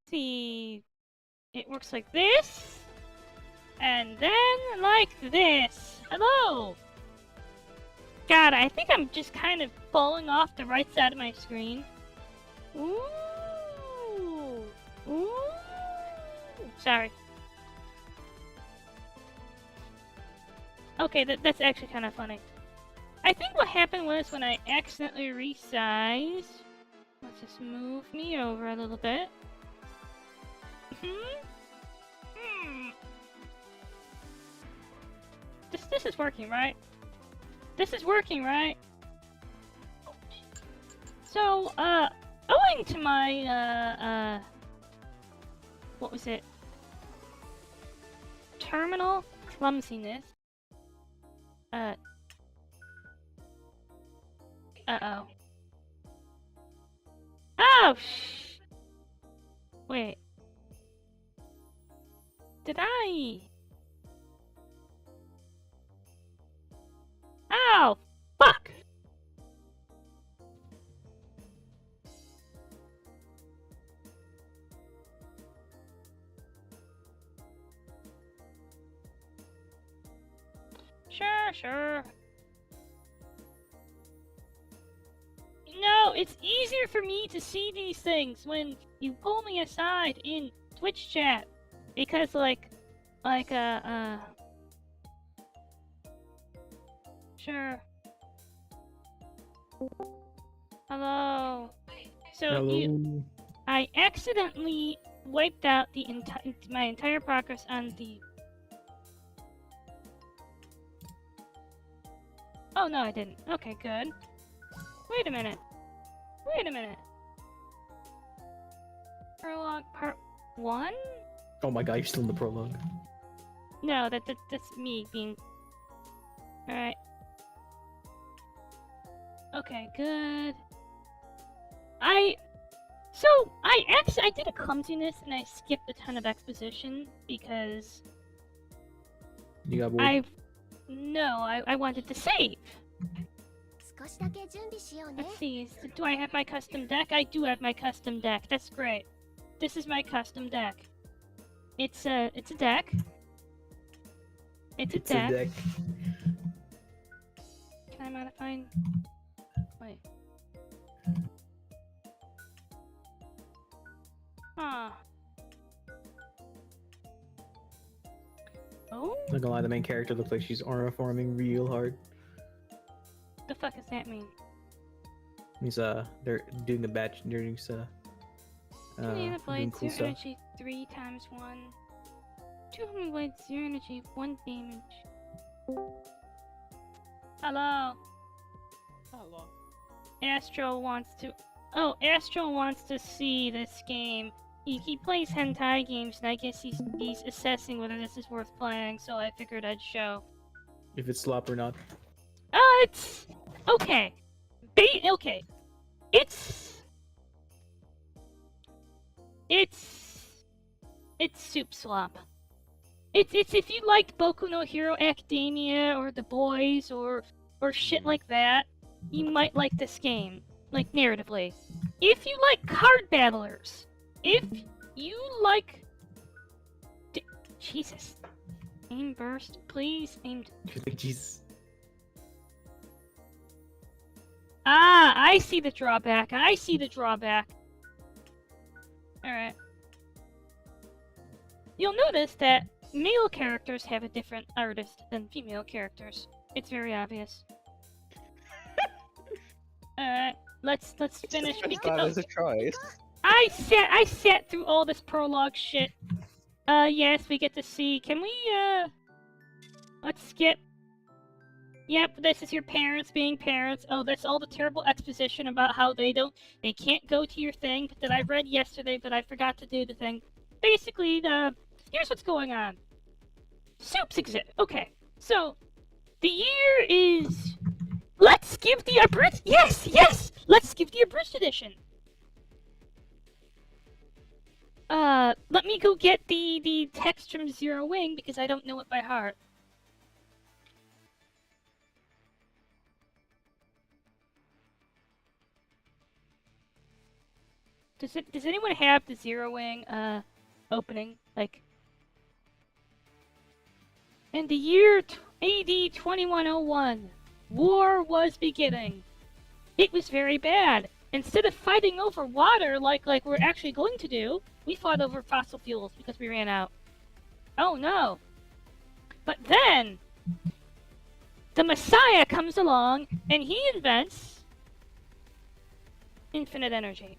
see. It works like this. And then like this. Hello! God, I think I'm just kind of falling off the right side of my screen. Ooh! Ooh! Sorry. Okay, that's actually kind of funny. I think what happened was when I accidentally resized... Let's just move me over a little bit. This is working, right? This is working, right? So, owing to my, what was it? Terminal clumsiness. Uh-oh. Oh, wait. Did I... Ow! Fuck! Sure. No, it's easier for me to see these things when you pull me aside in Twitch chat. Because, Sure. Hello. So, Hello. I accidentally wiped out my entire progress on the... Oh, no, I didn't. Okay, good. Wait a minute. Prologue part 1? Oh my god, you're still in the prologue. No, that's me being... Alright. Okay, good. I did a clumsiness and I skipped a ton of exposition because... You got bored? I wanted to save. Let's see, do I have my custom deck? I do have my custom deck. That's great. This is my custom deck. It's a deck. It's a deck. Can I modify? Wait. Huh. Oh? Not gonna lie, the main character looks like she's armor forming real hard. The fuck does that mean? He's they're doing the batch during Tornado doing blades, cool 0 stuff. energy 3 times 1. 200 blades, 0 energy, 1 damage. Hello. Astro wants to see this game. He plays hentai games, and I guess he's assessing whether this is worth playing. So I figured I'd show. If it's slop or not. It's okay. Okay. It's soup slop. It's if you liked Boku no Hero Academia or The Boys or shit like that, you might like this game, like narratively. If you like card battlers, if you like Jesus. Aim burst, please. Aimed. You're like, Jesus. Ah, I see the drawback. Alright. You'll notice that male characters have a different artist than female characters. It's very obvious. Alright, let's finish. That is a choice. I sat through all this prologue shit. Yes, we get to see. Can we, let's skip. Yep, this is your parents being parents. Oh, that's all the terrible exposition about how they can't go to your thing that I read yesterday, but I forgot to do the thing. Basically, here's what's going on. Supes exist. Okay, so, the year is... Let's give the abridged... Yes! Let's give the abridged edition. Let me go get the text from Zero Wing, because I don't know it by heart. Does anyone have the zeroing opening? Like, in the year AD 2101, war was beginning. It was very bad. Instead of fighting over water like we're actually going to do, we fought over fossil fuels because we ran out. Oh no. But then the Messiah comes along and he invents infinite energy.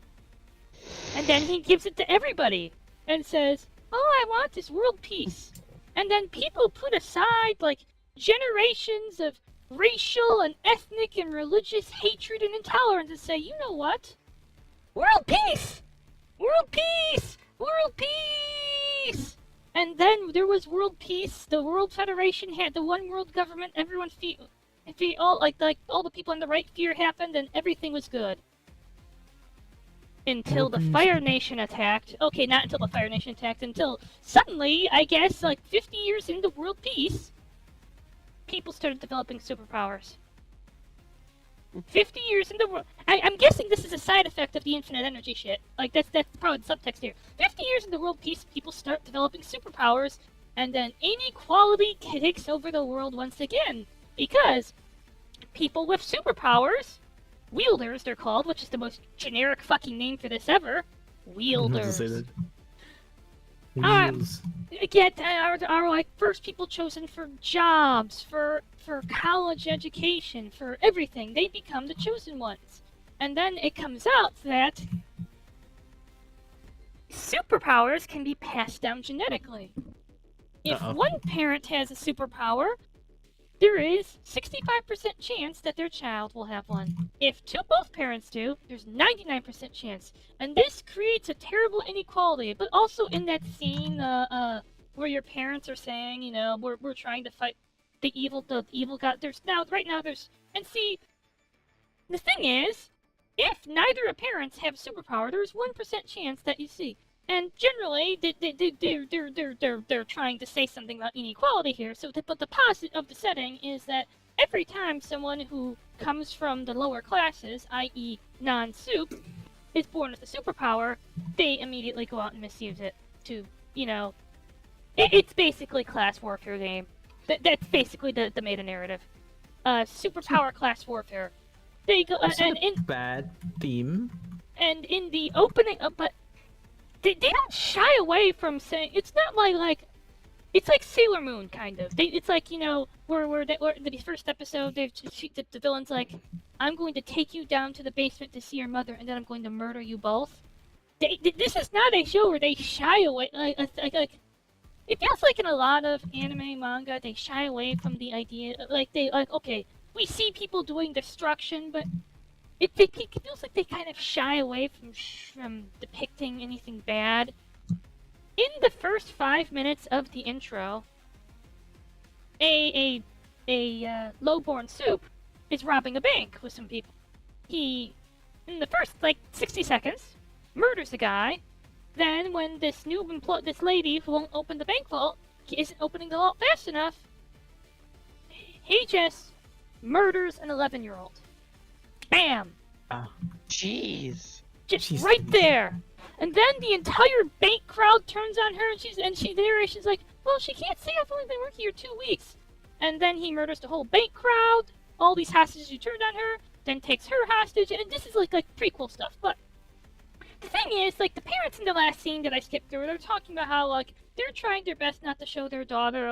And then he gives it to everybody and says, all I want is world peace. And then people put aside like generations of racial and ethnic and religious hatred and intolerance and say, you know what? World peace! World peace! World peace! And then there was world peace. The World Federation had the one world government. Everyone all the people on the right fear happened, and everything was good. Until the Fire Nation attacked. Okay, not until the Fire Nation attacked. Until suddenly, I guess, like 50 years into world peace, people started developing superpowers. 50 years into world... I'm guessing this is a side effect of the infinite energy shit. Like, that's probably the subtext here. 50 years into world peace, people start developing superpowers, and then inequality takes over the world once again. Because people with superpowers, wielders they're called, which is the most generic fucking name for this ever, wielders. Are like first people chosen for jobs, for college education, for everything. They become the chosen ones. And then it comes out that superpowers can be passed down genetically. If one parent has a superpower, there is 65% chance that their child will have one. If both parents do, there's 99% chance. And this creates a terrible inequality. But also in that scene where your parents are saying, you know, we're trying to fight the evil god. And see, the thing is, if neither of parents have a superpower, there's 1% chance that you see. And generally, they're trying to say something about inequality here. But the positive of the setting is that every time someone who comes from the lower classes, i.e. non-soup, is born with a superpower, they immediately go out and misuse it to, you know... It's basically class warfare game. That's basically the meta-narrative. Superpower class warfare. They go... bad theme. And in the opening... but... They don't shy away from saying... It's not like... It's like Sailor Moon, kind of. It's like, you know, where the first episode, the villain's like, I'm going to take you down to the basement to see your mother, and then I'm going to murder you both. This is not a show where they shy away... It feels like in a lot of anime, manga, they shy away from the idea... okay, we see people doing destruction, but... It feels like they kind of shy away from depicting anything bad. In the first 5 minutes of the intro, a lowborn soup is robbing a bank with some people. He, in the first 60 seconds, murders a guy. Then, when this lady who won't open the bank vault isn't opening the vault fast enough, he just murders an 11-year-old. Bam! Jeez. Just right there. And then the entire bank crowd turns on her, and she's like, well, she can't say I've only been working here 2 weeks. And then he murders the whole bank crowd, all these hostages who turned on her, then takes her hostage, and this is like prequel stuff. But the thing is, the parents in the last scene that I skipped through, they're talking about how, they're trying their best not to show their daughter,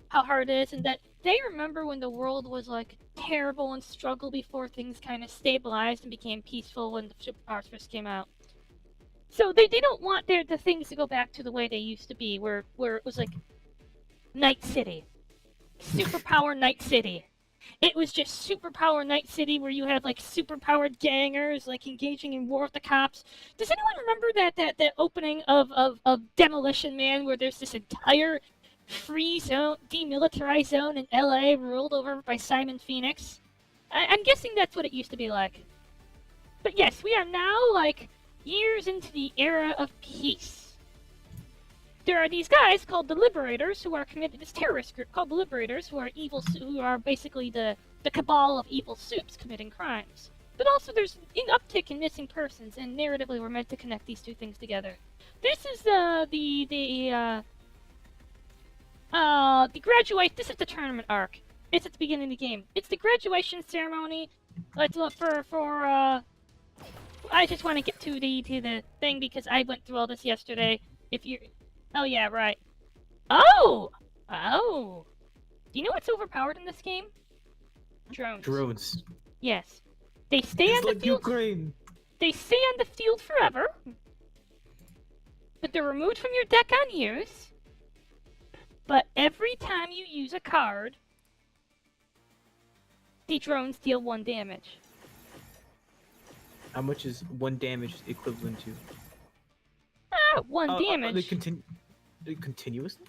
how hard it is, and that they remember when the world was, terrible and struggle before things kind of stabilized and became peaceful when the superpowers first came out. So they don't want the things to go back to the way they used to be, where it was Night City. Superpower Night City. It was just Superpower Night City where you had superpowered gangers engaging in war with the cops. Does anyone remember that opening of Demolition Man where there's this entire free zone, demilitarized zone in LA ruled over by Simon Phoenix? I'm guessing that's what it used to be like. But yes, we are now years into the era of peace. There are these guys called the Liberators who are committed, this terrorist group called the Liberators, who are basically the cabal of evil soups committing crimes. but also there's an uptick in missing persons, and narratively we're meant to connect these two things together. This is the graduation. This is the tournament arc. It's at the beginning of the game. It's the graduation ceremony. Let's look for I just want to get to the thing because I went through all this yesterday. If you, oh yeah, right. Oh, do you know what's overpowered in this game? Drones. Drones. Yes, they stay on It's the like field. Ukraine. They stay on the field forever, but they're removed from your deck on use. But every time you use a card, the drones deal 1 damage. How much is 1 damage equivalent to? 1 damage. They continuously?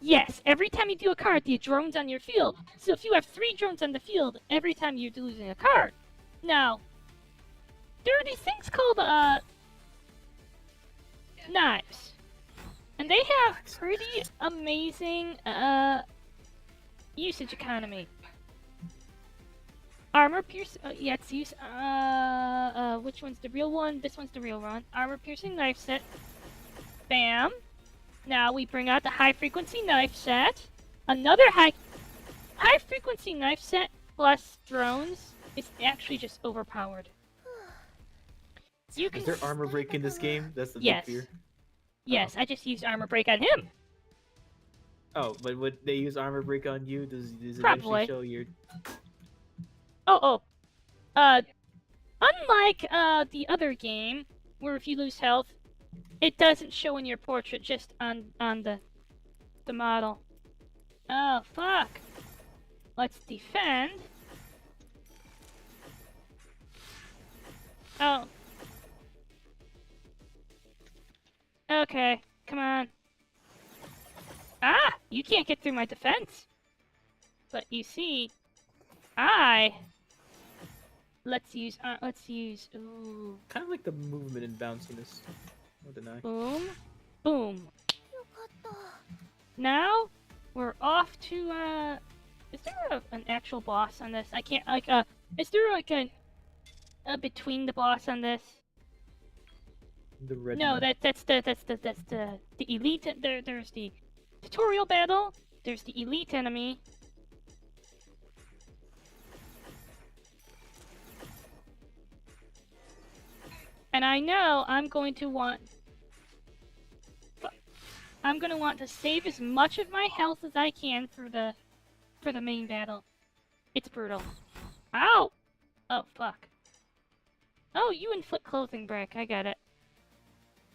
Yes, every time you do a card, the drone's on your field. So if you have 3 drones on the field, every time you're losing a card. Now, there are these things called, knives. And they have pretty amazing, usage economy. Armor pierce, yeah, it's use, which one's the real one? This one's the real one. Armor piercing knife set. Bam. Now we bring out the high frequency knife set. Another high frequency knife set plus drones is actually just overpowered. You can Is there armor break in this game? That's the Yes. big fear. Yes, I just used armor break on him. Oh, but would they use armor break on you? Does it Probably. actually show your? Unlike the other game, where if you lose health, it doesn't show in your portrait, just on the model. Oh fuck! Let's defend. Oh. Okay, come on. Ah, you can't get through my defense. But you see, let's use, ooh. Kind of like the movement and bounciness. No deny. Boom. Boom. Now, we're off to, is there an actual boss on this? I can't, is there like a between the boss on this? The red. No, knight. that's the elite, there's the tutorial battle, there's the elite enemy. And I know I'm going to want to save as much of my health as I can for the main battle. It's brutal. Ow! Oh fuck. Oh, you inflict clothing break. I got it.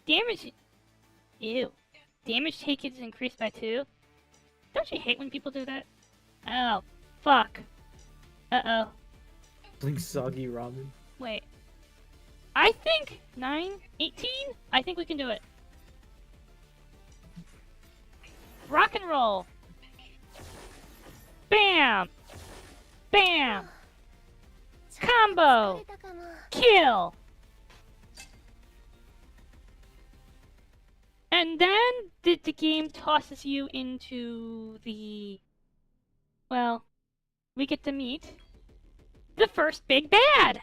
Damage. Ew. Damage taken is increased by 2. Don't you hate when people do that? Oh, fuck. Uh-oh. Blink soggy ramen. Wait. I think 9, 18? I think we can do it. Rock and roll. Bam! Bam! Combo! Kill! And then the game tosses you into the... Well, we get to meet the first big bad!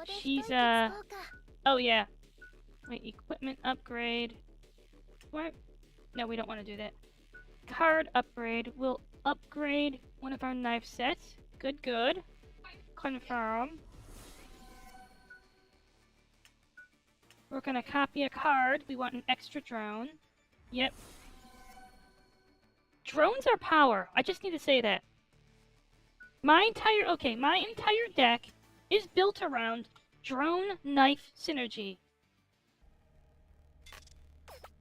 She's, oh yeah. Wait, equipment upgrade. What? No, we don't want to do that. Card upgrade. We'll upgrade one of our knife sets. Good, good. Confirm. We're gonna copy a card. We want an extra drone. Yep. Drones are power. I just need to say that. My entire deck is built around drone knife synergy.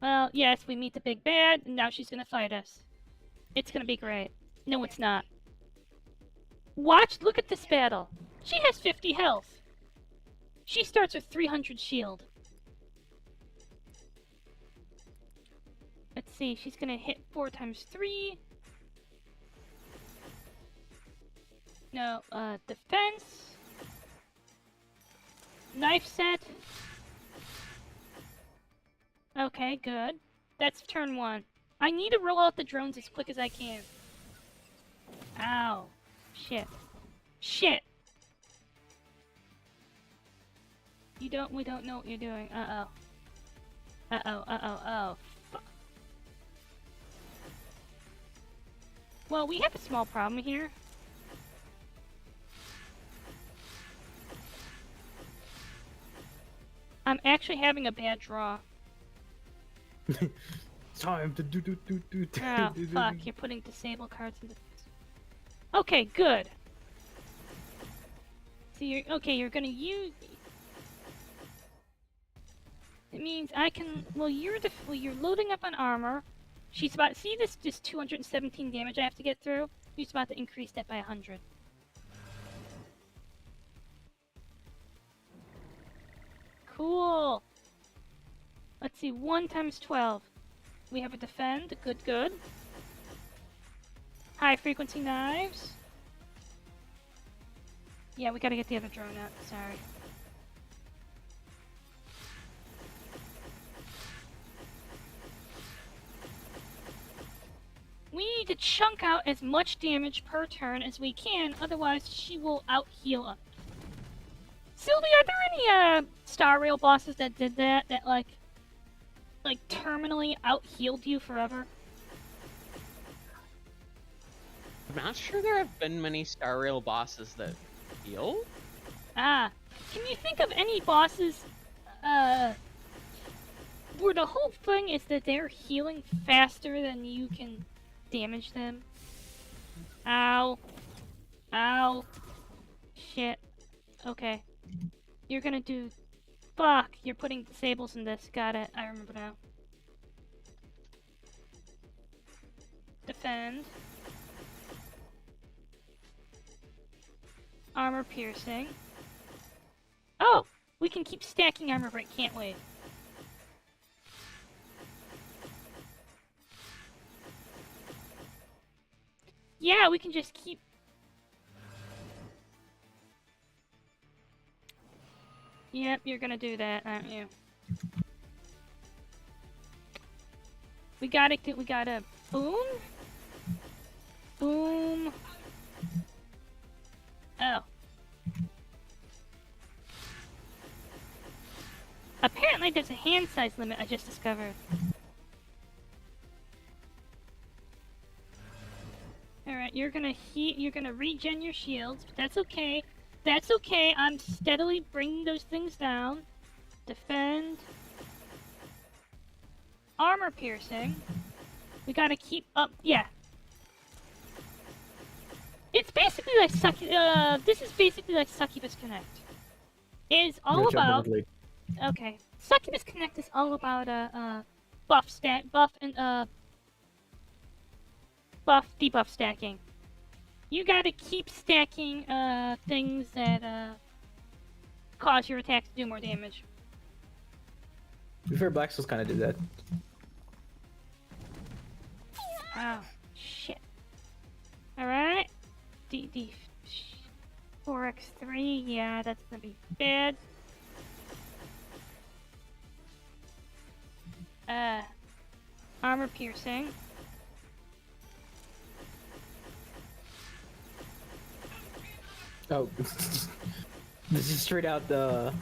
Well, yes, we meet the big bad, and now she's gonna fight us. It's gonna be great. No, it's not. Watch, look at this battle. She has 50 health. She starts with 300 shield. Let's see, she's gonna hit 4 times 3. No, defense. Knife set. Okay, good. That's turn 1. I need to roll out the drones as quick as I can. Ow. Shit. Shit. We don't know what you're doing. Oh. Fuck. Well, we have a small problem here. I'm actually having a bad draw. Time to do. Oh, fuck. You're putting disable cards into... Okay, good. So you're gonna use... It means I can... Well, you're loading up on armor. She's about... See this just 217 damage I have to get through? She's about to increase that by 100. Cool. Let's see, 1 times 12. We have a defend, good. High frequency knives. Yeah, we gotta get the other drone out, sorry. We need to chunk out as much damage per turn as we can, otherwise she will out-heal us. Sylvie, are there any, Star Rail bosses that did that, like, terminally out-healed you forever? I'm not sure there have been many Star Rail bosses that heal. Ah, can you think of any bosses, where the whole thing is that they're healing faster than you can damage them? Ow. Ow. Shit. Okay. You're gonna do... Fuck! You're putting disables in this. Got it. I remember now. Defend. Armor piercing. Oh! We can keep stacking armor break. Can't wait. Yeah, we can just keep... Yep, you're gonna do that, aren't you? We gotta boom? Boom. Oh. Apparently there's a hand size limit I just discovered. Alright, you're gonna regen your shields, but that's okay. That's okay, I'm steadily bringing those things down. Defend. Armor piercing. We gotta keep up, yeah. It's basically like this is basically like Succubus Connect. It is all about... Okay. Succubus Connect is all about, buff, debuff stacking. You gotta keep stacking, things that, cause your attack to do more damage. To be fair, Black Souls kind of did that. Oh, shit. Alright. 4x3, yeah, that's gonna be bad. Armor piercing. Oh. This is straight out the...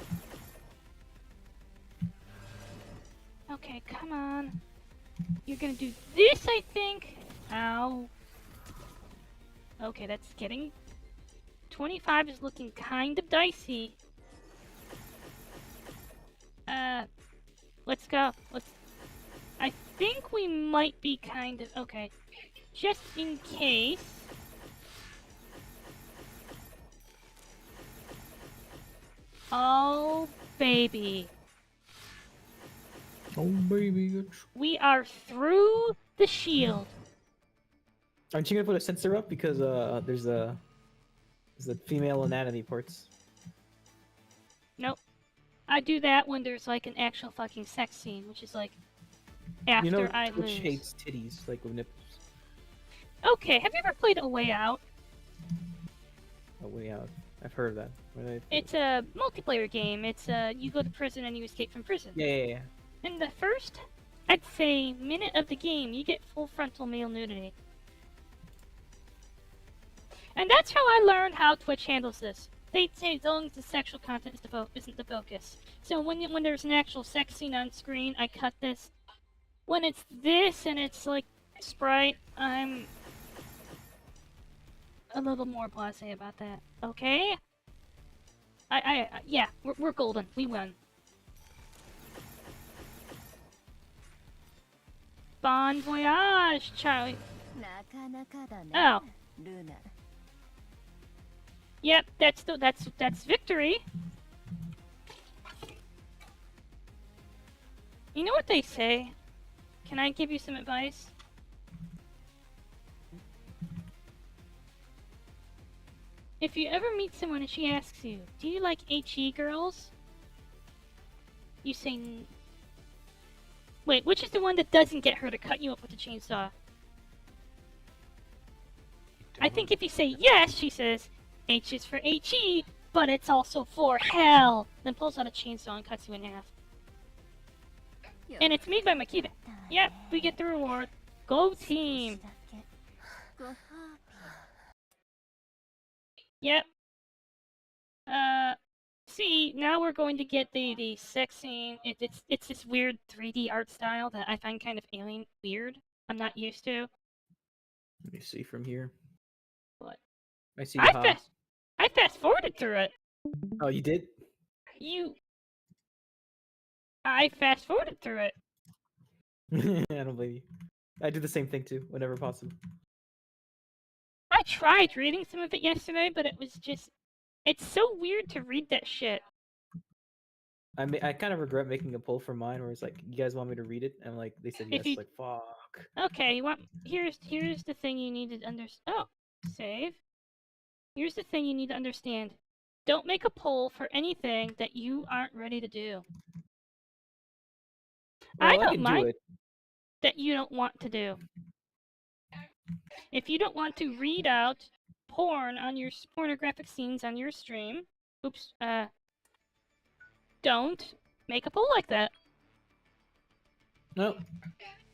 Okay, come on. You're gonna do this, I think. Ow. Okay, that's getting... 25 is looking kind of dicey. Let's go. I think we might be kind of... Okay. Just in case... Oh, baby. Oh, baby. We are through the shield. Aren't you gonna put a sensor up? Because, there's the female anatomy parts. Nope. I do that when there's, like, an actual fucking sex scene, which is, like, after you know, I Twitch lose. hates titties, like, with nipples. Okay, have you ever played A Way Out? A Way Out. I've heard of that. It's a multiplayer game. It's, you go to prison and you escape from prison. Yeah. In the first, I'd say, minute of the game, you get full frontal male nudity. And that's how I learned how Twitch handles this. They say as long as the sexual content isn't the focus. So when there's an actual sex scene on screen, I cut this. When it's this and it's like Sprite, I'm a little more blasé about that. Okay? Yeah, we're golden. We win. Bon voyage, Charlie. Oh. Yep, that's victory. You know what they say? Can I give you some advice? If you ever meet someone and she asks you, "Do you like HE girls?" You say wait, which is the one that doesn't get her to cut you up with a chainsaw? I think if you say yes, she says, H is for HE, but it's also for hell. Then pulls out a chainsaw and cuts you in half. And it's made by Mechanica. Yep, we get the reward. Go team! Yep. See, now we're going to get the sex scene. It's this weird 3D art style that I find kind of alien weird. I'm not used to. Let me see from here. What? I see the I fast forwarded through it. Oh, you did? I fast forwarded through it. I don't believe you. I do the same thing too, whenever possible. I tried reading some of it yesterday, but it was just... It's so weird to read that shit. I kind of regret making a poll for mine where it's like, you guys want me to read it? And like, they said yes, like, fuck. Okay, you want... Here's the thing you need to understand. Oh, save. Here's the thing you need to understand. Don't make a poll for anything that you aren't ready to do. Well, I don't can mind do it. that you don't want to do. If you don't want to read out pornographic scenes on your stream, don't make a poll like that. No,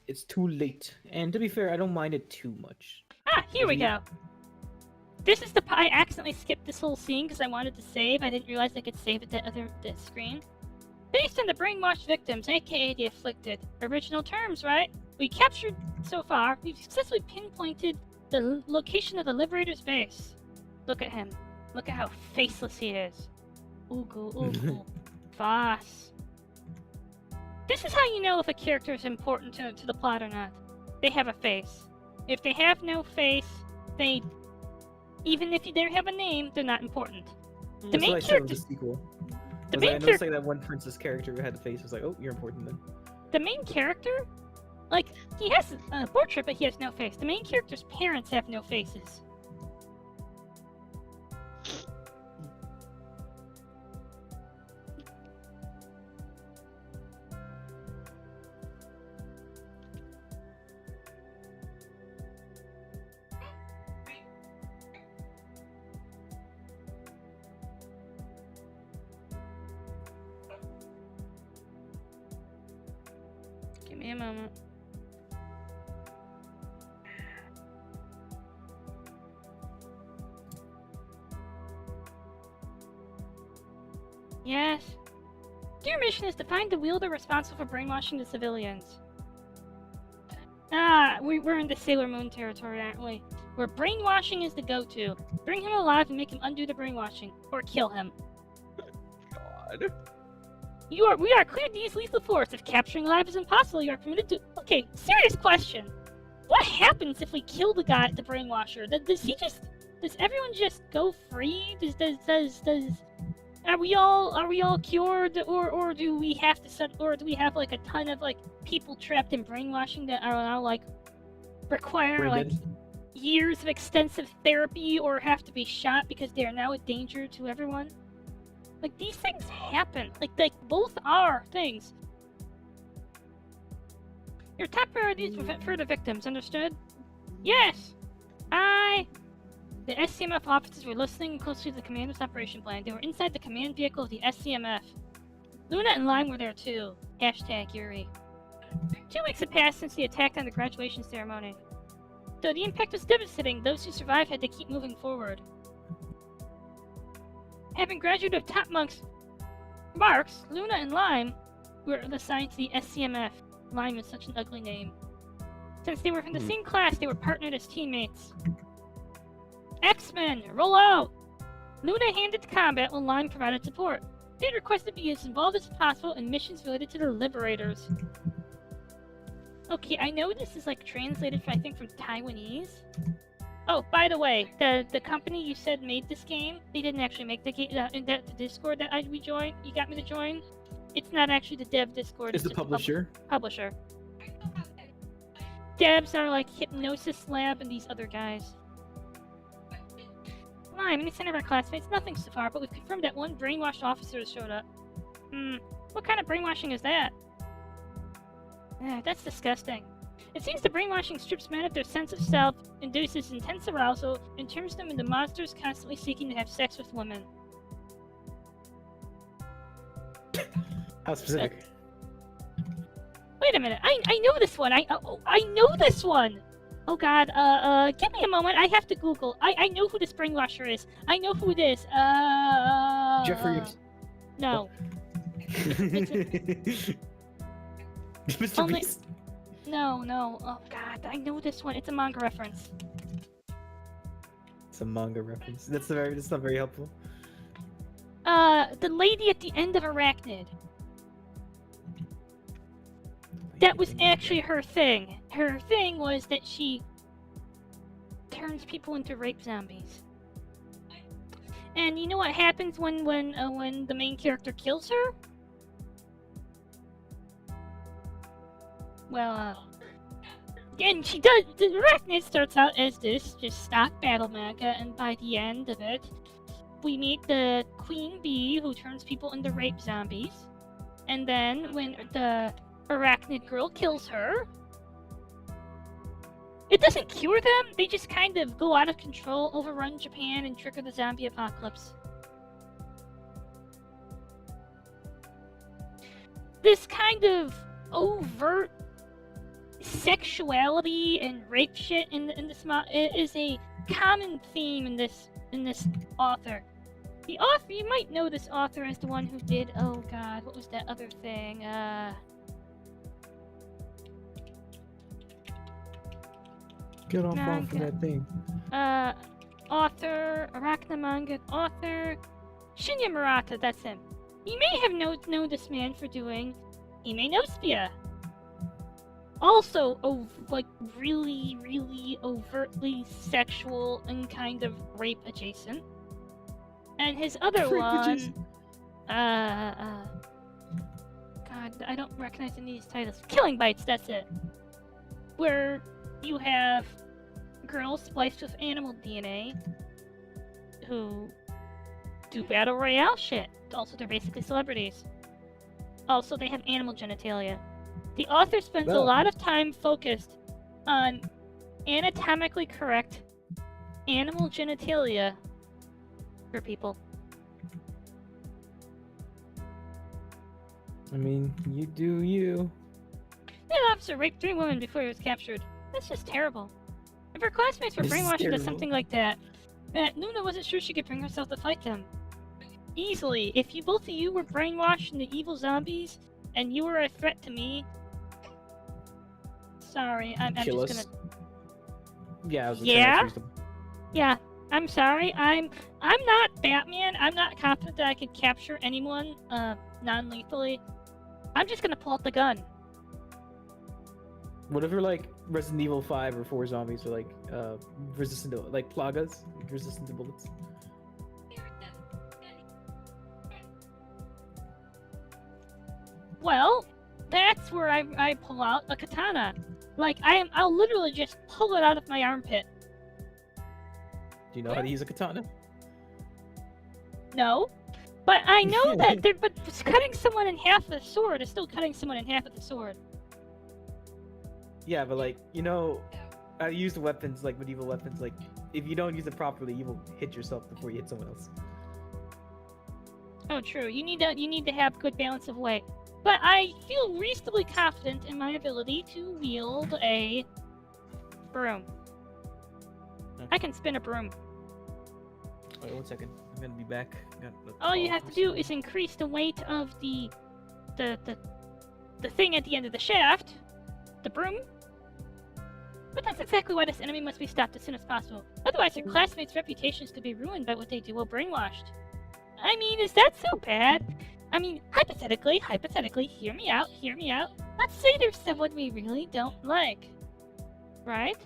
it's too late. And to be fair, I don't mind it too much. Ah, here we go. This is I accidentally skipped this whole scene because I wanted to save. I didn't realize I could save it to the screen. Based on the brainwashed victims, aka the afflicted. Original terms, right? We captured so far. We've successfully pinpointed the location of the Liberator's base. Look at him. Look at how faceless he is. Oogle, oogle. Boss. This is how you know if a character is important to the plot or not. They have a face. If they have no face, even if they have a name, they're not important. The main character. The sequel. The main I noticed like that one princess character who had the face was like, oh, you're important then. The main character, like, he has a portrait, but he has no face. The main character's parents have no faces. Give me a moment. Yes. Your mission is to find the wielder responsible for brainwashing the civilians. Ah, we're in the Sailor Moon territory, aren't we? Where brainwashing is the go-to. Bring him alive and make him undo the brainwashing. Or kill him. God. We are cleared to use lethal force. If capturing alive is impossible, you are permitted to... Okay, serious question. What happens if we kill the guy, the brainwasher? Does everyone just go free? Are we all cured, or do we have like a ton of like people trapped in brainwashing that are now like require like years of extensive therapy or have to be shot because they are now a danger to everyone? Like, these things happen. Like both are things. Your top priority is for the victims, understood? Yes! The SCMF officers were listening closely to the commander's operation plan. They were inside the command vehicle of the SCMF. Luna and Lime were there too. Hashtag Yuri. 2 weeks had passed since the attack on the graduation ceremony. Though the impact was devastating, those who survived had to keep moving forward. Having graduated with top marks, Luna and Lime were assigned to the SCMF. Lime is such an ugly name. Since they were from the same class, they were partnered as teammates. X-Men, roll out! Luna handed to combat while Lime provided support. They requested to be as involved as possible in missions related to the Liberators. Okay, I know this is like translated, I think, from Taiwanese. Oh, by the way, the company you said made this game, they didn't actually make the game. The Discord that we joined, you got me to join. It's not actually the dev Discord. It's the publisher. Publisher. Devs are like Hypnosis Lab and these other guys. Lime, any sign of our classmates? Nothing so far, but we've confirmed that one brainwashed officer has showed up. What kind of brainwashing is that? That's disgusting. It seems the brainwashing strips men of their sense of self, induces intense arousal, and turns them into monsters constantly seeking to have sex with women. How specific? Wait a minute, I know this one. I know this one. Oh God, give me a moment. I have to Google. I know who this brainwasher is. I know who it is. Jeffrey. No. Mr. Only... Beast. No. Oh God, I know this one. It's a manga reference. It's a manga reference. That's not very helpful. The lady at the end of Arachnid. That was actually her thing. Her thing was that she turns people into rape zombies. And you know what happens when the main character kills her? Well, and she does. The Arachnid starts out as this just stock battle manga, and by the end of it, we meet the Queen Bee who turns people into rape zombies. And then when the Arachnid girl kills her, it doesn't cure them, they just kind of go out of control, overrun Japan, and trigger the zombie apocalypse. This kind of overt sexuality and rape shit in this is a common theme in this author. The author, you might know this author as the one who did, oh God, what was that other thing? Get off of that thing. Author, Arachna manga author, Shinya Murata, that's him. You may have known this man for doing Hime no Spia. Also, like, really, really overtly sexual and kind of rape adjacent. And his other one, God, I don't recognize any of these titles. Killing Bites, that's it. Where you have girls spliced with animal DNA who do battle royale shit. Also, they're basically celebrities. Also, they have animal genitalia. The author spends a lot of time focused on anatomically correct animal genitalia for people. I mean, you do you. The officer raped 3 women before he was captured. That's just terrible. If her classmates were brainwashed into something like that, Luna wasn't sure she could bring herself to fight them. Easily, if both of you were brainwashed into evil zombies, and you were a threat to me, sorry, I'm just gonna... Yeah, Yeah, I'm sorry, I'm not Batman, I'm not confident that I could capture anyone, non-lethally. I'm just gonna pull out the gun. Whatever, like, Resident Evil 5 or 4 zombies are, like, resistant to, like, plagas, resistant to bullets. Well, that's where I pull out a katana. Like, I'll literally just pull it out of my armpit. Do you know how to use a katana? No. But I know that but cutting someone in half with a sword is still cutting someone in half with a sword. Yeah, but like, you know, I use the weapons, like medieval weapons, like, if you don't use it properly, you will hit yourself before you hit someone else. Oh, true. You need to have good balance of weight. But I feel reasonably confident in my ability to wield a broom. I can spin a broom. Wait 1 second. I'm gonna be back. All you have to do is increase the weight of the thing at the end of the shaft, the broom. But that's exactly why this enemy must be stopped as soon as possible. Otherwise, your classmates' reputations could be ruined by what they do while brainwashed. I mean, is that so bad? I mean, hypothetically, hear me out. Let's say there's someone we really don't like. Right?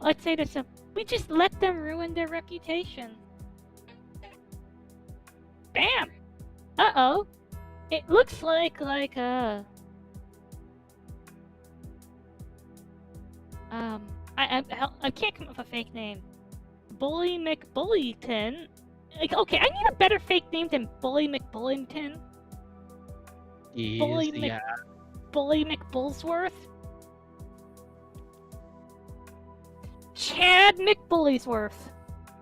Let's say there's some... We just let them ruin their reputation. Bam! Uh-oh. It looks like I can't come up with a fake name. Bully McBullington? Like, okay, I need a better fake name than Bully McBullington. Bully McBullsworth? Chad McBullysworth.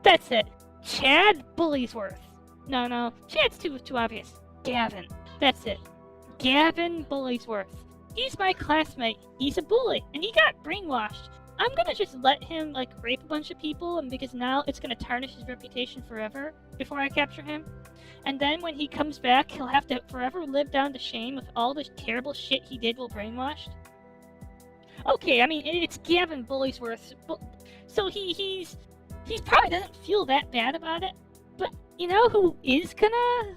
That's it. Chad Bullysworth. No. Chad's too obvious. Gavin. That's it. Gavin Bullysworth. He's my classmate. He's a bully, and he got brainwashed. I'm gonna just let him, like, rape a bunch of people, and because now it's gonna tarnish his reputation forever before I capture him. And then when he comes back, he'll have to forever live down the shame with all the terrible shit he did while brainwashed. Okay, I mean, it's Gavin Bullysworth, so he probably doesn't feel that bad about it. But you know who is gonna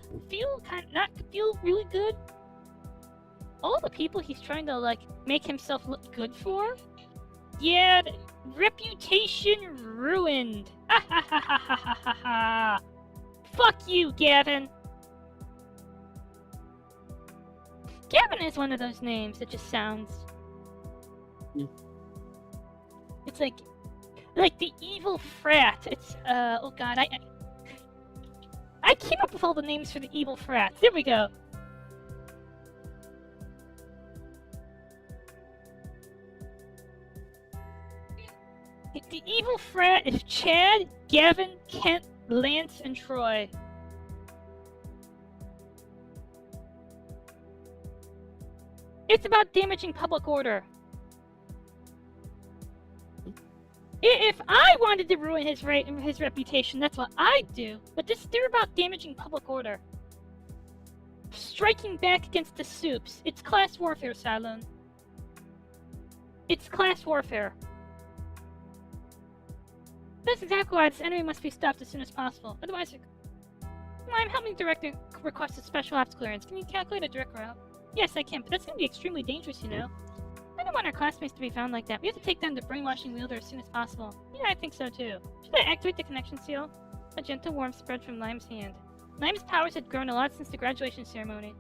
not feel really good? All the people he's trying to, like, make himself look good for? Yeah, reputation ruined. Ha ha ha ha ha ha ha ha. Fuck you, Gavin. Gavin is one of those names that just sounds... It's like the evil frat. It's, oh god, I came up with all the names for the evil frats. There we go. The evil frat is Chad, Gavin, Kent, Lance, and Troy. It's about damaging public order. If I wanted to ruin his reputation, that's what I'd do. But they're about damaging public order. Striking back against the Supes. It's class warfare, Cylone. It's class warfare. That's exactly why this enemy must be stopped as soon as possible. Otherwise, I'm helping director request a special ops clearance. Can you calculate a direct route? Yes, I can, but that's going to be extremely dangerous, you know. I don't want our classmates to be found like that. We have to take down the brainwashing wielder as soon as possible. Yeah, I think so too. Should I activate the connection seal? A gentle warmth spread from Lime's hand. Lime's powers had grown a lot since the graduation ceremony.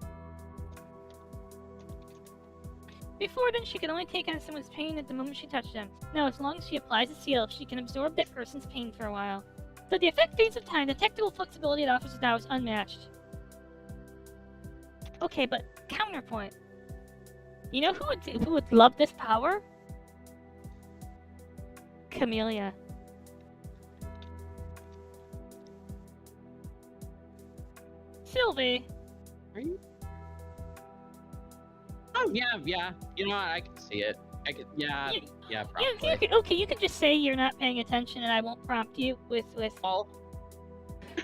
Before then, she could only take on someone's pain at the moment she touched them. Now, as long as she applies the seal, she can absorb that person's pain for a while. Though the effect fades with time, the technical flexibility it offers now is unmatched. Okay, but counterpoint. You know who would love this power? Camellia. Sylvie. Are you? Oh yeah. You know what? I can see it. Yeah, probably. You can just say you're not paying attention, and I won't prompt you with. Well.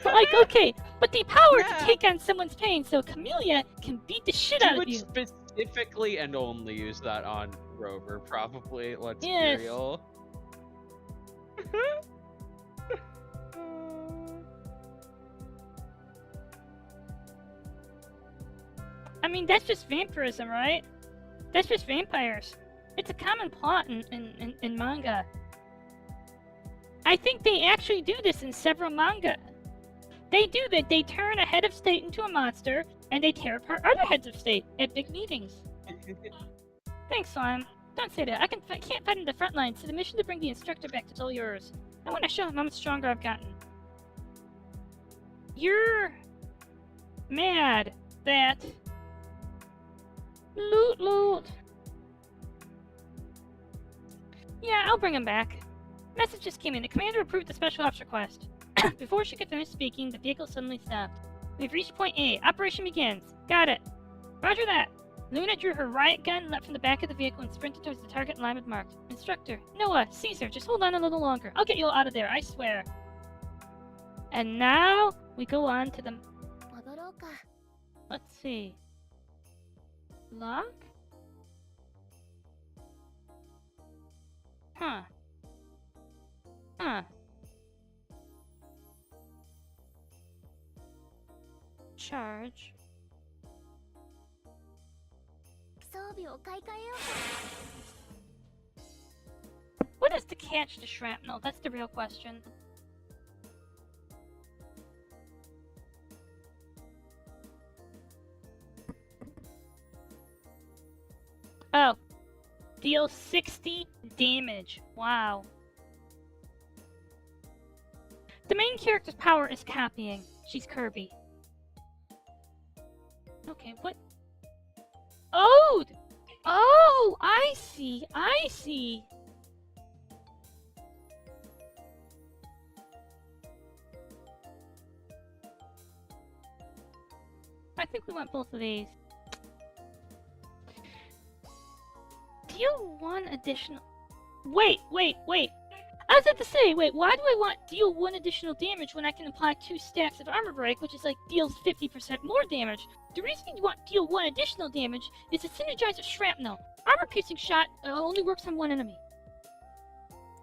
But like, okay, but the power to take on someone's pain, so Camellia can beat the shit out of you. Specifically and only use that on Rover, probably. Let's be Yes. real. I mean, that's just vampirism, right? That's just vampires. It's a common plot in manga. I think they actually do this in several manga. They do that. They turn a head of state into a monster, and they tear apart other heads of state at big meetings. Thanks, Slime. Don't say that. I can't fight in the front line, so the mission to bring the instructor back is all yours. I want to show him how much stronger I've gotten. You're mad that... Loot. Yeah, I'll bring him back. Message just came in. The commander approved the special ops request. Before she could finish speaking, the vehicle suddenly stopped. We've reached point A. Operation begins. Got it. Roger that. Luna drew her riot gun, leapt from the back of the vehicle, and sprinted towards the target in line with marked. Instructor, Noah, Caesar, just hold on a little longer. I'll get you all out of there, I swear. And now we go on to the... Let's see. Lock? Huh. Huh. Charge. What is to catch the shrapnel? That's the real question. Oh. Deal 60 damage. Wow. The main character's power is copying. She's Kirby. Okay, what? Oh! Oh! I see! I see! I think we want both of these. Deal 1 additional... Wait! I was about to say, wait, why do I want deal 1 additional damage when I can apply 2 stacks of armor break, which is like deals 50% more damage? The reason you want deal 1 additional damage is to synergize with shrapnel. Armor piercing shot only works on one enemy.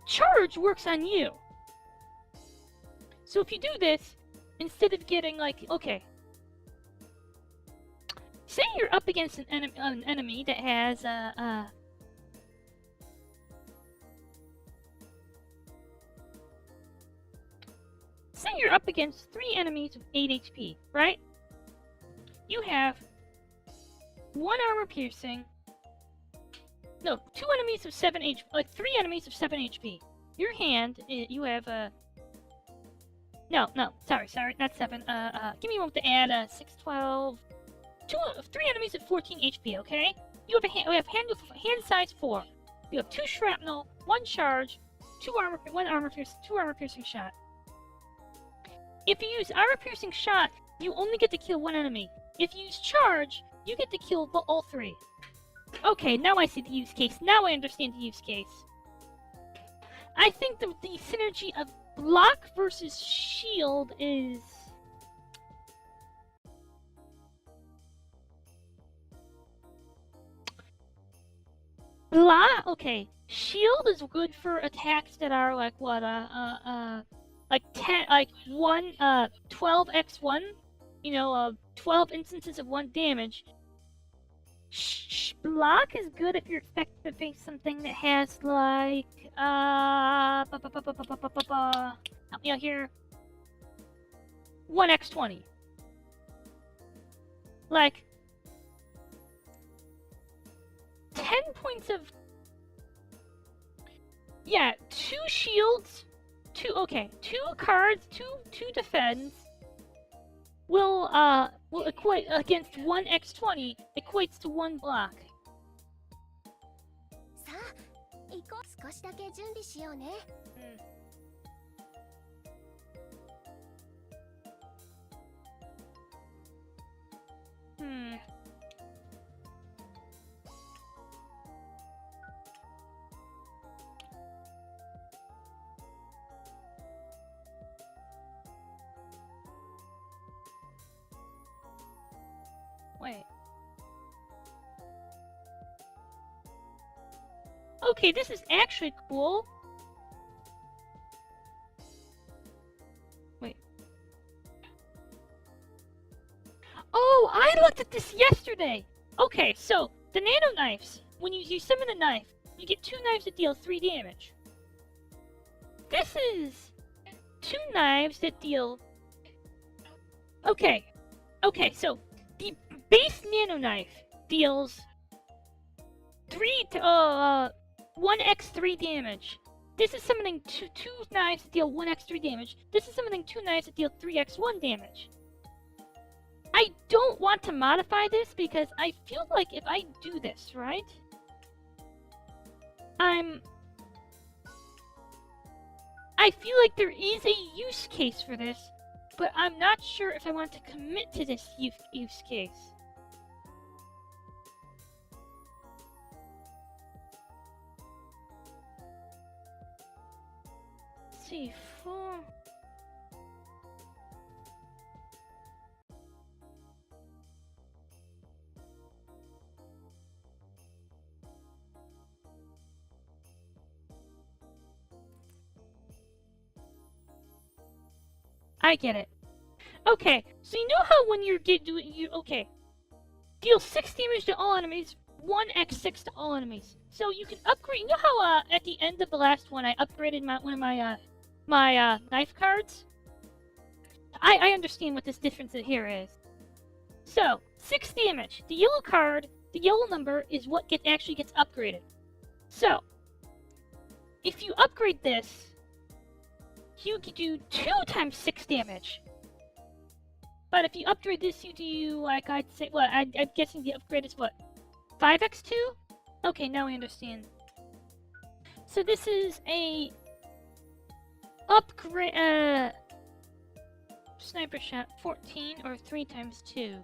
Charge works on you. So if you do this, instead of getting like, okay. Say you're up against an enemy that has say you're up against 3 enemies with 8 HP, right? You have 1 armor piercing. No, 2 enemies of 7 HP, like 3 enemies of 7 HP. Your hand, you have no, sorry, not 7. Give me one to add 6, 12. 3 enemies at 14 HP, okay? You have a hand. We have hand size 4. You have 2 shrapnel, 1 charge, 2 armor piercing shot. If you use armor piercing shot, you only get to kill 1 enemy. If you use charge, you get to kill all 3. Okay, now I see the use case. Now I understand the use case. I think the synergy of block versus shield is... Okay, shield is good for attacks that are like what, like 10, like 12x1, you know, 12 instances of 1 damage. Block is good if you're expected to face something that has like, help me out here, 1x20. Like, 10 points of... Yeah, 2 shields, 2 cards, 2 defense will equate against 1x20 equates to 1 block. Wait. Okay, this is actually cool. Wait. Oh, I looked at this yesterday! Okay, so, the nano knives, when you summon a knife, you get 2 knives that deal 3 damage. This is 2 knives that deal... Okay, so, the base nano knife deals 1x3 damage. This is summoning two knives that deal 1x3 damage. This is summoning 2 knives that deal 3x1 damage. I don't want to modify this because I feel like if I do this, right? I feel like there is a use case for this, but I'm not sure if I want to commit to this use case. Let's see, 4. I get it. Okay, so you know how when you're okay, deal 6 damage to all enemies, 1x6 to all enemies. So you can upgrade. You know how at the end of the last one I upgraded one of my knife cards. I understand what this difference here is. So 6 damage. The yellow card, the yellow number is what actually gets upgraded. So if you upgrade this, you can do 2 times 6 damage. But if you upgrade this, you do, like, I'd say, what, I'm guessing the upgrade is what? 5x2? Okay, now we understand. So this is a upgrade, sniper shot 14 or 3 times 2.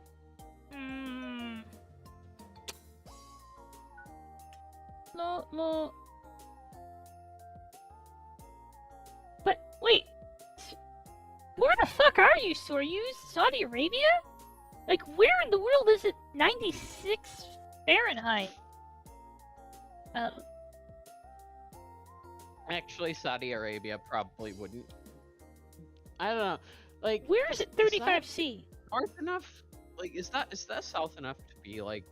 But, wait. Where the fuck are you, Soryus? Saudi Arabia? Like, where in the world is it 96 Fahrenheit? Actually, Saudi Arabia probably wouldn't. I don't know. Like, where is it 35°C? North enough? Like, is that south enough to be like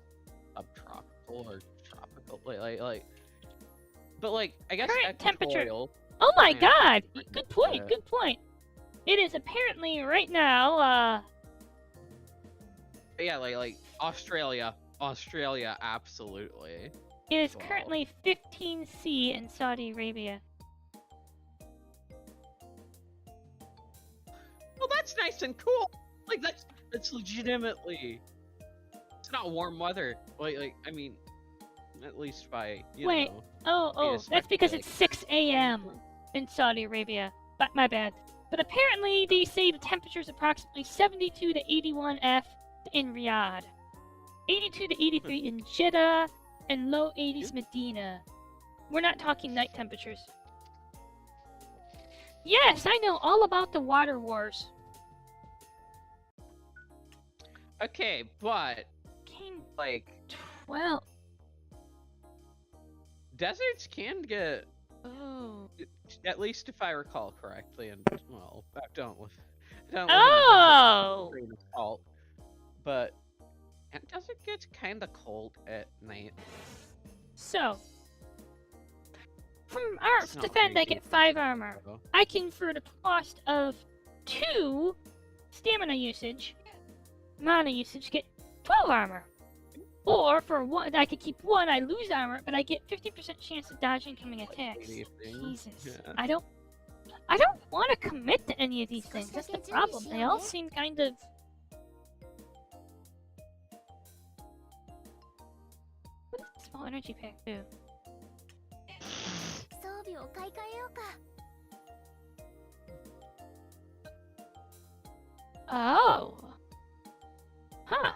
subtropical or tropical? Like. But like, I guess current temperature. Equatorial, Oh my god! Good point. Good point. It is apparently right now. Yeah, like Australia, absolutely. It is currently 15°C in Saudi Arabia. Well, that's nice and cool. Like that's legitimately. It's not warm weather. Like I mean, at least by you Wait. know. Oh, that's because it's 6 a.m. in Saudi Arabia. But my bad. But apparently they say the temperature is approximately 72 to 81 F in Riyadh, 82 to 83 in Jeddah, and low 80s Medina. We're not talking night temperatures. Yes, I know all about the water wars. Okay, but King like 12. deserts can get. Oh. At least if I recall correctly, and well, don't Oh. grain of salt. But it doesn't get kind of cold at night. So, from our It's not defend, I crazy. get 5 armor. So, I can, for the cost of 2 stamina usage, mana usage, get 12 armor. Or for 1, I could keep 1, I lose armor, but I get 50% chance of dodging incoming attacks. Jesus. Yeah. I don't want to commit to any of these things. That's the problem. They all seem kind of... Small energy pack, too. Oh. Huh.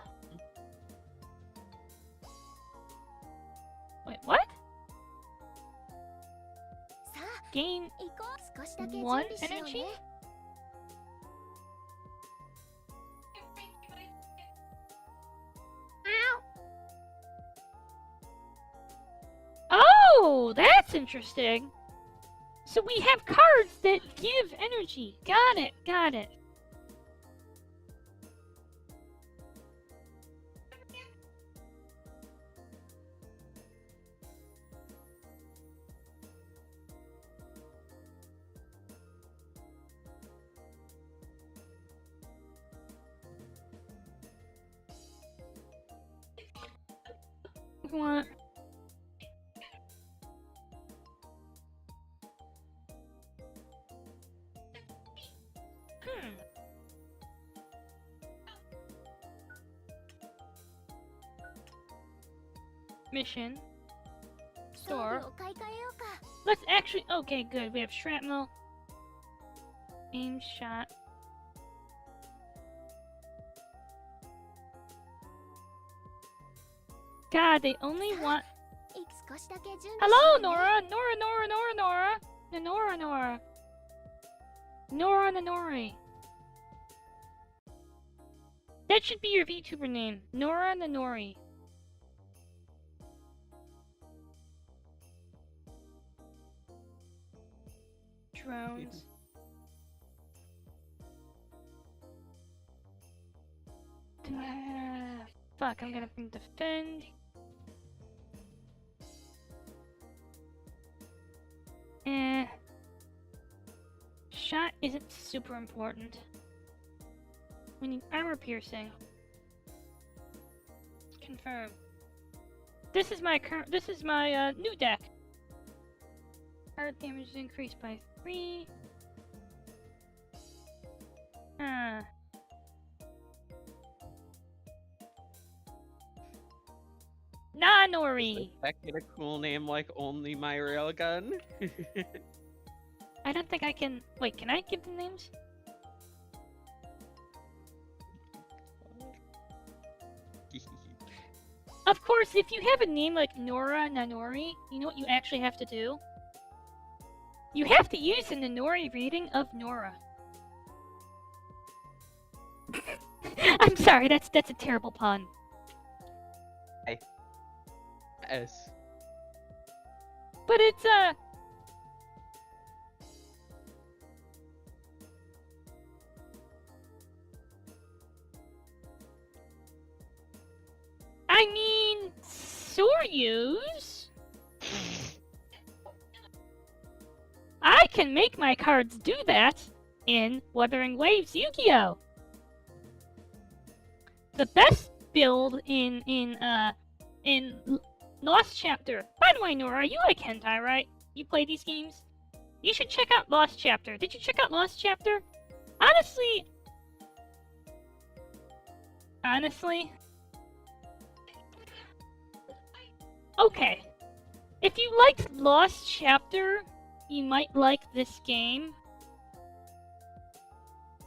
Wait, what? Gain 1 energy? Oh, that's interesting. So we have cards that give energy. Got it, got it. What? Mission. Store. Let's actually... Okay, good. We have shrapnel. Aim shot. God, they only want... Hello, Nora! Nora! Nora Nanori. That should be your VTuber name. Nora Nanori. Drones. Fuck, I'm gonna bring defend. Shot isn't super important. We need armor piercing. Confirm. This is my new deck. Card damage is increased by 3. Nanori! That get a cool name like only my railgun? I don't think I can. Wait, can I give the names? Of course, if you have a name like Nora Nanori, you know what you actually have to do? You have to use the Nanori reading of Nora. I'm sorry, that's a terrible pun. Yes. But it's I mean, Soryus. I can make my cards do that in Wuthering Waves Yu-Gi-Oh! The best build in Lost Chapter. By the way, Nora, you like hentai, right? You play these games? You should check out Lost Chapter. Did you check out Lost Chapter? Honestly, okay. If you liked Lost Chapter, you might like this game.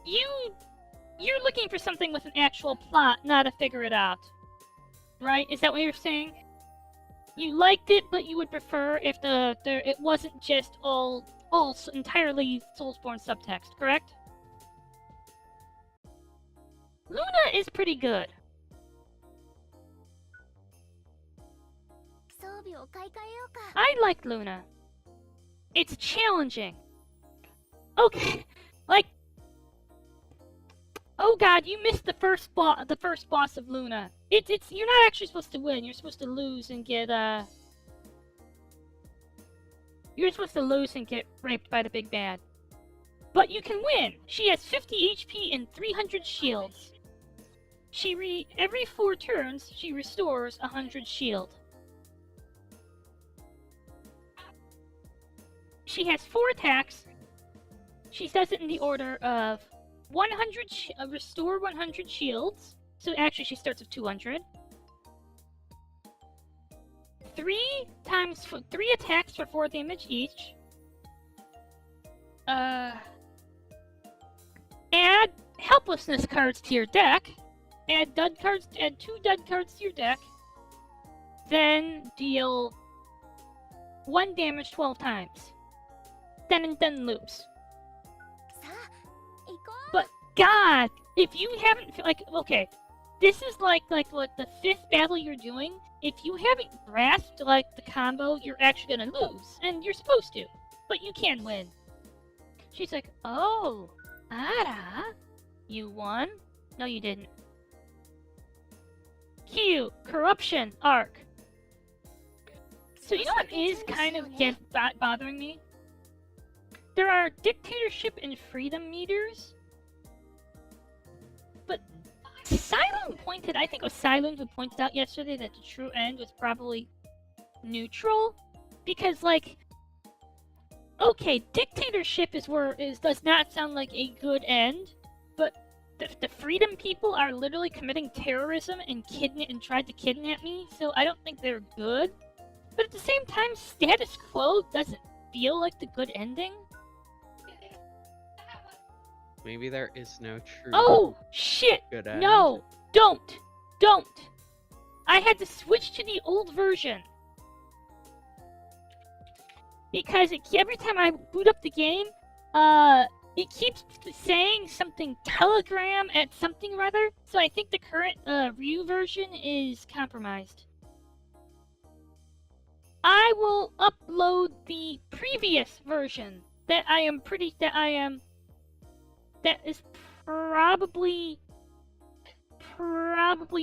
You're looking for something with an actual plot, not to figure it out. Right? Is that what you're saying? You liked it, but you would prefer if it wasn't just all entirely Soulsborne subtext, correct? Luna is pretty good. I like Luna. It's challenging. Okay, like, oh god, you missed the first boss of Luna. It's you're not actually supposed to win. You're supposed to lose and get You're supposed to lose and get raped by the big bad. But you can win. She has 50 HP and 300 shields. Every 4 turns, she restores 100 shield. She has 4 attacks. She does it in the order of 100 restore 100 shields. So actually she starts with 200. 3 attacks for 4 damage each. Add helplessness cards to your deck. Add 2 dud cards to your deck. Then deal 1 damage 12 times. Then lose. But god, if you haven't okay, this is like what the 5th battle you're doing. If you haven't grasped the combo, you're actually gonna lose, and you're supposed to, but you can win. She's like, oh, Ara, you won? No, you didn't. Q, corruption arc. So you know what is kind of bothering me? There are dictatorship and freedom meters, but I think it was Silent who pointed out yesterday that the true end was probably neutral, because okay, dictatorship does not sound like a good end, but the freedom people are literally committing terrorism and tried to kidnap me, so I don't think they're good. But at the same time, status quo doesn't feel like the good ending. Maybe there is no true. Oh shit! Good end. No, don't. I had to switch to the old version because every time I boot up the game, It keeps saying something Telegram at something or other, so I think the current Ryu version is compromised. I will upload the previous version that is probably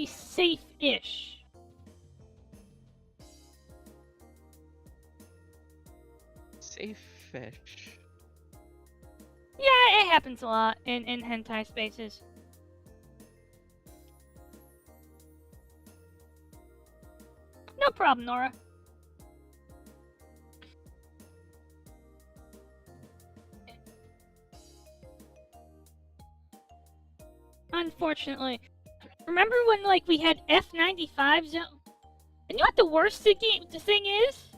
safe-ish. Safe fish. Yeah, it happens a lot in hentai spaces. No problem, Nora. Unfortunately. Remember when, like, we had F95 zone? And you know what the worst thing is?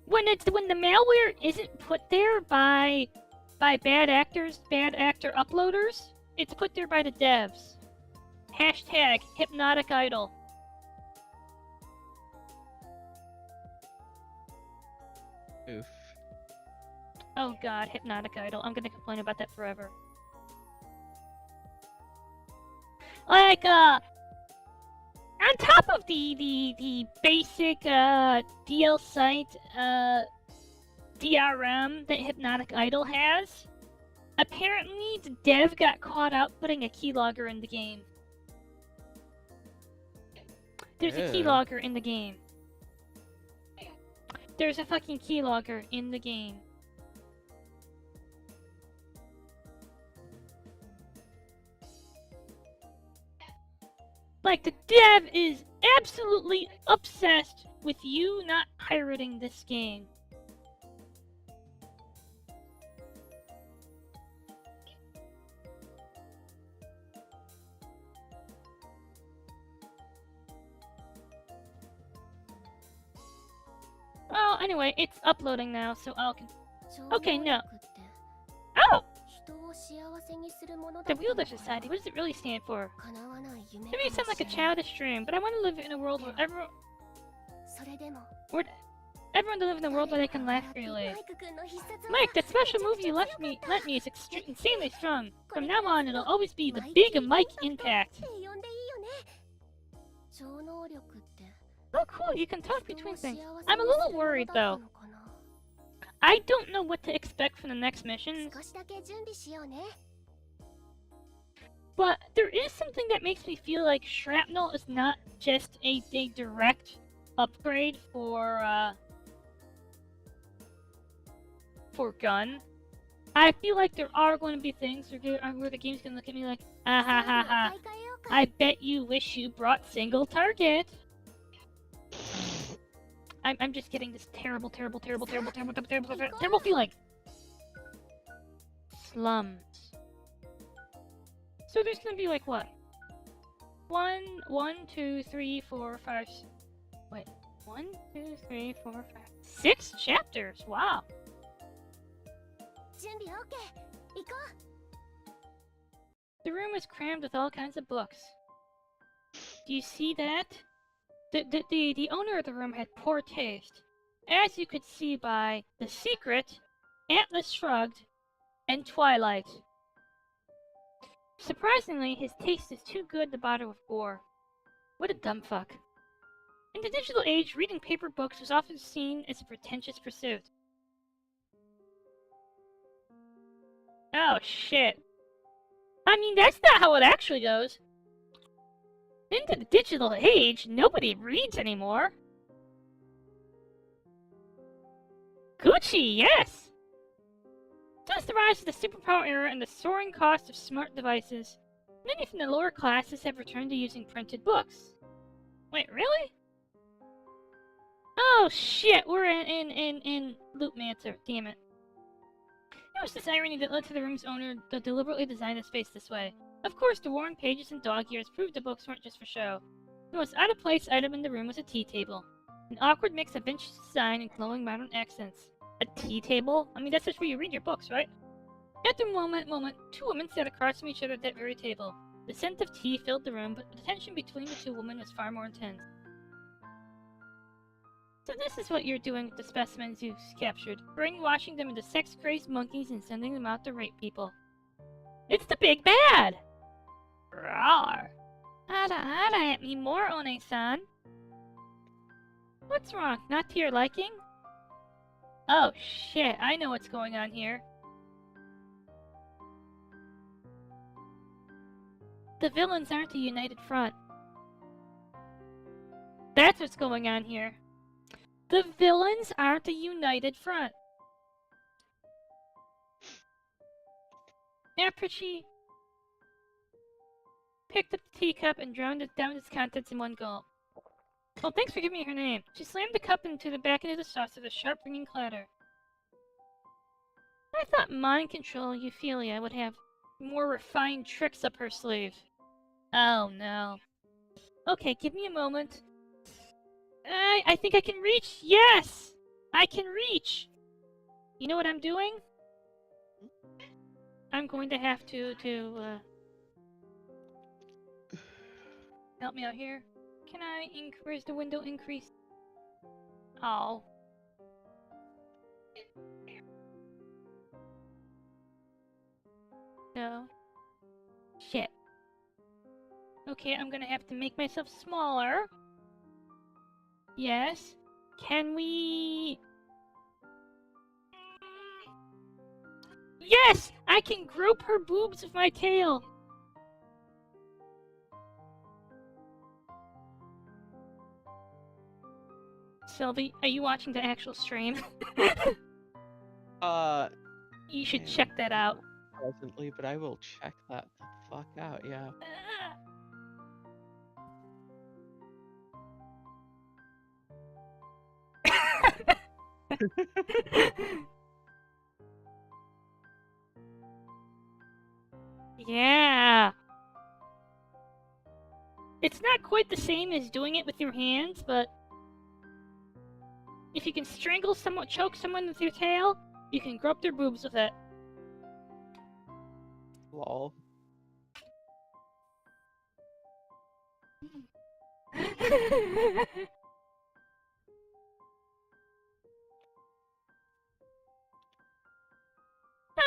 When the malware isn't put there by bad actor uploaders, it's put there by the devs. Hashtag hypnotic idol. Oof. Oh god, hypnotic idol. I'm gonna complain about that forever. Like, on top of the basic, DL site, DRM that Hypnotic Idol has, apparently the dev got caught out putting a keylogger in the game. There's a keylogger in the game. There's a fucking keylogger in the game. Like, the dev is absolutely obsessed with you not pirating this game. Well, anyway, it's uploading now, so I'll Okay, no. Oh! The Wielder Society, what does it really stand for? It may sound like a childish dream, but I want to live in a world where everyone to live in a world where they can laugh freely. Mike, that special move you lent me is insanely strong. From now on, it'll always be the Big Mike Impact. Oh cool, you can talk between things. I'm a little worried though. I don't know what to expect from the next mission. But there is something that makes me feel like Shrapnel is not just a direct upgrade for gun. I feel like there are going to be things where the game's gonna look at me like, ah ha ha ha. I bet you wish you brought single target. I'm just getting this terrible feeling. Slums. So there's gonna be like what? 1, 2, 3, 4, 5. Wait. 1, 2, 3, 4, 5. 6 chapters. Wow. The room is crammed with all kinds of books. Do you see that? The owner of the room had poor taste, as you could see by The Secret, Atlas Shrugged, and Twilight. Surprisingly, his taste is too good to bother with gore. What a dumb fuck. In the digital age, reading paper books was often seen as a pretentious pursuit. Oh shit. I mean, that's not how it actually goes. Into the digital age, nobody reads anymore. Gucci, yes! Since the rise of the superpower era and the soaring cost of smart devices, many from the lower classes have returned to using printed books. Wait, really? Oh shit, we're in Loopmancer, damn it. It was this irony that led to the room's owner to deliberately design the space this way. Of course, the worn pages and dog ears proved the books weren't just for show. The most out-of-place item in the room was a tea table. An awkward mix of vintage design and glowing modern accents. A tea table? I mean, that's just where you read your books, right? After a moment, two women sat across from each other at that very table. The scent of tea filled the room, but the tension between the two women was far more intense. So this is what you're doing with the specimens you've captured. Brainwashing them into sex-crazed monkeys and sending them out to rape people. It's the big bad! Rawr! Hada at me more, One-san. What's wrong? Not to your liking? Oh shit, I know what's going on here. The villains aren't a united front. That's what's going on here. The villains aren't a united front. Aperchi picked up the teacup and drowned it down its contents in one gulp. Well, thanks for giving me her name. She slammed the cup into the back of the saucer with a sharp ringing clatter. I thought mind control Euphilia would have more refined tricks up her sleeve. Oh no. Okay, give me a moment. I think I can reach! Yes! I can reach! You know what I'm doing? I'm going to have to help me out here. Can I where's the window increase? Oh. No. Shit. Okay, I'm gonna have to make myself smaller. Yes. Can we... Yes! I can grope her boobs with my tail! Sylvie, are you watching the actual stream? You should check that out. Presently, but I will check that the fuck out, yeah. Yeah! It's not quite the same as doing it with your hands, but if you can strangle someone, choke someone with your tail, you can grope their boobs with it. Lol.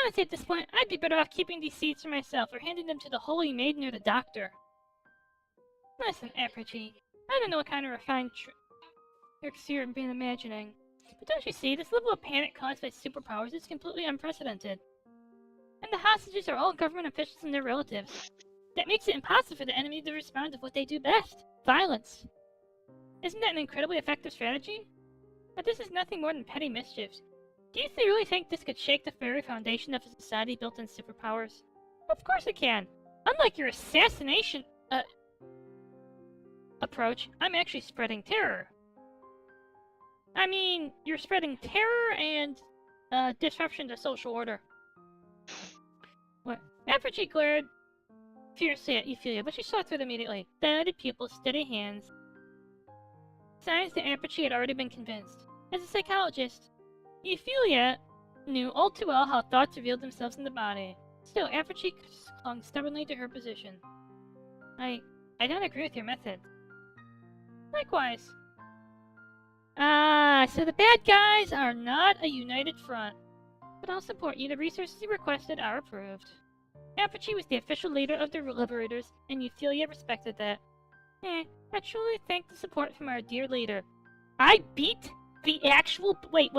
Honestly, at this point, I'd be better off keeping these seeds for myself or handing them to the holy maiden or the doctor. Listen, Aperchi, I don't know what kind of refined tricks you've been imagining, but don't you see, this level of panic caused by superpowers is completely unprecedented. And the hostages are all government officials and their relatives. That makes it impossible for the enemy to respond to what they do best: violence. Isn't that an incredibly effective strategy? But this is nothing more than petty mischiefs. Do you really think this could shake the very foundation of a society built on superpowers? Of course it can! Unlike your assassination approach, I'm actually spreading terror. I mean, you're spreading terror and disruption to social order. What? Aperchi glared fiercely at Euphilia, but she saw through it immediately. Steady pupils, steady hands. Signs that Aperchi had already been convinced. As a psychologist, Euphilia knew all too well how thoughts revealed themselves in the body. Still, Aperchi clung stubbornly to her position. I don't agree with your method. Likewise. So the bad guys are not a united front. But I'll support you. The resources you requested are approved. Aperchi was the official leader of the Liberators, and Euphilia respected that. I truly thank the support from our dear leader. I beat the actual... Wait.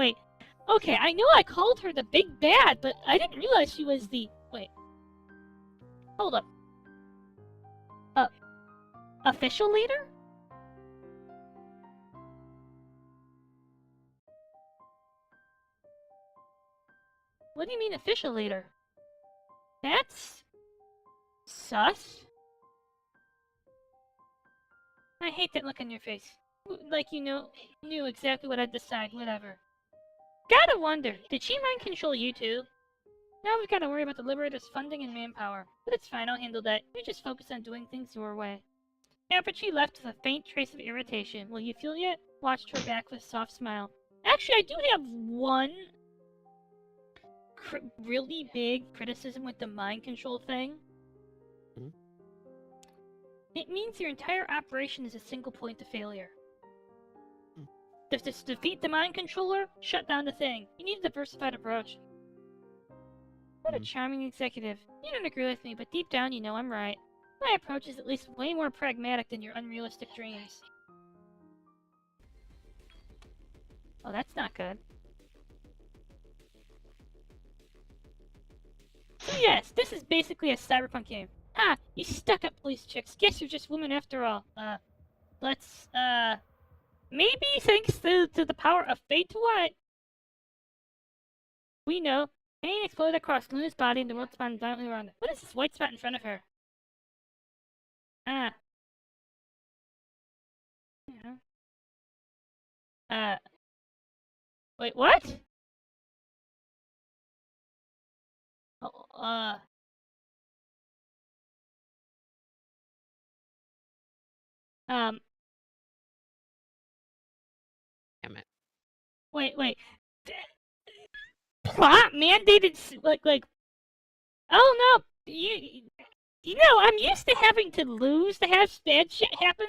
Okay, I know I called her the big bad, but I didn't realize she was the... Wait. Hold up. Official leader? What do you mean official leader? That's... sus? I hate that look on your face. Like you knew exactly what I'd decide, whatever. Gotta wonder, did she mind control you too? Now we've gotta worry about the Liberators' funding and manpower. But it's fine, I'll handle that. You just focus on doing things your way. Aperchi left with a faint trace of irritation, while Euphilia watched her back with a soft smile. Actually, I do have one really big criticism with the mind control thing. Hmm? It means your entire operation is a single point of failure. Just defeat the mind controller, shut down the thing. You need a diversified approach. What a charming executive. You don't agree with me, but deep down you know I'm right. My approach is at least way more pragmatic than your unrealistic dreams. Oh, that's not good. So yes, this is basically a cyberpunk game. Ha! You stuck-up police chicks. Guess you're just women after all. Let's, maybe thanks to the power of fate to what? We know. Pain exploded across Luna's body and the world spun violently around it. What is this white spot in front of her? Ah. Yeah. Wait, what? Oh, Damn it. wait. Plot mandated, like, oh no, you know, I'm used to having to lose to have bad shit happen.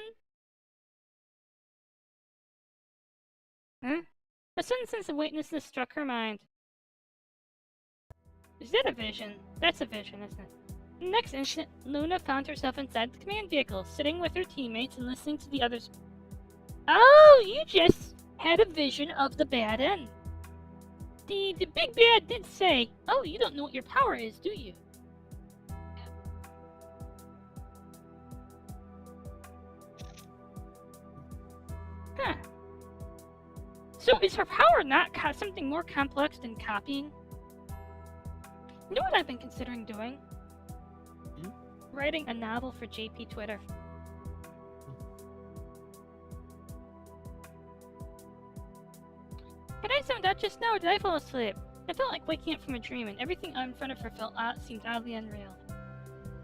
Huh? A sudden sense of weightlessness struck her mind. Is that a vision? That's a vision, isn't it? The next instant, Luna found herself inside the command vehicle, sitting with her teammates and listening to the others. Oh, you just had a vision of the bad end. The big bad did say, oh, you don't know what your power is, do you? Huh. So is her power not something more complex than copying? You know what I've been considering doing? Writing a novel for JP Twitter. Had I zoned out just now, or did I fall asleep? I felt like waking up from a dream, and everything in front of her seemed oddly unreal.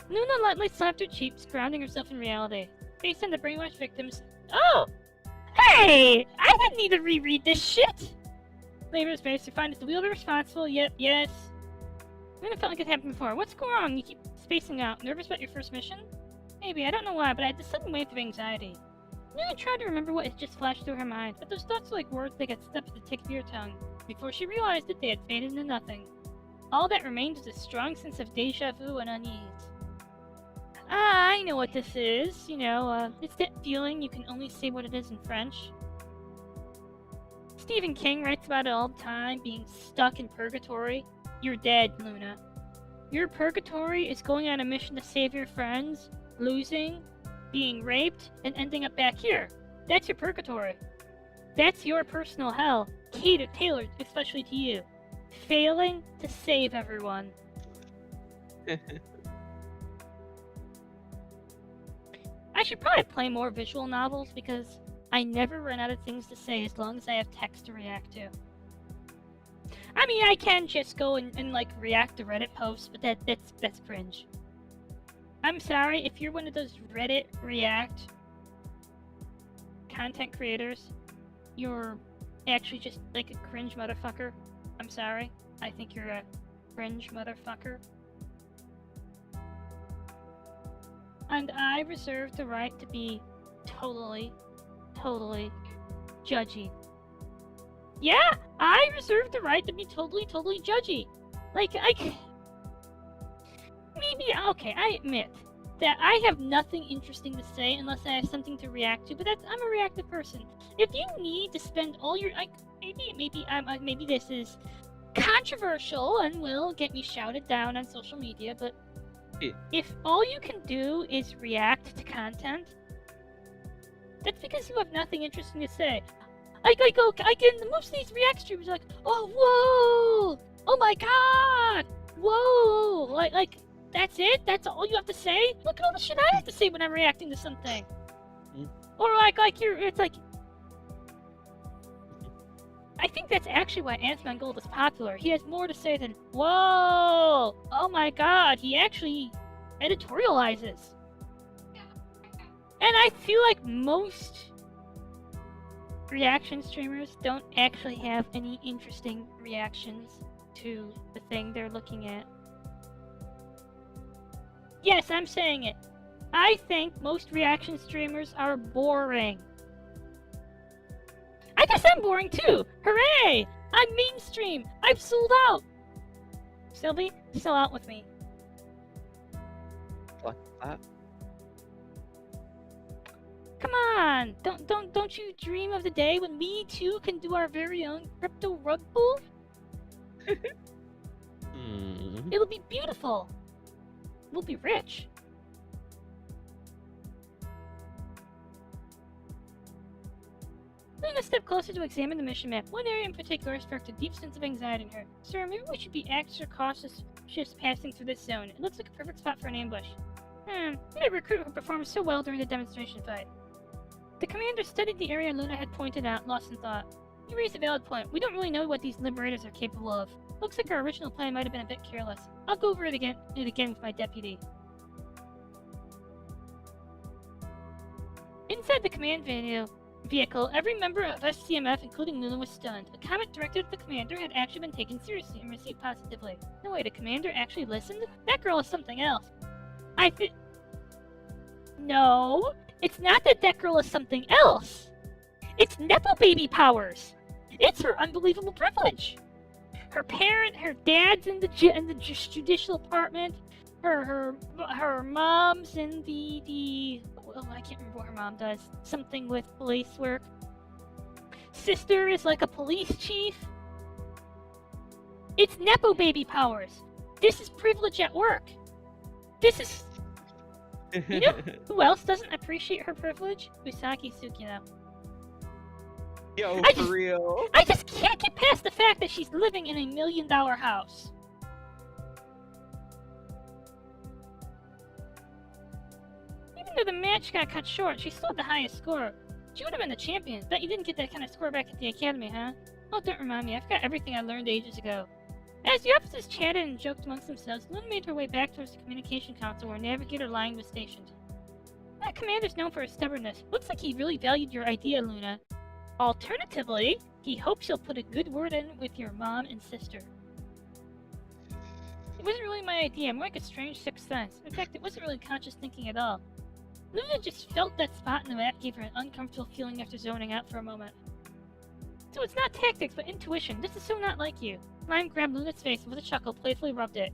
Luna lightly slapped her cheeks, grounding herself in reality. Based on the brainwashed victims. Oh! Hey! I didn't need to reread this shit! Labor's face to find that the wielder responsible. Yep, yes. Luna felt like it happened before. What's going on? You keep spacing out. Nervous about your first mission? Maybe. I don't know why, but I had this sudden wave of anxiety. Luna tried to remember what had just flashed through her mind, but those thoughts were like words that got stuck at the tip of your tongue, before she realized that they had faded into nothing. All that remained was a strong sense of deja vu and unease. Ah, I know what this is. You know, it's that feeling you can only say what it is in French. Stephen King writes about it all the time, being stuck in purgatory. You're dead, Luna. Your purgatory is going on a mission to save your friends, losing, being raped, and ending up back here. That's your purgatory. That's your personal hell, tailored especially to you. Failing to save everyone. I should probably play more visual novels because I never run out of things to say as long as I have text to react to. I mean, I can just go and like react to Reddit posts, but that's cringe. I'm sorry if you're one of those Reddit React content creators. You're actually just like a cringe motherfucker. I'm sorry. I think you're a cringe motherfucker. And I reserve the right to be totally judgy. Yeah, I reserve the right to be totally judgy. Like, maybe, okay, I admit that I have nothing interesting to say unless I have something to react to, but I'm a reactive person. If you need to spend all your, maybe this is controversial and will get me shouted down on social media, but if all you can do is react to content, that's because you have nothing interesting to say. Most of these react streamers are like, oh, whoa, oh my god, whoa, like, that's it? That's all you have to say? Look at all the shit I have to say when I'm reacting to something. Or it's like, I think that's actually why Anthony Gold is popular. He has more to say than, whoa, oh my god, he actually editorializes. And I feel like most reaction streamers don't actually have any interesting reactions to the thing they're looking at. Yes, I'm saying it. I think most reaction streamers are boring. I guess I'm boring too! Hooray! I'm mainstream! I've sold out! Sylvie, sell out with me. Like that. Come on! Don't you dream of the day when we too can do our very own crypto rug pull? It'll be beautiful! We'll be rich. Luna stepped closer to examine the mission map. One area in particular sparked a deep sense of anxiety in her. Sir, maybe we should be extra cautious ships passing through this zone. It looks like a perfect spot for an ambush. Need a recruit who performed so well during the demonstration fight. The commander studied the area Luna had pointed out, lost in thought. You raised a valid point. We don't really know what these liberators are capable of. Looks like our original plan might have been a bit careless. I'll go over it again with my deputy. Inside the command vehicle, every member of SCMF, including Luna, was stunned. A comment directed at the commander had actually been taken seriously and received positively. No way, the commander actually listened? That girl is something else. No, it's not that girl is something else. It's Nepo baby powers. It's her unbelievable privilege. Her dad's in the judicial department. Her mom's in the I can't remember what her mom does. Something with police work. Sister is like a police chief. It's Nepo baby powers. This is privilege at work. This is... You know who else doesn't appreciate her privilege? Usagi Tsukino. Yo, for real. I just can't get past the fact that she's living in $1 million house. Even though the match got cut short, she still had the highest score. She would have been the champion. Bet you didn't get that kind of score back at the academy, huh? Oh, don't remind me. I forgot everything I learned ages ago. As the officers chatted and joked amongst themselves, Luna made her way back towards the communication console where Navigator Lion was stationed. That commander's known for his stubbornness. Looks like he really valued your idea, Luna. Alternatively, he hopes you'll put a good word in with your mom and sister. It wasn't really my idea, more like a strange sixth sense. In fact, it wasn't really conscious thinking at all. Luna just felt that spot in the map gave her an uncomfortable feeling after zoning out for a moment. So it's not tactics, but intuition. This is so not like you. Lime grabbed Luna's face and with a chuckle playfully rubbed it.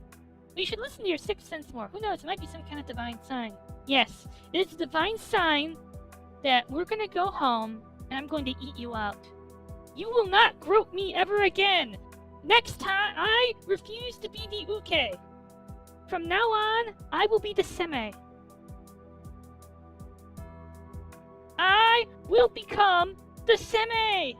But you should listen to your sixth sense more. Who knows, it might be some kind of divine sign. Yes, it is a divine sign that we're gonna go home and I'm going to eat you out. You will not grope me ever again! Next time, I refuse to be the uke. From now on, I will be the seme. I will become the seme!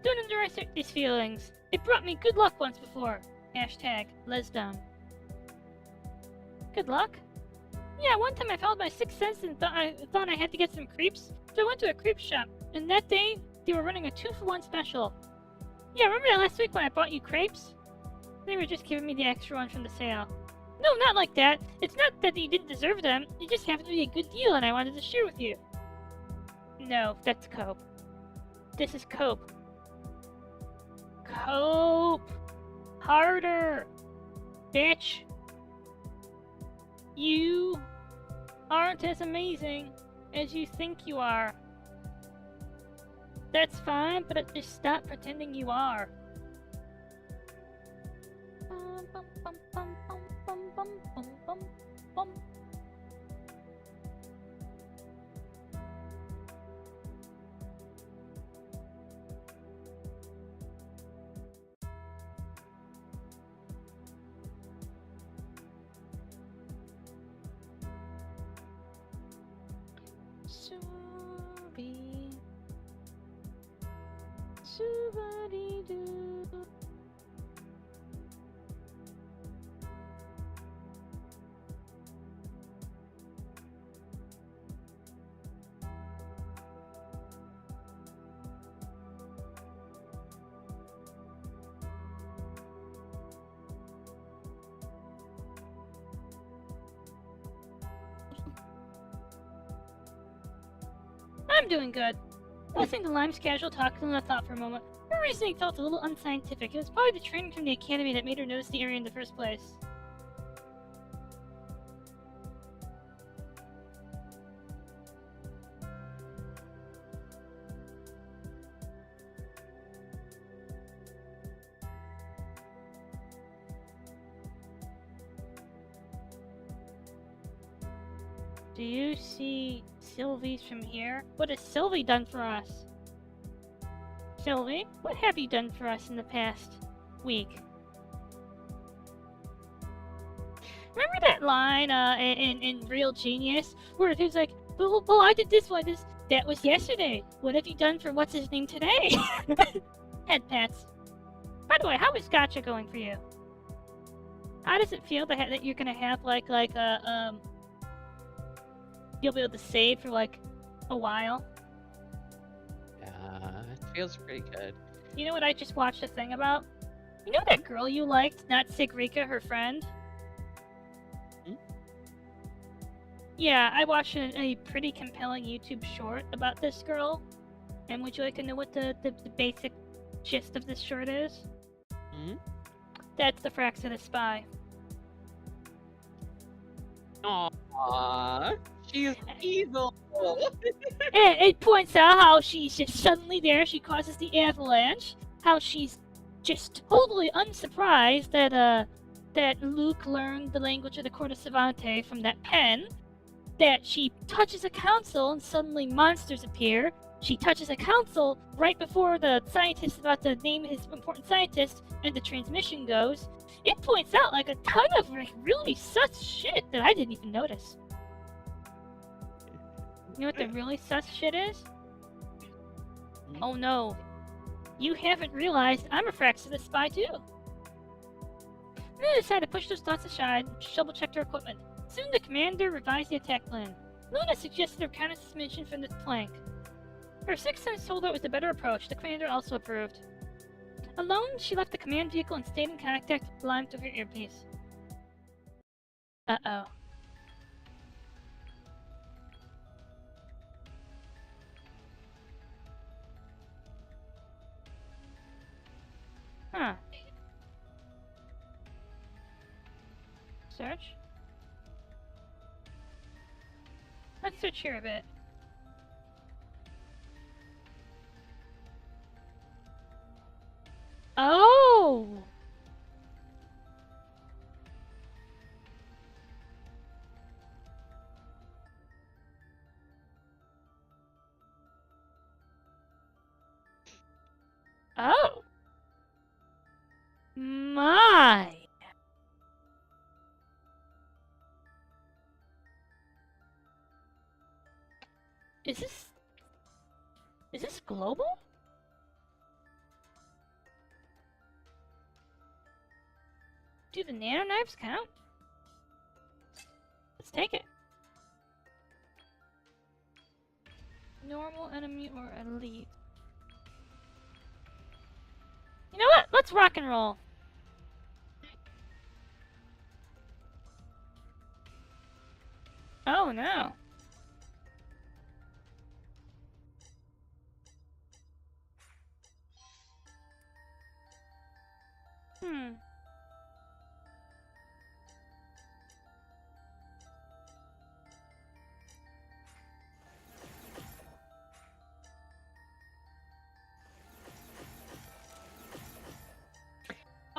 Don't underestimate these feelings. It brought me good luck once before. Hashtag Lesdom. Good luck? Yeah, one time I followed my sixth sense and thought I had to get some crepes, so I went to a crepe shop, and that day, they were running a 2-for-1 special. Yeah, remember that last week when I bought you crepes? They were just giving me the extra one from the sale. No, not like that. It's not that you didn't deserve them, it just happened to be a good deal and I wanted to share with you. No, that's cope. This is cope. Cope! Harder! Bitch! You aren't as amazing as you think you are. That's fine, but just stop pretending you are. Bum, bum, bum, bum, bum, bum, bum, bum, bum. Subadi-doo. I'm doing good. Listening to Lime's casual talk, Luna thought for a moment. Her reasoning felt a little unscientific. It was probably the training from the academy that made her notice the area in the first place. Do you see Sylvie's from here? What has Sylvie done for us? Sylvie, what have you done for us in the past week? Remember that line in Real Genius where it was like, well, I did this, well, I did this. That was yesterday. What have you done for what's his name today? Head pats. By the way, how is Gotcha going for you? How does it feel that you're gonna have you'll be able to save for like a while? Yeah, it feels pretty good. You know what I just watched a thing about? You know that girl you liked, not Sigrika, her friend? Hmm? Yeah, I watched a pretty compelling YouTube short about this girl. And would you like to know what the basic gist of this short is? Hmm? That's the Fraxida Spy. Aww, she's evil. It points out how she's just suddenly there, she causes the avalanche, how she's just totally unsurprised that Luke learned the language of the Court of Savante from that pen, that she touches a council and suddenly monsters appear, she touches a council right before the scientist is about to name his important scientist, and the transmission goes. It points out like a ton of like really sus shit that I didn't even notice. You know what the really sus shit is? Oh no. You haven't realized I'm a Fraxida spy too. Luna decided to push those thoughts aside and double-checked her equipment. Soon the commander revised the attack plan. Luna suggested her counter-mission from this plank. Her sixth sense told her it was the better approach. The commander also approved. Alone, she left the command vehicle and stayed in contact with Lime through her earpiece. Uh-oh. Huh. Search? Let's search here a bit. Oh! Oh! My! Is this global? Do the nano knives count? Let's take it. Normal, enemy, or elite. You know what? Let's rock and roll. Oh no.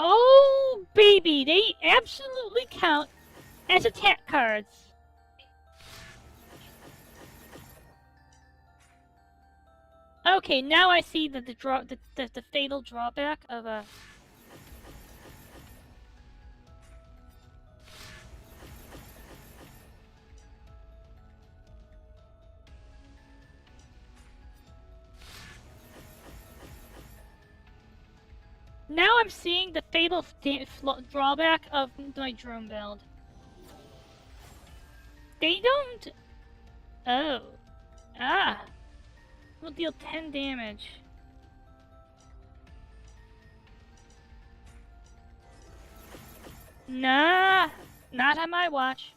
Oh, baby, they absolutely count as attack cards. Okay, now I see the fatal drawback of a. Now I'm seeing the fatal drawback of my drone build. They don't. Oh. Ah. Will deal 10 damage. Nah. Not on my watch.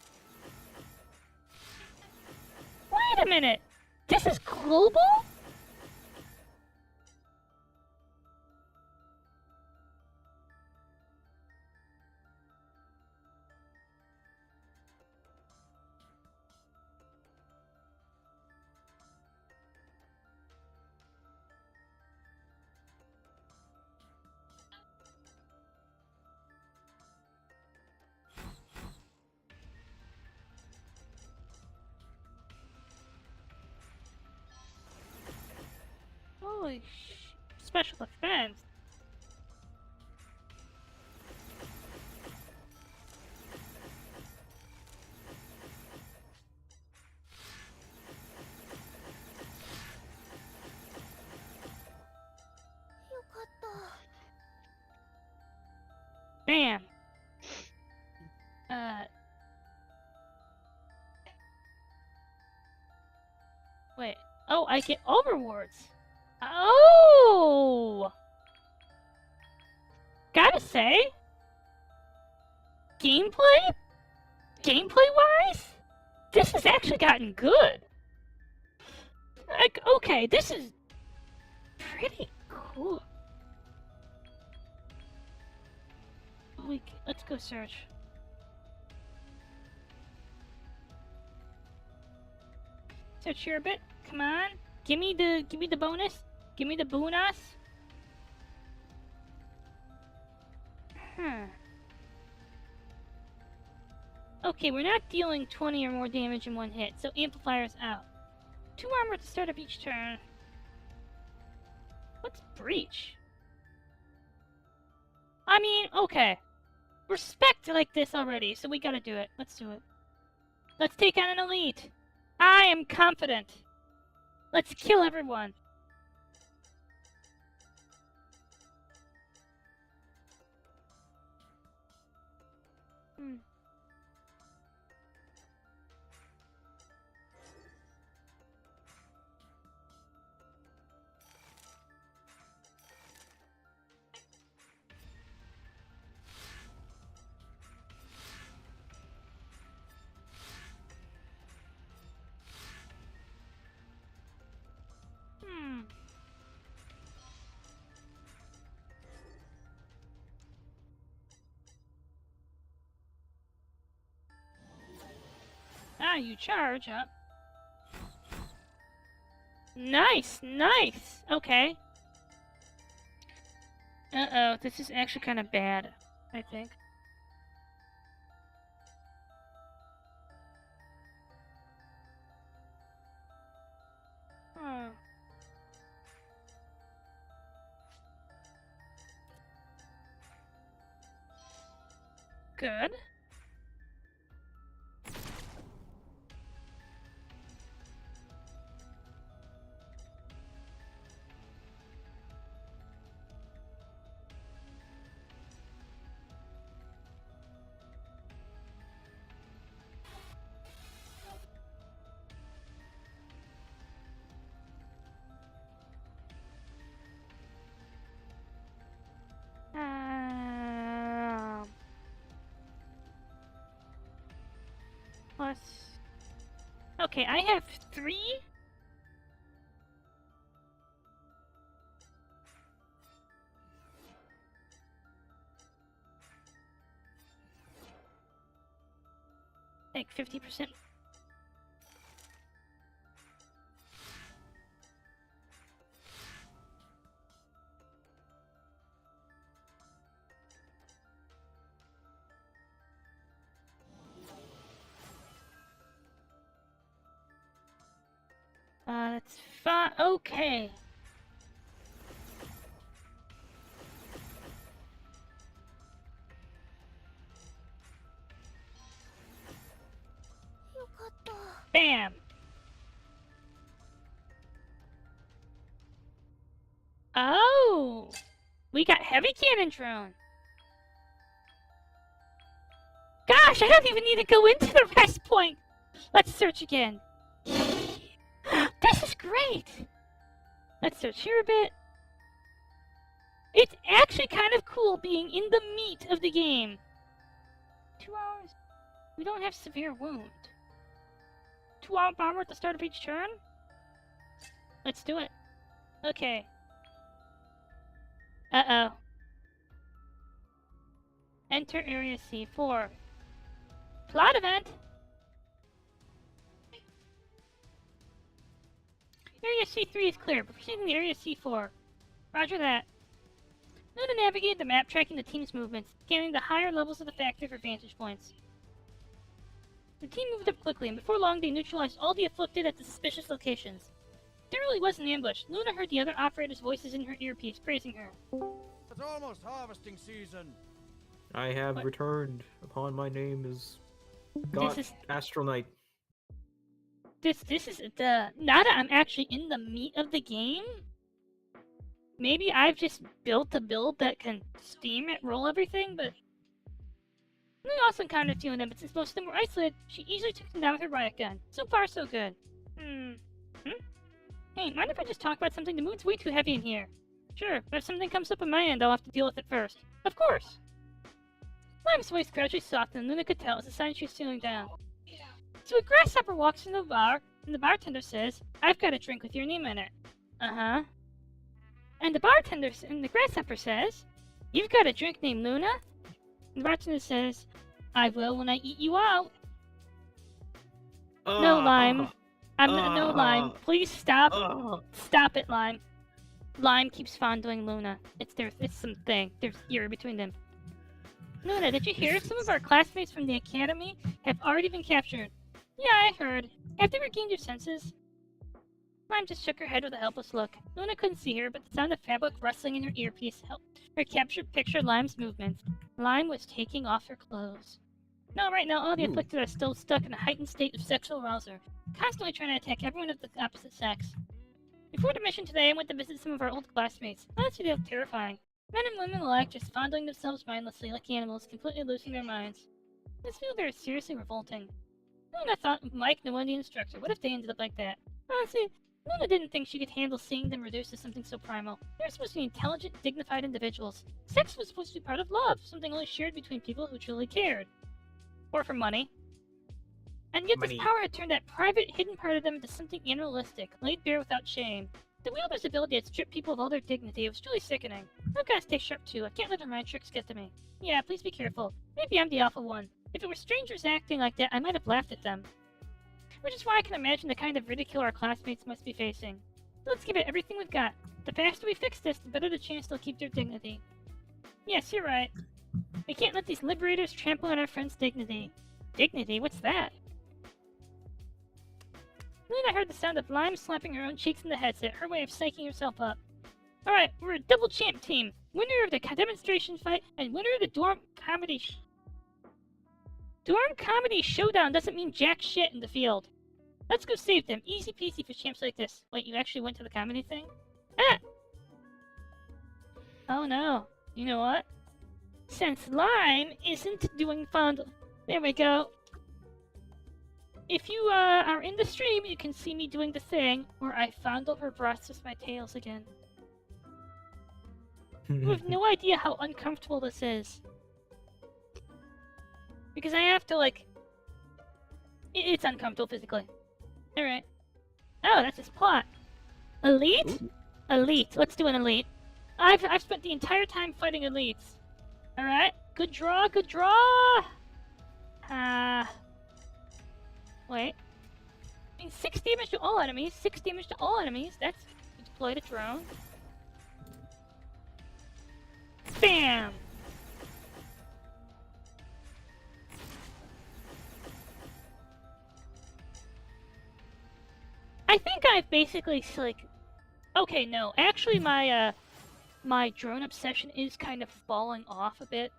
Wait a minute. This is global? Holy special defense. Bam. Wait. Oh, I get all rewards. Oh! Gotta say, gameplay-wise, this has actually gotten good. Like, okay, this is pretty cool. Let's go search. Search here a bit. Come on. Give me the bonus. Give me the bonus. Huh. Okay, we're not dealing 20 or more damage in one hit, so amplifier's out. 2 armor at the start of each turn. What's breach? I mean, okay. We're spec'd like this already, so we gotta do it. Let's do it. Let's take on an elite. I am confident. Let's kill everyone. Ah, you charge up. Nice, nice. Okay. Uh-oh, this is actually kind of bad, I think. Hmm. Good. Plus... Okay, I have 3? Like 50%. That's fine. Okay. Bam. Oh, we got heavy cannon drone. Gosh, I don't even need to go into the rest point. Let's search again. This is great. Let's search here a bit. It's actually kind of cool being in the meat of the game. 2 hours. We don't have severe wound. 2 hour armor at the start of each turn? Let's do it. Okay. Uh-oh. Enter Area C4. Plot event! Area C3 is clear, but proceeding to Area C4. Roger that. Know to navigate the map, tracking the team's movements, scanning the higher levels of the factory for vantage points. The team moved up quickly, and before long they neutralized all the afflicted at the suspicious locations. There really was an ambush. Luna heard the other operators' voices in her earpiece, praising her. It's almost harvesting season. I have What? returned. Upon my name is God This is Astral Knight. this is the now that I'm actually in the meat of the game. Maybe I've just built a build that can steam it, roll everything, but we also encountered a few of them, but since most of them were isolated, she easily took them down with her riot gun. So far, so good. Hey, mind if I just talk about something? The mood's way too heavy in here. Sure, but if something comes up on my end, I'll have to deal with it first. Of course! Lime's voice gradually softened, and Luna could tell it was a sign she was feeling down. So a grasshopper walks into the bar, and the bartender says, "I've got a drink with your name in it." Uh-huh. And the grasshopper says, "You've got a drink named Luna?" And the bartender says, "I will when I eat you out." No, Lime. No, Lime. Please stop. Stop it, Lime. Lime keeps fondling Luna. It's something. There's eerie between them. Luna, did you hear? Some of our classmates from the academy have already been captured. Yeah, I heard. Have they regained their senses? Lime just shook her head with a helpless look. Luna couldn't see her, but the sound of fabric rustling in her earpiece helped her picture Lime's movements. Lime was taking off her clothes. No, right now all the afflicted are still stuck in a heightened state of sexual arousal, constantly trying to attack everyone of the opposite sex. Before the mission today, I went to visit some of our old classmates. Honestly, they look terrifying. Men and women alike just fondling themselves mindlessly like animals, completely losing their minds. This feels very seriously revolting. Luna thought of Mike, the one the instructor. What if they ended up like that? Honestly, Luna didn't think she could handle seeing them reduced to something so primal. They were supposed to be intelligent, dignified individuals. Sex was supposed to be part of love, something only shared between people who truly cared. Or for money. And yet this power had turned that private, hidden part of them into something animalistic, laid bare without shame. The wielder's ability had stripped people of all their dignity. It was truly sickening. I've got to stay sharp too. I can't let her mind tricks get to me. Yeah, please be careful. Maybe I'm the alpha one. If it were strangers acting like that, I might have laughed at them. Which is why I can imagine the kind of ridicule our classmates must be facing. Let's give it everything we've got. The faster we fix this, the better the chance they'll keep their dignity. Yes, you're right. We can't let these liberators trample on our friend's dignity. Dignity? What's that? Luna heard the sound of Lime slapping her own cheeks in the headset, her way of psyching herself up. Alright, we're a double champ team. Winner of the demonstration fight and winner of the dorm comedy showdown doesn't mean jack shit in the field. Let's go save them. Easy peasy for champs like this. Wait, you actually went to the comedy thing? Ah! Oh no. You know what? Since Lime isn't doing fondle... There we go. If you are in the stream, you can see me doing the thing where I fondle her breasts with my tails again. You have no idea how uncomfortable this is. Because I have to, like... It's uncomfortable physically. Alright. Oh, that's his plot. Elite? Ooh. Elite. Let's do an elite. I've spent the entire time fighting elites. Alright. Good draw, good draw! Wait. I mean, 6 damage to all enemies. 6 damage to all enemies. That's... You deployed a drone. Bam! I think I've basically, like... Okay, no. Actually, my drone obsession is kind of falling off a bit.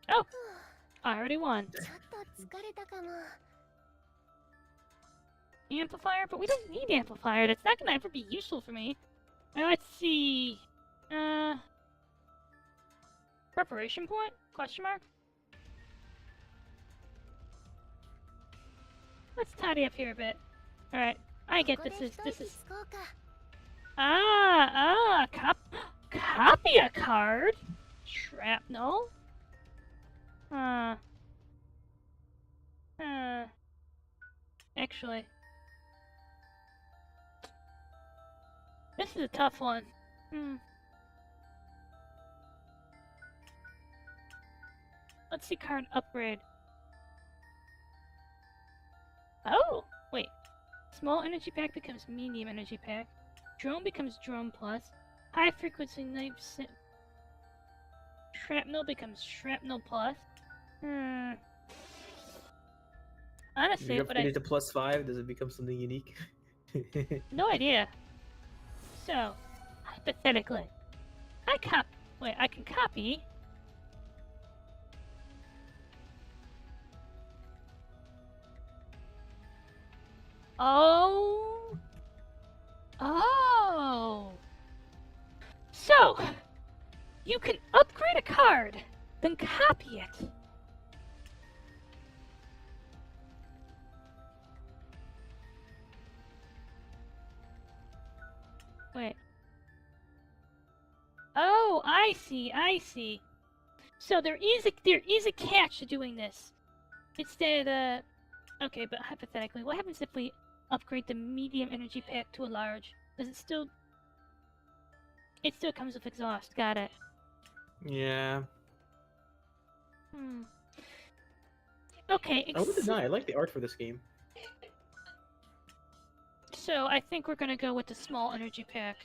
Oh! I already won. Amplifier? But we don't need amplifier. That's not gonna ever be useful for me. Let's see... Preparation point? Question mark? Let's tidy up here a bit. Alright. I get this is... Copy a card? Shrapnel? Actually... This is a tough one. Let's see card upgrade. Oh! Wait. Small energy pack becomes medium energy pack. Drone becomes drone plus. High frequency knife Shrapnel becomes shrapnel plus. Honestly, You but upgrade it to +5, does it become something unique? no idea. So, hypothetically, I can copy. Oh. Oh. So, you can upgrade a card, then copy it. Wait. Oh, I see, I see. So there is a catch to doing this. It's that okay, but hypothetically, what happens if we upgrade the medium energy pack to a large? Does it still comes with exhaust, got it. Yeah. Okay, I wouldn't deny, I like the art for this game. so I think we're gonna go with the small energy pack.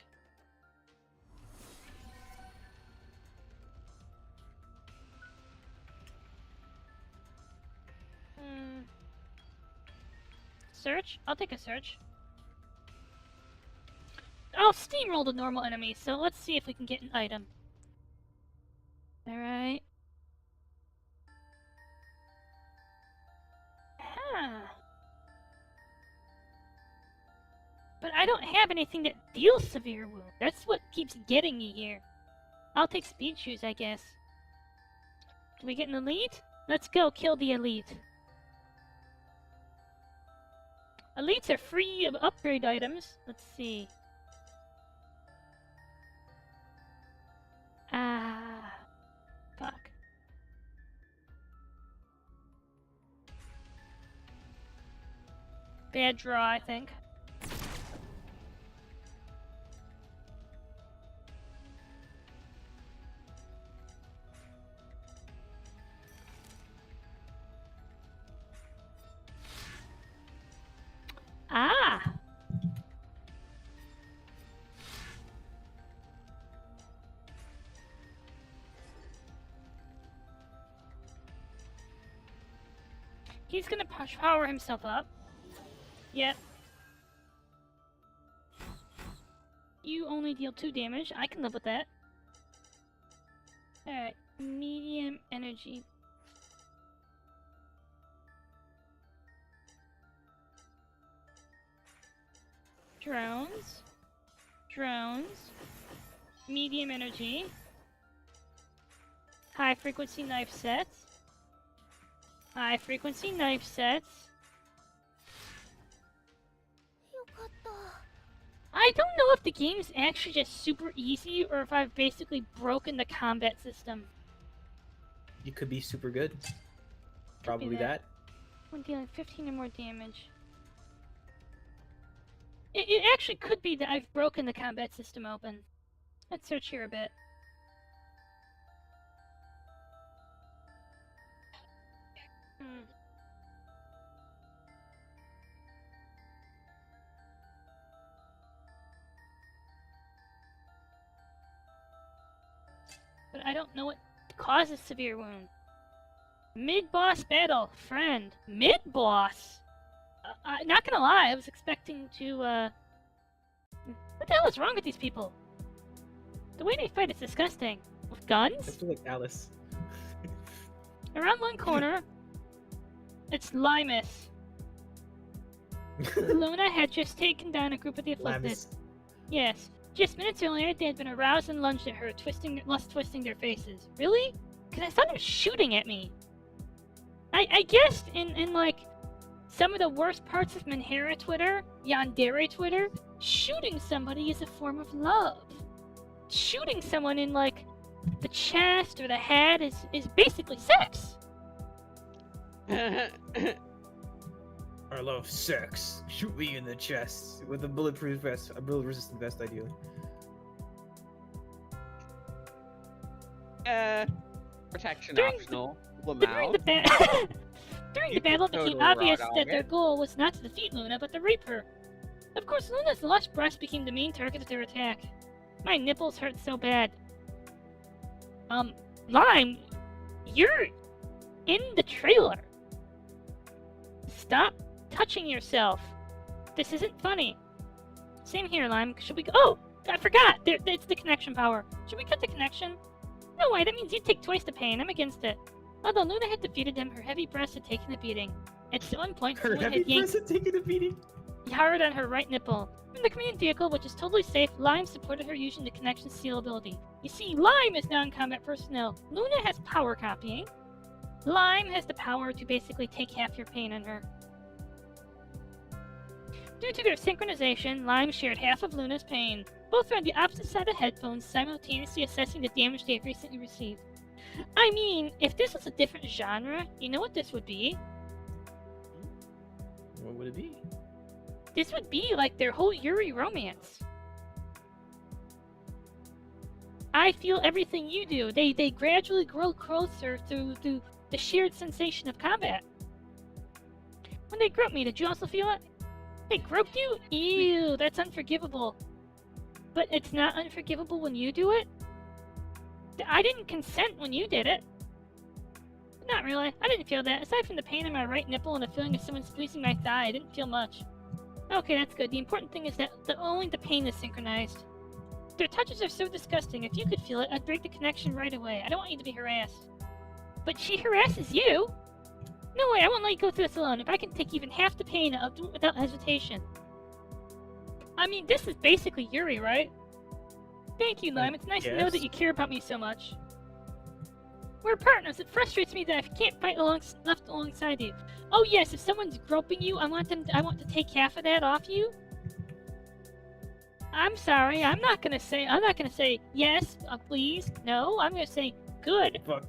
Search? I'll take a search. I'll steamroll the normal enemy, so let's see if we can get an item. Alright. But I don't have anything that deals severe wound. That's what keeps getting me here. I'll take speed shoes, I guess. Do we get an elite? Let's go kill the elite. Elites are free of upgrade items. Let's see. Fuck. Bad draw, I think. Ah! He's gonna power himself up. Yep. You only deal 2 damage. I can live with that. Alright. Medium energy. Drones. Medium energy. High frequency knife sets. High frequency knife sets. I don't know if the game's actually just super easy or if I've basically broken the combat system. You could be super good. Probably that. When dealing 15 or more damage. It actually could be that I've broken the combat system open. Let's search here a bit. But I don't know what causes severe wound. Mid-boss battle, friend. Mid-boss? Not gonna lie, I was expecting to, What the hell is wrong with these people? The way they fight is disgusting. With guns? I feel like Alice. Around one corner, it's Limus. Luna had just taken down a group of the afflicted. Lamis. Yes. Just minutes earlier, they had been aroused and lunged at her, twisting their faces. Really? Because I saw them shooting at me. I guessed in like, some of the worst parts of Menhera Twitter, Yandere Twitter, shooting somebody is a form of love. Shooting someone in, like, the chest or the head is basically sex. I love sex. Shoot me in the chest with a bulletproof vest, a bullet-resistant vest, ideally. Protection During optional. During Lamau. the battle, it became Totally obvious right on that their it. goal was not to defeat Luna, but to rape her. Of course, Luna's lush breast became the main target of their attack. My nipples hurt so bad. Lime, you're in the trailer. Stop touching yourself. This isn't funny. Same here, Lime. Should we go? Oh, I forgot. It's the connection power. Should we cut the connection? No way, that means you take twice the pain. I'm against it. Although Luna had defeated him, her heavy breasts had taken a beating. At one point, Her someone heavy had yanked breasts had taken a beating. hard on her right nipple. From the command vehicle, which is totally safe, Lime supported her using the connection seal ability. You see, Lime is non-combat personnel. Luna has power copying. Lime has the power to basically take half your pain on her. Due to their synchronization, Lime shared half of Luna's pain. Both were on the opposite side of headphones, simultaneously assessing the damage they had recently received. I mean, if this was a different genre, you know what this would be? What would it be? This would be like their whole Yuri romance. I feel everything you do. They gradually grow closer through the shared sensation of combat. When they groped me, did you also feel it? They groped you? Ew, that's unforgivable. But it's not unforgivable when you do it? I didn't consent when you did it. Not really. I didn't feel that. Aside from the pain in my right nipple and the feeling of someone squeezing my thigh, I didn't feel much. Okay, that's good. The important thing is that only the pain is synchronized. Their touches are so disgusting. If you could feel it, I'd break the connection right away. I don't want you to be harassed. But she harasses you? No way, I won't let you go through this alone. If I can take even half the pain, I'll do it without hesitation. I mean, this is basically Yuri, right? Thank you, Lime. It's nice to know that you care about me so much. We're partners. It frustrates me that I can't fight left alongside you. Oh yes, if someone's groping you, I want to take half of that off you. I'm sorry. I'm not gonna say yes, please. No, I'm gonna say good. Fuck.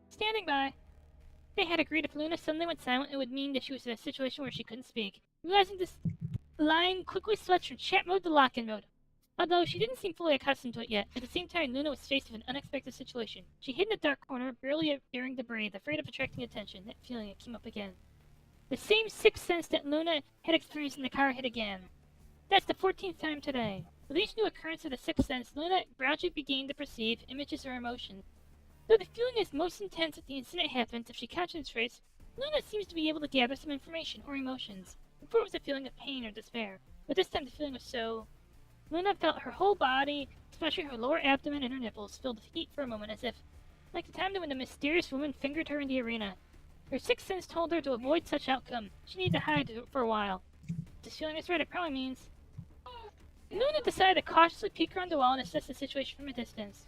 Standing by. They had agreed if Luna suddenly went silent, it would mean that she was in a situation where she couldn't speak. Realizing this, Lime quickly switched from chat mode to lock-in mode. Although she didn't seem fully accustomed to it yet, at the same time Luna was faced with an unexpected situation. She hid in a dark corner, barely daring to breathe, afraid of attracting attention. That feeling, it came up again. The same sixth sense that Luna had experienced in the car hit again. That's the 14th time today. With each new occurrence of the sixth sense, Luna gradually began to perceive images or emotions. Though the feeling is most intense at the incident happens, if she concentrates, Luna seems to be able to gather some information or emotions. Before it was a feeling of pain or despair, but this time the feeling was so... Luna felt her whole body, especially her lower abdomen and her nipples, filled with heat for a moment, as if, like the time when the mysterious woman fingered her in the arena. Her sixth sense told her to avoid such outcome. She needed to hide for a while. If this feeling is right, it probably means... Luna decided to cautiously peek around the wall and assess the situation from a distance.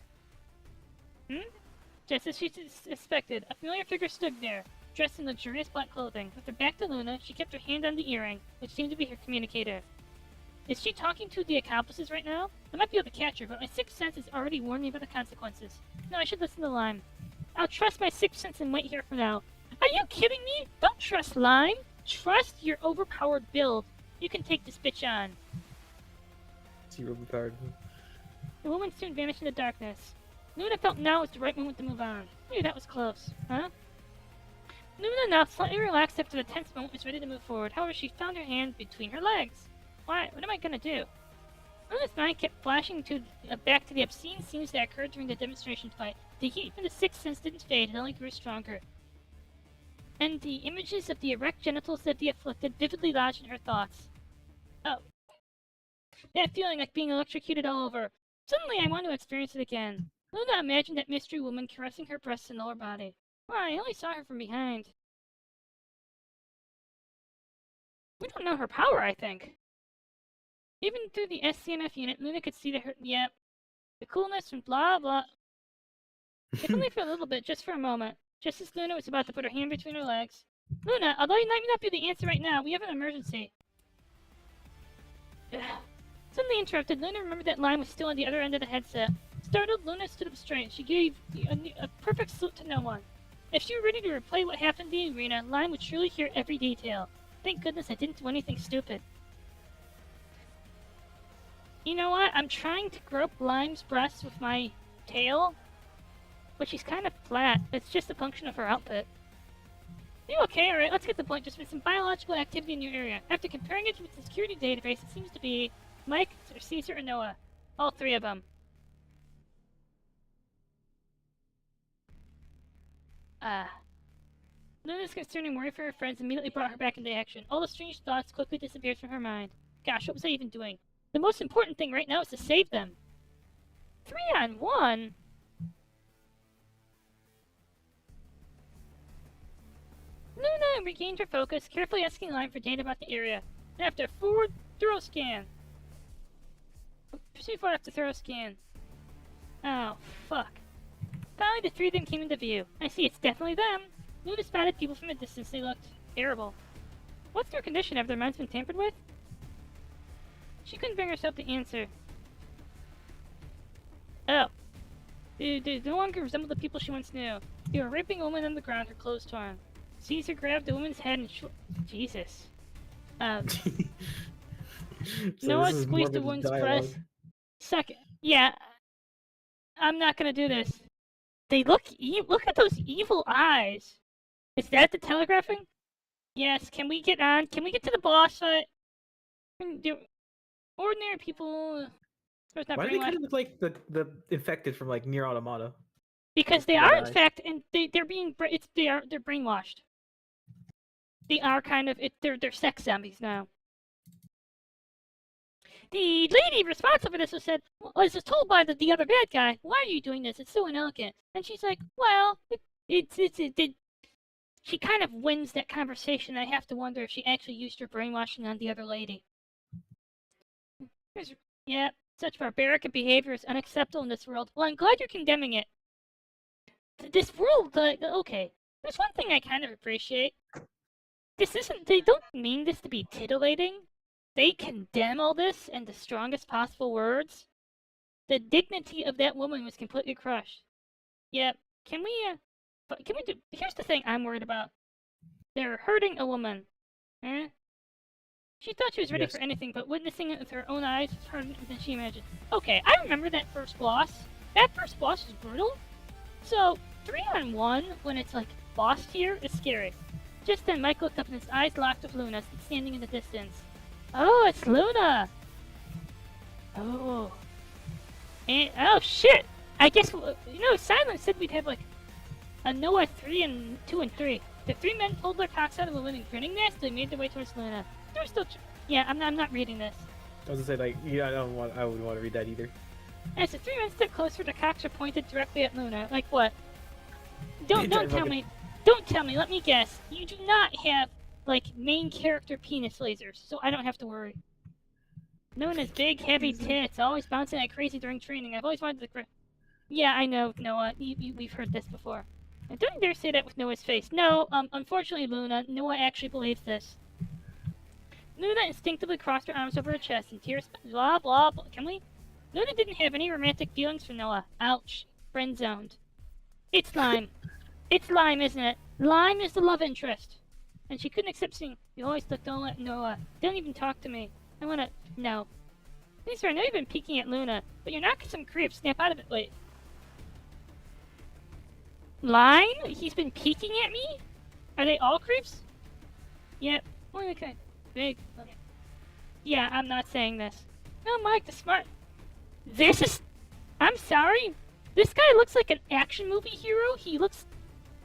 Just as she suspected, a familiar figure stood there, dressed in luxurious black clothing. With her back to Luna, she kept her hand on the earring, which seemed to be her communicator. Is she talking to the accomplices right now? I might be able to catch her, but my sixth sense has already warned me about the consequences. No, I should listen to Lime. I'll trust my sixth sense and wait here for now. Are you kidding me? Don't trust Lime. Trust your overpowered build. You can take this bitch on. She overpowered me. The woman soon vanished in the darkness. Luna felt now was the right moment to move on. Maybe that was close, huh? Luna, now slightly relaxed after the tense moment, was ready to move forward. However, she found her hand between her legs. Why? What am I gonna do? Luna's mind kept flashing back to the obscene scenes that occurred during the demonstration fight. The heat from the sixth sense didn't fade, it only grew stronger. And the images of the erect genitals of the afflicted vividly lodged in her thoughts. Oh. That feeling like being electrocuted all over. Suddenly I want to experience it again. Luna imagined that mystery woman caressing her breasts and lower body. Why, I only saw her from behind. We don't know her power, I think. Even through the SCNF unit, Luna could see yep. The coolness and blah blah. If only for a little bit, just for a moment. Just as Luna was about to put her hand between her legs. Luna, although you might not be the answer right now, we have an emergency. Suddenly interrupted, Luna remembered that Lime was still on the other end of the headset. Startled, Luna stood up straight. She gave a perfect salute to no one. If she were ready to replay what happened in the arena, Lime would surely hear every detail. Thank goodness I didn't do anything stupid. You know what? I'm trying to grope Lime's breasts with my tail, but she's kind of flat. It's just a function of her output. You okay? Alright, let's get to the point. There's been some biological activity in your area. After comparing it with the security database, it seems to be Mike, or Caesar, or Noah. All three of them. Luna's concerning worry for her friends immediately brought her back into action. All the strange thoughts quickly disappeared from her mind. Gosh, what was I even doing? The most important thing right now is to save them. 3-on-1? Luna regained her focus, carefully asking Lime for data about the area. And after a forward thorough scan. Proceed forward after thorough scan. Oh, fuck. Finally, the three of them came into view. I see, it's definitely them. Luna spotted people from a distance. They looked terrible. What's their condition? Have their minds been tampered with? She couldn't bring herself to answer. Oh. They no longer resemble the people she once knew. They were raping a woman on the ground, her clothes torn. Caesar grabbed the woman's head and Jesus. So Noah this is squeezed the morbid woman's dialogue. breast. Second. Yeah. I'm not gonna do this. They look look at those evil eyes. Is that the telegraphing? Yes, can we get on? Can we get to the boss fight? Ordinary people... There's not Why do they brainwashed. kind of look like the infected from like Near Automata? Because they Red are, in eyes. fact, and they're being... They're brainwashed. They are kind of... They're sex zombies now. The lady responsible for this was told by the other bad guy, "Why are you doing this? It's so inelegant." And she's like, "Well, she kind of wins that conversation. I have to wonder if she actually used her brainwashing on the other lady. Yeah, such barbaric behavior is unacceptable in this world. Well, I'm glad you're condemning it. This world, okay. There's one thing I kind of appreciate. They don't mean this to be titillating. They condemn all this in the strongest possible words. The dignity of that woman was completely crushed. Yeah, can we do... Here's the thing I'm worried about. They're hurting a woman. Eh? She thought she was ready Yes. for anything, but witnessing it with her own eyes was harder than she imagined. Okay, I remember that first boss. That first boss was brutal. So, 3-on-1, when it's like boss tier, is scary. Just then, Mike looked up and his eyes locked with Luna, standing in the distance. Oh, it's Luna! Oh. And, oh shit! I guess, Silence said we'd have like a Noah 3 and 2 and 3. The three men pulled their cocks out of the women, grinning nastily, made their way towards Luna. They were still yeah, I'm not reading this. I was gonna say like, yeah, I wouldn't want to read that either. As the three men stepped closer, their cocks were pointed directly at Luna. Like what? Don't tell me. Don't tell me. Let me guess. You do not have like main character penis lasers, so I don't have to worry. Known as big, heavy tits, always bouncing like crazy during training. I've always wanted to. Yeah, I know, Noah. We've heard this before. And don't you dare say that with Noah's face. No, unfortunately, Luna, Noah actually believes this. Luna instinctively crossed her arms over her chest and tears. Blah blah blah. Can we? Luna didn't have any romantic feelings for Noah. Ouch. Friend zoned. It's Lime. It's Lime, isn't it? Lime is the love interest. And she couldn't accept seeing. You always look don't let Noah. Don't even talk to me. I wanna. No. Please, sir, I know you've been peeking at Luna, but you're not some creep. Snap out of it. Wait. Lime? He's been peeking at me? Are they all creeps? Yep. Oh, okay. Big. Okay. Yeah, I'm not saying this. No, Mike, the smart. This is. I'm sorry. This guy looks like an action movie hero. He looks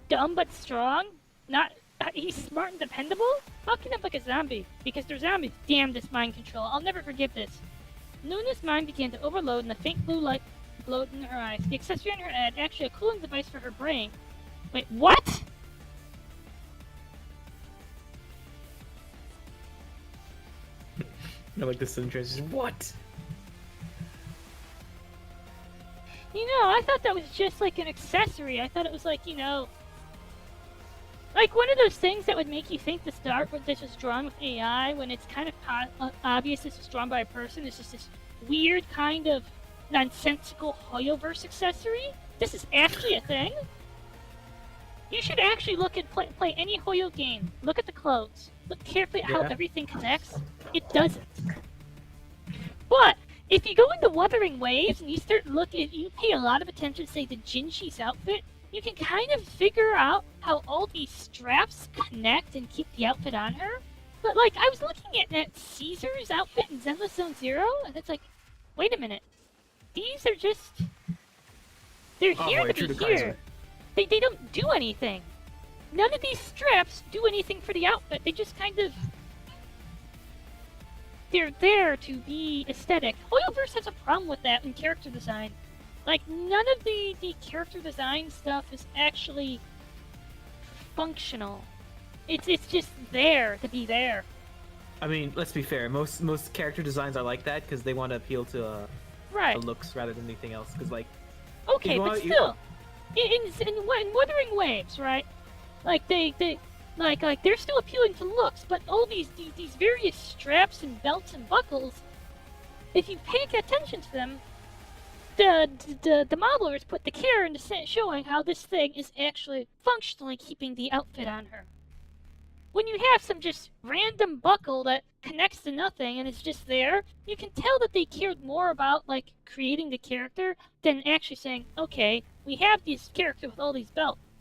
dumb but strong. Not. He's smart and dependable? How can he look like a zombie? Because they're zombies. Damn this mind control. I'll never forgive this. Luna's mind began to overload and the faint blue light glowed in her eyes. The accessory on her head, actually a cooling device for her brain. Wait, what? No, like the sudden transition. What? I thought that was just like an accessory. I thought it was like, like one of those things that would make you think this was drawn with AI when it's kind of obvious this was drawn by a person. It's just this weird kind of nonsensical Hoyoverse accessory. This is actually a thing. You should actually look at play any Hoyo game. Look at the clothes. Look carefully at how Yeah. everything connects. It doesn't. But if you go into Wuthering Waves and you start looking, you pay a lot of attention to, say, the Jinshi's outfit, you can kind of figure out how all these straps connect and keep the outfit on her. But, like, I was looking at that Caesar's outfit in Zenless Zone Zero, and it's like, wait a minute. These are just... They're here to be here. they don't do anything. None of these straps do anything for the outfit. They just kind of... They're there to be aesthetic. Hoyoverse has a problem with that in character design. Like, none of the character design stuff is actually functional. It's just there to be there. I mean, let's be fair. Most character designs are like that because they want to appeal to Right. the looks rather than anything else. Because like, Okay, you but want- you- still, in Wuthering Waves, right? Like they're still appealing to looks, but all these various straps and belts and buckles, if you pay attention to them, the modelers put the care into showing how this thing is actually functionally keeping the outfit on her. When you have some just random buckle that connects to nothing and is just there, you can tell that they cared more about like creating the character than actually saying, okay, we have this character with all these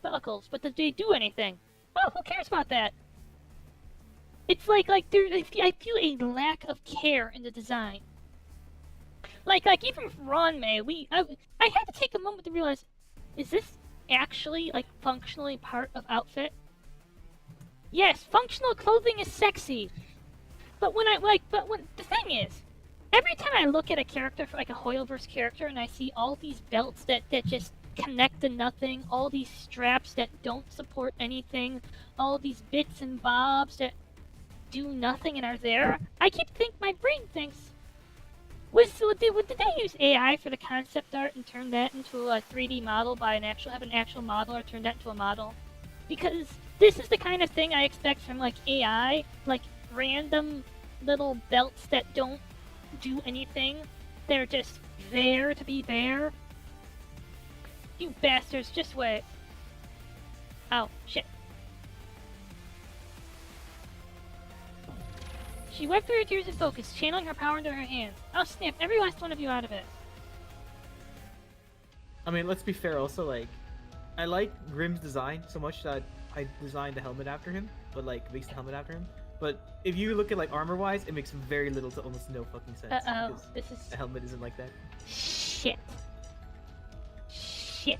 buckles, but did they do anything? Well, who cares about that? It's like I feel a lack of care in the design. Like even with Ranmei, I had to take a moment to realize, is this actually like functionally part of outfit? Yes, functional clothing is sexy. But when the thing is, every time I look at a character, like a Hoyoverse character, and I see all these belts that just connect to nothing, all these straps that don't support anything, all these bits and bobs that do nothing and are there, my brain thinks, did they use AI for the concept art and turn that into a 3D model by have an actual modeler turn that into a model? Because this is the kind of thing I expect from like AI, like random little belts that don't do anything. They're just there to be there. You bastards, just wait. Oh, shit. She wiped through her tears in focus, channeling her power into her hands. I'll snap every last one of you out of it. I mean, let's be fair. Also, like, I like Grimm's design so much that I designed the helmet after him, but like makes the helmet after him. But if you look at like armor-wise, it makes very little to almost no fucking sense. Uh-oh, because this is... the helmet isn't like that. Shit. Shit.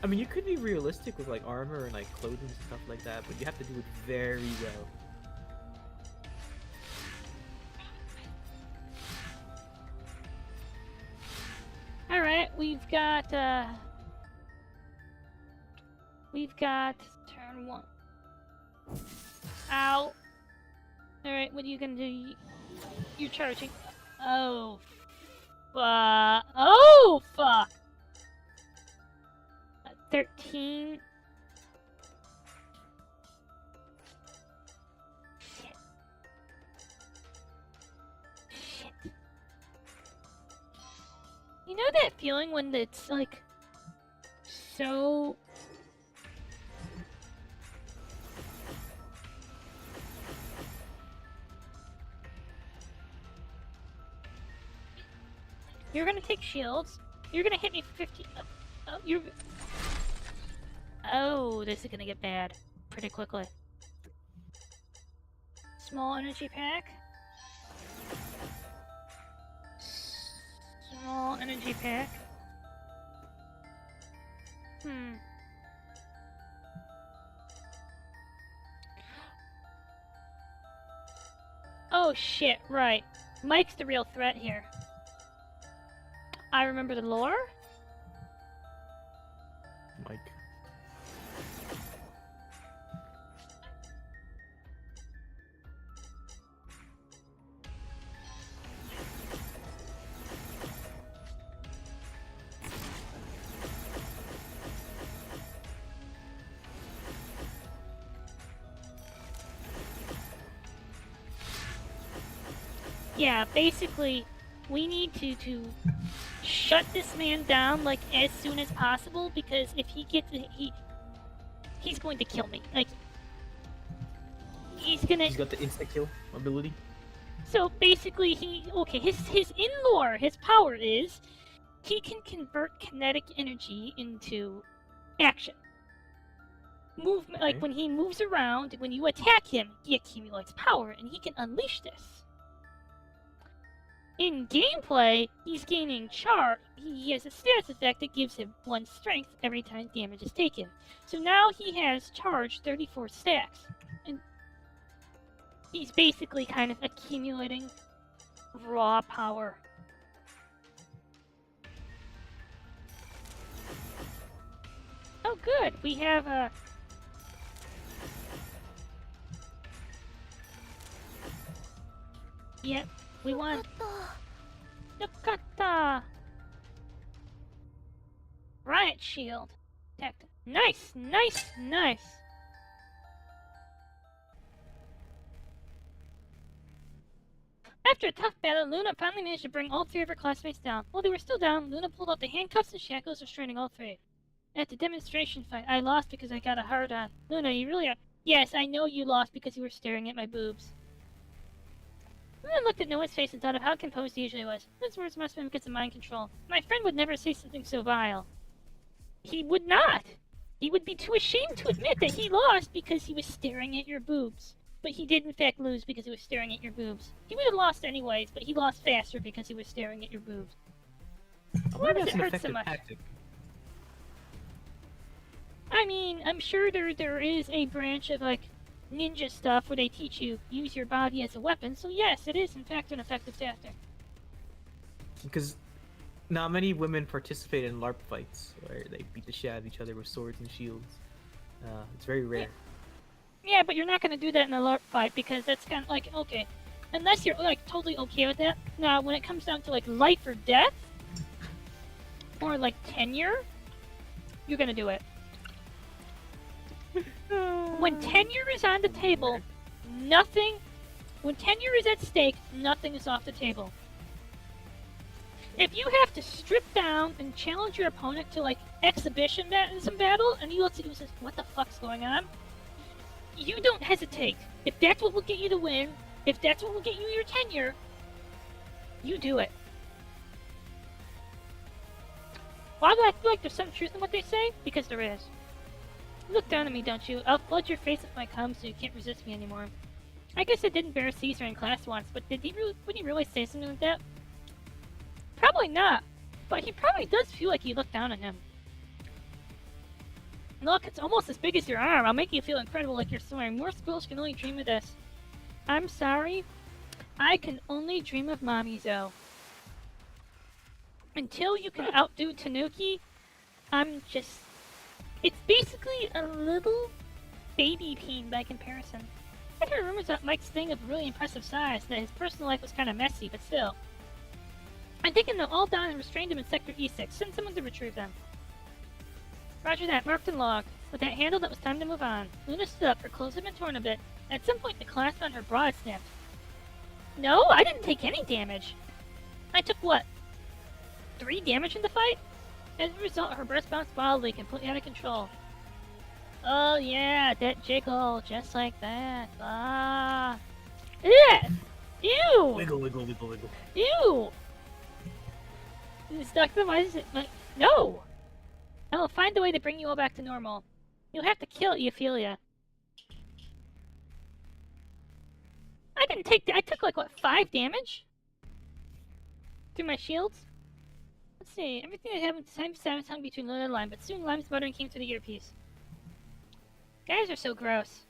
I mean, you could be realistic with like armor and like clothing and stuff like that, but you have to do it very well. Alright, we've got turn 1. Ow. Alright, what are you gonna do? You're charging. Oh, fuck. Oh, fuck! 13. Shit. Shit. You know that feeling when it's, like, so... You're gonna take shields. You're gonna hit me for 50. Oh, this is gonna get bad pretty quickly. Small energy pack. Small energy pack. Oh shit, right. Mike's the real threat here. I remember the lore? Mike. Yeah, basically, we need to shut this man down, like, as soon as possible, because if he gets... he's going to kill me. Like, he's gonna... He's got the insta-kill ability. So, basically, his in-lore, his power is, he can convert kinetic energy into action. Movement, like, Okay. when he moves around, when you attack him, he accumulates power, and he can unleash this. In gameplay, he's gaining charge. He has a status effect that gives him 1 strength every time damage is taken. So now he has charge 34 stacks. And he's basically kind of accumulating raw power. Oh good, we have a... Yep, we won. Yokata! Riot shield. Nice, nice, nice. After a tough battle, Luna finally managed to bring all 3 of her classmates down. While they were still down, Luna pulled out the handcuffs and shackles restraining all 3. At the demonstration fight, I lost because I got a hard on. Luna, you really are... Yes, I know you lost because you were staring at my boobs. Luna looked at Noah's face and thought of how composed he usually was. His words must have been because of mind control. My friend would never say something so vile. He would not! He would be too ashamed to admit that he lost because he was staring at your boobs. But he did in fact lose because he was staring at your boobs. He would have lost anyways, but he lost faster because he was staring at your boobs. Why does it hurt so much? Tactic. I mean, I'm sure there is a branch of, like, ninja stuff where they teach you use your body as a weapon, so yes, it is in fact an effective tactic. Because not many women participate in LARP fights where they beat the shit out of each other with swords and shields. It's very rare. Yeah, but you're not gonna do that in a LARP fight because that's kind of like, okay, unless you're like totally okay with that. Now, when it comes down to like life or death, or like tenure, you're gonna do it. When tenure is on the table, when tenure is at stake, nothing is off the table. If you have to strip down and challenge your opponent to like exhibitionism battle, and he looks at you and says, "What the fuck's going on?" You don't hesitate. If that's what will get you the win, if that's what will get you your tenure, you do it. Why do I feel like there's some truth in what they say? Because there is. You look down at me, don't you? I'll flood your face with my cum so you can't resist me anymore. I guess I didn't bear Caesar in class once, but would he really say something like that? Probably not, but he probably does feel like you look down on him. Look, it's almost as big as your arm. I'll make you feel incredible like you're soaring. More squirrels can only dream of this. I'm sorry. I can only dream of mommy, though. Until you can outdo Tanuki, I'm just... It's basically a little baby peen by comparison. I've heard rumors about Mike's thing of really impressive size, that his personal life was kind of messy, but still. I'm taking them all down and restrained them in Sector E6. Send someone to retrieve them. Roger that, marked and logged. With that handled, it was time to move on. Luna stood up, her clothes had been torn a bit. At some point, the clasp on her bra had snapped. No, I didn't take any damage. I took what? 3 damage in the fight? As a result, her breast bounced wildly, completely out of control. Oh yeah, that jiggle, just like that. Ah. Ugh! Ew! Wiggle, wiggle, wiggle, wiggle. Ew! Stuck them? Why is it like... No! I will find a way to bring you all back to normal. You'll have to kill Euphilia. I didn't take... I took like, what, 5 damage? Through my shields? Let's see. Everything that happened was hung between Luna and Lime, but soon Lime's muttering came through the earpiece. Guys are so gross.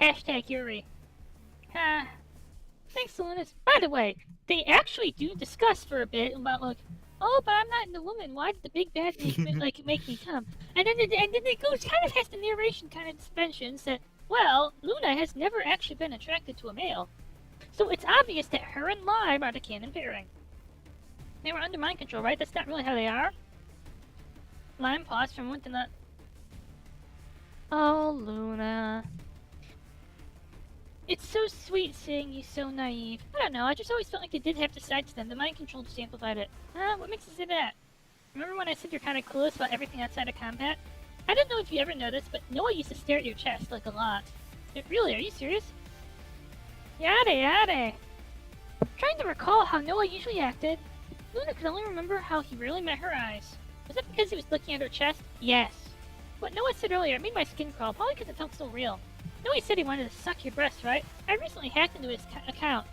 Hashtag Yuri. Thanks to Luna's... By the way, they actually do discuss for a bit about, like, oh, but I'm not into women. Why did the big bad make me come? And then it goes, kind of has the narration kind of suspensions that, well, Luna has never actually been attracted to a male. So it's obvious that her and Lime are the canon pairing. They were under mind control, right? That's not really how they are. Lime paused for a moment and thought, oh, Luna. It's so sweet seeing you so naive. I don't know, I just always felt like they did have to sides them. The mind control just amplified it. What makes you say that? Remember when I said you're kind of clueless about everything outside of combat? I don't know if you ever noticed, but Noah used to stare at your chest, like, a lot. Really, are you serious? Yada yada. Trying to recall how Noah usually acted, Luna could only remember how he rarely met her eyes. Was that because he was looking at her chest? Yes. What Noah said earlier, it made my skin crawl, probably because it felt so real. Noah said he wanted to suck your breast, right? I recently hacked into his account.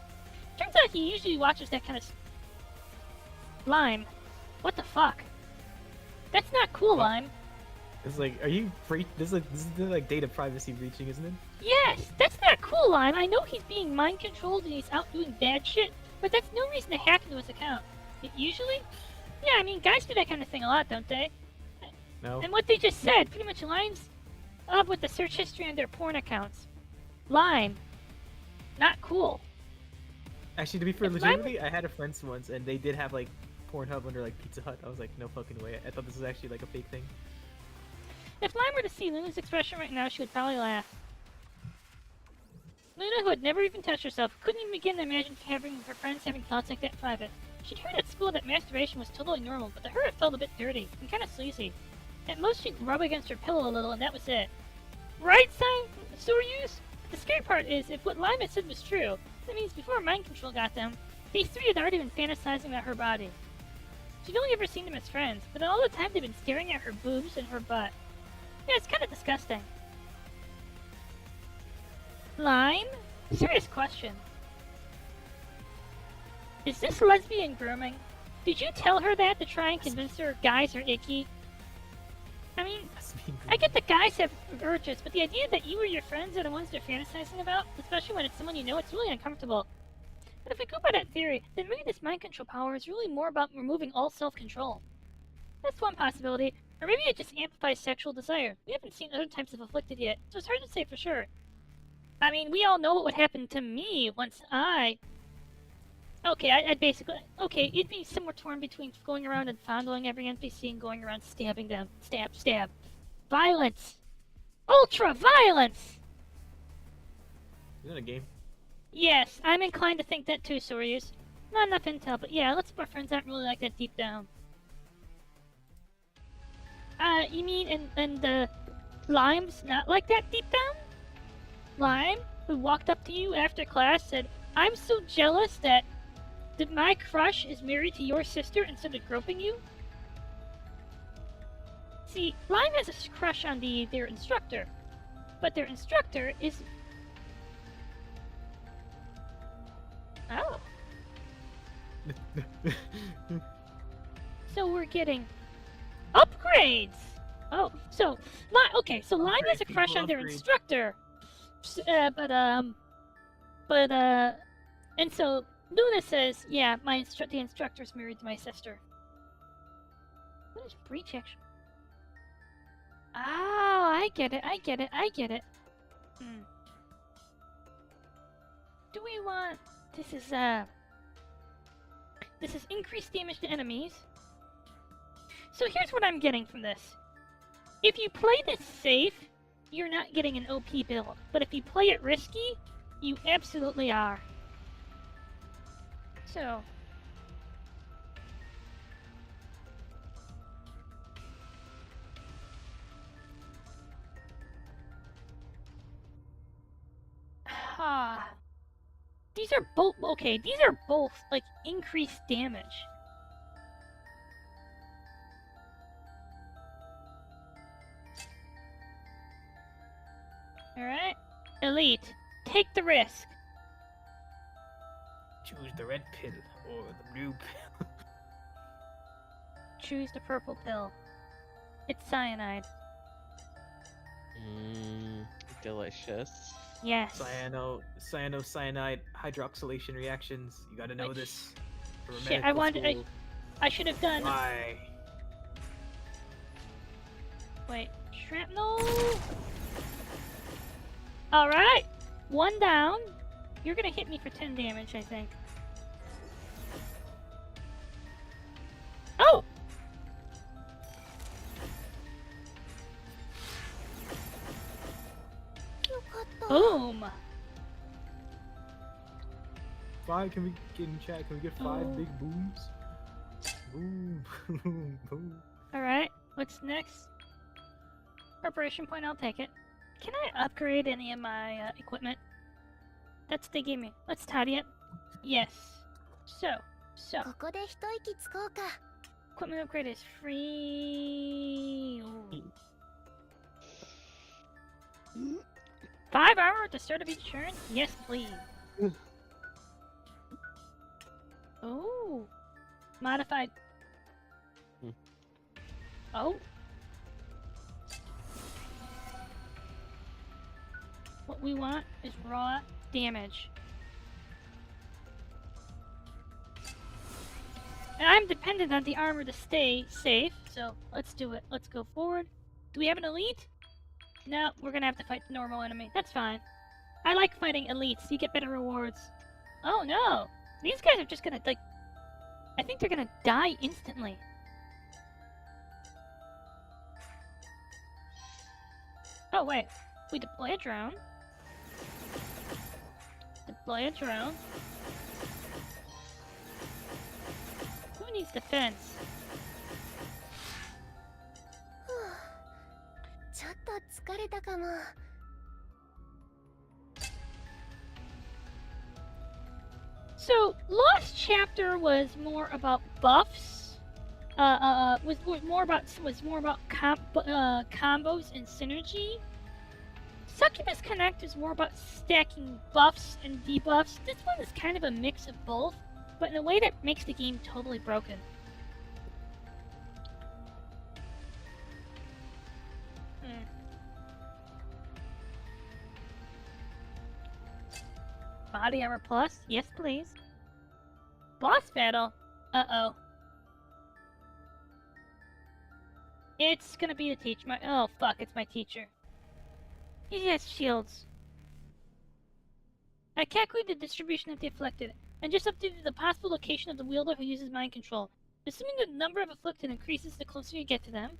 Turns out he usually watches that kind of Lime. What the fuck? That's not cool, What? Lime. It's like, are you free? This is like data privacy breaching, isn't it? Yes, that's not cool, Lime. I know he's being mind controlled and he's out doing bad shit, but that's no reason to hack into his account. Usually? Yeah, I mean, guys do that kind of thing a lot, don't they? No. And what they just said pretty much lines up with the search history on their porn accounts. Lime. Not cool. Actually, to be fair, If legitimately, I had a friend once, and they did have like Pornhub under like Pizza Hut. I was like, no fucking way. I thought this was actually like a fake thing. If Lime were to see Luna's expression right now, she would probably laugh. Luna, who had never even touched herself, couldn't even begin to imagine having her friends having thoughts like that in private. She'd heard at school that masturbation was totally normal, but to her it felt a bit dirty and kind of sleazy. At most, she'd rub against her pillow a little, and that was it. Right, Soryus? The scary part is, if what Lime had said was true, that means before mind control got them, these three had already been fantasizing about her body. She'd only ever seen them as friends, but all the time they'd been staring at her boobs and her butt. Yeah, it's kind of disgusting. Lime? Serious question. Is this lesbian grooming? Did you tell her that to try and convince her guys are icky? I mean, I get that guys have urges, but the idea that you or your friends are the ones they're fantasizing about, especially when it's someone you know, it's really uncomfortable. But if we go by that theory, then maybe this mind control power is really more about removing all self-control. That's one possibility, or maybe it just amplifies sexual desire. We haven't seen other types of afflicted yet, so it's hard to say for sure. I mean, we all know what would happen to me once Okay, I'd basically... Okay, it'd be somewhere torn between going around and fondling every NPC and going around stabbing them. Stab, stab. Violence! Ultra violence! Is that a game? Yes, I'm inclined to think that too, Soryus. Not enough intel, but yeah, lots of our friends aren't really like that deep down. You mean and the Lime's not like that deep down? Lime, who walked up to you after class, said, "I'm so jealous that my crush is married to your sister instead of groping you?" See, Lime has a crush on their instructor, but their instructor is... Oh. So we're getting upgrades! Oh, so, okay, so Lime has a crush on their instructor. And so Luna says, yeah, the instructor's married to my sister. What is breach action? Oh, I get it. Do we want... This is increased damage to enemies. So here's what I'm getting from this. If you play this safe, you're not getting an OP build. But if you play it risky, you absolutely are. So... These are both... Okay, these are both, like, increased damage. Alright. Elite, take the risk. Choose the red pill or the blue pill. Choose the purple pill. It's cyanide. Delicious. Yes. Cyanide hydroxylation reactions. You gotta know this. For Shit, I should have done... Why? Wait, shrapnel? Alright! One down. You're gonna hit me for 10 damage, I think. Oh! Boom! Can we get in chat? Can we get 5 big booms? Boom, boom, boom. Alright, what's next? Preparation point, I'll take it. Can I upgrade any of my equipment? That's what they gave me. Let's tidy it. Yes. So. ここで一息つこうか。 Equipment upgrade is free. Ooh. 5 armor at the start of each turn? Yes, please. Oh. Modified. Hmm. Oh. What we want is raw damage. And I'm dependent on the armor to stay safe, so let's do it. Let's go forward. Do we have an elite? No, we're gonna have to fight the normal enemy. That's fine. I like fighting elites. You get better rewards. Oh no! These guys are just gonna, like... I think they're gonna die instantly. Oh wait. We deploy a drone. Deploy a drone. Who needs defense? ちょっと疲れたかも。 So, Lost Chapter was more about buffs. Was more about combos and synergy. Succubus Connect is more about stacking buffs and debuffs. This one is kind of a mix of both, but in a way that makes the game totally broken. Body armor plus? Yes, please. Boss battle? Uh-oh. It's gonna be the teacher. Oh, fuck, it's my teacher. He has shields. I calculated the distribution of the afflicted, and just updated the possible location of the wielder who uses mind control. Assuming the number of afflicted increases the closer you get to them.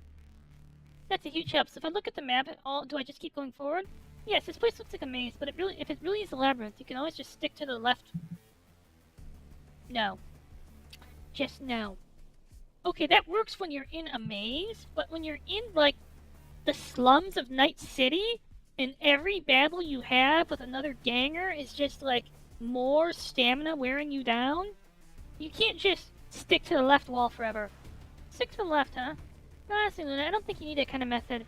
That's a huge help. So if I look at the map at all, do I just keep going forward? Yes, this place looks like a maze, but if it really is a labyrinth, you can always just stick to the left. No. Just no. Okay, that works when you're in a maze, but when you're in, like, the slums of Night City, and every battle you have with another ganger is just, like, more stamina wearing you down, you can't just stick to the left wall forever. Stick to the left, huh? Honestly, Luna, I don't think you need that kind of method.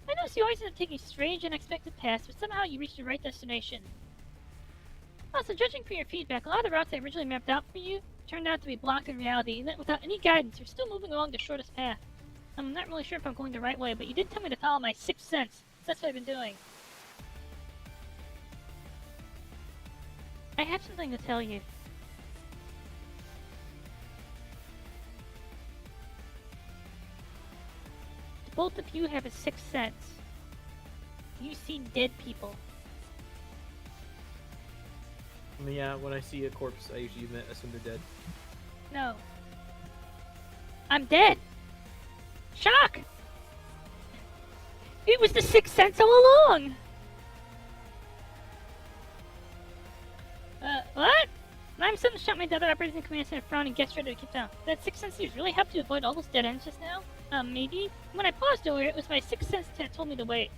I notice you always end up taking strange, unexpected paths, but somehow you reach the right destination. Also, judging from your feedback, a lot of the routes I originally mapped out for you turned out to be blocked in reality, and that without any guidance, you're still moving along the shortest path. I'm not really sure if I'm going the right way, but you did tell me to follow my sixth sense, so that's what I've been doing. I have something to tell you. Both of you have a sixth sense. You see dead people. Yeah, when I see a corpse, I usually assume they're dead. No. I'm dead. Shock! It was the sixth sense all along! What? I'm suddenly shot my other operators in command center frown and gets ready to keep down. That sixth sense has really helped you avoid all those dead ends just now? Maybe? When I paused earlier, it was my sixth sense that told me to wait.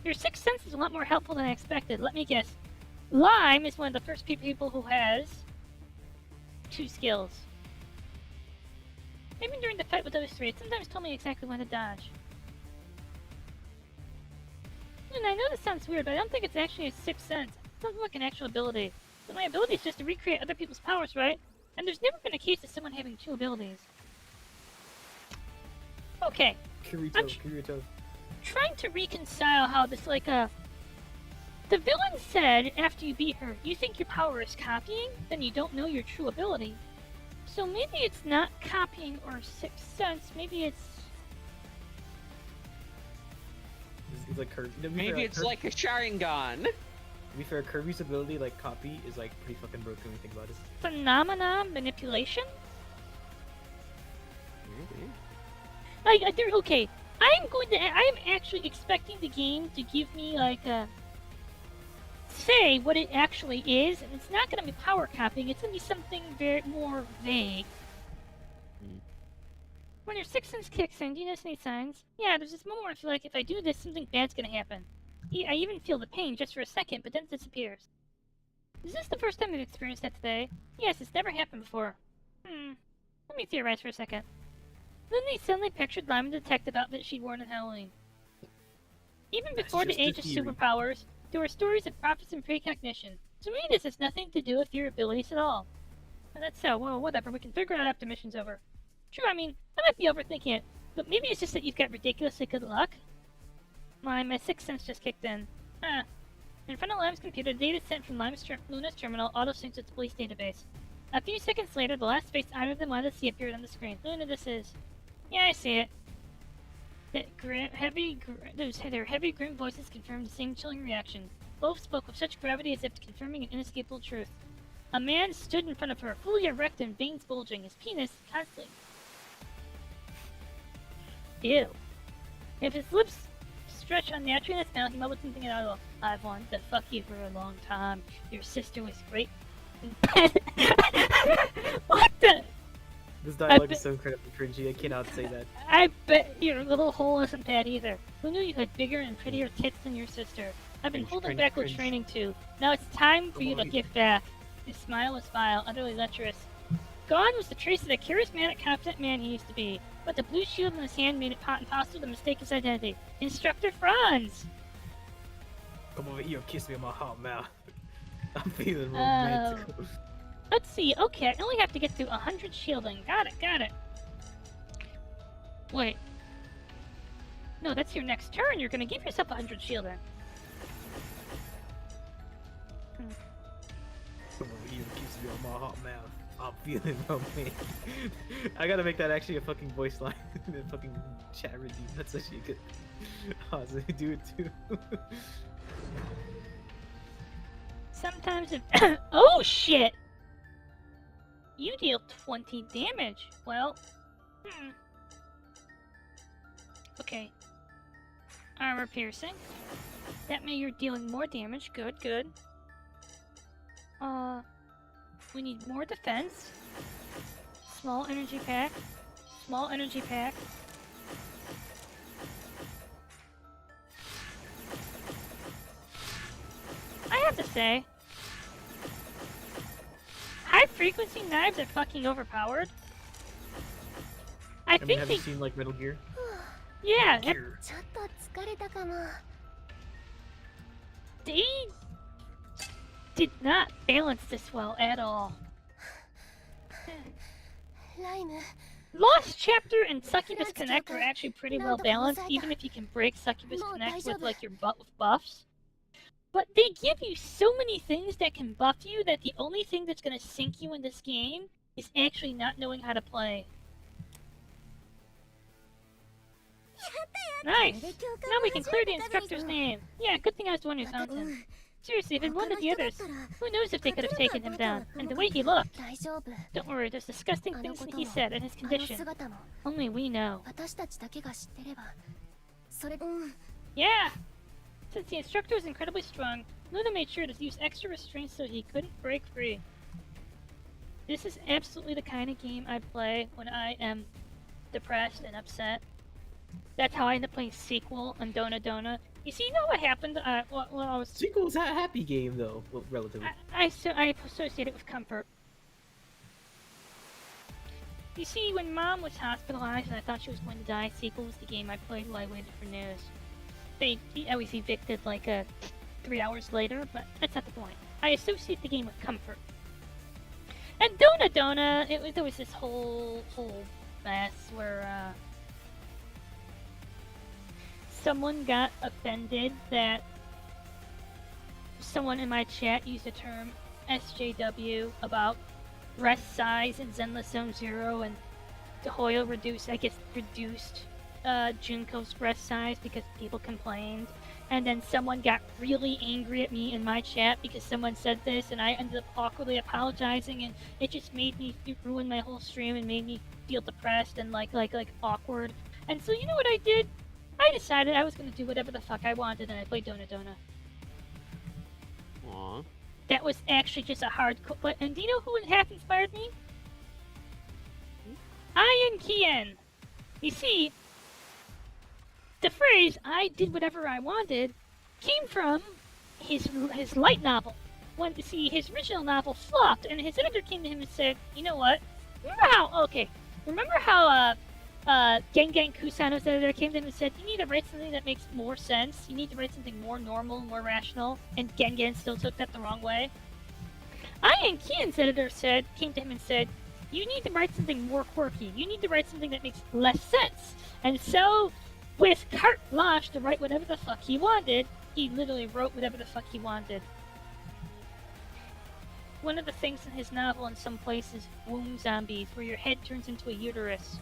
Your sixth sense is a lot more helpful than I expected. Let me guess. Lime is one of the first people who has 2 skills. Maybe during the fight with those 3, it sometimes told me exactly when to dodge. And I know this sounds weird, but I don't think it's actually a sixth sense. It sounds like an actual ability. So my ability is just to recreate other people's powers, right? And there's never been a case of someone having 2 abilities. Okay. Kirito. Trying to reconcile how this, like, the villain said after you beat her, you think your power is copying, then you don't know your true ability. So maybe it's not copying or sixth sense, maybe it's... It's like Kirby. Maybe it's like a Sharingan. To be fair, Kirby's ability, like copy, is like pretty fucking broken when you think about it. Phenomena manipulation? Maybe. Like, okay, I am actually expecting the game to give me, like, say what it actually is, and it's not gonna be power copying, it's gonna be something very more vague. When your sixth sense kicks in, do you notice any signs? Yeah, there's this moment where I feel like if I do this, something bad's gonna happen. I even feel the pain just for a second, but then it disappears. Is this the first time you've experienced that today? Yes, it's never happened before. Let me theorize for a second. Then they suddenly pictured Lime in the detective outfit she'd worn on Halloween. Even before the age of superpowers, there were stories of prophets and precognition, so maybe this has nothing to do with your abilities at all. That's so. Well, whatever. We can figure it out after mission's over. True, I mean, I might be overthinking it, but maybe it's just that you've got ridiculously good luck. My sixth sense just kicked in. Huh. In front of Lime's computer, data sent from Luna's terminal auto-syncs with the police database. A few seconds later, the last face either of them wanted to see appeared on the screen. Luna, this is... Yeah, I see it. Their heavy, grim voices confirmed the same chilling reaction. Both spoke with such gravity as if confirming an inescapable truth. A man stood in front of her, fully erect and veins bulging, his penis constantly. Ew. If his lips stretched unnaturally in his mouth, he mumbled something out of I've wanted to fuck you for a long time. Your sister was great. What the? This dialogue is so incredibly cringy. I cannot say that. I bet your little hole isn't bad either. Who knew you had bigger and prettier tits than your sister? I've been holding back with training too. Now it's time for you to give back. His smile was vile, utterly lecherous. Gone was the trace of the charismatic, confident man he used to be, but the blue shield in his hand made it impossible to mistake his identity. Instructor Franz! Come over here, kiss me on my hot mouth. I'm feeling romantic. Let's see. Okay, I only have to get through 100 shielding. Got it. Wait. No, that's your next turn. You're gonna give yourself 100 shielding. Come over here, kiss me on my hot mouth. I'm feeling romantic. I gotta make that actually a fucking voice line in the fucking chat review. That's actually good. Oh, so do it too. Sometimes if... Oh, shit! You deal 20 damage. Well... Okay. Armor piercing. That means you're dealing more damage. Good. We need more defense. Small energy pack. I have to say, high frequency knives are fucking overpowered. I think have you seen like Metal Gear? Yeah, Gear. ちょっと疲れたかも。 they did not balance this well at all. ライム、 Lost Chapter and Succubus Connect were actually pretty well balanced, even if you can break Succubus Connect with like your butt with buffs. But they give you so many things that can buff you that the only thing that's gonna sink you in this game is actually not knowing how to play. Nice! Now we can clear the instructor's name. Yeah, good thing I was the one who found him. Seriously, if it one of the others, who knows if they could have taken him down? And the way he looked. 大丈夫。 Don't worry, there's disgusting things that he said and his あの condition. 姿も Only we know. 私たちだけが知ってれば。それ、Yeah! Since the instructor was incredibly strong, Luna made sure to use extra restraints so he couldn't break free. This is absolutely the kind of game I play when I am depressed and upset. That's how I end up playing sequel on Dohna Dohna. You see, you know what happened? When I was Sequel's a happy game though, well, relatively. I associate it with comfort. You see, when Mom was hospitalized and I thought she was going to die, Sequel was the game I played while I waited for news. I was evicted like 3 hours later, but that's not the point. I associate the game with comfort. And Dohna Dohna, there was this whole mess where someone got offended that someone in my chat used the term SJW about breast size in Zenless Zone Zero, and DeHoyo reduced Junko's breast size because people complained. And then someone got really angry at me in my chat because someone said this, and I ended up awkwardly apologizing, and it just made me ruin my whole stream and made me feel depressed and like awkward. And so you know what I did? I decided I was gonna do whatever the fuck I wanted, and I played Dohna Dohna. Aww. That was actually just a hardcore. And do you know who half inspired me? Ian Kien. You see, the phrase "I did whatever I wanted" came from his light novel. When his original novel flopped, and his editor came to him and said, "You know what? Remember how Gengen Kusano's editor came to him and said, you need to write something that makes more sense. You need to write something more normal, more rational." And Gengen still took that the wrong way. Ian Keaton's editor came to him and said, you need to write something more quirky. You need to write something that makes less sense. And so, with carte blanche to write whatever the fuck he wanted, he literally wrote whatever the fuck he wanted. One of the things in his novel in some places, womb zombies, where your head turns into a uterus.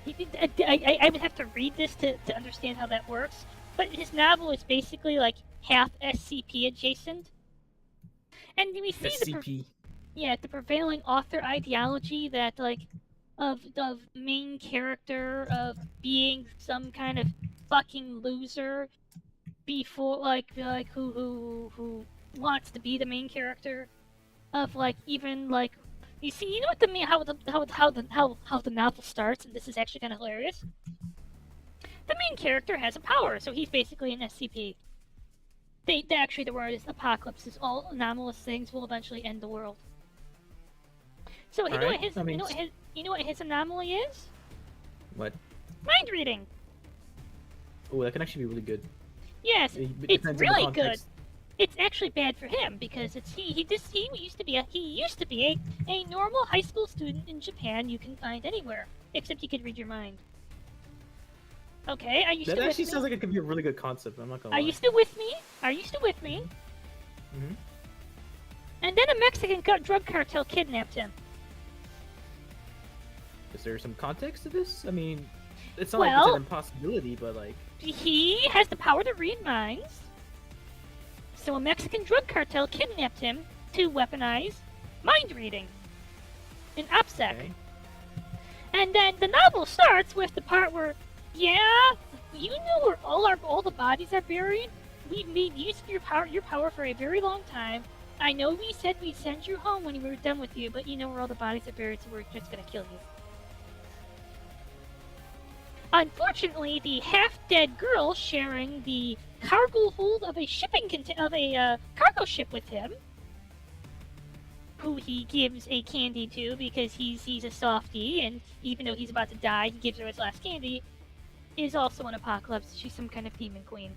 I would have to read this to understand how that works, but his novel is basically like half SCP adjacent. And we see SCP. the prevailing author ideology that like of main character of being some kind of fucking loser before like who wants to be the main character of like even like you see you know what how the novel starts, and this is actually kind of hilarious. The main character has a power, so he's basically an SCP. Actually the word is apocalypse. All anomalous things will eventually end the world. So you know what his anomaly is? What? Mind reading. Oh, that can actually be really good. Yes, It it's depends on the really good. context. It's actually bad for him because he used to be a normal high school student in Japan you can find anywhere, except he could read your mind. Okay, are you That still with actually me? sounds like it could be a really good concept. I'm not gonna lie. Are you still with me? Are you still with me? Mhm. And then a Mexican drug cartel kidnapped him. Is there some context to this? I mean, it's not like Well- it's an impossibility, but like. He has the power to read minds. So a Mexican drug cartel kidnapped him to weaponize mind reading in OPSEC. Okay. And then the novel starts with the part where, yeah, you know where all the bodies are buried? We made use of your power for a very long time. I know we said we'd send you home when we were done with you, but you know where all the bodies are buried, so we're just gonna kill you. Unfortunately, the half-dead girl sharing the cargo hold of a cargo ship with him, who he gives a candy to because he's a softie, and even though he's about to die, he gives her his last candy, is also an apocalypse. She's some kind of demon queen.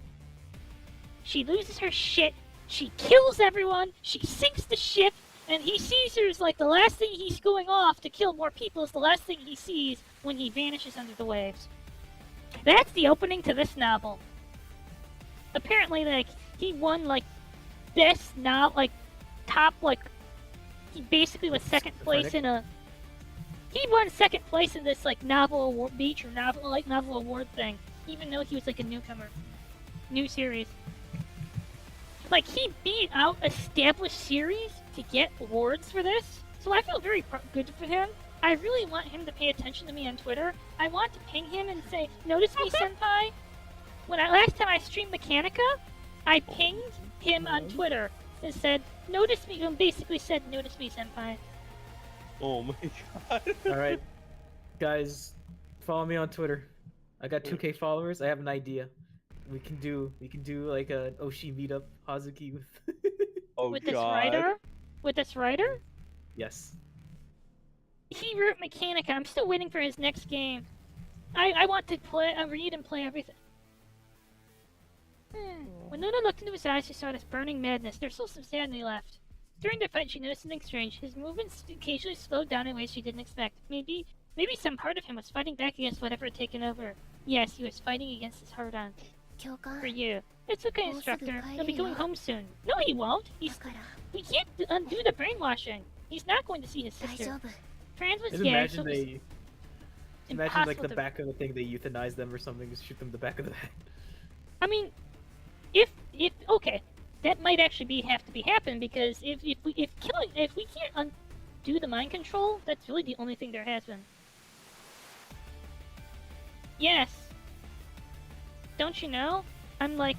She loses her shit, she kills everyone, she sinks the ship, and he sees her as like the last thing he's going off to kill more people is the last thing he sees when he vanishes under the waves. That's the opening to this novel. Apparently, like, he won, like, best top, like, he basically was second place in a... He won second place in this, like, novel award, novel award thing, even though he was, like, a newcomer. New series. Like, he beat out established series to get awards for this, so I feel very good for him. I really want him to pay attention to me on Twitter. I want to ping him and say, "Notice me, senpai." Last time I streamed Mechanica, I pinged him on Twitter and said, "Notice me," and basically said, "Notice me, senpai." Oh my god. All right, guys, follow me on Twitter. I got 2K followers. I have an idea. We can do like an Oshi meetup Hazuki with. Oh With god. this writer? Yes. He wrote Mechanica. I'm still waiting for his next game. I want to read and play everything. When Luna looked into his eyes, she saw this burning madness. There was still some sanity left. During the fight, she noticed something strange. His movements occasionally slowed down in ways she didn't expect. Maybe some part of him was fighting back against whatever had taken over. Yes, he was fighting against his heart-on. 教官 For you. It's okay, instructor. He'll be going home soon. No, he won't. だから We can't undo the brainwashing. He's not going to see his 大 sister. 丈夫 Franz was Just scared, so imagine it was they. Imagine like impossible the to... back of the thing, they euthanize them or something, just shoot them in the back of the head. I mean, if okay, that might actually have to be happen because if we can't undo the mind control, that's really the only thing there has been. Yes. Don't you know? I'm like,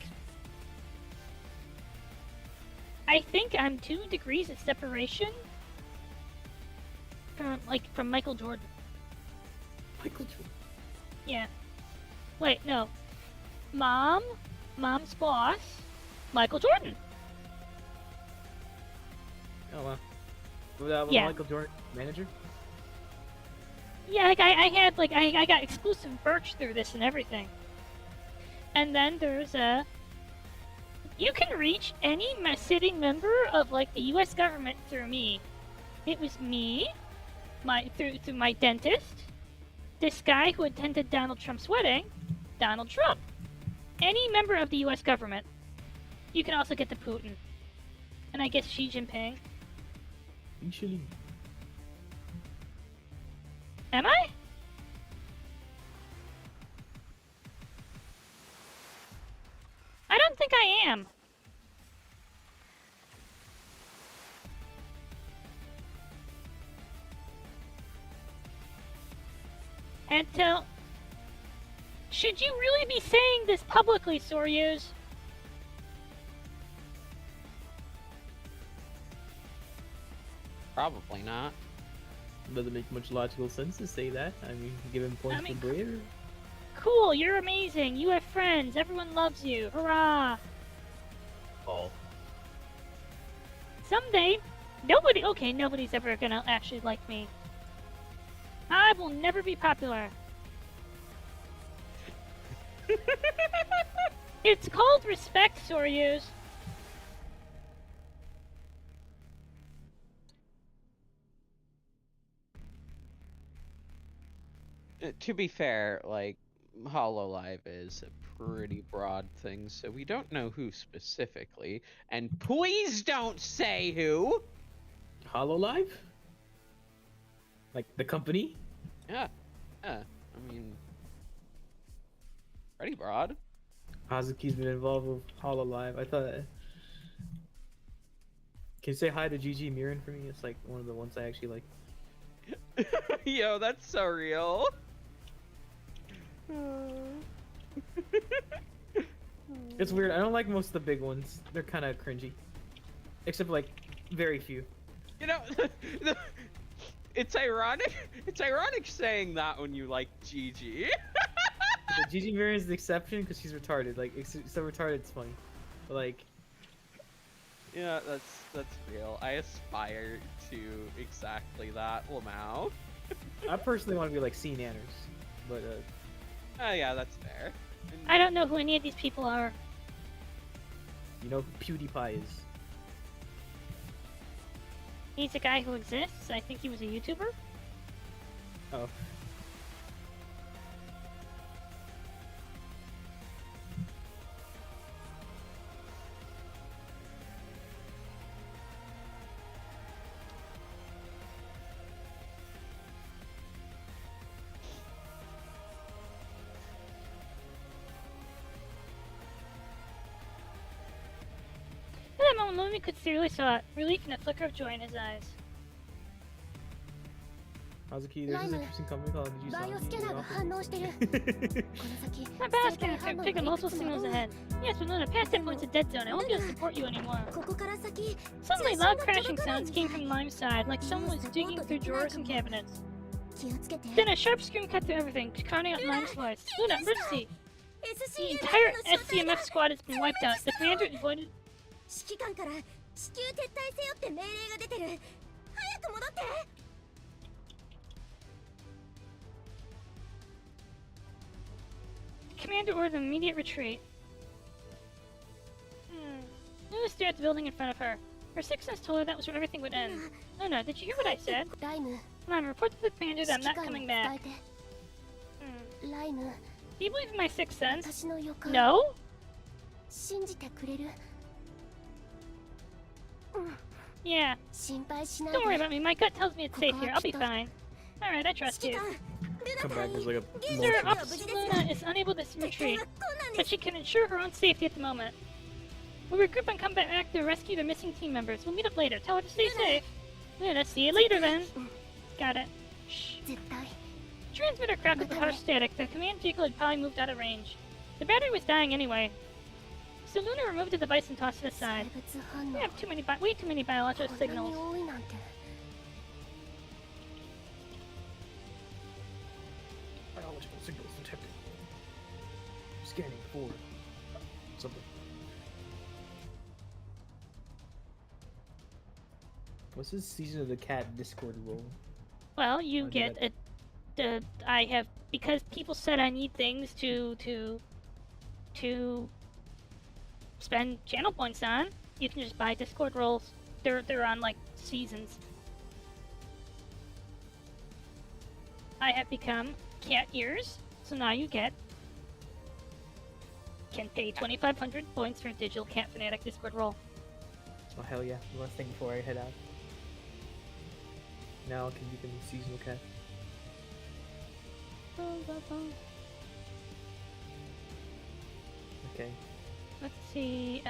I think I'm 2 degrees of separation from Michael Jordan. Michael Jordan. Yeah. Wait, no. Mom's boss, Michael Jordan. Oh wow. Was Yeah. Michael Jordan manager? Yeah, like I got exclusive Birch through this and everything. And then there's You can reach any sitting member of like the U.S. government through me. It was me, through my dentist, this guy who attended Donald Trump's wedding, Donald Trump. Any member of the U.S. government. You can also get to Putin. And I guess Xi Jinping. Usually. Am I? I don't think I am. Until... Should you really be saying this publicly, Soryuz? Probably not. Doesn't make much logical sense to say that. I mean, give him points I mean, for bravery. Cool, you're amazing. You have friends. Everyone loves you. Hurrah! Oh. Someday, nobody's ever gonna actually like me. I will never be popular. It's called respect, Soryuz. To be fair, like, Hololive is a pretty broad thing, so we don't know who specifically. And please don't say who! Hololive? Like the company? Yeah. I mean... pretty broad. Hazuki's been involved with Hololive. I thought... Can you say hi to GG Miran for me? It's like one of the ones I actually like. Yo, that's so real. It's weird. I don't like most of the big ones. They're kind of cringy. Except like very few. You know, it's ironic. It's ironic saying that when you like Gigi. GG Miran is the exception because she's retarded. Like, so retarded it's funny. But like... Yeah, that's real. I aspire to exactly that, Lamau. I personally want to be like C Nanners. But Yeah, that's fair. And I don't know who any of these people are. you know who PewDiePie is. He's a guy who exists. I think he was a YouTuber. Oh. At that moment, Lumi could clearly saw relief and a flicker of joy in his eyes. Hazuki, there's this interesting company called Did you バイオスキャナーが反応してる。この先 My boss can pick up multiple signals ahead. Yes, but Luna, past that point's a dead zone. I won't be able to support you anymore. ここから先 Suddenly, loud crashing sounds came from Lime's side, like someone was digging through drawers and cabinets. 気をつけて Then a sharp scream cut through everything, crowding out Lime's voice. Luna, emergency! The SCM entire SCMF squad has been wiped out. The commander avoided... 指揮官から至急撤退せよって命令が出てる。早く戻って。 Commander ordered an immediate retreat. Luna stared at the building in front of her. Her sixth sense told her that was where everything would end. Luna, did you hear what I said? ライム Come on, report to the commander that I'm 指揮 not 官に coming 伝 back. えて。ライム Do you believe in my sixth sense? 私の予感 No? 信じてくれる。 Yeah. 心配しない Don't worry で。 about me. My gut tells me it's safe here. I'll be fine. Alright, I trust 指揮 you. 官、ルナ Come 隊 back 員 as like a Sir, motion. Officer Luna is unable to 撤退 retreat, は困難 but です。 she can ensure her own safety at the moment. We'll regroup and come back to rescue the missing team members. We'll meet up later. Tell her to stay safe. Luna, see you later then. Got it. Shh. 絶対 Transmitter crackled with harsh static. The command vehicle had probably moved out of range. The battery was dying anyway. So Luna removed the device and tossed it 生 aside. 物反 We 応 have way too many biological こんなに signals. 多いなんて。 Biological signals detected. Scanning for something. What's this season of the cat Discord role? Well, you I get bet. I have because people said I need things to spend channel points on. You can just buy Discord roles. They're on like seasons. I have become cat ears, so now you can pay 2,500 points for a digital cat fanatic Discord role. Oh hell yeah! The last thing before I head out. Now I can become a seasonal cat. Okay. Let's see,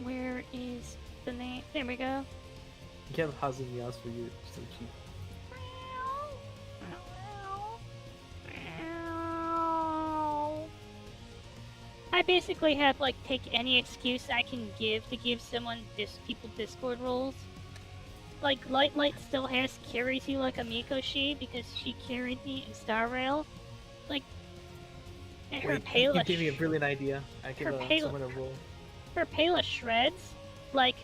where is the name? There we go. You can't have Hazumiya's for you, it's so cheap. I basically have like take any excuse I can give to give someone people Discord roles. Like Light still carries you like a Mikoshi because she carried me in Star Rail. Like and her Wait, Pela you gave me a brilliant idea. I could someone a roll. her Pela shreds. Like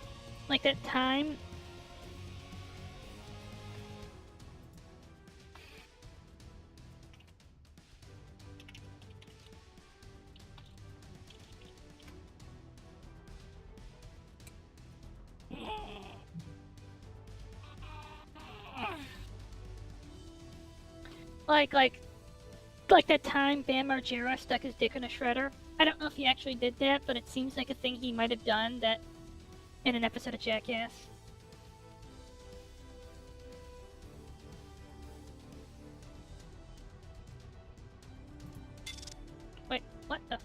that time. Like that time Bam Margera stuck his dick in a shredder. I don't know if he actually did that, but it seems like a thing he might have done that in an episode of Jackass. Wait, what the?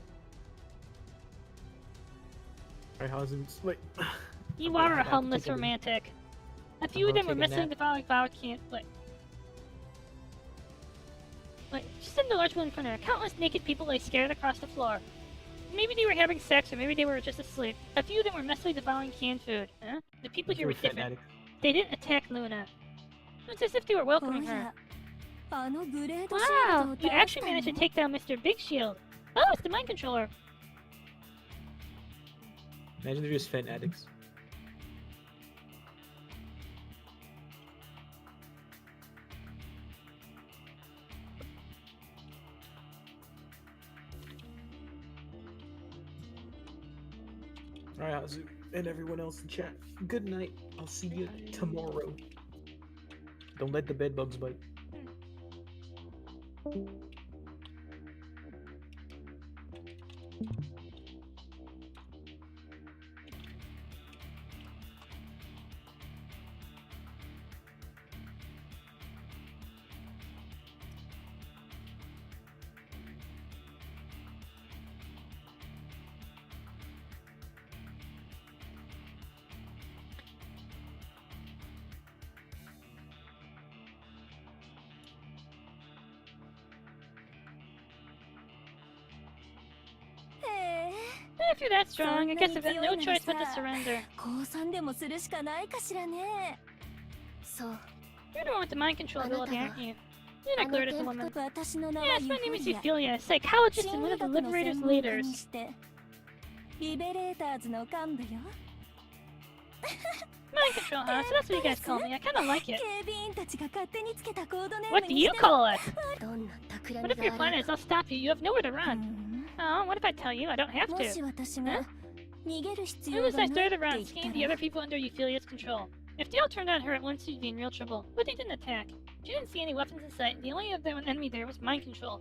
Alright, Hazumi, wait. You I'm are gonna a have to homeless take a- romantic. A I'm few of gonna them were take a missing nap. the following vow can't. Wait, just in the large building front there, countless naked people lay scared across the floor. Maybe they were having sex, or maybe they were just asleep. A few of them were messily devouring canned food. Huh? The people here were different. They didn't attack Luna. It's as if they were welcoming her. Wow! You actually managed to take down Mr. Big Shield. Oh, it's the mind controller. Imagine they're just fan addicts. Alright, Hazu, and everyone else in chat. Good night. I'll see you tomorrow. Don't let the bed bugs bite. If you're that strong, I guess I've got no choice but to surrender. 降参でもするしかないかしらね。そう。 You're the one with the mind control ability, aren't you? You're あ not の clear as a 転 woman. 覆私の名は Yes, ユ my フ name ォ is リア。 Ophelia, psychologist 心 and 理 one of the 学の Liberators 専門家 leaders. にしてリベレーターズの幹部よ。 Mind control, huh? So that's what you guys call me. I kinda like it. 警備員たちが勝手につけたコードネーム What do に you しても call us? どんな企 What み if が your あ plan ろう is I'll stop you? You have nowhere to う run. ん Oh, what if I tell you I don't have もし to? 私が逃げる必 As 要 soon as が I ないっ started て around 言っ scanning た the ら other people under Euphelia's control. If Dale turned on her at once, she'd be in real trouble. But they didn't attack. She didn't see any weapons in sight. The only other enemy there was mind control.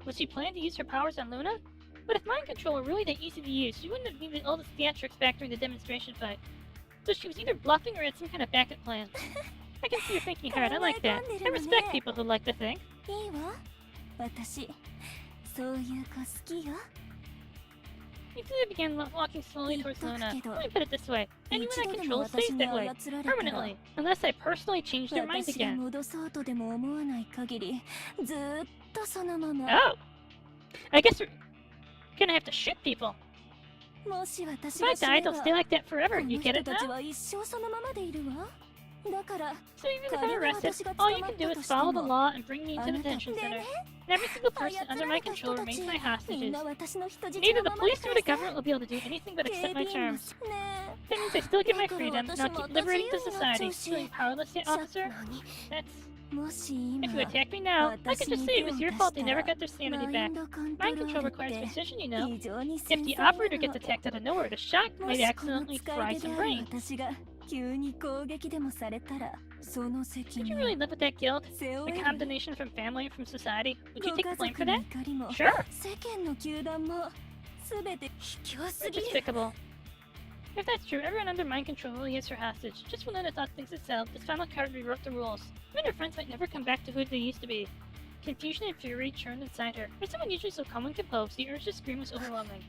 Was she planning to use her powers on Luna? But if mind control were really that easy to use, she wouldn't have needed all the theatrics back during the demonstration fight. So she was either bluffing or had some kind of backup plan. I can see you're thinking hard. I like that. I respect people who like to think. いいわ私そういう子好きよ Euphemia began walking slowly towards Luna. Let me put it this way. Anyone I 一度で control も stays 私に that way. 操られたら Permanently. Unless I personally change their mind 私が again. 戻そうとでも思わない限りずーっとそのまま Oh! I guess we're gonna have to shoot people. もし私 If が I 死 die, ね they'll ば stay like that こ forever. の You get 人 it たち now? は一生そのままでいるわだから So even if I'm arrested, all you can do is follow the law and bring me to the detention center. And every single person under my control remains my みん hostages. な私の人質 Neither の the まま police だ nor か the ら government will be able to do anything but 警 accept 備 my 員も terms. ね That means I still get my だから freedom, and 私 I'll も keep liberating the 自由になっちゃ society. うし Feeling powerless yet, じゃ officer? 何 That's If you attack me now, I could just say it was your fault they never got their sanity back. Mind control requires precision, you know. If the operator gets attacked out of nowhere, the shock might accidentally fry some brains. Could you really live with that guilt? The condemnation from family, from society? Would you take the blame for that? Sure. You're despicable. If that's true, everyone under mind control really is her hostage. Just when Luna thought things had settled, this final card rewrote the rules. Even her friends might never come back to who they used to be. Confusion and fury churned inside her. For someone usually so calm and composed, the urge to scream was overwhelming.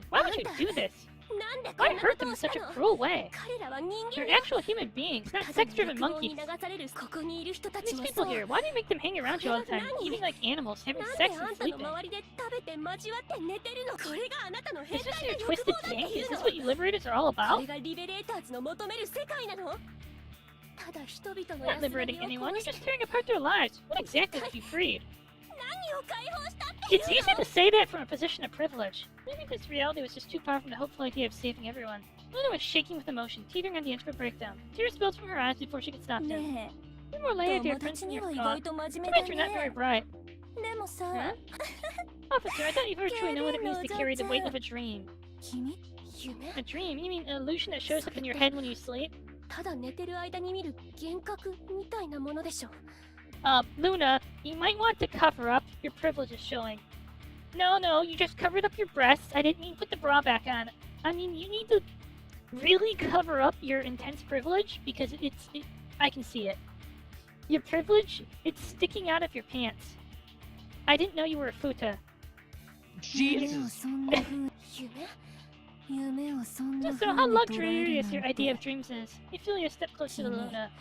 Why would you do this? Why hurt them in such a cruel way? They're actual human beings, not sex-driven monkeys. These people here, why do you make them hang around you all the time, eating like animals, having sex and sleeping? Is this your twisted kink? Is this what you liberators are all about? You're not liberating anyone, you're just tearing apart their lives. What exactly have you freed? It's easy to say that from a position of privilege. Maybe this reality was just too far from the hopeful idea of saving everyone. Luna was shaking with emotion, teetering on the edge of a breakdown. Tears spilled from her eyes before she could stop them. You're more layered, dear prince, than you thought. Too bad you're not very bright. Huh? Officer, I thought you very truly know what it means to carry the weight of a dream. A dream? You mean an illusion that shows up in your head when you sleep? Luna, you might want to cover up your privileges showing. No, you just covered up your breasts. I didn't mean put the bra back on. I mean, you need to really cover up your intense privilege because I can see it. Your privilege, it's sticking out of your pants. I didn't know you were a futa. Jesus. So how luxurious your idea of dreams is. You feel you're a step closer to Luna.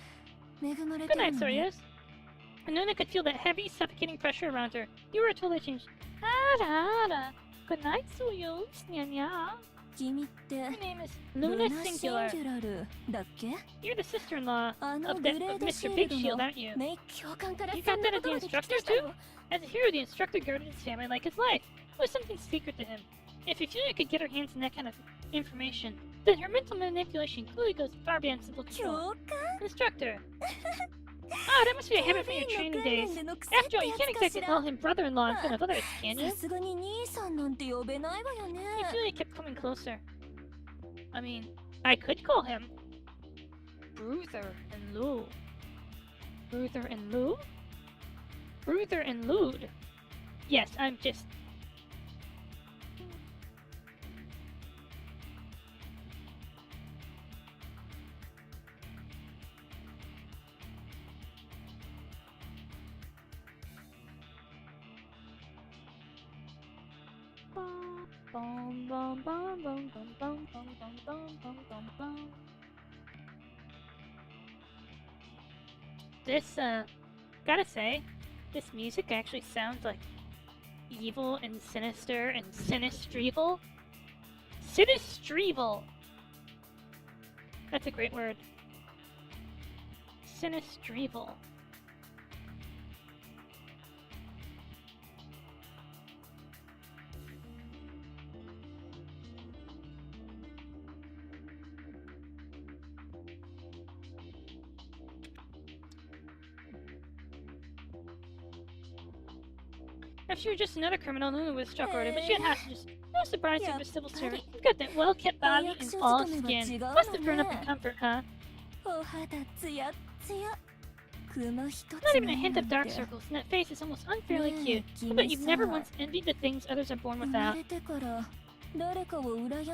Good night, Soryos. And Luna could feel that heavy, suffocating pressure around her. You were totally changed. Ara. Good night, Soryos. Nya. Your name is Luna Singular. You're the sister-in-law of Mr. Big Shield, aren't you? You got that as the instructor, too? As a hero, the instructor guarded his family like his life. It was something secret to him. If you feel you could get her hands on that kind of information, then her mental manipulation clearly goes far beyond simple control. Instructor. Oh, that must be a habit from your training days. After all, you can't exactly call him brother-in-law in front of others, can you? I feel he kept coming closer. I mean, I could call him Bruther and Lou. Bruther and Lou? Bruther and Lude. Yes, I'm just... This, gotta say, this music actually sounds like evil and sinister and sinistreval. Sinistreval! That's a great word. Sinistreval. If she were just another criminal, Luna would have struck harder, but she had hostages. No surprise you're a civil servant. You've got that well-kept body and all skin. Must have grown up in comfort, huh? Not even a hint of dark circles, and that face is almost unfairly cute. I bet you've never once envied the things others are born without.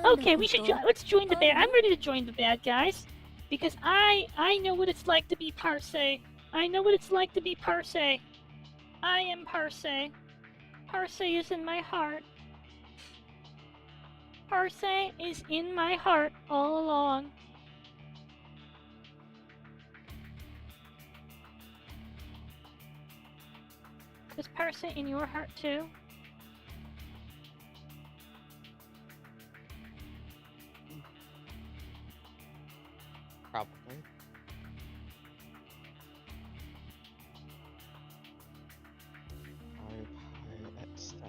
Okay, let's join the bad. I'm ready to join the bad guys. Because I know what it's like to be Parse. I know what it's like to be Parse. I am Parse. Parse is in my heart. Parse is in my heart all along. Is Parse in your heart too? Probably. Etc.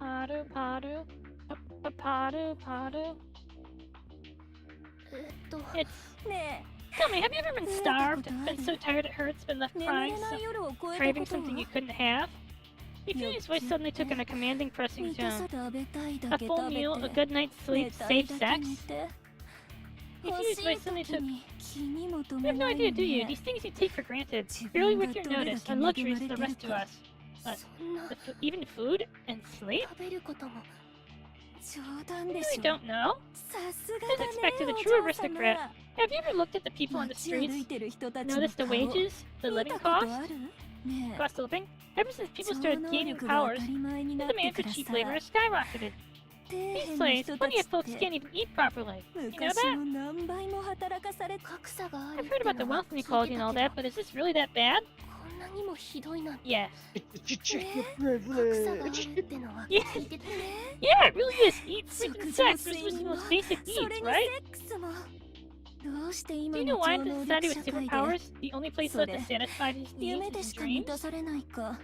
Padu, padu. Padu, padu. It's... ね Tell me, have you ever been starved, been so tired it hurts, been left え、眠 crying, れない so 夜を越えた craving こと something は you couldn't have? Yufui's voice suddenly took on a commanding, pressing 満たさ tone. で食べたいだ A け full 食べ meal, a て good night's 寝 sleep, たい safe だけ sex? 寝て Yufui's 欲し voice い suddenly 時 took... に気にも留 You め have な no い idea, の do you? ね These things you take for granted, 自 barely 分 worth が your どれだ notice, け are 恵ま luxuries れ to the てる rest of か us. But そんな even food and sleep? 食べることも冗談 You で really しょ don't know? さすが As だ expected, ね a お true 嬢様 aristocrat. Have you ever looked at the people on the 街歩い streets? てる人たちの Noticed the 顔 wages? The 見 living たこと cost? あるねえ Cost of living? Ever since people 超 started 能 gaining 力が powers, 当たり前に the なって demand か for ら cheap さ labor has skyrocketed. 底 These 辺の slaves, 人た plenty ち of っ folks て can't even eat properly. You know 昔 that? の何倍も働かされ格差がある I've っ heard て about the のは wealth 聞いて inequality た and け all ど that, but is this really that bad? こんなにもひどいなんて Yes. Check your 格差がある privilege. ってのは Yeah. 聞いてたね Yeah, it really is. Eat, sleep, 食 and 事も sex. Those 睡 are the 眠も most basic それ needs, に right? セックスもどうして Do 今 you の know why 超 the 能 society 力 with 社会で superpowers, the only place left to satisfy these 夢 needs で is し in か満 dreams? たされないか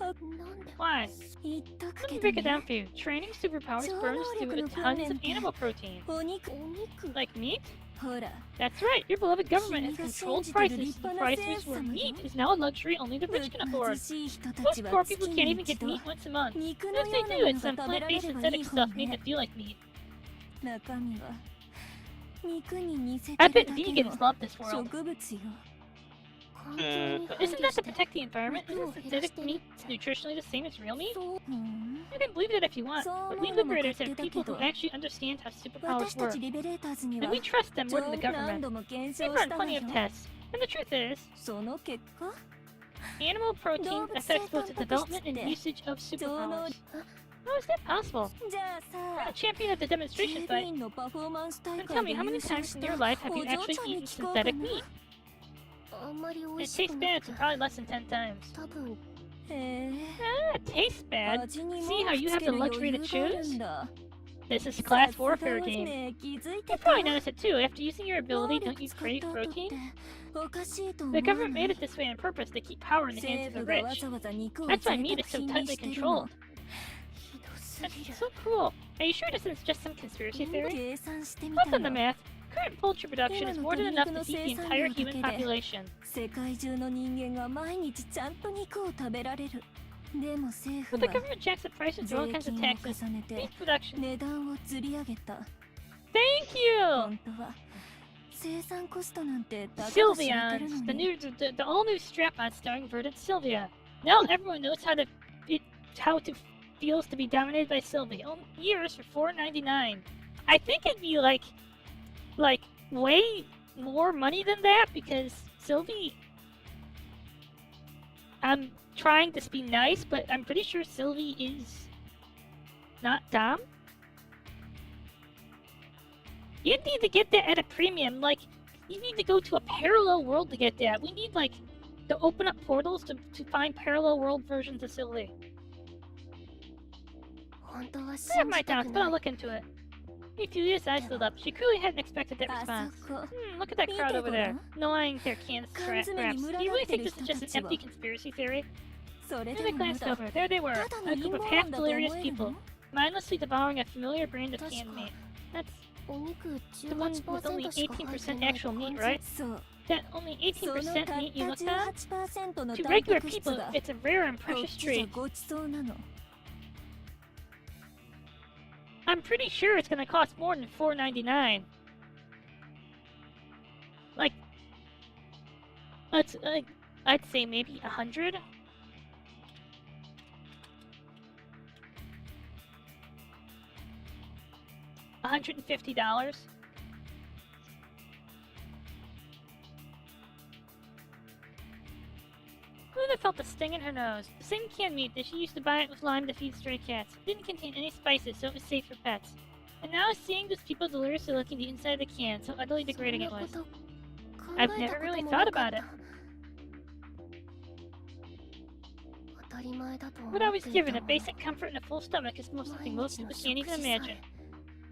あなんで Why? 言っとく Let け me ど break it down ね for you. Training superpowers 超 burns 能 through 力の tons 訓練 of って animal protein. お肉 Like meat? ほら That's right. Your beloved government has 君が controlled 信じてる prices 立 to the 派な price セン which ス where 様 meat よ is now a luxury only the rich can 貧 afford. しい人た Most ちは poor 月 people に can't even 一 get 度 meat once a month. 肉 And の if よ they うな do, も it's の some が食べられ plant-based ればい synthetic い方 stuff made ね to feel like meat. 中身は肉に似せ I てる bet だけ vegans の love this world. 植物よ But isn't that to protect the environment? Isn't synthetic meat nutritionally the same as real meat? そううん You can believe it if you want, but we liberators have people who actually understand how 私 superpowers た work. ちリベレーターズに And は we trust them more than the 何 government. 度も検 We've 証 run したの plenty よ of tests. And the truth is, その結果 animal protein動物 affects 性 both the タンパク質 development and って usage of 超能 superpowers. 力 How is that possible? じゃあ You're さ the champion of the 警 demonstration 備 fight. 員のパフォーマンス大 Then 会 tell で me, how 優 many 勝 times し in た your life have お you 嬢 actually ちゃんに eaten 聞こうか synthetic な meat? あんまり美 It 味し tastes くな bad, く so て probably less than 10 times. 多分へえ Ah, it tastes bad. 味に See 文 how 句 you つ have け the る luxury 余 to 裕がある choose? んだ This is さ class すが warfare です game. ね気づい You てた probably noticed it too. After using your 能 ability, 力 don't you 使っ crave た後って protein? おかしいと思 The わ government な made い it this way on purpose to keep power in the 政 hands of 府 the がわ rich. ざわざ肉を That's 贅 why meat 沢 is so 品に tightly してる controlled. のひどす That's ぎる so cruel. Are you sure this is just some conspiracy theory? 計算してみ I've た done the の math. Current poultry production is more than enough to feed the entire human population. 世界中の人間が毎日ちゃんと肉を食べられるでも政府 But the は government jacks up prices through all 税 kinds of 金を taxes. 重ねて Meat production. 値段を釣り上げた Thank you! 本当は生産コストなんてたかが知れてる Sylvians, の the に the all new strap-on starring Verdant Sylvia. Now everyone knows how to feels to be dominated by Sylvie. Only years for $4.99. I think it'd be like way more money than that because Sylvie. I'm trying to be nice, but I'm pretty sure Sylvie is not dumb. You need to get that at a premium. Like, you need to go to a parallel world to get that. We need, like, to open up portals to find parallel world versions of Sylvie. 本当は I have 信 my じた doubts, く but な I'll い look into it. Yufuya's eyes lit up. She clearly hadn't expected that あ response. そこ Look at that crowd over there, gnawing their cans scraps. Do you really think this is just an empty conspiracy theory? それ Then で they もま glanced だ over. There they were, ただの a 陰 group 謀 of 論 half だと delirious 思える people, の mindlessly devouring a familiar brand of 確か canned meat. That's お肉 the one with only 18%しか入って 18% ない actual 感 meat, じ right? そう That only そのたっ 18% た meat you looked at? 18% の To タン regular パク質 people, が it's a rare and こっ precious ちじゃ treat. ごちそうなの I'm pretty sure it's gonna cost more than $4.99. Like, I'd say maybe 100. $150. Who would have felt the sting in her nose? The same canned meat that she used to buy it with lime to feed stray cats. It didn't contain any spices, so it was safe for pets. And now seeing those people deliriously licking the inside of the can, so utterly そん degrading な it こ was. と考 I've えた never こ really とも thought なか about っ it. た当たり前だと思っ What I て was い given, た a も basic comfort and a full stomach, is most something 毎 most 日の people can't 食 even 事さ imagine. え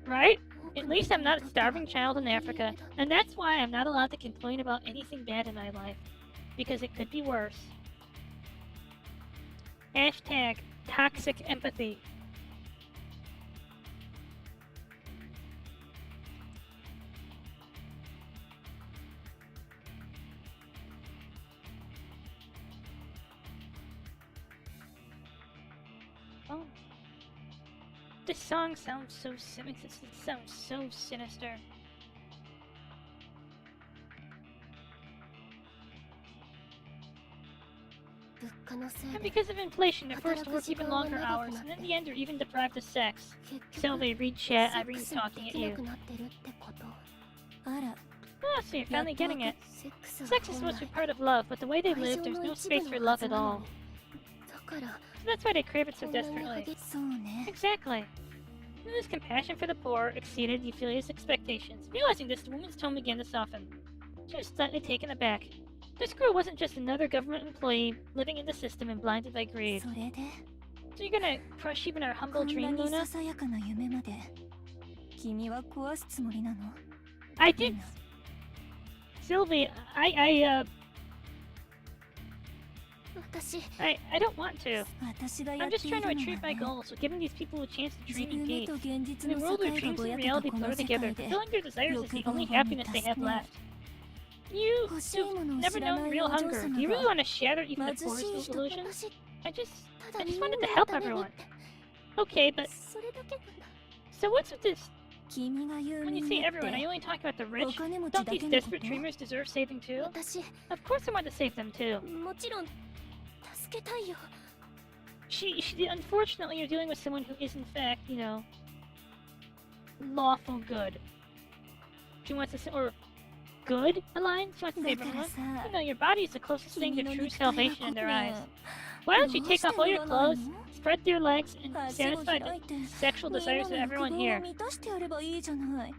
Right? 多 At くの least 人 I'm に not a とっては starving child in 無理 Africa, だ and that's why I'm not allowed to complain about anything bad in my life. Because it could be worse. Hashtag toxic empathy. phone. This song sounds so sinister. It sounds so sinister. And because of inflation, they're forced to work even longer hours, and in the end, they're even deprived of sex. Sylvie, read chat. Irene's talking at you. Ah, so you're finally getting it. Sex is supposed to be part of love, but the way they live, there's no space for love at all. So that's why they crave it so desperately. Exactly. Luna's compassion for the poor exceeded Euphialia's expectations. Realizing this, the woman's tone began to soften. She was slightly taken aback. This girl wasn't just another government employee living in the system and blinded by greed. So you're gonna crush even our humble dream, Luna? I did... Sylvie, I don't want to. I'm just trying to achieve my goals, so giving these people a chance to dream and gaze. In a world where dreams and reality blur together, fulfilling their desires is the only happiness they have left. You've never known real hunger. Do you really want to shatter even the poorest illusions? I just wanted to help everyone. Okay, but... So what's with this? When you say everyone, are you only talking about the rich? Don't these desperate dreamers deserve saving too? Of course I want to save them too. Unfortunately, you're dealing with someone who is in fact, you know, lawful good. She wants to or good alliance? She wants to save everyone? You know, your body is the closest thing to true salvation in their eyes. Why don't you take off all your clothes, spread your legs, and satisfy the sexual desires of everyone here?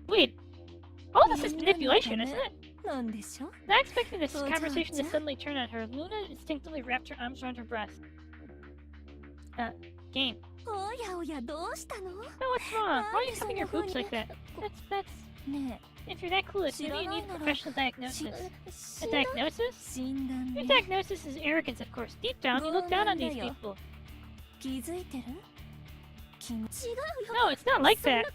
Wait, all this is manipulation, isn't it? Not expecting this conversation to suddenly turn on her, Luna instinctively wrapped her arms around her breast. Game. Oh, what's wrong? Why are you cupping your boobs like that? That's... If you're that clueless, maybe you need a professional diagnosis. A diagnosis? Your diagnosis is arrogance, of course. Deep down, you look down on these people. No, it's not like that.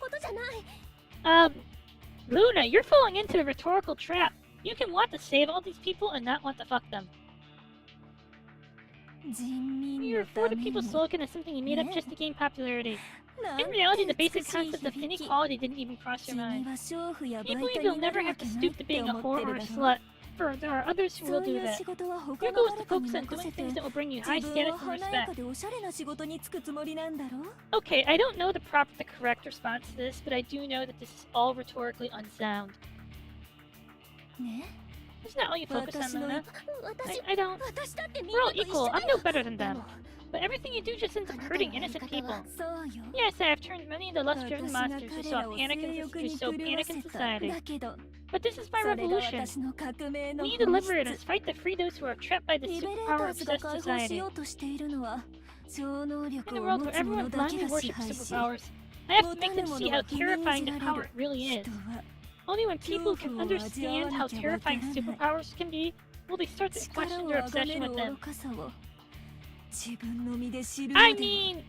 Luna, you're falling into a rhetorical trap. You can want to save all these people and not want to fuck them. You're for the people's slogan is something you made up just to gain popularity. In reality, the basic concept of inequality didn't even cross your mind. You believe you'll never have to stoop to being a whore or a slut, for there are others who will do that. Your goal is to focus on doing things that will bring you high status and respect. Okay, I don't know the correct response to this, but I do know that this is all rhetorically unsound. Isn't that all you focus on, Luna? I don't... We're all equal, I'm no better than them. But everything you do just ends up hurting innocent people. Yes, I have turned many into lust-driven monsters who sow panic in society. But this is my revolution. We need to liberate us, fight to free those who are trapped by the superpower-obsessed society. In a world where everyone blindly worships superpowers, I have to make them see how terrifying the power really is. Only when people can understand how terrifying superpowers can be, will they start to question their obsession with them. I mean...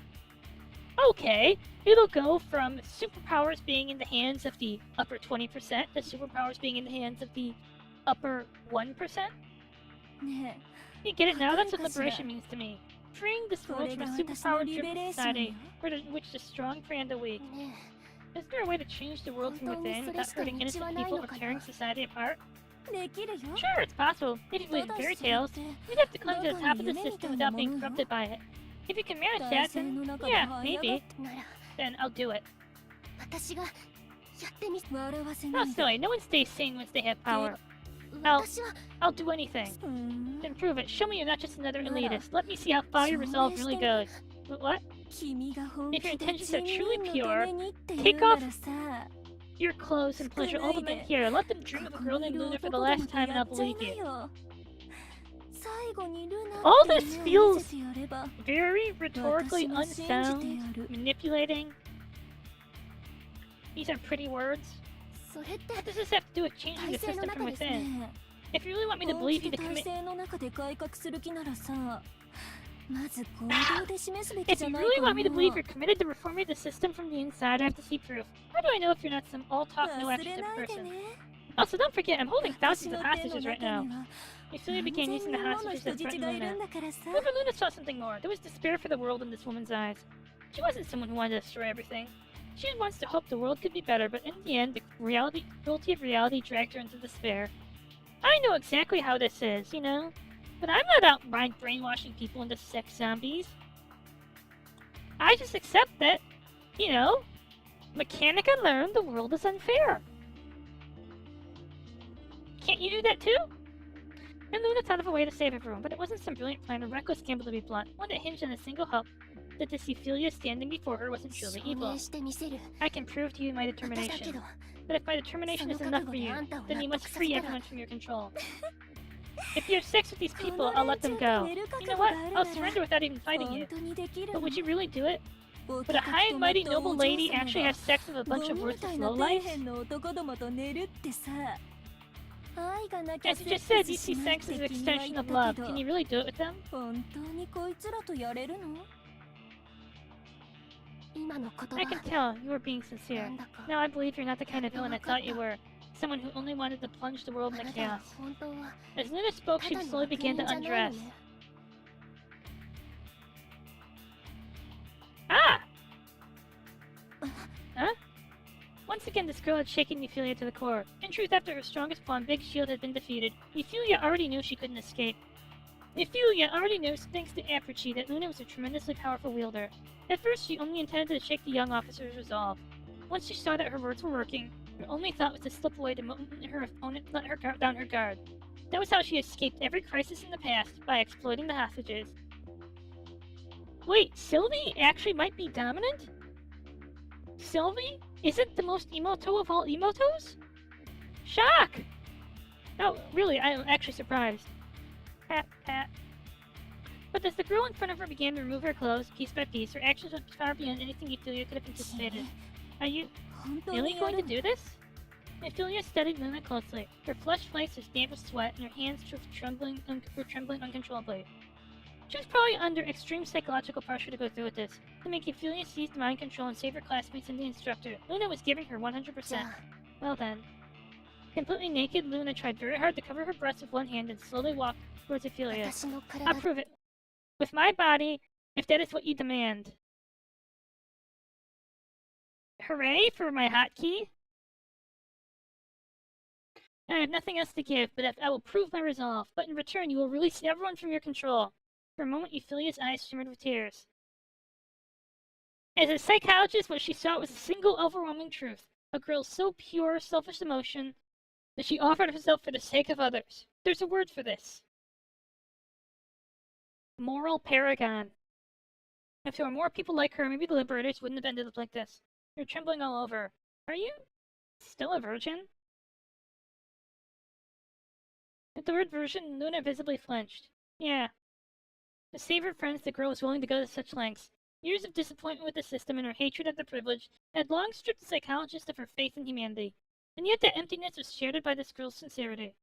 Okay, it'll go from superpowers being in the hands of the upper 20% to superpowers being in the hands of the upper 1%? You get it now? That's what liberation means to me. Freeing this world from a superpower-driven society, in which the strong prey on the weak. Is there a way to change the world from within without hurting innocent people or tearing society apart? Sure, it's possible. If you believe in fairy tales, you'd have to climb to the top of the system without being corrupted by it. If you can manage that, then yeah, maybe. Then I'll do it. No, silly. No one stays sane once they have power. I'll do anything. Then prove it. Show me you're not just another elitist. Let me see how far your resolve really goes. What? If your intentions are truly pure, take off your clothes and pleasure all the men here. Let them dream of a girl named Luna for the last time and I'll believe you. All this feels very rhetorically unsound, manipulating. These are pretty words. What does this have to do with changing the system from within? If you really want me to believe you to commit... If you really want me to believe you're committed to reforming the system from the inside, I have to see proof. How do I know if you're not some all-talk, no-action type of person? Also, don't forget, I'm holding thousands of hostages right now. Euphilia began using the hostages that threatened Luna. However, Luna saw something more. There was despair for the world in this woman's eyes. She wasn't someone who wanted to destroy everything. She had wants to hope the world could be better, but in the end, the cruelty of reality dragged her into despair. I know exactly how this is, you know? But I'm not out brainwashing people into sex zombies. I just accept that, you know, Mechanica learned the world is unfair. Can't you do that too? And Luna thought of a way to save everyone, but it wasn't some brilliant plan or reckless gamble to be blunt, one that hinged on a single hope that the Ophelia standing before her wasn't truly evil. I can prove to you my determination. But if my determination is enough for you, then you must free everyone from your control. If you have sex with these people, I'll let them go. You know what? I'll surrender without even fighting you. But would you really do it? Would a high and mighty noble lady actually have sex with a bunch of worthless lowlifes? As you just said, you see sex as an extension of love. Can you really do it with them? I can tell you were being sincere. Now I believe you're not the kind of villain I thought you were. Someone who only wanted to plunge the world into chaos. As Luna spoke, she slowly began to undress. Ah! Huh? Once again, this girl had shaken Ophelia to the core. In truth, after her strongest pawn, Big Shield, had been defeated, Ophelia already knew she couldn't escape. Ophelia already knew, thanks to Aperchi, that Luna was a tremendously powerful wielder. At first, she only intended to shake the young officer's resolve. Once she saw that her words were working, her only thought was to slip away the moment her opponent let her down her guard. That was how she escaped every crisis in the past, by exploiting the hostages. Wait, Sylvie actually might be dominant? Sylvie isn't the most emoto of all emotos? Shock! No, really, I'm actually surprised. Pat, pat. But as the girl in front of her began to remove her clothes, piece by piece, her actions went far beyond anything Ophelia could have anticipated. Are you really going to do this? Ophelia studied Luna closely. Her flushed face was damp with sweat, and her hands were trembling uncontrollably. She was probably under extreme psychological pressure to go through with this. To make Ophelia seize mind control and save her classmates and the instructor, Luna was giving her 100%. Well then. Completely naked, Luna tried very hard to cover her breasts with one hand and slowly walked towards Ophelia. I'll prove it. With my body, if that is what you demand. Hooray for my hotkey! I have nothing else to give, but I will prove my resolve. But in return, you will release everyone from your control. For a moment, Ophelia's eyes shimmered with tears. As a psychologist, what she saw was a single overwhelming truth. A girl so pure, selfish emotion that she offered herself for the sake of others. There's a word for this. Moral paragon. If there were more people like her, maybe the liberators wouldn't have ended up like this. You're trembling all over. Are you still a virgin? At the word virgin, Luna visibly flinched. Yeah. To save her friends, the girl was willing to go to such lengths. Years of disappointment with the system and her hatred of the privilege had long stripped the psychologist of her faith in humanity. And yet that emptiness was shared by this girl's sincerity.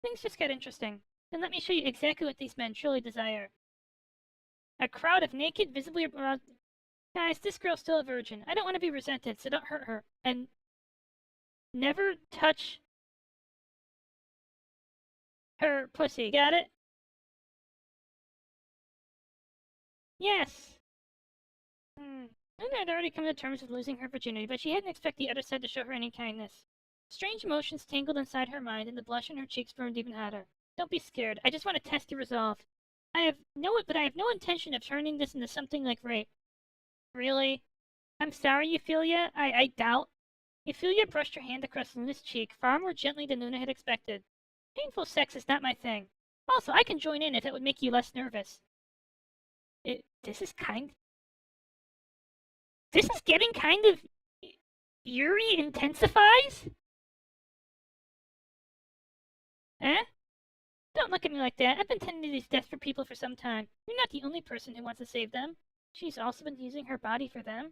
Things just got interesting. Then let me show you exactly what these men truly desire. A crowd of naked, visibly aroused... Guys, this girl's still a virgin. I don't want to be resented, so don't hurt her. And never touch her pussy. Got it? Yes. Luna had already come to terms with losing her virginity, but she hadn't expected the other side to show her any kindness. Strange emotions tangled inside her mind, and the blush on her cheeks burned even hotter. Don't be scared. I just want to test your resolve. I have no intention of turning this into something like rape. Really? I'm sorry, Ophelia. I doubt. Ophelia brushed her hand across Luna's cheek, far more gently than Luna had expected. Painful sex is not my thing. Also, I can join in if it would make you less nervous. This is getting kind of... Yuri intensifies? Eh? Don't look at me like that. I've been tending to these desperate people for some time. You're not the only person who wants to save them. She's also been using her body for them.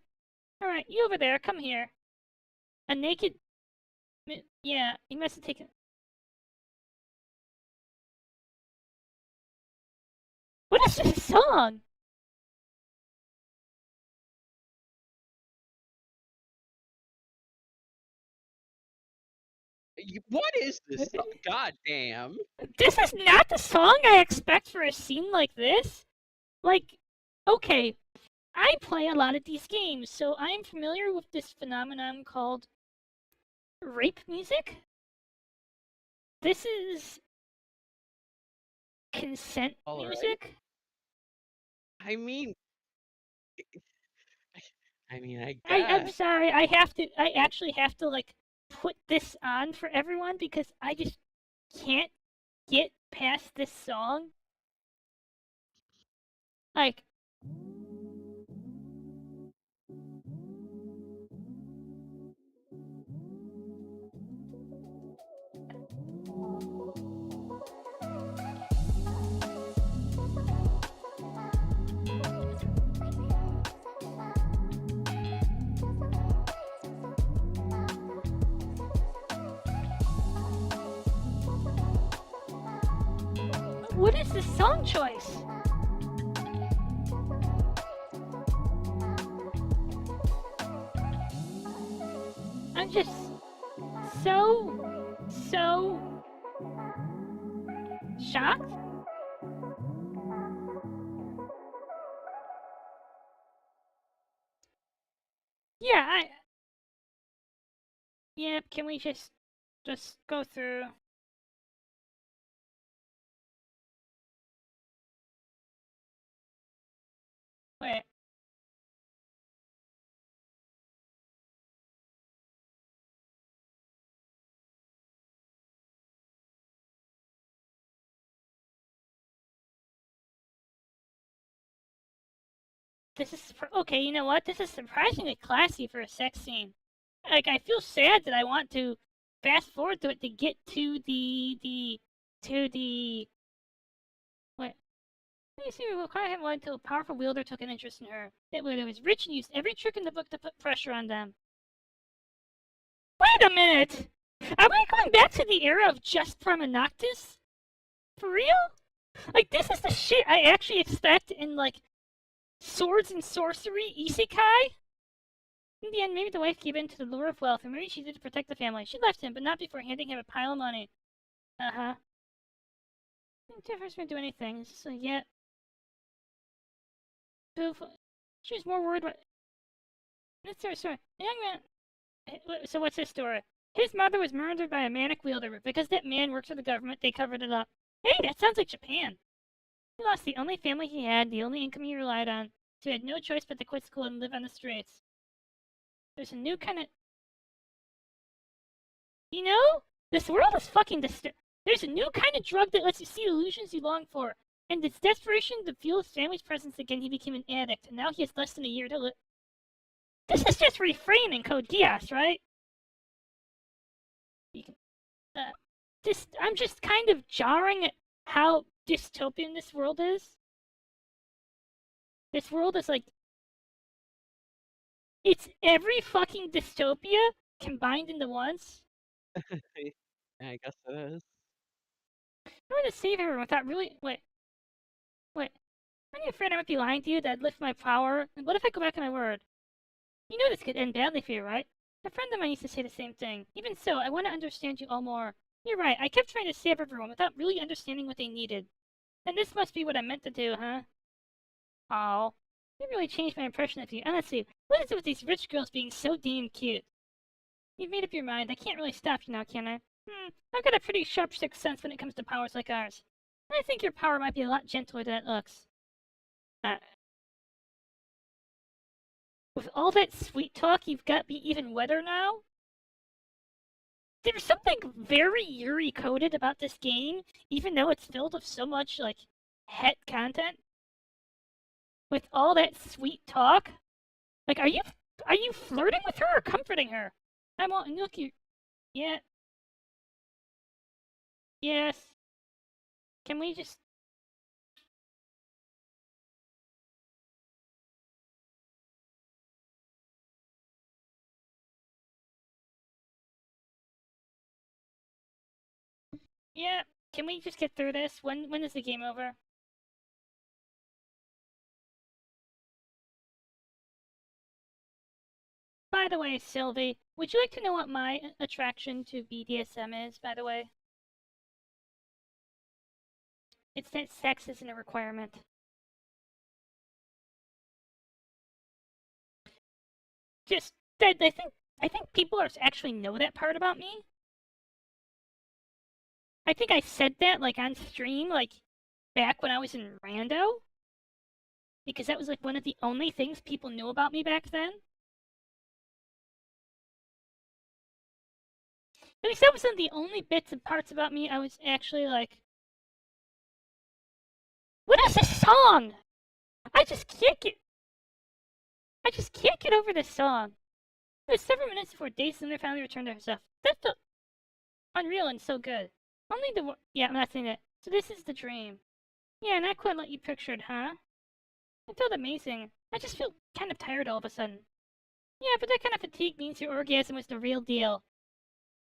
Alright, you over there, come here. A naked... Yeah, you must have taken... What is this song? What is this? God damn. This is not the song I expect for a scene like this. Like, okay, I play a lot of these games, so I'm familiar with this phenomenon called rape music. This is consent All right. music. I mean, I I'm guess. sorry. I actually have to like put this on for everyone because I just can't get past this song. Like, what is this song choice? I'm just so shocked. Yeah, yeah, can we just go through? Wait. This is okay. You know what? This is surprisingly classy for a sex scene. Like, I feel sad that I want to fast forward to it to get to the. Wait. Let me see. We'll kind of have one until a powerful wielder took an interest in her. That wielder was rich and used every trick in the book to put pressure on them. Wait a minute! Are we going back to the era of just Prima Noctis? For real? Like, this is the shit I actually expect in, like, swords and sorcery isekai? In the end, maybe the wife gave in to the lure of wealth, or maybe she did to protect the family. She left him, but not before handing him a pile of money. Uh-huh. Didn't first do anything. So, yeah. She was more worried about... Sorry. The young man... So what's his story? His mother was murdered by a manic wielder, but because that man worked for the government, they covered it up. Hey, that sounds like Japan. He lost the only family he had, the only income he relied on, so he had no choice but to quit school and live on the streets. There's a new kind of... You know? This world is fucking There's a new kind of drug that lets you see illusions you long for. And its desperation to fuel his family's presence again, he became an addict, and now he has less than a year to live. This is just reframing Code Geass, right? You can, I'm just kind of jarring at how dystopian this world is. This world is like... It's every fucking dystopia combined into once. Yeah, I guess it is. I'm going to save everyone without really... Wait. Aren't you afraid I might be lying to you that I'd lift my power? And what if I go back on my word? You know this could end badly for you, right? A friend of mine used to say the same thing. Even so, I want to understand you all more. You're right, I kept trying to save everyone without really understanding what they needed. And this must be what I meant to do, huh? Oh. You really changed my impression of you. Honestly, what is it with these rich girls being so damn cute? You've made up your mind. I can't really stop you now, can I? I've got a pretty sharp sixth sense when it comes to powers like ours. I think your power might be a lot gentler than it looks. With all that sweet talk, you've got me even wetter now? There's something very Yuri-coded about this game, even though it's filled with so much, like, het content. With all that sweet talk? Like, are you flirting with her or comforting her? I won't look you. Yeah. Yes. Can we just... Yeah. Can we just get through this? When is the game over? By the way, Sylvie, would you like to know what my attraction to BDSM is, by the way? It's that sex isn't a requirement. just that I think people actually know that part about me. I think I said that like on stream, like back when I was in Rando, because that was like one of the only things people knew about me back then. At least that was one of the only bits and parts about me I was actually like, what is this song? I just can't get over this song. It was several minutes before Daisy and their family returned to herself. That felt unreal and so good. Only the yeah, I'm not saying that. So this is the dream. Yeah, not quite what you pictured, huh? It felt amazing. I just feel kind of tired all of a sudden. Yeah, but that kind of fatigue means your orgasm was the real deal.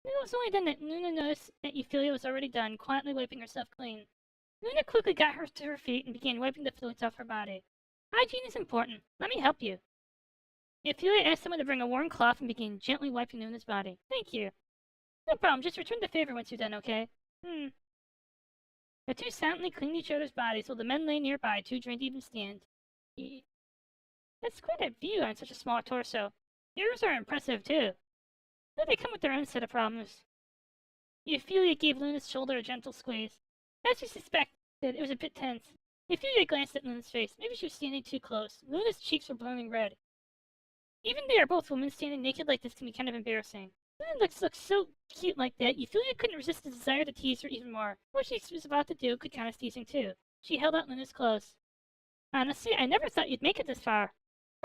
It was only then that Luna noticed that Euphilia was already done, quietly wiping herself clean. Luna quickly got her to her feet and began wiping the fluids off her body. Hygiene is important. Let me help you. Euphilia asked someone to bring a warm cloth and began gently wiping Luna's body. Thank you. No problem, just return the favor once you're done, okay? The two silently cleaned each other's bodies while the men lay nearby, too drained to even stand. That's quite a view on such a small torso. Yours are impressive, too. But they come with their own set of problems. Euphilia gave Luna's shoulder a gentle squeeze. As she suspected, it was a bit tense. Euphilia glanced at Luna's face. Maybe she was standing too close. Luna's cheeks were burning red. Even they are both women, standing naked like this can be kind of embarrassing. Luna looks so cute like that, Euphilia couldn't resist the desire to tease her even more. What she was about to do could count as teasing too. She held out Luna's clothes. Honestly, I never thought you'd make it this far.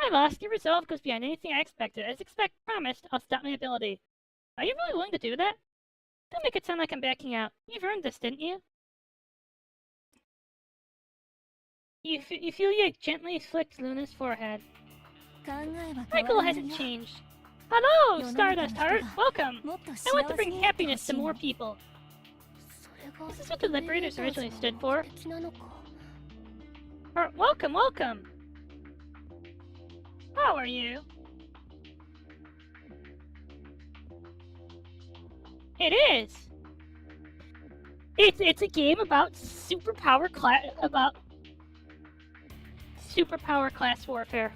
My loss, your resolve goes beyond anything I expected. As promised, I'll stop my ability. Are you really willing to do that? Don't make it sound like I'm backing out. You've earned this, didn't you? Euphilia gently flicked Luna's forehead. My goal hasn't changed. Hello, Stardust Heart! Welcome! I want to bring happiness to more people. This is what the Liberators originally stood for. Welcome, welcome! How are you? It is! It's a game about superpower class warfare.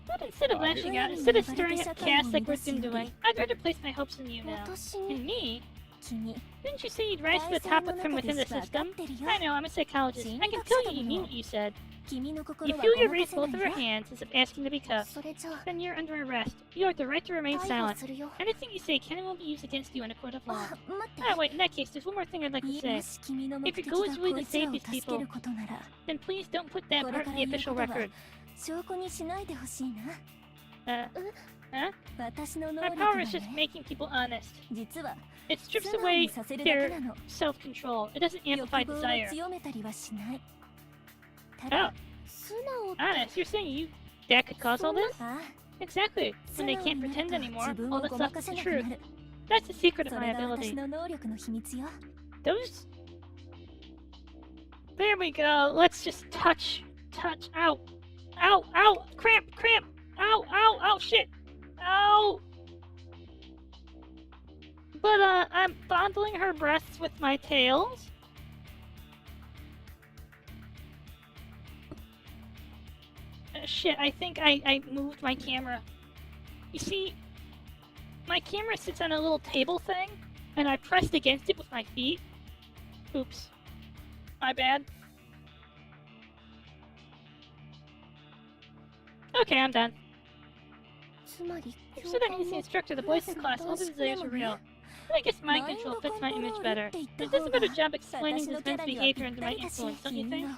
But instead of lashing out, instead of stirring up chaos like we've been doing, I'd rather place my hopes in you now. In me? Didn't you say you'd rise to the top from within the system? I know, I'm a psychologist. I can tell you mean what you said. Euphilia raised both of her hands as if asking to be cuffed. Then you're under arrest. You have the right to remain silent. Anything you say can and will be used against you in a court of law. Wait, in that case, there's one more thing I'd like to say. If your goal is really to save these people, then please don't put that part in the official record. Huh? My power is just making people honest. It strips away their self-control. It doesn't amplify desire. Oh. Honest, you're saying that could cause all this? Exactly. When they can't pretend anymore, all that's left is the truth. That's the secret of my ability. Those... There we go. Let's just touch. Ow. Ow. Cramp. Ow, shit. Ow. But, I'm fondling her breasts with my tails. Shit, I think I moved my camera. You see, my camera sits on a little table thing, and I pressed against it with my feet. Oops. My bad. Okay, I'm done. So that means the instructor, the boys in class, all the desires are real. I guess mind control fits my image better. It does a better job explaining this men's behavior under my influence, don't you think?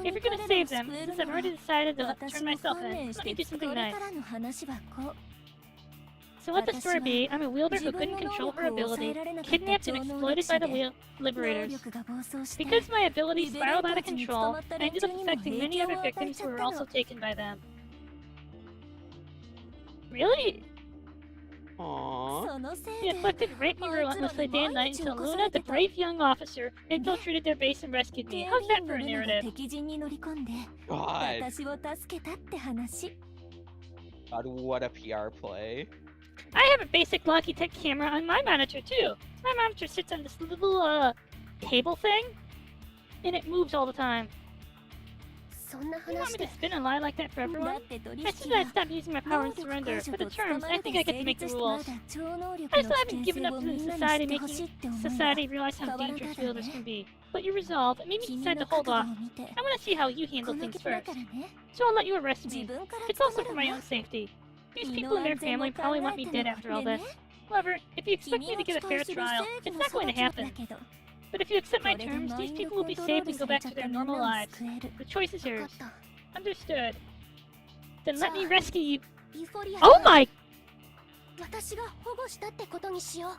If you're gonna save them, since I've already decided to turn myself in, let me do something nice. So let the story be, I'm a wielder who couldn't control her ability, kidnapped and exploited by the Liberators. Because my ability spiraled out of control, I ended up affecting many other victims who were also taken by them. Really? Aww. The afflicted raped me relentlessly day and night until Luna, the brave young officer, infiltrated their base and rescued me. How's that for a narrative? God, what a PR play. I have a basic Logitech camera on my monitor too. My monitor sits on this little, table thing, and it moves all the time. そんな You want 話 me で to spin and lie like that for だ everyone? って取 As soon 引 as I が stop using my power and 能力 surrender, 解除 for the と捕 terms, ま I る think で I get 成 to make 立 the してま rules. だ超能力 I の still 危 haven't 険 given 性 up を to みんなに society 知ってほしい making って思いが society realize 変 how わらん dangerous から wielders ね can be. But your resolve, it made me 君 decide の to hold 覚悟 off. を見て I want to see how you こ handle の things 曲だ first. からね So I'll let you arrest 自 me. 分から It's 捕 also ま for る my わ own safety. These 身 people の and their 安全も family 考 probably want え me て dead の after all で this. ね However, if you expect 君 me の to give 期 a fair 待する trial, 正 it's 義の not 裁 going to きだ happen. けど But if you accept こ my れで terms, マイ these ンド people コ will ン be トロ saved ール and さ go れ back ちゃ to った their みん normal なを lives. 救える The choice is 分 yours. かった Understood. Then じゃ let me あ rescue you. ユフォリア Oh my! 私が保護したってことにしよう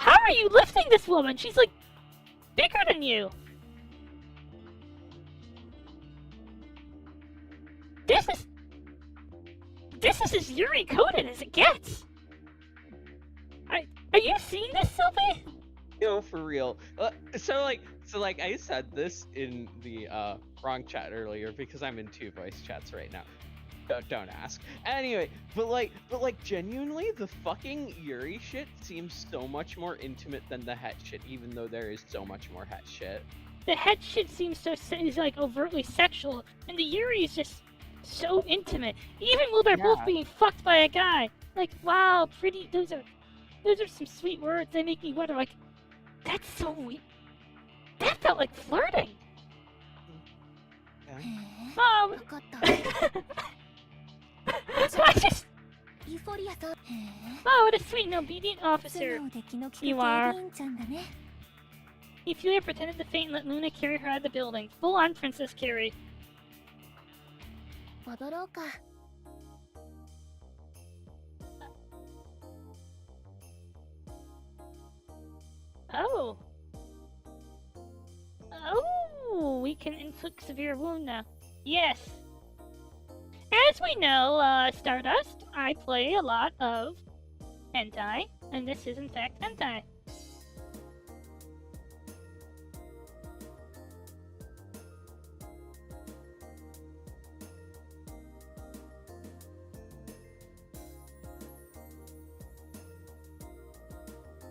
How are you lifting this woman? She's like bigger than you. This is as Yuri coded as it gets. Are you seeing this, Sylvie? Yo, for real. So like I said this in the wrong chat earlier because I'm in 2 voice chats right now. Don't ask. Anyway, but like genuinely, the fucking Yuri shit seems so much more intimate than the Het shit, even though there is so much more Het shit. The head shit seems is like overtly sexual, and the Yuri is just so intimate. Even while they're both Yeah. being fucked by a guy. Like, wow, pretty. Those are some sweet words. They make me wonder. Like, that's so weird. That felt like flirting. Yeah. へえ Oh, 分かった I just. ユフォリアさんへえ Oh, what a sweet and obedient 素 officer. 直で気の利く You 警 are. 備員ちゃんだね Ophelia pretended to faint and let Luna carry her out of the building. Full on Princess Carrie. 戻ろうか Oh. Oh, we can inflict severe wound now. Yes. As we know, Stardust, I play a lot of hentai, and this is in fact hentai.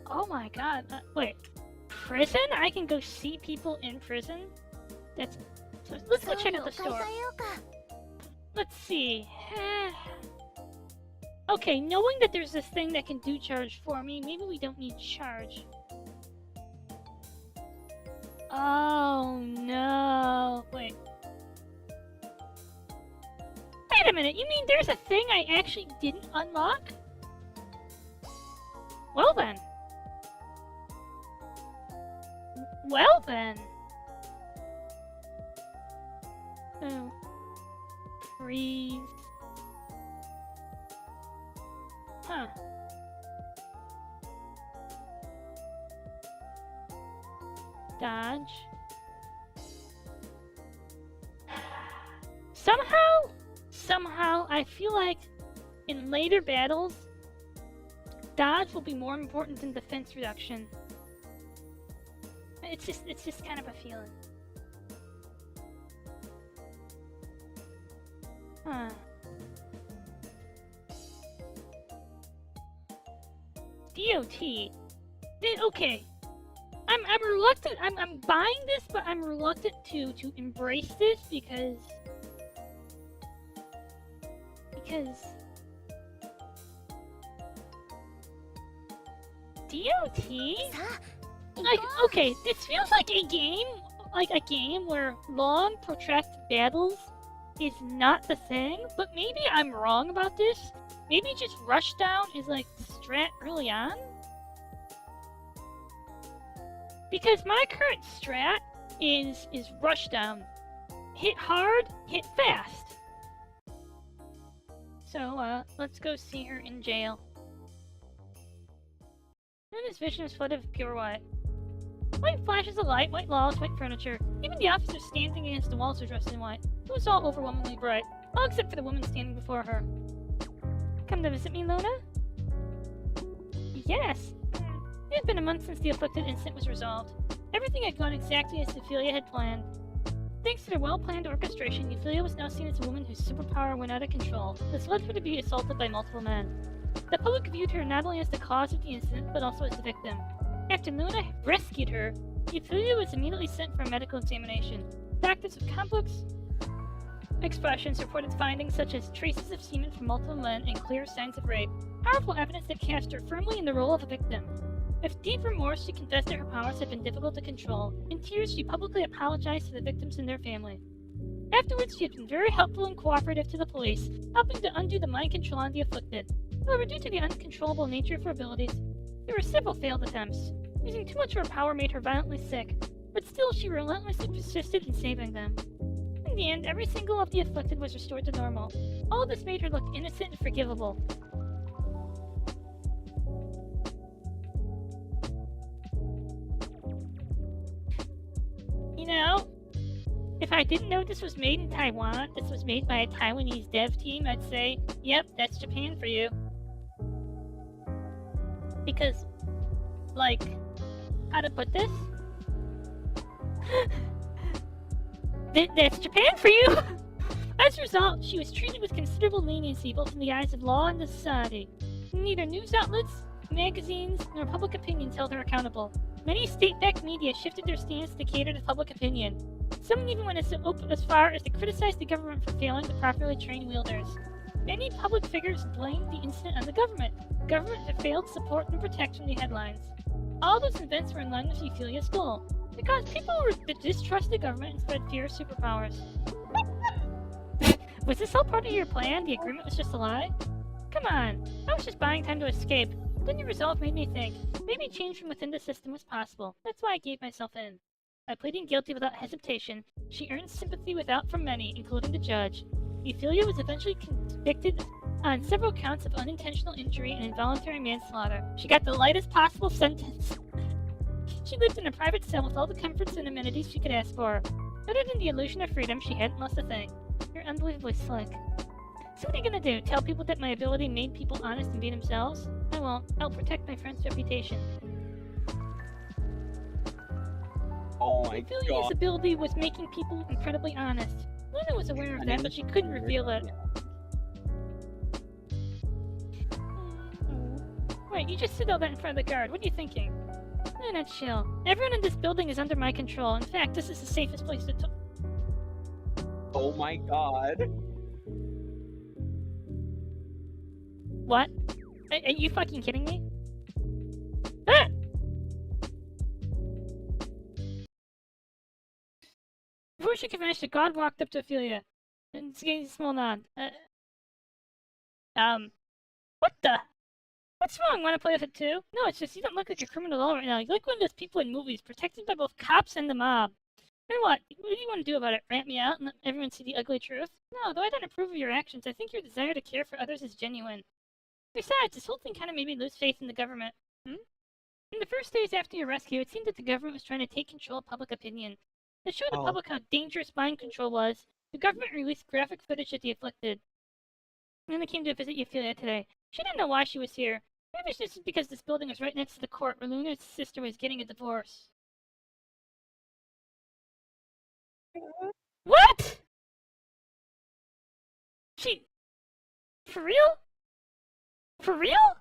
Oh my god, wait. Prison? I can go see people in prison? That's... So let's go check out the そういうの store. 買い替えようか Let's see. Okay, knowing that there's this thing that can do charge for me, maybe we don't need charge. Oh no. Wait. Wait a minute, you mean there's a thing I actually didn't unlock? Well then. Well then. Oh. Freeze. Huh. Dodge. Somehow, I feel like in later battles, dodge will be more important than defense reduction. It's just kind of a feeling. Huh. DOT. Okay. I'm reluctant. I'm buying this, but I'm reluctant to embrace this because DOT. さあ Like, okay, this feels like a game where long, protracted battles is not the thing, but maybe I'm wrong about this. Maybe just rushdown is like strat early on? Because my current strat is rushdown. Hit hard, hit fast. So, let's go see her in jail. Luna's vision is flooded with pure white. White flashes of light, white walls, white furniture. Even the officers standing against the walls are dressed in white. It was all overwhelmingly bright, all except for the woman standing before her. Come to visit me, Luna? Yes. It had been a month since the afflicted incident was resolved. Everything had gone exactly as Ophelia had planned. Thanks to their well-planned orchestration, Ophelia was now seen as a woman whose superpower went out of control. This led her to be assaulted by multiple men. The public viewed her not only as the cause of the incident, but also as the victim. After Luna rescued her, Ophelia was immediately sent for a medical examination. Doctors of complex expressions reported findings such as traces of semen from multiple men and clear signs of rape, powerful evidence that cast her firmly in the role of a victim. With deep remorse, she confessed that her powers had been difficult to control. In tears, she publicly apologized to the victims and their family. Afterwards, she had been very helpful and cooperative to the police, helping to undo the mind control on the afflicted. However, due to the uncontrollable nature of her abilities, there were several failed attempts. Using too much of her power made her violently sick, but still she relentlessly persisted in saving them. In the end, every single of the afflicted was restored to normal. All of this made her look innocent and forgivable. You know, if I didn't know this was made in Taiwan, this was made by a Taiwanese dev team, I'd say, yep, that's Japan for you. Because, like, how to put this? That's Japan for you! As a result, she was treated with considerable leniency both in the eyes of law and the society. Neither news outlets, magazines, nor public opinions held her accountable. Many state-backed media shifted their stance to cater to public opinion. Some even went as far as to criticize the government for failing to properly train wielders. Many public figures blamed the incident on the government. Government had failed to support and protect from the headlines. All those events were in line with Euphelia's goal, because people were to distrust the government and spread fear of superpowers. Was this all part of your plan? The agreement was just a lie? Come on, I was just buying time to escape. Then your resolve made me think. Maybe change from within the system was possible. That's why I gave myself in. By pleading guilty without hesitation, she earned sympathy from many, including the judge. Euphilia was eventually convicted on several counts of unintentional injury and involuntary manslaughter. She got the lightest possible sentence. She lived in a private cell with all the comforts and amenities she could ask for. Other than the illusion of freedom, she hadn't lost a thing. You're unbelievably slick. So what are you gonna do? Tell people that my ability made people honest and be themselves? I won't. I'll protect my friend's reputation. Oh my Euphilia's god. ability was making people incredibly honest. Luna was aware of that, but she couldn't reveal it. Wait, you just said all that in front of the guard. What are you thinking? Luna, chill. Everyone in this building is under my control. In fact, this is the safest place to talk. Oh my god. What? Are you fucking kidding me? Ah! Before she could finish, the god walked up to Ophelia and gave a small nod. What the? What's wrong? Want to play with it too? No, it's just you don't look like a criminal at all right now. You look like one of those people in movies, protected by both cops and the mob. And what? What do you want to do about it? Rant me out and let everyone see the ugly truth? No, though I don't approve of your actions, I think your desire to care for others is genuine. Besides, this whole thing kind of made me lose faith in the government. In the first days after your rescue, it seemed that the government was trying to take control of public opinion. To show the public how dangerous mind control was, the government released graphic footage of the afflicted. Luna came to visit Euphilia today. She didn't know why she was here. Maybe it's just because this building was right next to the court where Luna's sister was getting a divorce. What? For real? For real?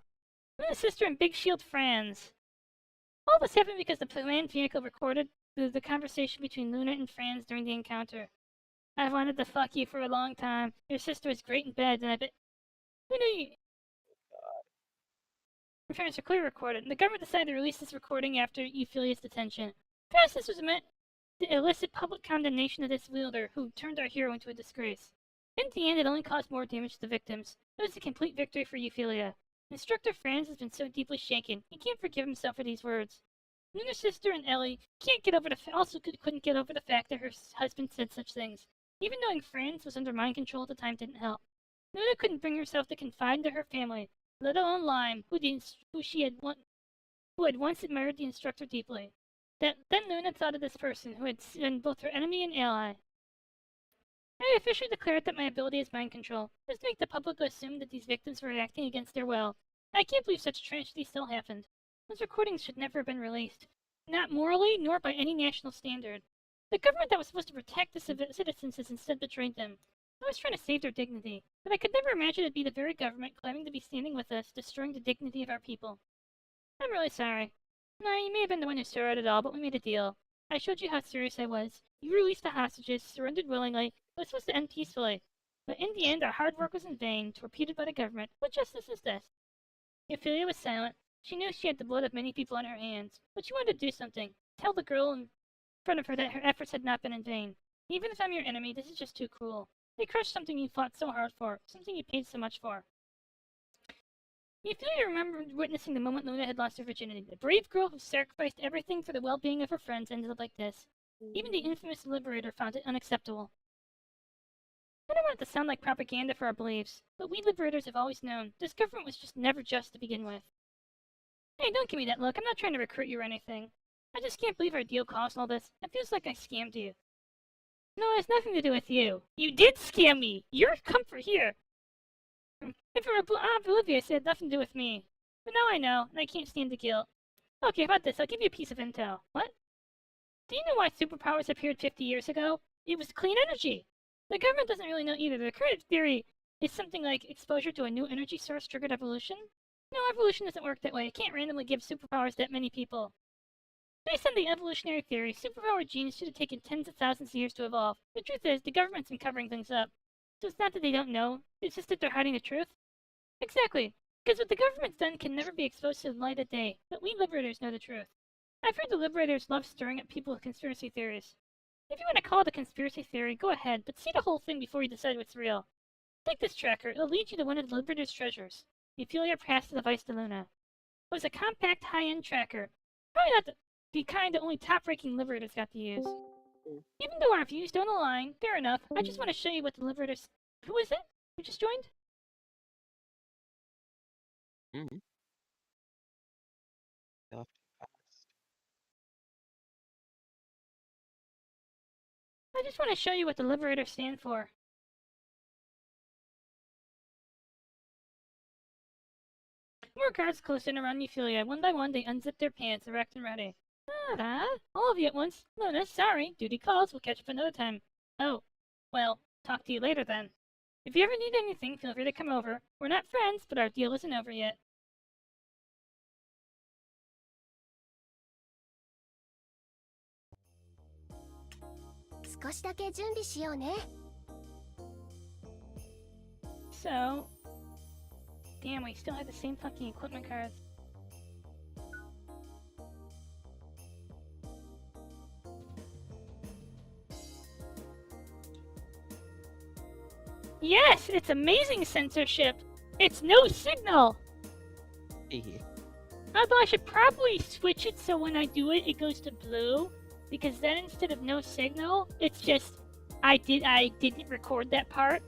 Luna's sister and Big Shield Franz. All this happened because the planned vehicle recorded the conversation between Luna and Franz during the encounter. I've wanted to fuck you for a long time. Your sister is great in bed, and I bet... Who knew you... Franz are clearly recorded. The government decided to release this recording after Euphilia's detention. Perhaps this was meant to elicit public condemnation of this wielder, who turned our hero into a disgrace. In the end, it only caused more damage to the victims. It was a complete victory for Euphilia. Instructor Franz has been so deeply shaken, he can't forgive himself for these words. Luna's sister and Ellie couldn't get over the fact that her husband said such things. Even knowing Franz was under mind control at the time didn't help. Luna couldn't bring herself to confide to her family, let alone Lime, who had once admired the instructor deeply. Then Luna thought of this person, who had been both her enemy and ally. I officially declared that my ability is mind control, just to make the public assume that these victims were acting against their will. I can't believe such a tragedy still happened. Those recordings should never have been released. Not morally, nor by any national standard. The government that was supposed to protect the citizens has instead betrayed them. I was trying to save their dignity, but I could never imagine it'd be the very government claiming to be standing with us, destroying the dignity of our people. I'm really sorry. No, you may have been the one who started it all, but we made a deal. I showed you how serious I was. You released the hostages, surrendered willingly. It was supposed to end peacefully. But in the end, our hard work was in vain, torpedoed by the government. What justice is this? Ophelia was silent. She knew she had the blood of many people on her hands, but she wanted to do something. Tell the girl in front of her that her efforts had not been in vain. Even if I'm your enemy, this is just too cruel. They crushed something you fought so hard for, something you paid so much for. Ophelia remembered witnessing the moment Luna had lost her virginity. The brave girl who sacrificed everything for the well-being of her friends ended up like this. Even the infamous Liberator found it unacceptable. I don't want it to sound like propaganda for our beliefs, but we Liberators have always known this government was just never just to begin with. Hey, don't give me that look. I'm not trying to recruit you or anything. I just can't believe our deal caused all this. It feels like I scammed you. No, it has nothing to do with you. You did scam me! Your comfort here! If it were oblivious, it had nothing to do with me. But now I know, and I can't stand the guilt. Okay, how about this? I'll give you a piece of intel. What? Do you know why superpowers appeared 50 years ago? It was clean energy! The government doesn't really know either. The current theory is something like exposure to a new energy source triggered evolution. No, evolution doesn't work that way. It can't randomly give superpowers to that many people. Based on the evolutionary theory, superpower genes should have taken tens of thousands of years to evolve. The truth is, the government's been covering things up. So it's not that they don't know, it's just that they're hiding the truth. Exactly, because what the government's done can never be exposed to the light of day, but we Liberators know the truth. I've heard the Liberators love stirring up people with conspiracy theories. If you want to call it a conspiracy theory, go ahead, but see the whole thing before you decide what's real. Take this tracker, it'll lead you to one of the Liberators' treasures. The Ophelia passed the device to Luna. It was a compact, high-end tracker. Probably not the kind that only top-ranking Liberators got to use. Even though our views don't align, fair enough, I just want to show you what the Liberators... Who is it? Who just joined? Mm-hmm. Left fast. I just want to show you what the Liberators stand for. More guards closed in around Ophelia. One by one, they unzipped their pants, erect and ready. Ta-da! All of you at once. Luna, sorry. Duty calls. We'll catch up another time. Oh. Well, talk to you later then. If you ever need anything, feel free to come over. We're not friends, but our deal isn't over yet. So... Damn, we still have the same fucking equipment cards. Yes, it's amazing censorship. It's no signal. Although I should probably switch it so when I do it, it goes to blue, because then instead of no signal, it's just I didn't record that part.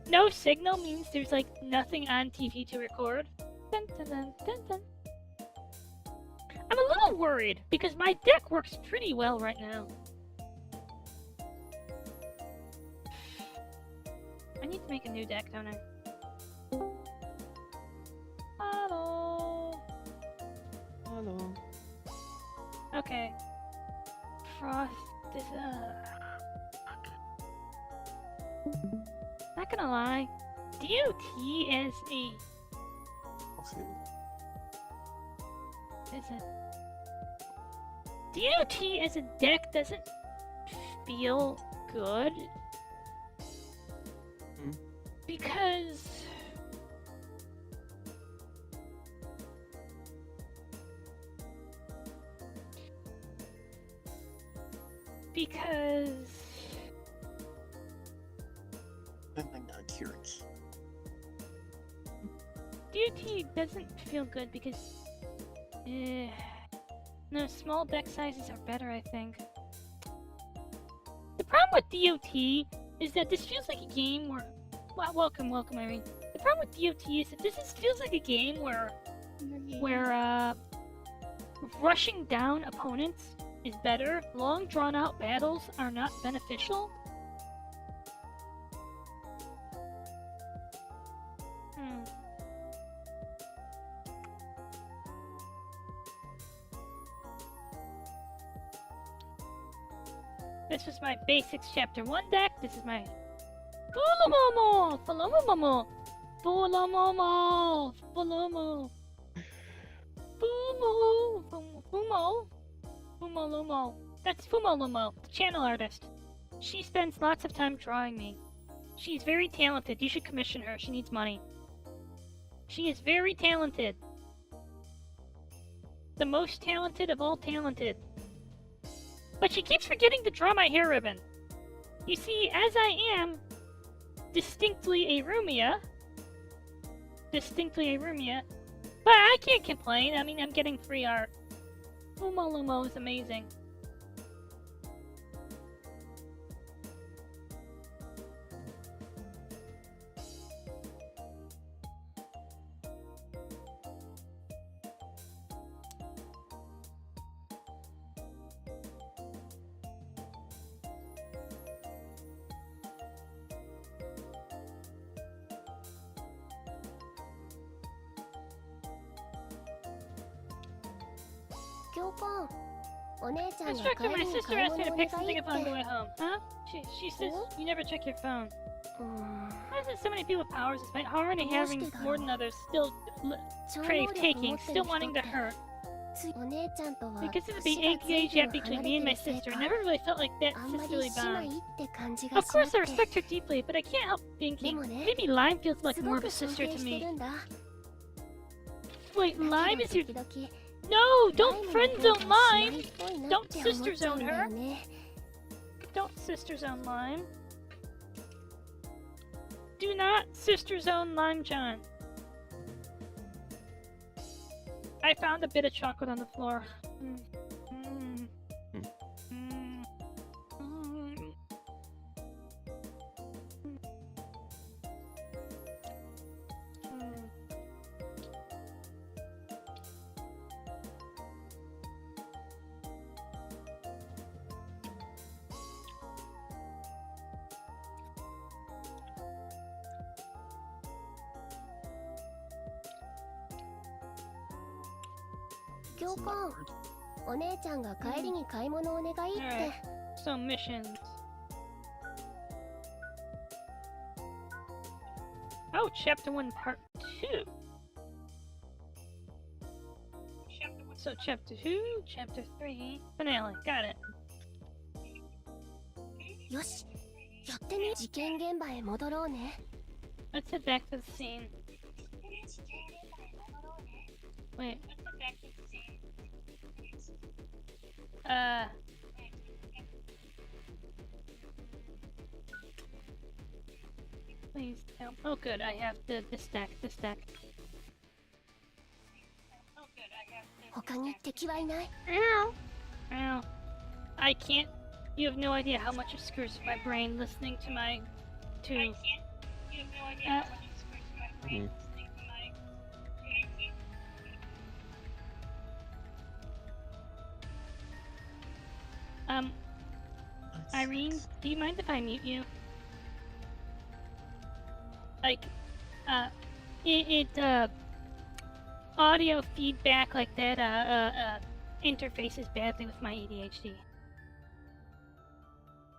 No signal means there's like nothing on TV to record. Dun, dun, dun, dun, dun. I'm a little worried because my deck works pretty well right now. I need to make a new deck, don't I? Hello. Hello. Okay. Frost is not gonna lie. DOT as a DOT as a deck doesn't feel good. Because I'm not curious. DOT doesn't feel good because no, small deck sizes are better, I think. The problem with DOT is that this feels like a game where welcome Irene. The problem with DOT is that this feels like a game where rushing down opponents is better. Long drawn out battles are not beneficial. This was my basics chapter 1 deck. This is my Fulomomo! Fulomomo! Fulomomo! Fulomo! Fumo! Fumo! Fumo Lumo. That's Fumo Lumo, the channel artist. She spends lots of time drawing me. She's very talented. You should commission her. She needs money. She is very talented. The most talented of all talented. But she keeps forgetting to draw my hair ribbon. You see, as I am distinctly a Rumia, but I can't complain. I mean, I'm getting free art. Fumo Lumo is amazing. Instructor, my sister asked me to pick something up on the way home. Huh? She says you never check your phone. Why is it so many people with powers despite already having more than others still crave taking, still wanting to hurt? Because of the big age gap between me and my sister, I never really felt like that sisterly bond. Of course I respect her deeply, but I can't help thinking maybe Lime feels like more of a sister to me. Wait, Lime is your... No! Don't friend zone Lime! Don't sister zone her! Don't sister zone Lime. Do not sister zone Lime-chan. I found a bit of chocolate on the floor. Alright, so missions. Oh, chapter 1, part 2. So chapter 2, chapter 3, finale. Got it. Let's head back to the scene. Wait. Please help. Oh good, I have the stack. Ow! Ow. I can't... You have no idea how much it screws with my brain listening to my... You have no idea how much it screws with my brain listening to my... Irene, do you mind if I mute you? Like, audio feedback like that, interfaces badly with my ADHD.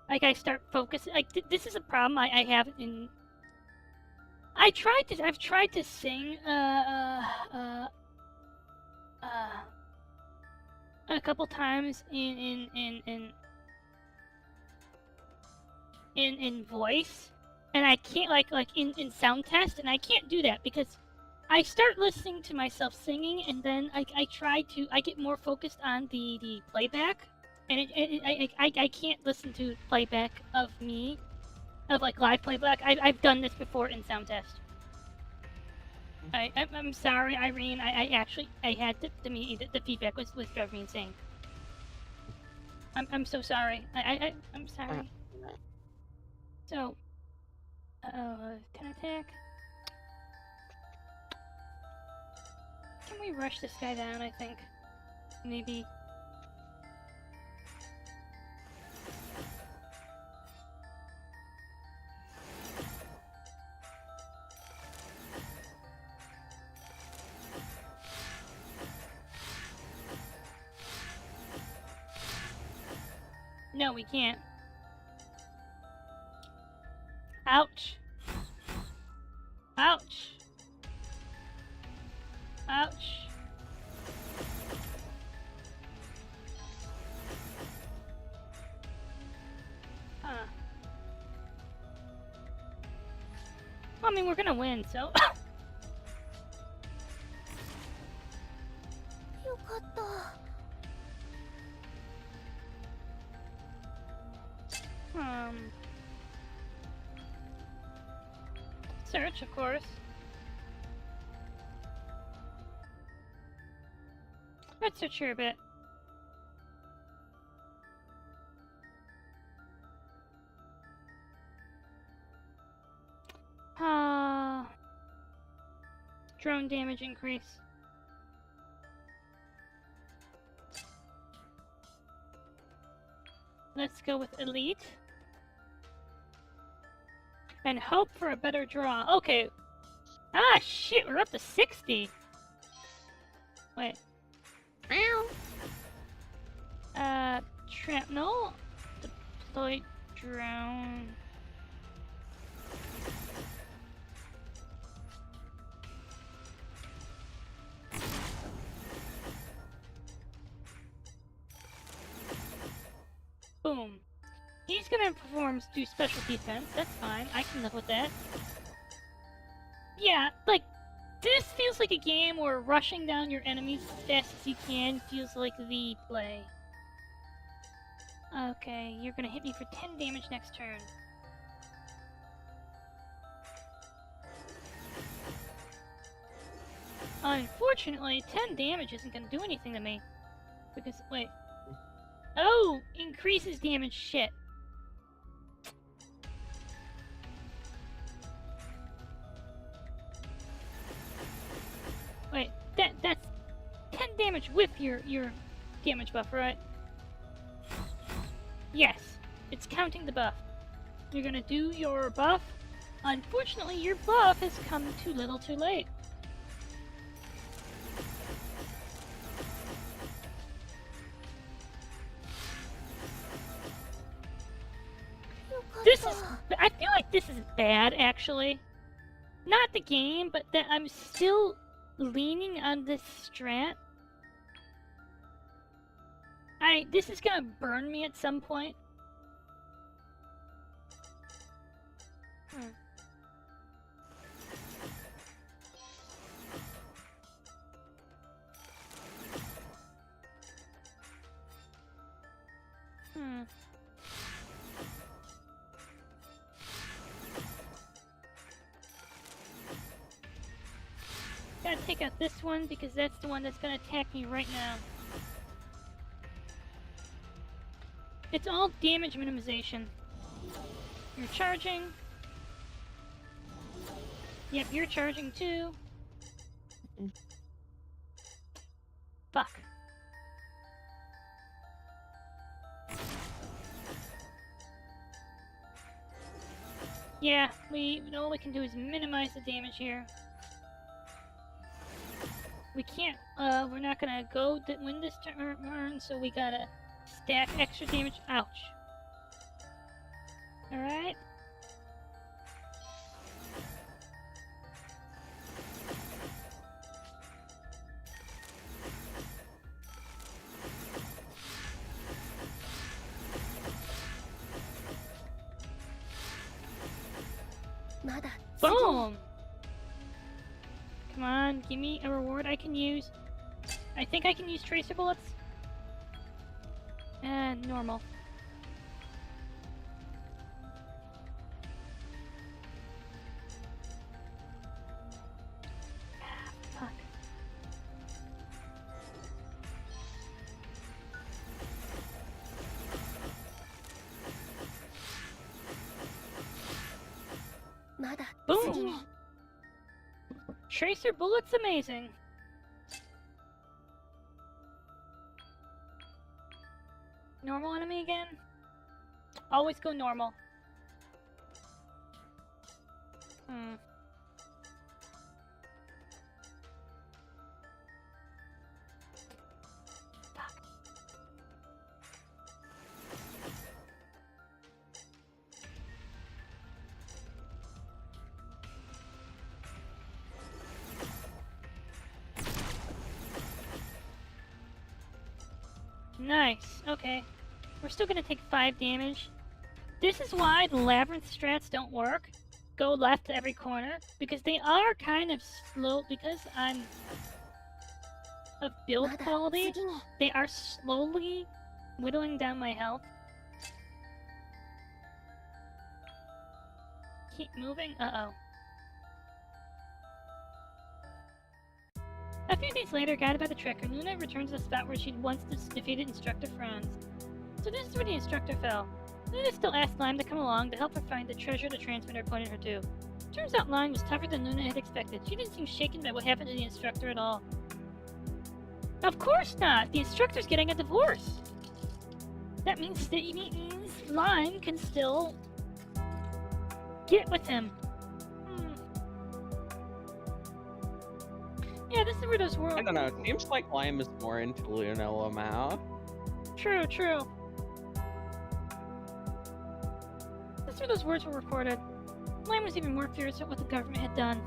Like, I start focusing, like, this is a problem I have in... I've tried to sing, a couple times in voice, and I can't, like in sound test, and I can't do that because I start listening to myself singing, and then I get more focused on the playback, and I can't listen to playback of me, of like live playback. I've done this before in sound test. I'm sorry, Irene. I had the feedback was driving me insane. I'm so sorry. I'm sorry. So, can I attack? Can we rush this guy down? I think maybe. No, we can't. Ouch. Ouch. Ouch. I mean, we're gonna win, so. よかった。 Search, of course. Let's search here a bit. Drone damage increase. Let's go with elite. And hope for a better draw. Okay. Ah, shit, we're up to 60. Wait. Shrapnel. Deploy drone. Boom. He's gonna do special defense. That's fine. I can live with that. Yeah, like, this feels like a game where rushing down your enemies as fast as you can feels like the play. Okay, you're gonna hit me for 10 damage next turn. Unfortunately, 10 damage isn't gonna do anything to me. Because, wait. Oh! Increases damage, shit. Wait, that's 10 damage with your damage buff, right? Yes, it's counting the buff. You're gonna do your buff. Unfortunately, your buff has come too little too late. This is... I feel like this is bad, actually. Not the game, but that I'm still leaning on this strat. This is gonna burn me at some point. Gotta take out this one because that's the one that's gonna attack me right now. It's all damage minimization. You're charging. Yep, you're charging too. Fuck. Yeah, all we can do is minimize the damage here. We can't, we're not gonna win this turn, so we gotta stack extra damage. Ouch. Alright. Boom! Come on, give me a reward I can use. I think I can use tracer bullets. And normal. Fuck. Boom! Tracer bullets amazing. Normal enemy again? Always go normal. Fuck. Nice, okay. We're still gonna take 5 damage. This is why the labyrinth strats don't work. go left to every corner because they are kind of slow because I'm of build まだ quality. 次に They are slowly whittling down my health. Keep moving. Uh-oh. A few days later, guided by the tracker, Luna returns to the spot where she'd once defeated Instructor Franz. So this is where the instructor fell. Luna still asked Lime to come along to help her find the treasure the transmitter pointed her to. Turns out Lime was tougher than Luna had expected. She didn't seem shaken by what happened to the instructor at all. Of course not! The instructor's getting a divorce! That means Lime can still get with him. Yeah, this is where those worlds. I don't know. It seems like Lime is more into Luna Lamau. True, true. This is where those words were recorded. Lime was even more furious at what the government had done.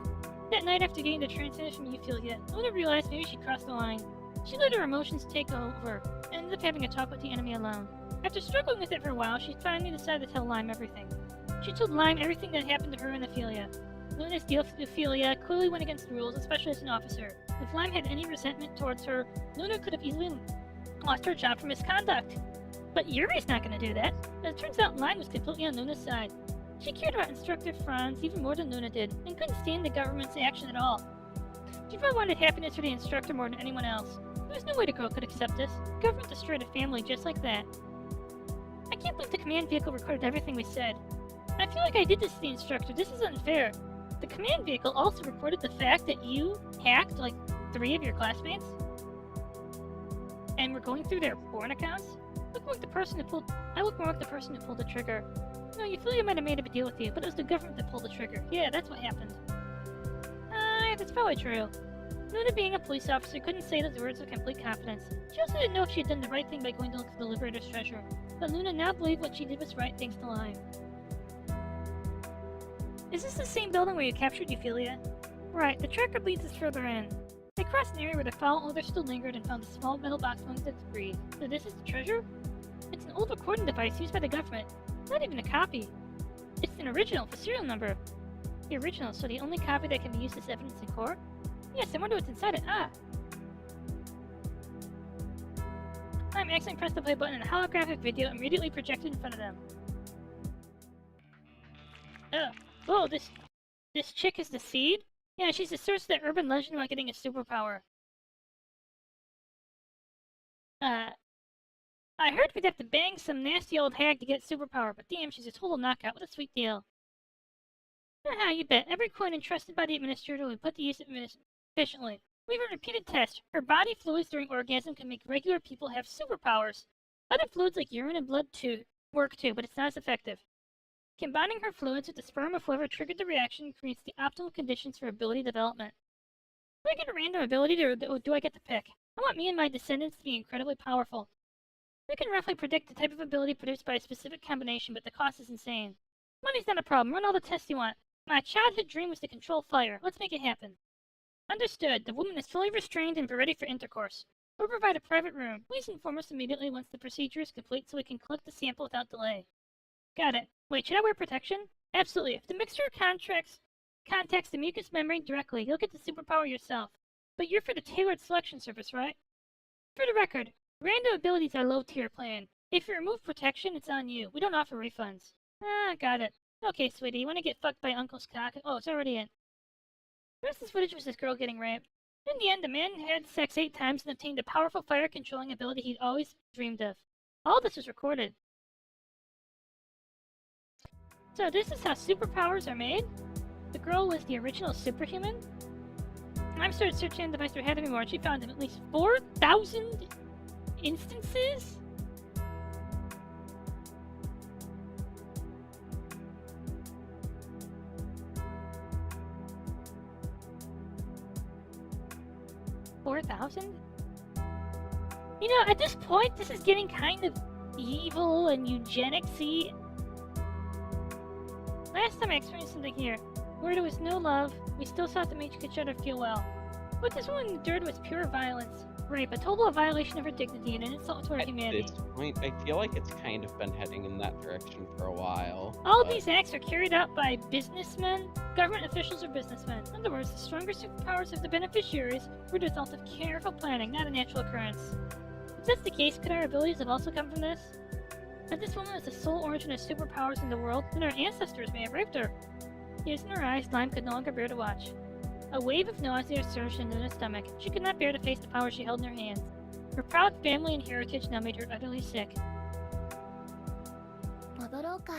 That night after getting the transmitter from Euphilia, Luna realized maybe she'd crossed the line. She let her emotions take over, and ended up having a talk with the enemy alone. After struggling with it for a while, she finally decided to tell Lime everything. She told Lime everything that happened to her and Ophelia. Luna's deal with Ophelia clearly went against the rules, especially as an officer. If Lime had any resentment towards her, Luna could have easily lost her job for misconduct. But Yuri's not going to do that. As it turns out, Lime was completely on Luna's side. She cared about Instructor Franz even more than Luna did, and couldn't stand the government's action at all. She probably wanted happiness for the instructor more than anyone else. There was no way the girl could accept this. The government destroyed a family just like that. I can't believe the command vehicle recorded everything we said. I feel like I did this to the instructor. This is unfair. The command vehicle also recorded the fact that you hacked, like, 3 of your classmates? And we're going through their porn accounts? I look more like the person who pulled the trigger. No, you feel you might have made a big deal with you, but it was the government that pulled the trigger. Yeah, that's what happened. That's probably true. Luna, being a police officer, couldn't say those words with complete confidence. She also didn't know if she had done the right thing by going to look for the Liberator's treasure. But Luna now believed what she did was right thanks to Lime. Is this the same building where you captured Euphilia? Right, the tracker leads us further in. They crossed an area where the foul odor still lingered and found a small metal box among the debris. So this is the treasure? It's an old recording device used by the government. Not even a copy. It's an original with a serial number. The original, so the only copy that can be used as evidence in court? Yes, I wonder what's inside it. I'm accidentally pressed the play button and a holographic video immediately projected in front of them. Oh, this chick is the seed? Yeah, she's the source of that urban legend about getting a superpower. I heard we'd have to bang some nasty old hag to get superpower, but damn, she's a total knockout. What a sweet deal. Haha, you bet. Every coin entrusted by the administrator will be put to use efficiently. We have a repeated test. Her body fluids during orgasm can make regular people have superpowers. Other fluids like urine and blood work too, but it's not as effective. Combining her fluids with the sperm of whoever triggered the reaction creates the optimal conditions for ability development. Do I get a random ability, or do I get to pick? I want me and my descendants to be incredibly powerful. We can roughly predict the type of ability produced by a specific combination, but the cost is insane. Money's not a problem. Run all the tests you want. My childhood dream was to control fire. Let's make it happen. Understood. The woman is fully restrained and ready for intercourse. We'll provide a private room. Please inform us immediately once the procedure is complete so we can collect the sample without delay. Got it. Wait, should I wear protection? Absolutely. If the mixture contacts the mucous membrane directly, you'll get the superpower yourself. But you're for the tailored selection service, right? For the record, random abilities are low-tier plan. If you remove protection, it's on you. We don't offer refunds. Got it. Okay, sweetie, you want to get fucked by Uncle's cock? Oh, it's already in. The rest of this footage was this girl getting raped. In the end, the man had sex 8 times and obtained a powerful fire-controlling ability he'd always dreamed of. All this was recorded. So this is how superpowers are made? The girl was the original superhuman? I started searching on the device ahead of me more, and she found at least 4,000 instances? $4,000? You know, at this point, this is getting kind of evil and eugenics-y. Last time I experienced something here, where there was no love, we still sought to make each other feel well. What this woman endured was pure violence. Rape, a total violation of her dignity and an insult to her At humanity. this point, I feel like it's kind of been heading in that direction for a while. All but- these acts are carried out by businessmen, government officials, or businessmen. In other words, the stronger superpowers of the beneficiaries were the result of careful planning, not a natural occurrence. If that's the case, could our abilities have also come from this? If this woman is the sole origin of superpowers in the world, then our ancestors may have raped her. Tears in her eyes, Lime could no longer bear to watch. A wave of nausea surged into her stomach. She could not bear to face the power she held in her hands. Her proud family and heritage now made her utterly sick. 戻ろうか。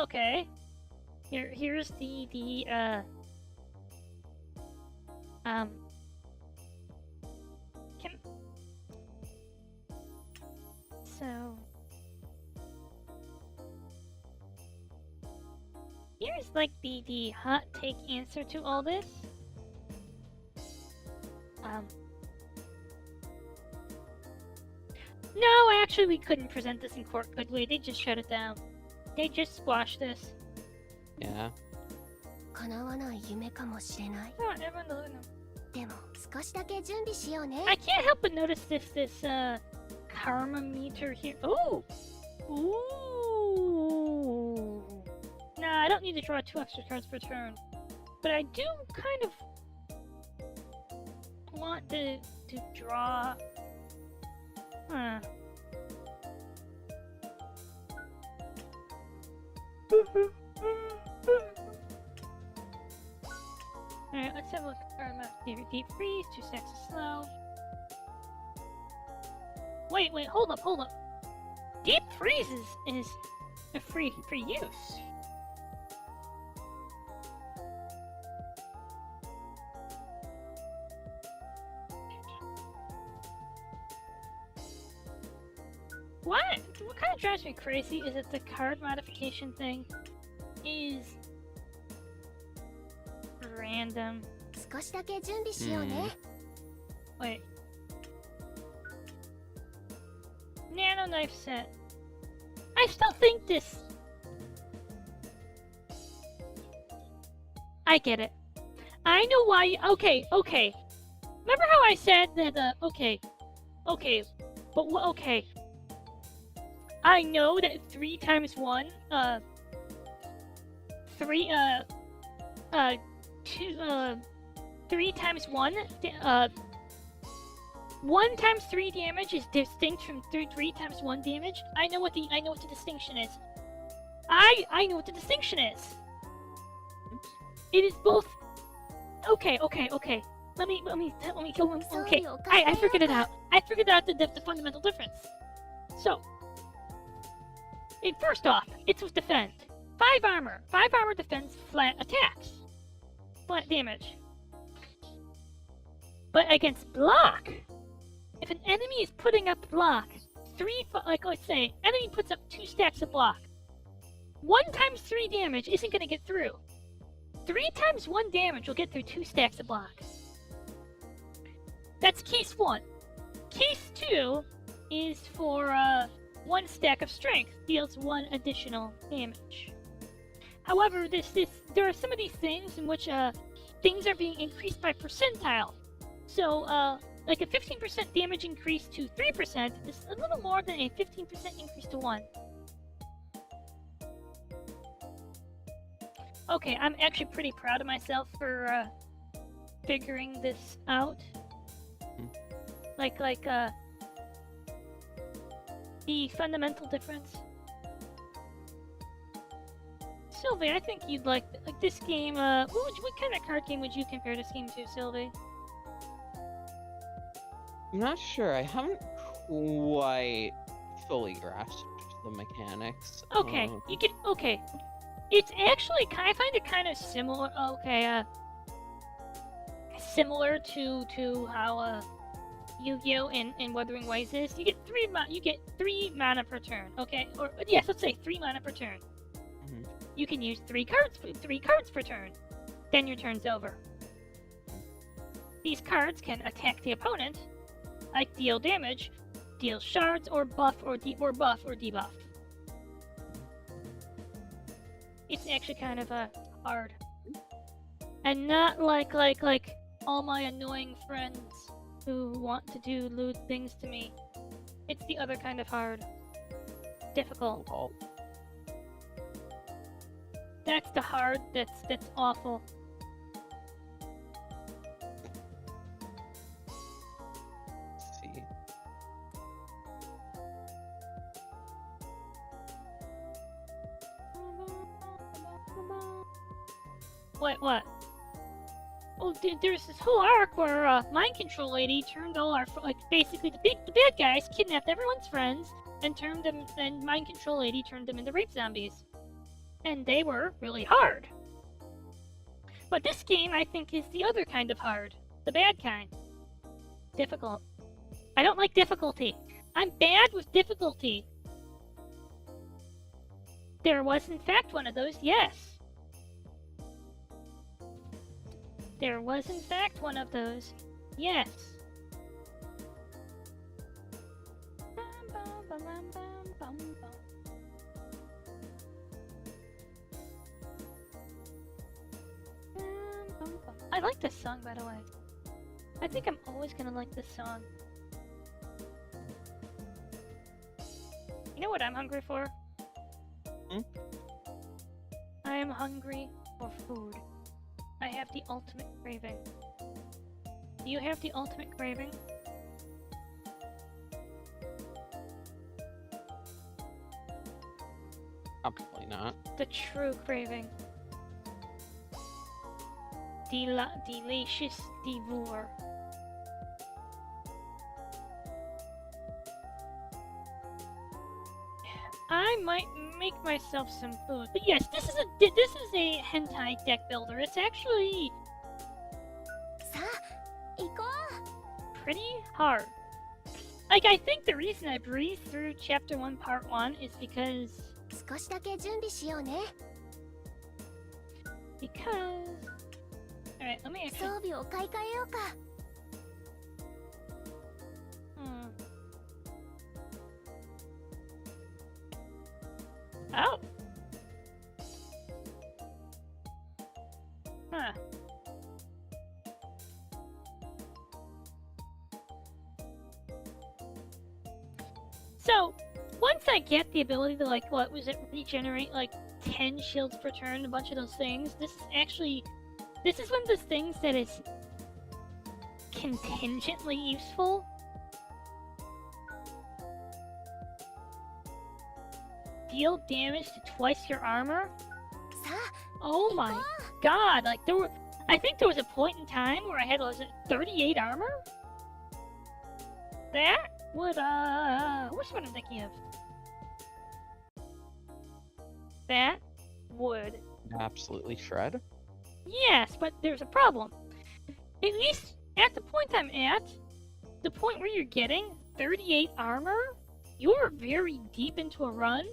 Okay. Here's the can so here's like the hot take answer to all this. No, actually we couldn't present this in court, could we? They just shut it down. They just squashed this. Yeah. 叶わない夢かもしれない。 Oh, everyone to Luna. でも少しだけ準備しようね。 I can't help but notice this karma meter here. Oh! Ooh! Nah, I don't need to draw 2 extra cards per turn. But I do kind of want to draw... Huh. Alright, let's have a look. Deep freeze, 2 stacks of slow. Wait, hold up. Deep freeze is a free use. What kind of drives me crazy is that the card modification thing is random. 少しだけ準備しようね。 Wait. Nano knife set. I still think this. I get it. I know why. Okay. Remember how I said that? Okay. But okay. I know that 3 times 1. 3 times 1. 1 times 3 damage is distinct from 3 times 1 damage. I know what the distinction is. I know what the distinction is. It is both. Okay. Let me go. Okay. I figured it out. I figured out the fundamental difference. So, first off, it's with defend. 5 armor. 5 armor defends flat attacks. Flat damage. But against block, if an enemy is putting up block, let's say, enemy puts up 2 stacks of block. 1 times 3 damage isn't gonna get through. 3 times 1 damage will get through 2 stacks of block. That's case 1. Case 2 is for 1 stack of strength, deals 1 additional damage. However, there are some of these things in which things are being increased by percentile. So, like a 15% damage increase to 3% is a little more than a 15% increase to 1. Okay, I'm actually pretty proud of myself for figuring this out. Like the fundamental difference. Sylvie, I think you'd like this game. What kind of card game would you compare this game to, Sylvie? I'm not sure. I haven't quite fully grasped the mechanics. Okay, you can. Okay, it's actually I find it kind of similar. Okay, similar to how Yu-Gi-Oh and Wuthering Waves is. You get 3 mana per turn. Okay, or yes, let's say 3 mana per turn. Mhm. You can use 3 cards per turn. Then your turn's over. These cards can attack the opponent, like deal damage, deal shards, or buff or debuff. It's actually kind of hard, and not like all my annoying friends who want to do lewd things to me. It's the other kind of hard. Difficult. Oh, That's the hard that's awful. let's see. What? Well, there's this whole arc where mind control lady turned all our basically the bad guys kidnapped everyone's friends and turned them, and mind control lady turned them into rape zombies, and they were really hard. But this game, I think, is the other kind of hard, the bad kind. Difficult. I don't like difficulty. I'm bad with difficulty. There was, in fact, one of those, yes. There was, in fact, one of those. Yes. I like this song, by the way. I think I'm always gonna like this song. You know what I'm hungry for? I am hungry for food. I have the ultimate craving. Do you have the ultimate craving? Probably not. The true craving. Delicious devour. I might make myself some food. But yes, this is a hentai deck builder. It's actually さあ行こう pretty hard. Like, I think the reason I breezed through Chapter 1 Part 1 is because... 少しだけ準備しようね Alright, let me 装 actually... 備を買い替えようか Oh! Huh. So, once I get the ability to, like, what was it, regenerate, like, 10 shields per turn, a bunch of those things, this is one of those things that is contingently useful. Deal damage to twice your armor? さあ Oh my god, like I think there was a point in time where I had, was it 38 armor? That would, what's what I'm thinking of? That would... Absolutely shred. Yes, but there's a problem. At least at the point I'm at, the point where you're getting 38 armor, you're very deep into a run,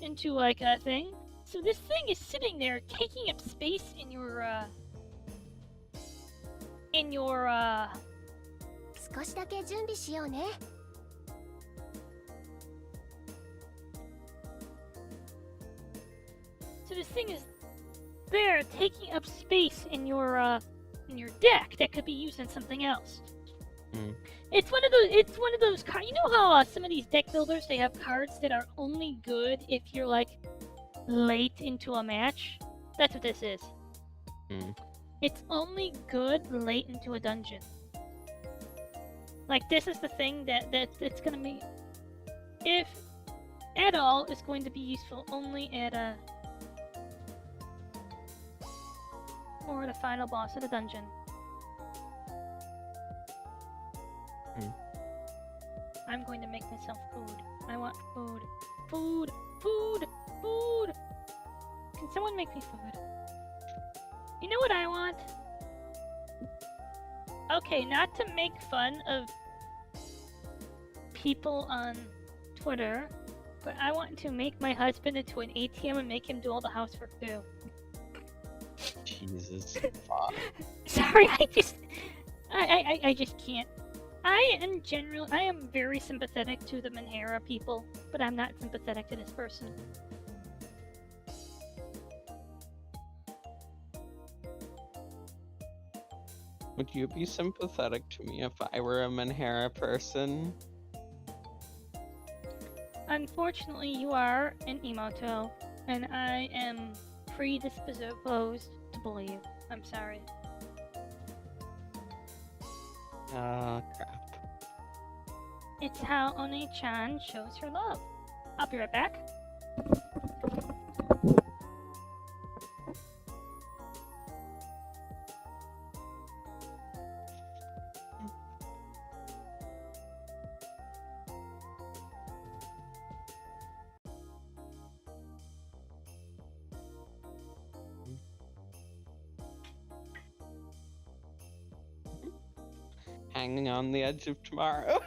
into like a thing. So this thing is sitting there taking up space in your, 少しだけ準備しようね so this thing is there taking up space in your deck that could be used in something else. It's one of those cards. You know how some of these deck builders, they have cards that are only good if you're like late into a match? That's what this is. It's only good late into a dungeon. Like, this is the thing that it's gonna be, if at all, is going to be useful only at a, or the final boss of the dungeon. I'm going to make myself food. I want food. Food! Food! Food! Can someone make me food? You know what I want? Okay, not to make fun of people on Twitter, but I want to make my husband into an ATM and make him do all the housework too. Jesus. Fuck. Sorry, I just can't. I am very sympathetic to the Menhera people, but I'm not sympathetic to this person. Would you be sympathetic to me if I were a Menhera person? Unfortunately, you are an Emoto, and I am predisposed to believe. I'm sorry. Crap. It's how One-chan shows her love. I'll be right back. Hanging on the edge of tomorrow.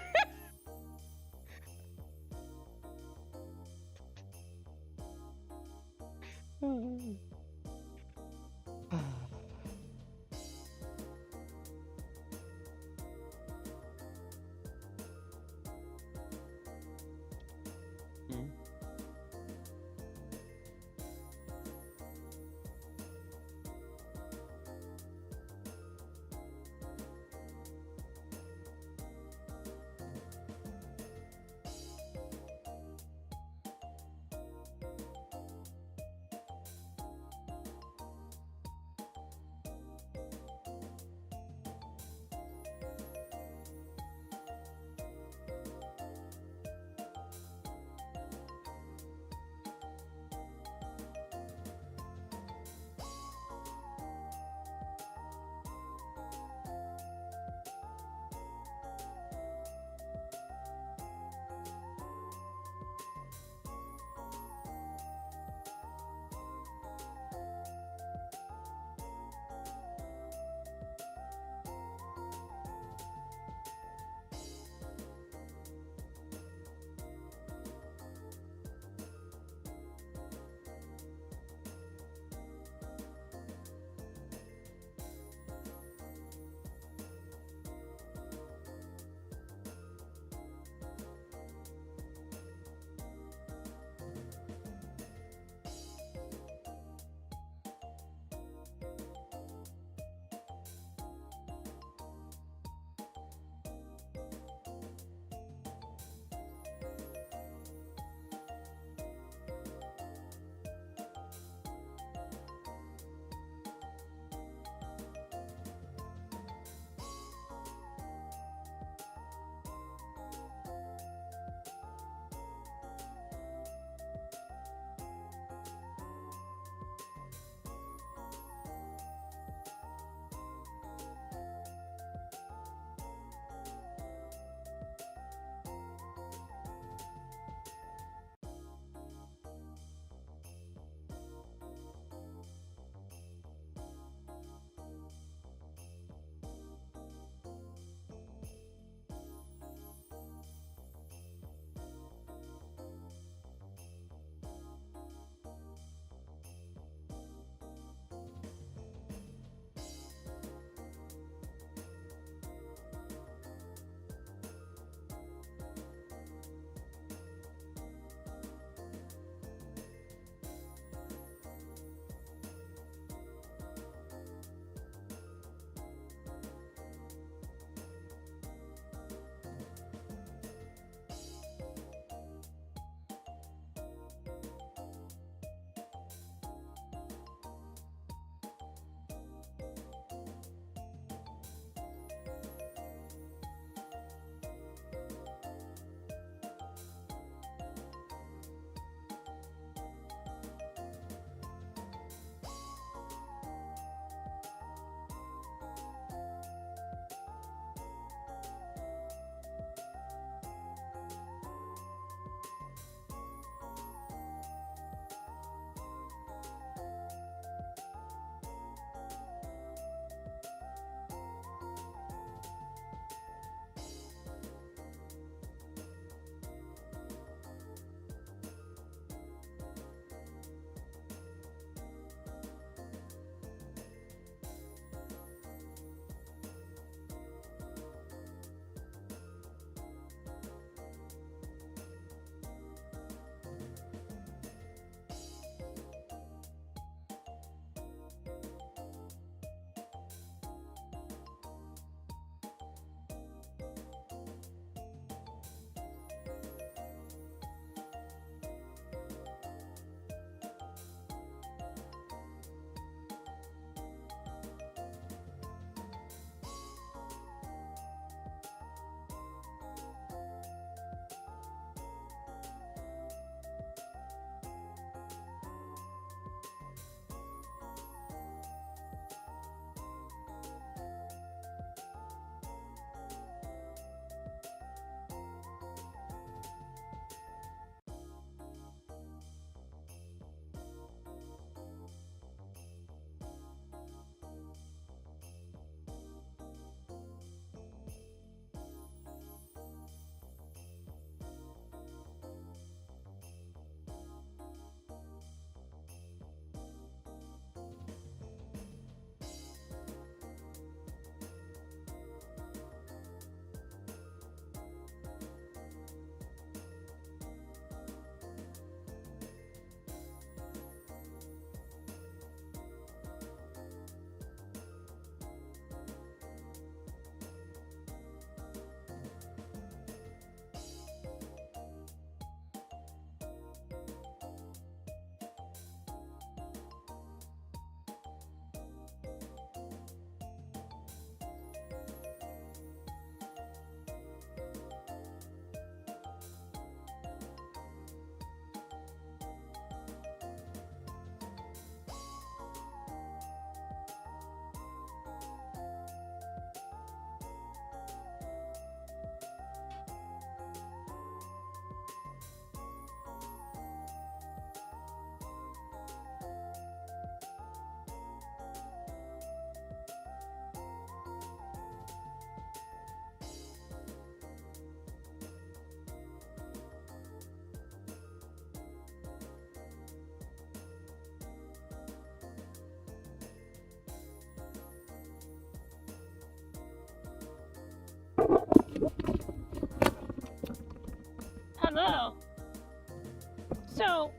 So,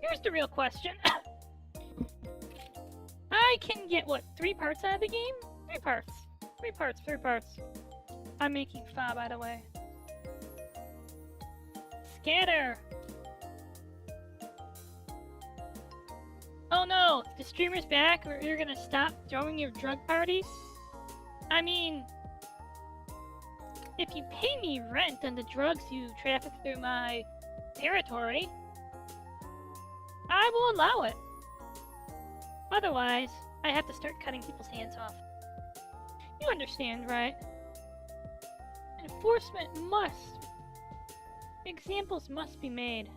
here's the real question. I can get, what, 3 parts out of the game? 3 parts. 3 parts. I'm making fa, by the way. Scatter! Oh no! The streamer's back, or you're gonna stop throwing your drug parties? I mean... if you pay me rent on the drugs you traffic through my territory, I will allow it. Otherwise, I have to start cutting people's hands off. You understand, right? Enforcement must. Examples must be made.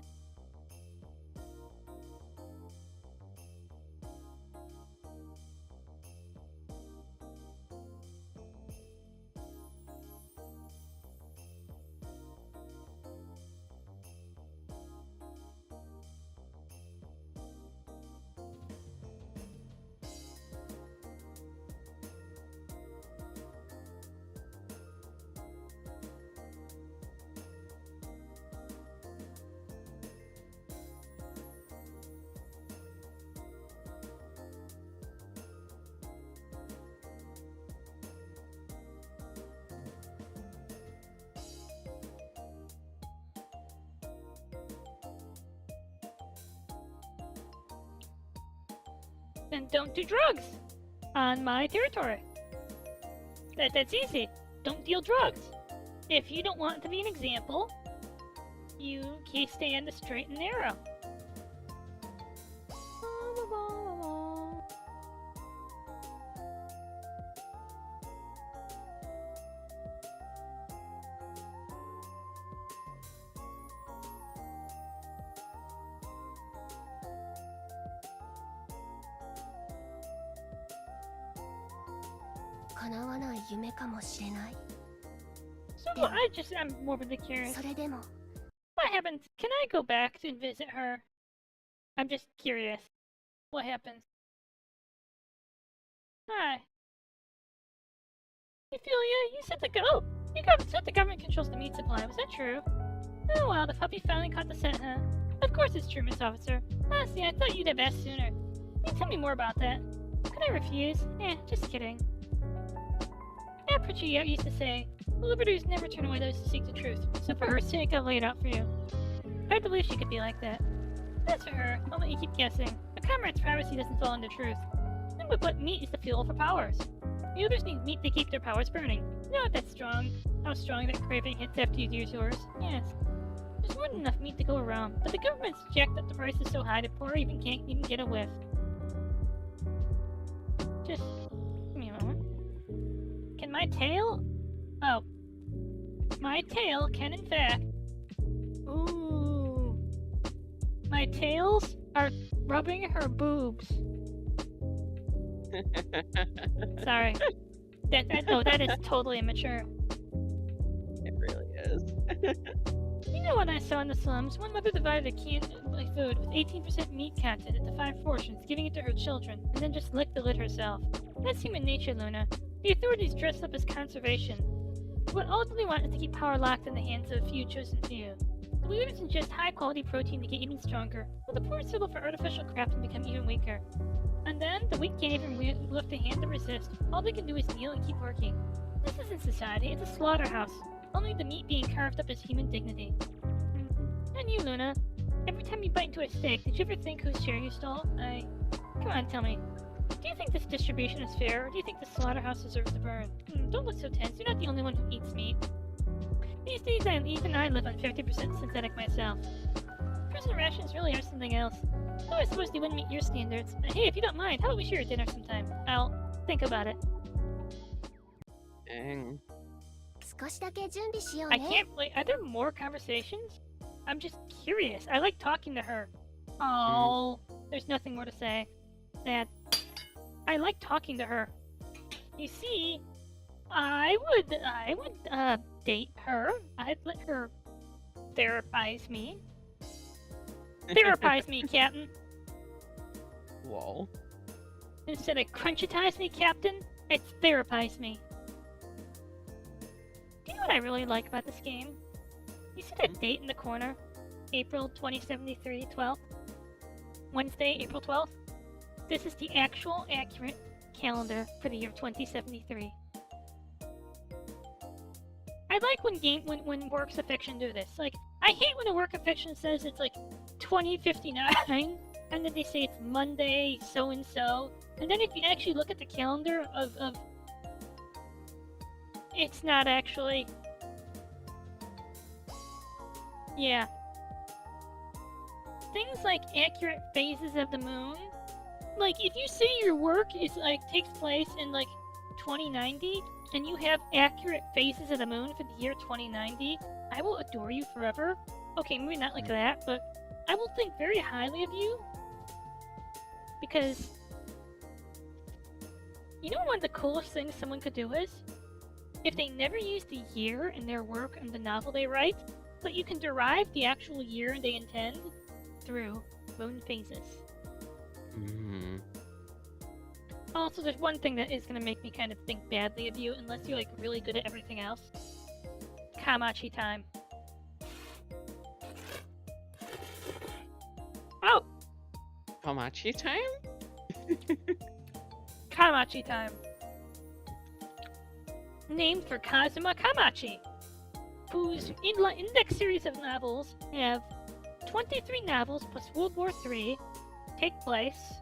Then don't do drugs on my territory. That's easy. Don't deal drugs. If you don't want to be an example, you can't stay on the straight and narrow. So I'm morbidly curious. What happens? Can I go back and visit her? I'm just curious. What happens? Hi. Ophelia, you said the government controls the meat supply. Was that true? Oh well, the puppy finally caught the scent, huh? Of course it's true, Miss Officer. Honestly, I thought you'd have asked sooner. Can you tell me more about that? Could I refuse? Just kidding. Pritchard used to say, liberties never turn away those who seek the truth. So for her sake, I'll lay it out for you. Hard to believe she could be like that. As for her, I'll let you keep guessing. A comrade's privacy doesn't fall under truth. But meat is the fuel for powers. The others need meat to keep their powers burning. You know that's strong. How strong that craving hits after you use yours. Yes. There's more than enough meat to go around, but the government's jacked up the price is so high that poor can't even get a whiff. Just give me a moment. Can my tail? Oh. My tail can in fact. Ooh. My tails are rubbing her boobs. Sorry. That is totally immature. It really is. You know what I saw in the slums? One mother divided a can of food with 18% meat content into 5 portions, giving it to her children, and then just licked the lid herself. That's human nature, Luna. The authorities dress up as conservation. What all they want is to keep power locked in the hands of a few chosen few. The leaders ingest high-quality protein to get even stronger, while the poor settle for artificial crap and become even weaker. And then, the weak can't even lift a hand to resist. All they can do is kneel and keep working. This isn't society, it's a slaughterhouse. Only the meat being carved up as human dignity. And you, Luna. Every time you bite into a steak, did you ever think whose share you stole? Come on, tell me. Do you think this distribution is fair, or do you think the slaughterhouse deserves to burn? Don't look so tense, you're not the only one who eats meat. These days, even I live on 50% synthetic myself. Prison rations really are something else. Though I suppose they wouldn't meet your standards. Hey, if you don't mind, how about we share dinner sometime? I'll think about it. Dang. I can't wait. Are there more conversations? I'm just curious. I like talking to her. Oh, there's nothing more to say. I like talking to her. You see, I would date her. I'd let her therapize me. Therapize me, Captain. Whoa. Instead of crunchitize me, Captain, it's therapize me. Do you know what I really like about this game? You see that date in the corner? April 2073, 12th. Wednesday, April 12th. This is the actual accurate calendar for the year 2073. I like when works of fiction do this. Like, I hate when a work of fiction says it's like 2059, and then they say it's Monday so and so, and then if you actually look at the calendar of it's not actually. Yeah. Things like accurate phases of the moon. Like, if you say your work is like takes place in like 2090, and you have accurate phases of the moon for the year 2090, I will adore you forever. Okay, maybe not like that, but I will think very highly of you. Because, you know, one of the coolest things someone could do is, if they never use the year in their work and the novel they write, but you can derive the actual year they intend through moon phases. Mm. Also, there's one thing that is going to make me kind of think badly of you, unless you're like really good at everything else. Kamachi time. Oh! Hamachi time? Kamachi time. Named for Kazuma Kamachi, whose index series of novels have 23 novels plus World War III take place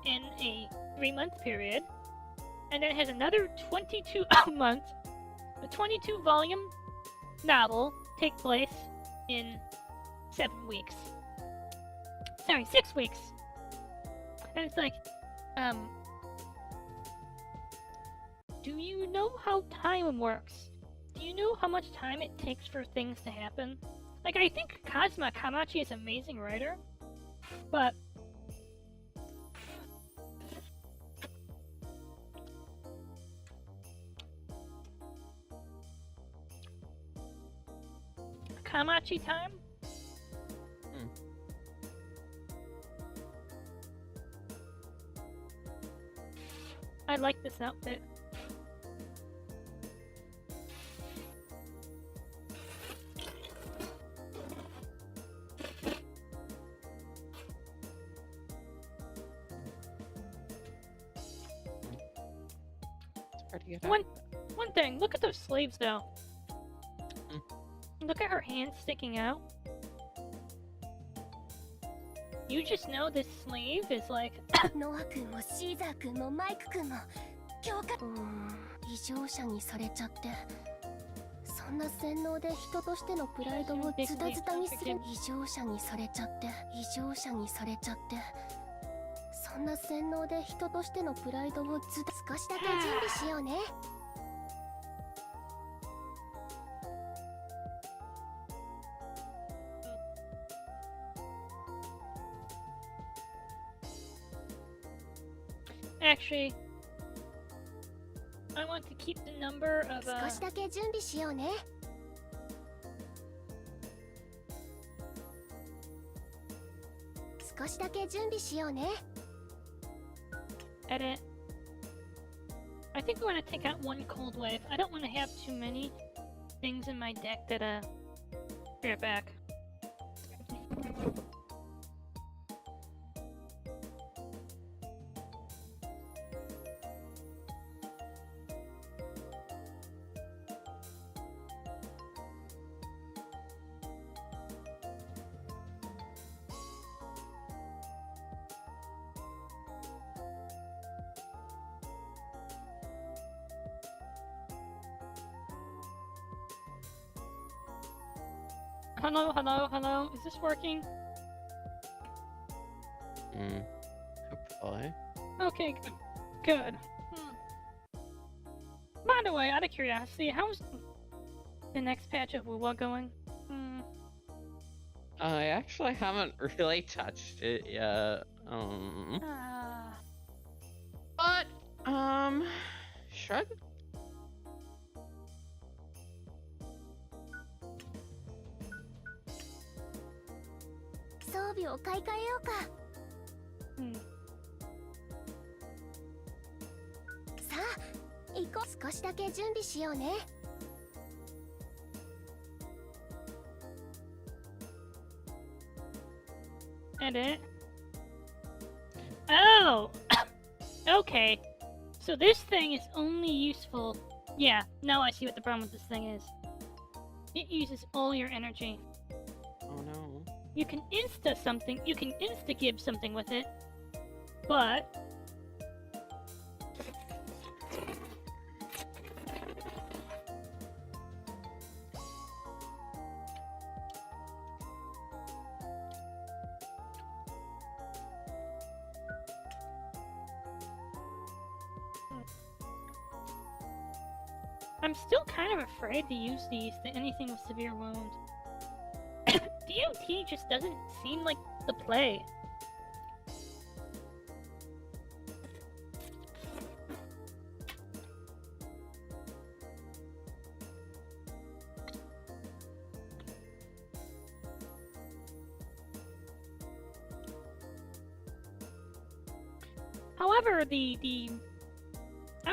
in a 3-month period, and then has another 22-month, a 22-volume novel take place in 7 weeks. Sorry, 6 weeks. And it's like, do you know how time works? Do you know how much time it takes for things to happen? Like, I think Kazuma Kamachi is an amazing writer, but Kamachi time? I like this outfit. One thing, look at those sleeves though. Look at her hands sticking out. You just know this sleeve is like ノア君もシーザー君もマイク君も教科異常者にされちゃって、そんな洗脳で人としてのプライドをズタズタにする。異常者にされちゃって異常者にされちゃって、そんな洗脳で人としてのプライドを少しだけ準備しようね。Actually, I want to keep the number of 少しだけ準備しようね。少しだけ準備しようね。edit. I think we want to take out one cold wave. I don't want to have too many things in my deck that bring it back. Hello, hello, hello. Is this working? Hopefully. Okay, good. Good. By the way, out of curiosity, how's the next patch of Wuwa going? I actually haven't really touched it yet. But, shrug? 装備を買い替えようか。さあ、行こう。少しだけ準備しようね。Edit. Oh! Okay. So this thing is only useful... Yeah, now I see what the problem with this thing is. It uses all your energy. Oh no. You can insta-give something with it, but... I'm still kind of afraid to use these to anything with severe wound. DOT just doesn't seem like the play. However, I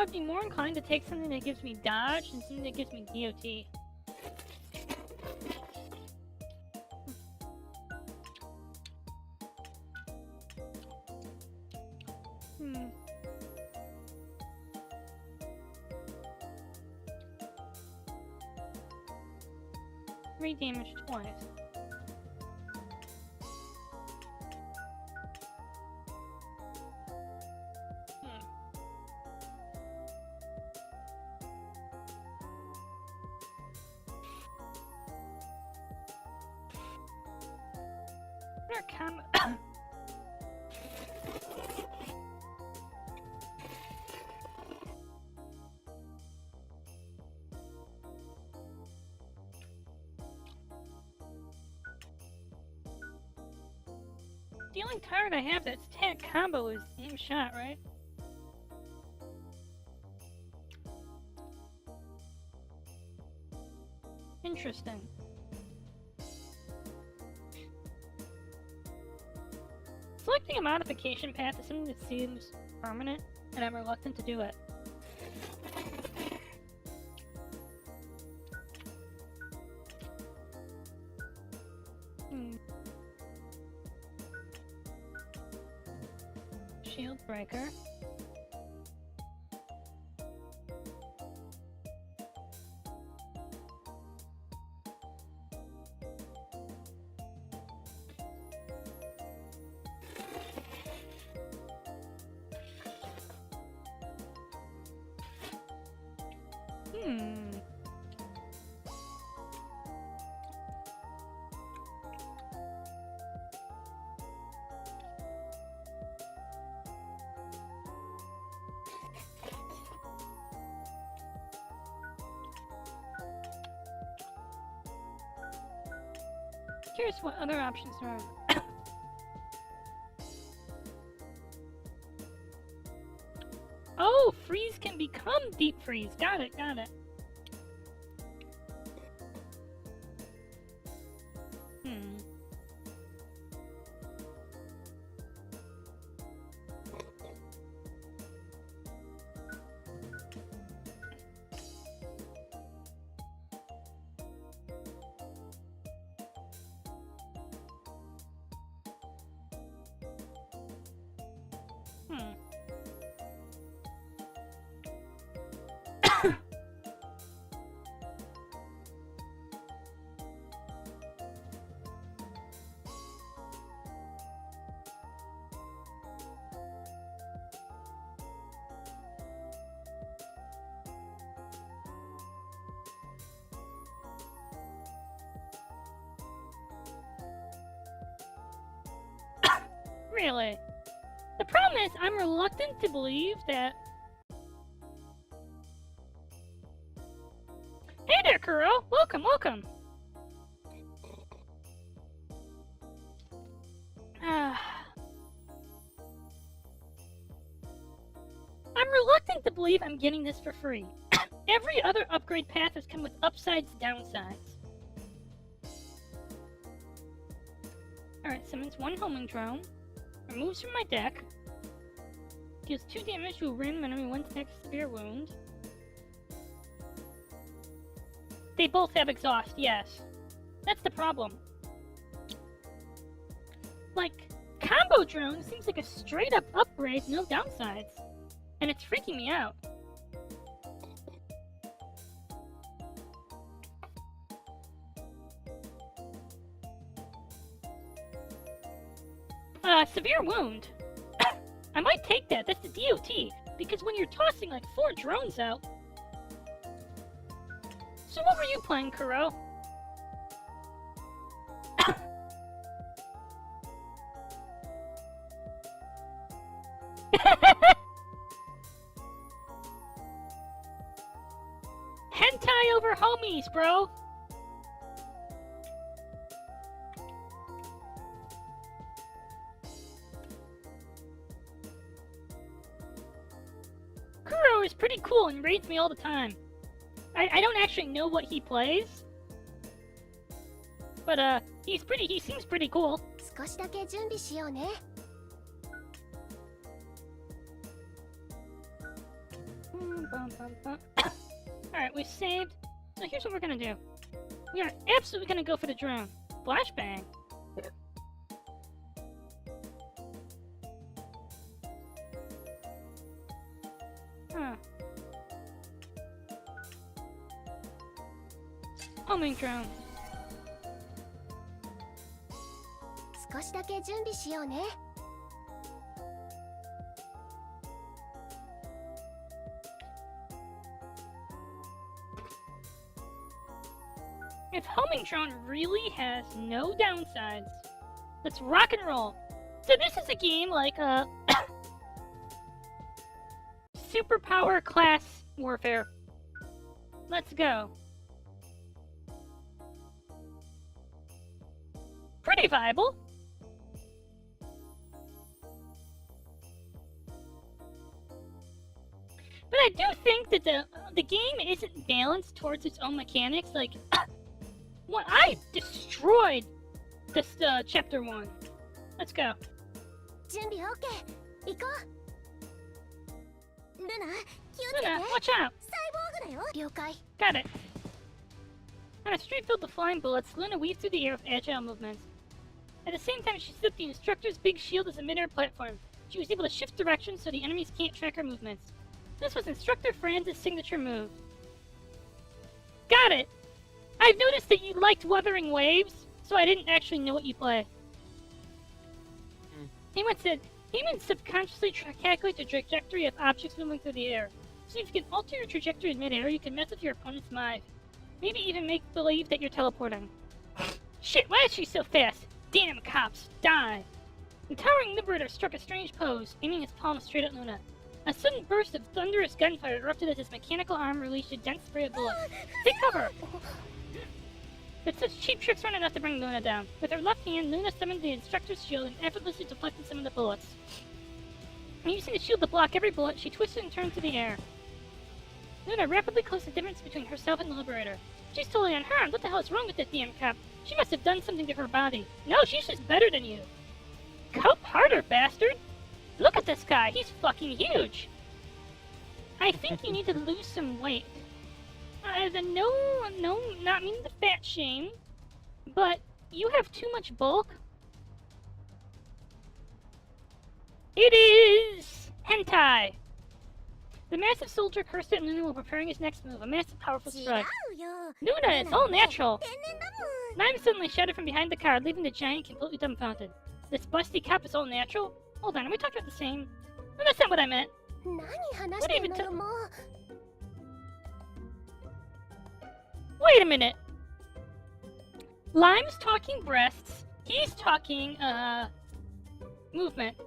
would be more inclined to take something that gives me dodge than something that gives me DOT. Hmm. 3 damage twice. The only card I have that's tag combo is aim shot, right? Interesting. Selecting a modification path is something that seems permanent, and I'm reluctant to do it. Shield breaker. Curious what other options there are. Oh, freeze can become deep freeze. Got it, got it. Really? The problem is, I'm reluctant to believe that... Hey there, Kuro! Welcome, welcome! I'm reluctant to believe I'm getting this for free. Every other upgrade path has come with upsides, downsides. Alright, summons 1 homing drone. Removes from my deck. Deals 2 damage to a random enemy once next severe wound. They both have exhaust, yes. That's the problem. Like, combo drone seems like a straight up upgrade, no downsides. And it's freaking me out. Severe wound. I might take that. That's the DOT. Because when you're tossing like 4 drones out. So what were you playing, Kuro? Hentai over homies, bro. Kuro is pretty cool and raids me all the time. I don't actually know what he plays. But he seems pretty cool. 少しだけ準備しようね。 Alright, we've saved. So here's what we're gonna do. We are absolutely gonna go for the drone. Flashbang. Huh. Homing drone. 少しだけ準備しようね。 If homing drone really has no downsides, let's rock and roll. So this is a game like superpower class warfare. Let's go. Pretty viable. But I do think that the game isn't balanced towards its own mechanics. Like, what I destroyed this chapter 1. Let's go. 準備 OK。行こう。ルナ、気をつけて。 Luna, watch out. サイボーグだよ。了解。 Got it. On a street filled with flying bullets, Luna weaved through the air with agile movements. At the same time, she set the instructor's big shield as a mid-air platform. She was able to shift directions so the enemies can't track her movements. This was Instructor Franz's signature move. Got it! I've noticed that you liked Wuthering Waves, so I didn't actually know what you play. Heyman said, Heyman subconsciously calculates the trajectory of objects moving through the air. So if you can alter your trajectory in mid-air, you can mess with your opponent's mind. Maybe even make believe that you're teleporting. Shit, why is she so fast? Damn cops, die! The towering Liberator struck a strange pose, aiming his palm straight at Luna. A sudden burst of thunderous gunfire erupted as his mechanical arm released a dense spray of bullets. Take cover! But such cheap tricks weren't enough to bring Luna down. With her left hand, Luna summoned the instructor's shield and effortlessly deflected some of the bullets. And using the shield to block every bullet, she twisted and turned through the air. Luna rapidly closed the difference between herself and the Liberator. She's totally unharmed. What the hell is wrong with that damn cop? She must have done something to her body. No, she's just better than you. Cope harder, bastard! Look at this guy, he's fucking huge! I think you need to lose some weight. No, not meaning the fat shame, but you have too much bulk. It is hentai! The massive soldier cursed at Luna while preparing his next move, a massive powerful strike. Luna, it's all natural! Lime suddenly shouted from behind the car, leaving the giant completely dumbfounded. This busty cop is all natural? Hold on, are we talking about the same? No, that's not what I meant. What even Wait a minute. Lime's talking breasts. He's talking, movement.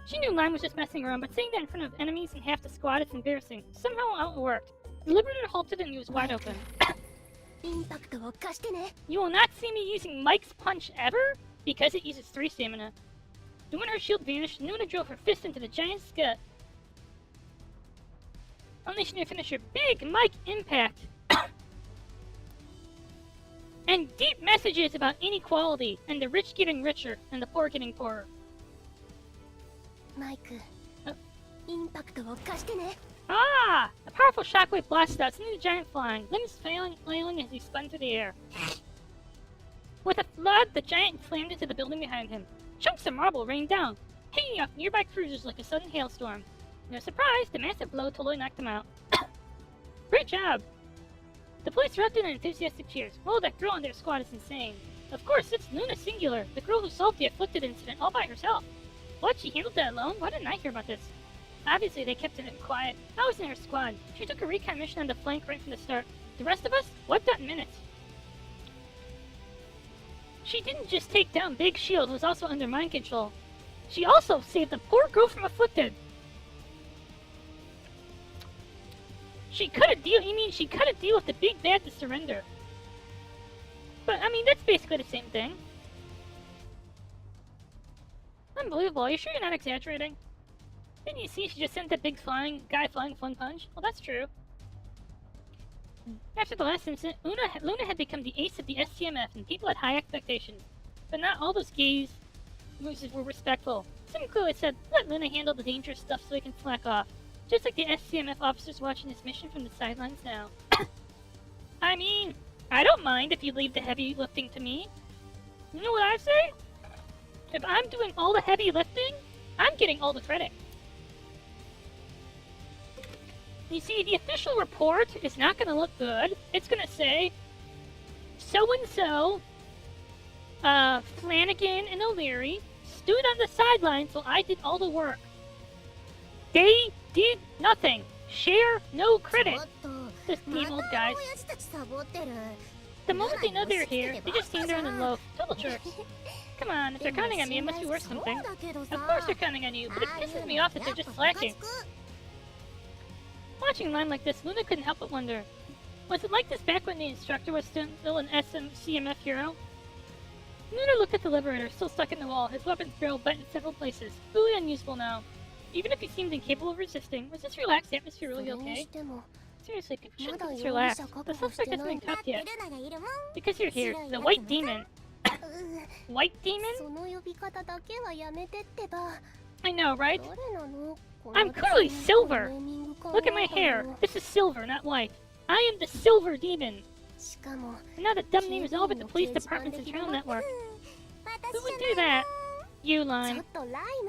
She knew Lime was just messing around, but saying that in front of enemies and half the squad is embarrassing. Somehow out it worked. The Liberator halted and he was wide open. You will not see me using Mike's punch ever, because it uses 3 stamina. And when her shield vanished, Luna drove her fist into the giant's gut. Unleashing her finisher, Big Mike Impact! And deep messages about inequality, and the rich getting richer, and the poor getting poorer. Mike, impactを貸してね. Ah! A powerful shockwave blasted out, sending the giant flying, limbs flailing as he spun through the air. With a flood, the giant slammed into the building behind him. Chunks of marble rained down, hanging off nearby cruisers like a sudden hailstorm. No surprise, the massive blow totally knocked them out. Great job! The police erupted in enthusiastic cheers. Oh, that girl on their squad is insane. Of course, it's Luna Singular, the girl who solved the afflicted incident all by herself. What, she handled that alone? Why didn't I hear about this? Obviously, they kept it quiet. I was in her squad. She took a recon mission on the flank right from the start. The rest of us? Wiped out in minutes. She didn't just take down Big Shield, who was also under mind control. She also saved the poor girl from afflicted. She cut a deal. You mean she cut a deal with the big bad to surrender? But I mean, that's basically the same thing. Unbelievable. Are you sure you're not exaggerating? Didn't you see she just sent that big guy flying fun punch? Well, that's true. After the last incident, Luna had become the ace of the STMF, and people had high expectations. But not all those gays were respectful. Some clearly said, let Luna handle the dangerous stuff so he can slack off. Just like the STMF officers watching this mission from the sidelines now. I mean, I don't mind if you leave the heavy lifting to me. You know what I say? If I'm doing all the heavy lifting, I'm getting all the credit. You see, the official report is not going to look good. It's going to say, so-and-so, Flanagan and O'Leary stood on the sidelines while I did all the work. They did nothing. Share no credit. This damn old guys. The moment they know they're here, they just stand there and loaf. Total jerks. Come on, if they're counting on me, it must be worth something. Of course they're counting on you, but it pisses me off that they're just slacking. Watching a line like this, Luna couldn't help but wonder. Was it like this back when the instructor was still an CMF hero? Luna looked at the Liberator, still stuck in the wall, his weapons barrel bent in several places, fully unusable now. Even if he seemed incapable of resisting, was this relaxed atmosphere really okay? Seriously, people shouldn't be this relaxed. The suspect hasn't been cuffed yet. Because you're here, the White Demon. White Demon? I know, right? I'm clearly silver! Look at my hair! This is silver, not white. I am the Silver Demon! And now that dumb name is all but the police department's internal network. Who would do that? You, Lime.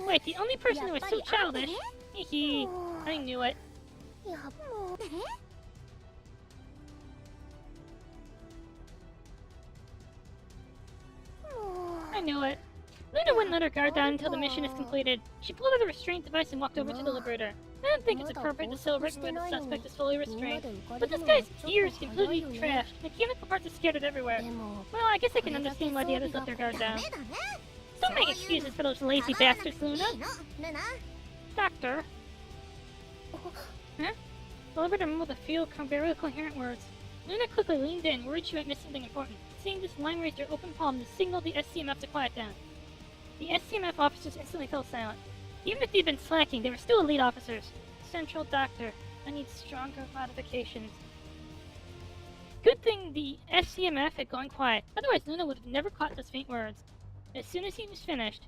Wait, the only person who was so childish? Hee I knew it. I knew it. Luna wouldn't let her guard down until the mission is completed. She pulled out the restraint device and walked over to the Liberator. I don't think it's appropriate to celebrate when the suspect is fully restrained. But this guy's gear is completely trashed. Mechanical parts are scattered everywhere. Well, I guess I can understand why the others let their guard down. Don't make excuses for those lazy bastards, Luna. Doctor. Huh? The Liberator mumbled a few very coherent words. Luna quickly leaned in, worried she might miss something important. Seeing this, Lime raised her open palm to signal the SCMF to quiet down. The SCMF officers instantly fell silent. Even if they'd been slacking, they were still elite officers. Central Doctor, I need stronger modifications. Good thing the SCMF had gone quiet, otherwise Luna would have never caught those faint words. As soon as he was finished,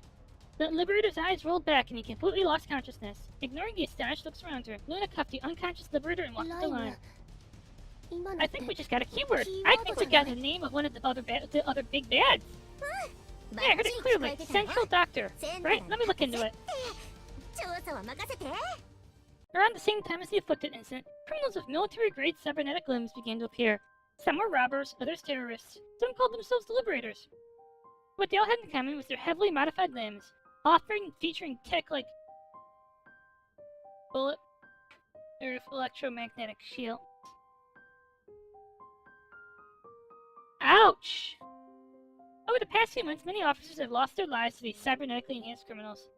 the Liberator's eyes rolled back and he completely lost consciousness. Ignoring the astonished looks around her, Luna cuffed the unconscious Liberator and walked up the line. I think we just got a keyword. I think we got the name of one of the other big bads. Yeah, I heard it clearly. Central Doctor. Right? Let me look into it. Around the same time as the afflicted incident, criminals with military-grade cybernetic limbs began to appear. Some were robbers, others terrorists. Some called themselves the Liberators. What they all had in common was their heavily modified limbs, often featuring tech like bullet or electromagnetic shield. Ouch! Over the past few months, many officers have lost their lives to these cybernetically enhanced criminals.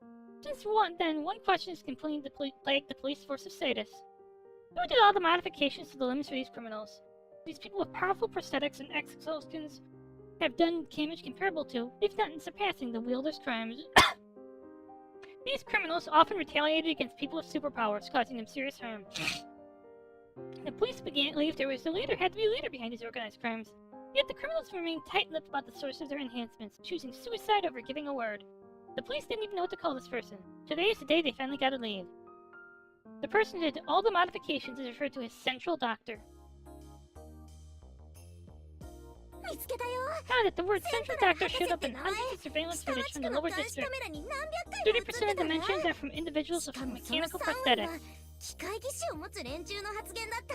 Since one question is continuing to plague the police force of Sadis. Who did all the modifications to the limbs for these criminals? These people with powerful prosthetics and exoskeletons have done damage comparable to, if not surpassing, the wielder's crimes. These criminals often retaliated against people with superpowers, causing them serious harm. The police began to believe there was had to be a leader behind these organized crimes. Yet the criminals remained tight-lipped about the source of their enhancements, choosing suicide over giving a word. The police didn't even know what to call this person. Today is the day they finally got to leave. The person who did all the modifications is referred to as Central Doctor. 見つけたよ。 Found that the word Central Doctor showed up in hundreds of surveillance footage from the lower 下町 district. カメラに何百回も映って 30% of た the んだ。 mentions are from individuals し with かもその mechanical 3割 prosthetics. は機械技師を持つ連中の発言だった。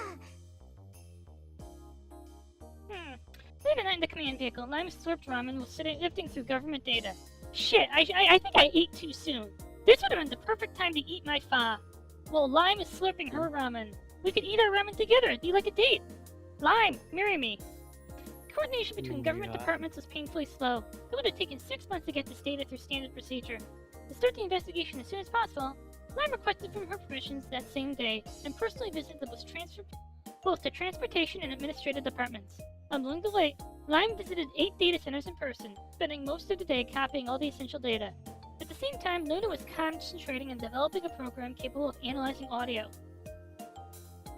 Late at night in the command vehicle, Lime slurped ramen while sifting through government data. Shit, I think I ate too soon. This would have been the perfect time to eat my pho. While Lime is slurping her ramen. We could eat our ramen together, it'd be like a date. Lime, marry me. Coordination between government departments was painfully slow. It would have taken 6 months to get this data through standard procedure. To start the investigation as soon as possible, Lime requested from her permissions that same day and personally visited both the transportation and administrative departments. Along the way, Lime visited 8 data centers in person, spending most of the day copying all the essential data. At the same time, Luna was concentrating on developing a program capable of analyzing audio.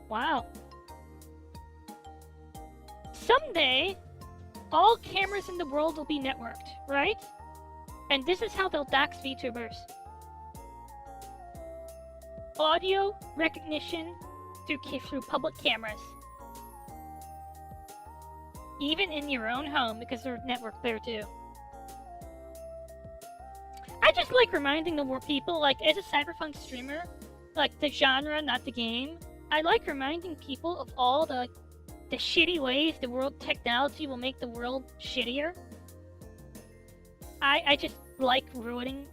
Wow. Someday, all cameras in the world will be networked, right? And this is how they'll dox VTubers. Audio recognition through public cameras. Even in your own home, because they're networked there too. I just like reminding the more people, like as a cyberpunk streamer, like the genre, not the game, I like reminding people of all the shitty ways the world technology will make the world shittier. I just like ruining.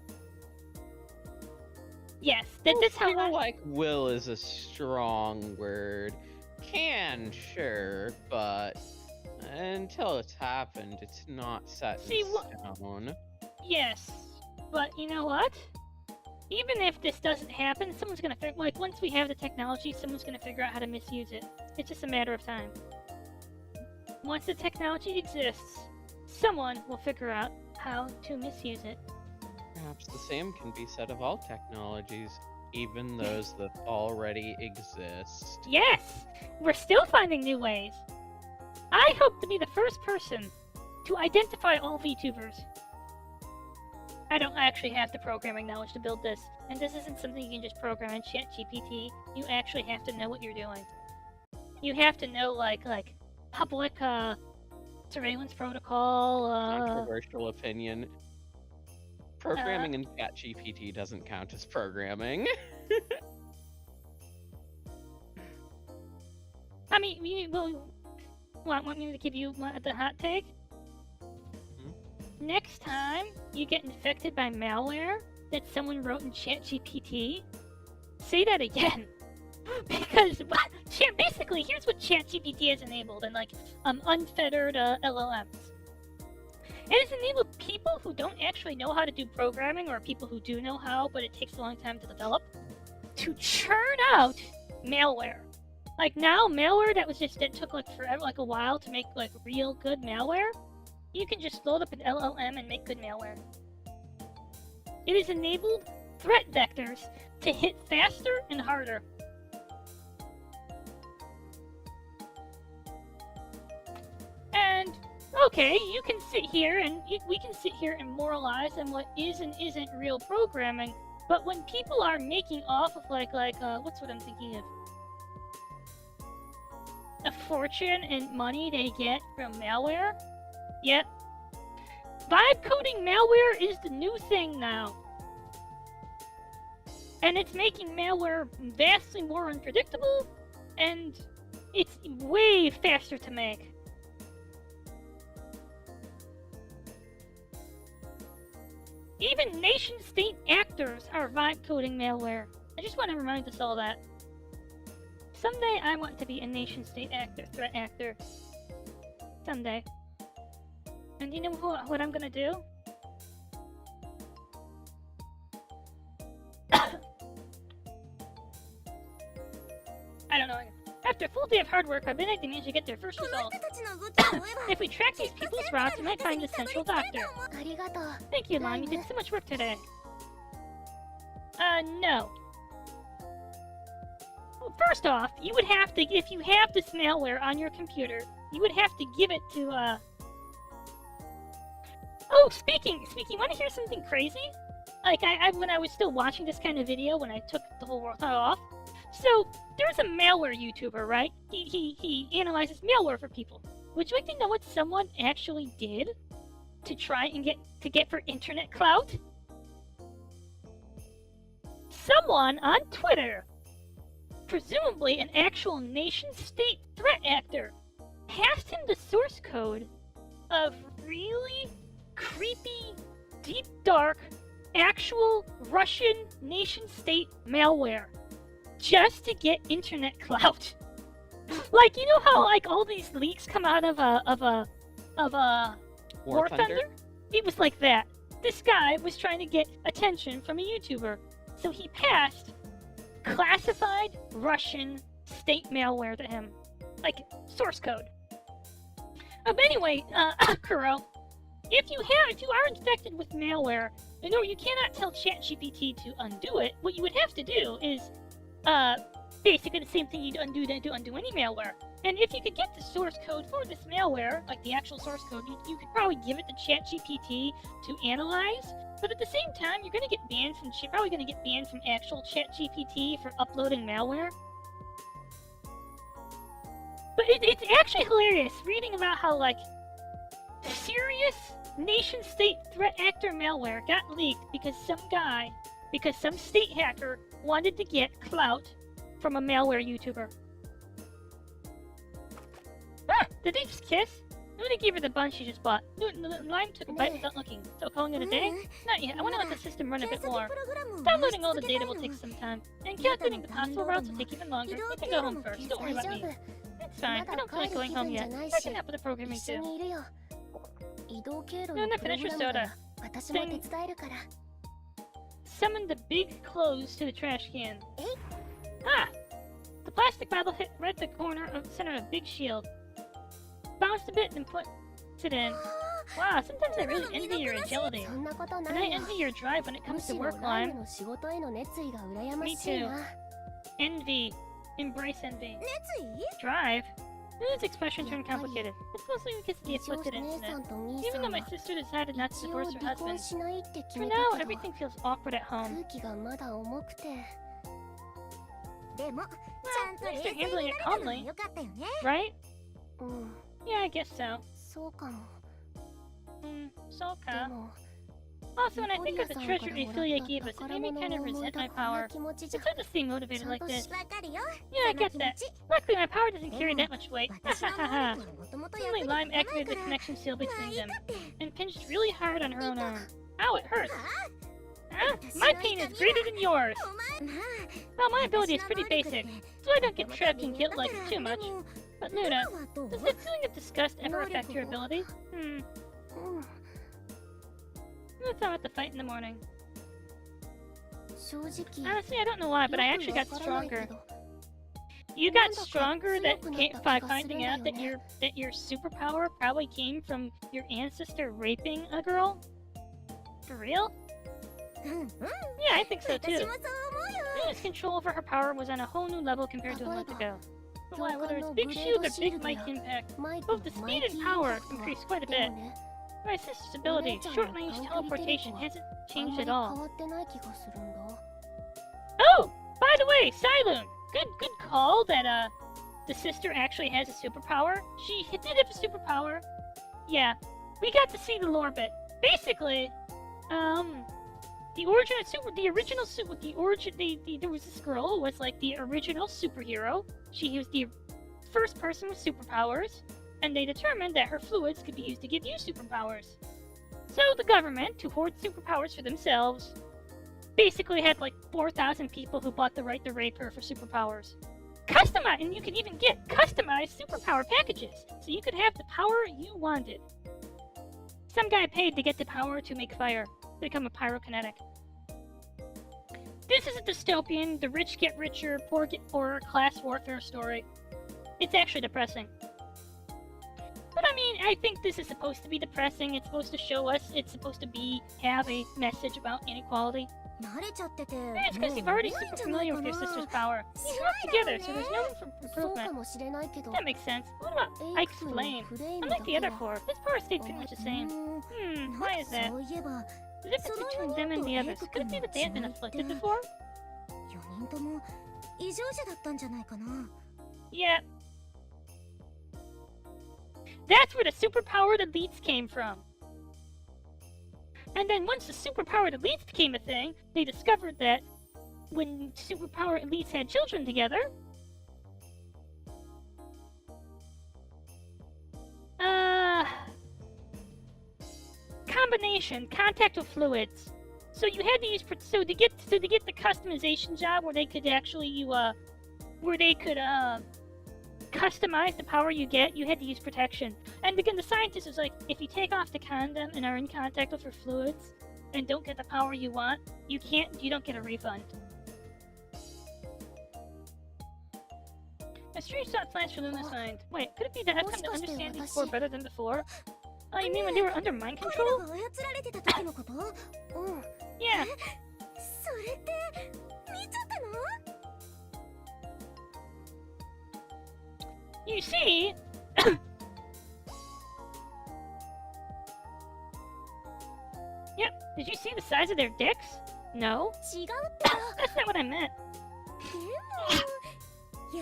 Yes, that's how I like will is a strong word. Can, sure, but until it's happened, it's not set in stone. Yes, but you know what? Even if this doesn't happen, someone's gonna figure. Like once we have the technology, someone's gonna figure out how to misuse it. It's just a matter of time. Once the technology exists, someone will figure out how to misuse it. Perhaps the same can be said of all technologies, even those that already exist. Yes! We're still finding new ways. I hope to be the first person to identify all VTubers. I don't actually have the programming knowledge to build this, and this isn't something you can just program in ChatGPT. You actually have to know what you're doing. You have to know, like public, surveillance protocol, Controversial opinion. Programming in ChatGPT doesn't count as programming. I mean, you want me to give you the hot take? Next time you get infected by malware that someone wrote in ChatGPT, say that again. Because basically, here's what ChatGPT has enabled, and unfettered LLMs. It has enabled people who don't actually know how to do programming, or people who do know how, but it takes a long time to develop, to churn out malware. Like now, malware that took forever, a while to make real good malware, you can just load up an LLM and make good malware. It has enabled threat vectors to hit faster and harder. And okay, you can sit here and we can sit here and moralize on what is and isn't real programming, but when people are making off of what's what I'm thinking of? A fortune and money they get from malware? Yep. Vibe coding malware is the new thing now. And it's making malware vastly more unpredictable, and it's way faster to make. Even nation-state actors are vibe coding malware. I just want to remind us all that. Someday I want to be a nation-state actor, threat actor. Someday. And you know what I'm gonna do? I don't know. After a full day of hard work, our midnight managed to get their first result. If we track these people's routes, we might find the central doctor. Thank you, Mom. You did so much work today. No. Well, first off, you would have to, if you have this malware on your computer, you would have to give it to, Oh, speaking, want to hear something crazy? When I was still watching this kind of video, when I took the whole world off, so there's a malware YouTuber, right? He analyzes malware for people. Would you like to know what someone actually did to try and get for internet clout? Someone on Twitter, presumably an actual nation-state threat actor, passed him the source code of really creepy, deep, dark, actual Russian nation-state malware just to get internet clout. Like, you know how like all these leaks come out of a War Thunder? It was like that. This guy was trying to get attention from a YouTuber, so he passed classified Russian state malware to him, like source code. But anyway, Kuro, if you are infected with malware, you cannot tell ChatGPT to undo it. What you would have to do is, basically the same thing you'd undo to undo any malware. And if you could get the source code for this malware, like the actual source code, you could probably give it to ChatGPT to analyze. But at the same time, you're gonna get banned from probably gonna get banned from actual ChatGPT for uploading malware. But it's actually hilarious reading about how like serious nation-state threat actor malware got leaked because some state hacker wanted to get clout from a malware YouTuber. Ah! Did they just kiss? Luna gave her the bun she just bought. Lime took a bite without looking. So calling it a day? Not yet. I want to let the system run a bit more. Downloading all the data will take some time. And calculating the possible routes will take even longer. You can go home first. Don't worry about me. It's fine. I don't feel like going home yet. I can help with the programming too. Luna, finish your soda. Thing. Summon the big clothes to the trash can. Ah! The plastic bottle hit right at the center of a big shield. Bounced a bit and put it in. Wow, sometimes I really envy your agility. And I envy your drive when it comes to work, Lime. Me too. Envy. Embrace envy. Drive? Luna's expression turned complicated. It's mostly because of the afflicted incident. Even though my sister decided not to divorce her husband. For now, everything feels awkward at home. Well, at least they're handling it calmly. Right? Yeah, I guess so. Soka. Also, when I think of the treasure Ophelia gave us, it made me kind of resent my power. It's hard to stay motivated like this. Yeah, I get that. Luckily, my power doesn't carry that much weight. Hahaha. Suddenly, Lime activated the connection seal between them, and pinched really hard on her own arm. Ow, it hurts! Huh? My pain is greater than yours! Well, my ability is pretty basic, so I don't get trapped in guilt like too much. But Luna, does that feeling of disgust ever affect your ability? Let's not have to fight in the morning. Honestly, I don't know why, but I actually got stronger. You got stronger by finding out that your superpower probably came from your ancestor raping a girl? For real? Yeah, I think so too. Luna's control over her power was on a whole new level compared to a month ago. But why, whether it's big shield or big might impact, both the speed and power increased quite a bit. My sister's ability, short-range teleportation, hasn't changed at all. Oh! By the way, Siloon! Good call that, the sister actually has a superpower. She did have a superpower. Yeah, we got to see the lore bit. Basically, there was this girl who was like the original superhero. She was the first person with superpowers, and they determined that her fluids could be used to give you superpowers. So the government, to hoard superpowers for themselves, basically had like 4,000 people who bought the right to rape her for superpowers. And you could even get customized superpower packages, so you could have the power you wanted. Some guy paid to get the power to make fire, to become a pyrokinetic. This is a dystopian, the rich get richer, poor get poorer, class warfare story. It's actually depressing. But I mean, I think this is supposed to be depressing. It's supposed to show us, it's supposed to have a message about inequality. It's because you've already super familiar with your sister's power. You work together, so there's no room for improvement. That makes sense. What about Ike's flame? Unlike the other four, his power stayed pretty much the same. Why is that? The difference between them and the others. Could it be that they had been afflicted before? Yeah. That's where the superpowered elites came from. And then once the superpowered elites became a thing, they discovered that when superpowered elites had children together, combination, contact with fluids. So you had to use, so to get the customization job where they could actually, customize the power you get, you had to use protection. And again, the scientist was like, if you take off the condom and are in contact with your fluids and don't get the power you want, you don't get a refund. A strange thought flashed within his mind. Wait, could it be that I've come to understand these four better than before? Oh, you mean when they were under mind control? Yeah. You see... Yep, did you see the size of their dicks? No? That's not what I meant.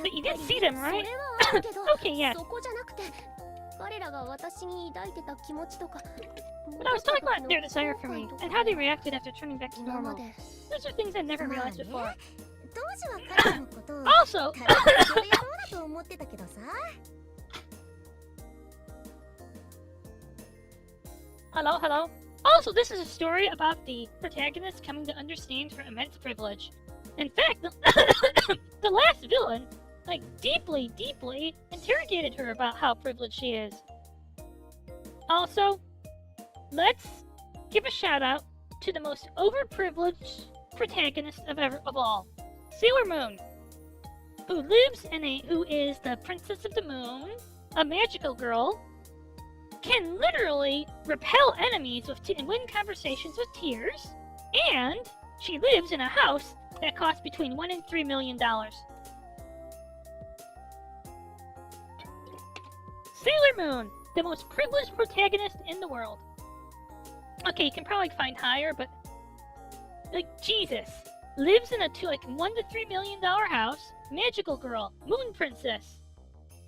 But you did see them, right? Okay, yeah. But I was talking about their desire for me, and how they reacted after turning back to normal. Those are things I never realized before. Also... Hello, hello. Also, this is a story about the protagonist coming to understand her immense privilege. In fact, the last villain, like, deeply interrogated her about how privileged she is. Also, let's give a shout out to the most overprivileged protagonist of all, Sailor Moon, who is the Princess of the Moon, a magical girl, can literally repel enemies and win conversations with tears, and she lives in a house that costs between $1 and $3 million. Sailor Moon, the most privileged protagonist in the world. Okay, you can probably find higher, but like Jesus, lives in a $1 to $3 million house. Magical girl, Moon Princess,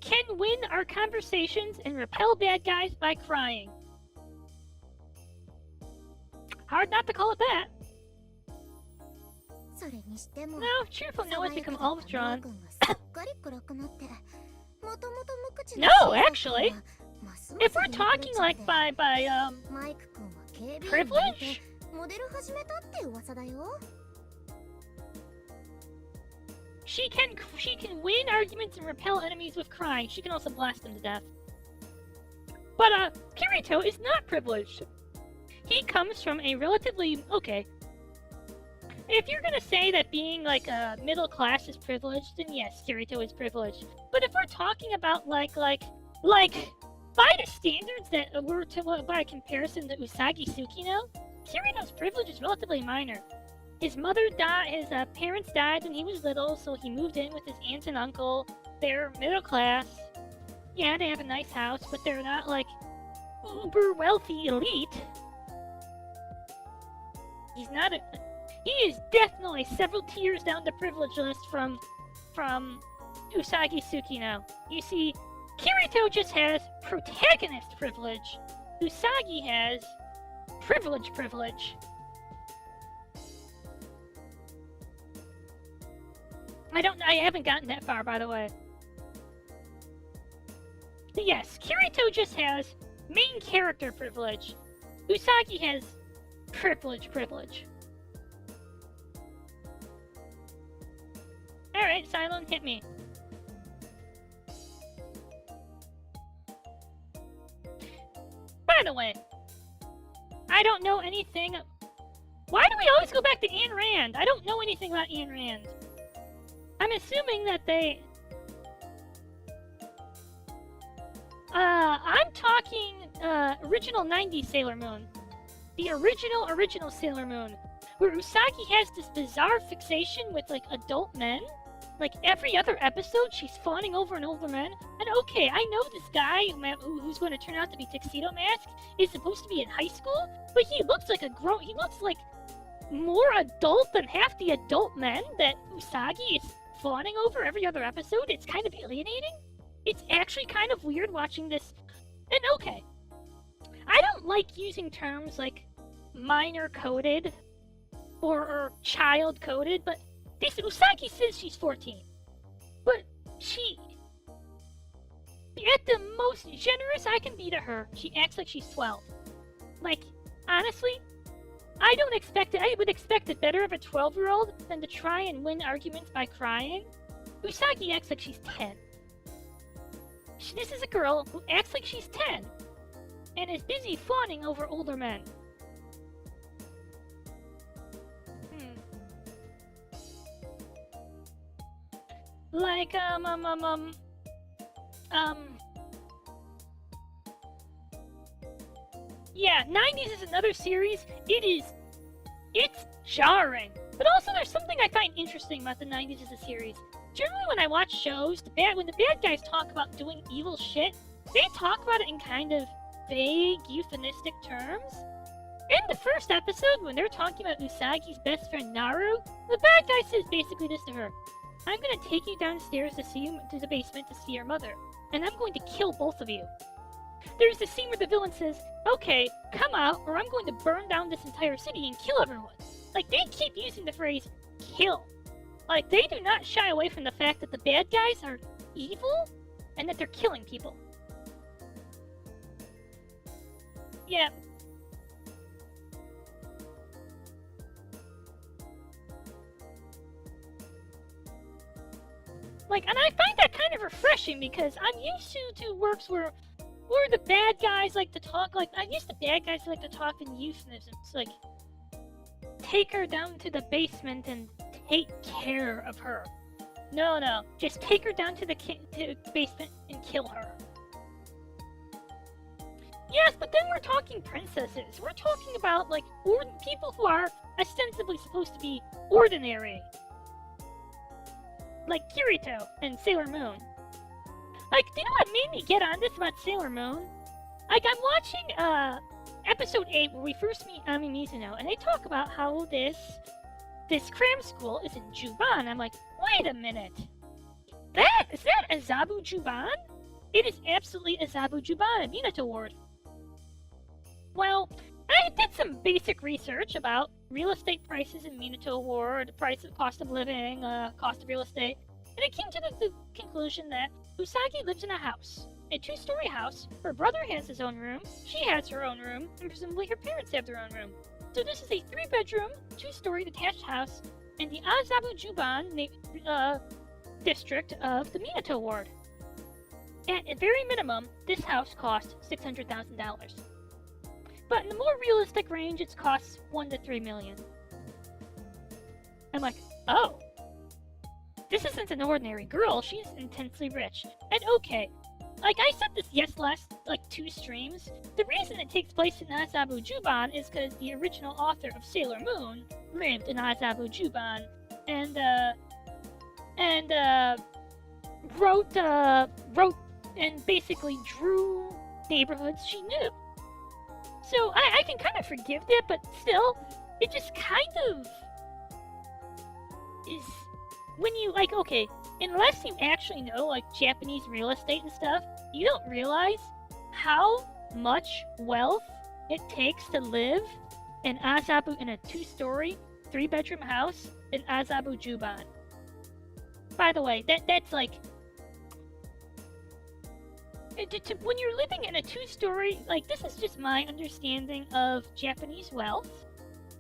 can win our conversations and repel bad guys by crying. Hard not to call it that. No, cheerful Noah has become all withdrawn. No, actually, if we're talking like by privilege, she can win arguments and repel enemies with crying. She can also blast them to death. But Kirito is not privileged. He comes from a relatively if you're gonna say that being like a middle class is privileged, then yes, Kirito is privileged. But if we're talking about like by the standards that were by comparison to Usagi Tsukino, Kirito's privilege is relatively minor. His parents died when he was little, so he moved in with his aunt and uncle. They're middle class. Yeah, they have a nice house, but they're not like uber wealthy elite. He is definitely several tiers down the privilege list from Usagi Tsukino. You see, Kirito just has protagonist privilege. Usagi has privilege. I haven't gotten that far, by the way. But yes, Kirito just has main character privilege. Usagi has privilege. Alright, Cylon, hit me. By the way, I don't know anything... Why do we always go back to Ayn Rand? I don't know anything about Ayn Rand. I'm assuming that they... I'm talking, original 90s Sailor Moon. The original Sailor Moon. Where Usagi has this bizarre fixation with, like, adult men. Like, every other episode, she's fawning over and over men. And okay, I know this guy who's going to turn out to be Tuxedo Mask is supposed to be in high school, but he looks like he looks like more adult than half the adult men that Usagi is fawning over every other episode. It's kind of alienating. It's actually kind of weird watching this And okay, I don't like using terms like minor coded or child coded, but this Usagi says she's 14. But she, at the most generous I can be to her, she acts like she's 12. Like, honestly, I don't expect it. I would expect it better of a 12-year-old than to try and win arguments by crying. Usagi acts like she's 10. This is a girl who acts like she's 10 and is busy fawning over older men. Like, yeah, 90s is another series. It's jarring. But also there's something I find interesting about the 90s as a series. Generally when I watch shows, when the bad guys talk about doing evil shit, they talk about it in kind of vague, euphemistic terms. In the first episode, when they're talking about Usagi's best friend Naru, the bad guy says basically this to her. I'm gonna take you downstairs to the basement to see your mother, and I'm going to kill both of you. There's the scene where the villain says, okay, come out, or I'm going to burn down this entire city and kill everyone. Like, they keep using the phrase, kill. Like, they do not shy away from the fact that the bad guys are evil, and that they're killing people. Yeah. Like, and I find that kind of refreshing because I'm used to works where the bad guys like to talk like I'm used to bad guys who like to talk in euphemisms, like take her down to the basement and take care of her. No, just take her down to the basement and kill her. Yes, but then we're talking princesses. We're talking about like people who are ostensibly supposed to be ordinary. Like Kirito and Sailor Moon. Like, do you know what made me get on this about Sailor Moon? Like, I'm watching, episode 8 where we first meet Ami Mizuno, and they talk about how this cram school is in Juban. I'm like, wait a minute. Is that Azabu Juban? It is absolutely Azabu Juban, a Minato ward. Well, I did some basic research about real estate prices in Minato Ward, cost of living, cost of real estate, and I came to the conclusion that Usagi lives in a house, a 2-story house. Her brother has his own room, she has her own room, and presumably her parents have their own room. So this is a 3-bedroom, 2-story detached house in the Azabu Juban district of the Minato Ward. At a very minimum, this house cost $600,000. But in the more realistic range, it costs $1 to $3 million. I'm like, oh, this isn't an ordinary girl. She's intensely rich. And okay, like I said this last 2 streams. The reason it takes place in Azabu Juban is because the original author of Sailor Moon lived in Azabu Juban and wrote and basically drew neighborhoods she knew. So I can kind of forgive that, but still, it just kind of is when you okay, unless you actually know Japanese real estate and stuff, you don't realize how much wealth it takes to live in a 2-story, 3-bedroom house in Azabu Juban. By the way, that's when you're living in a 2-story, this is just my understanding of Japanese wealth,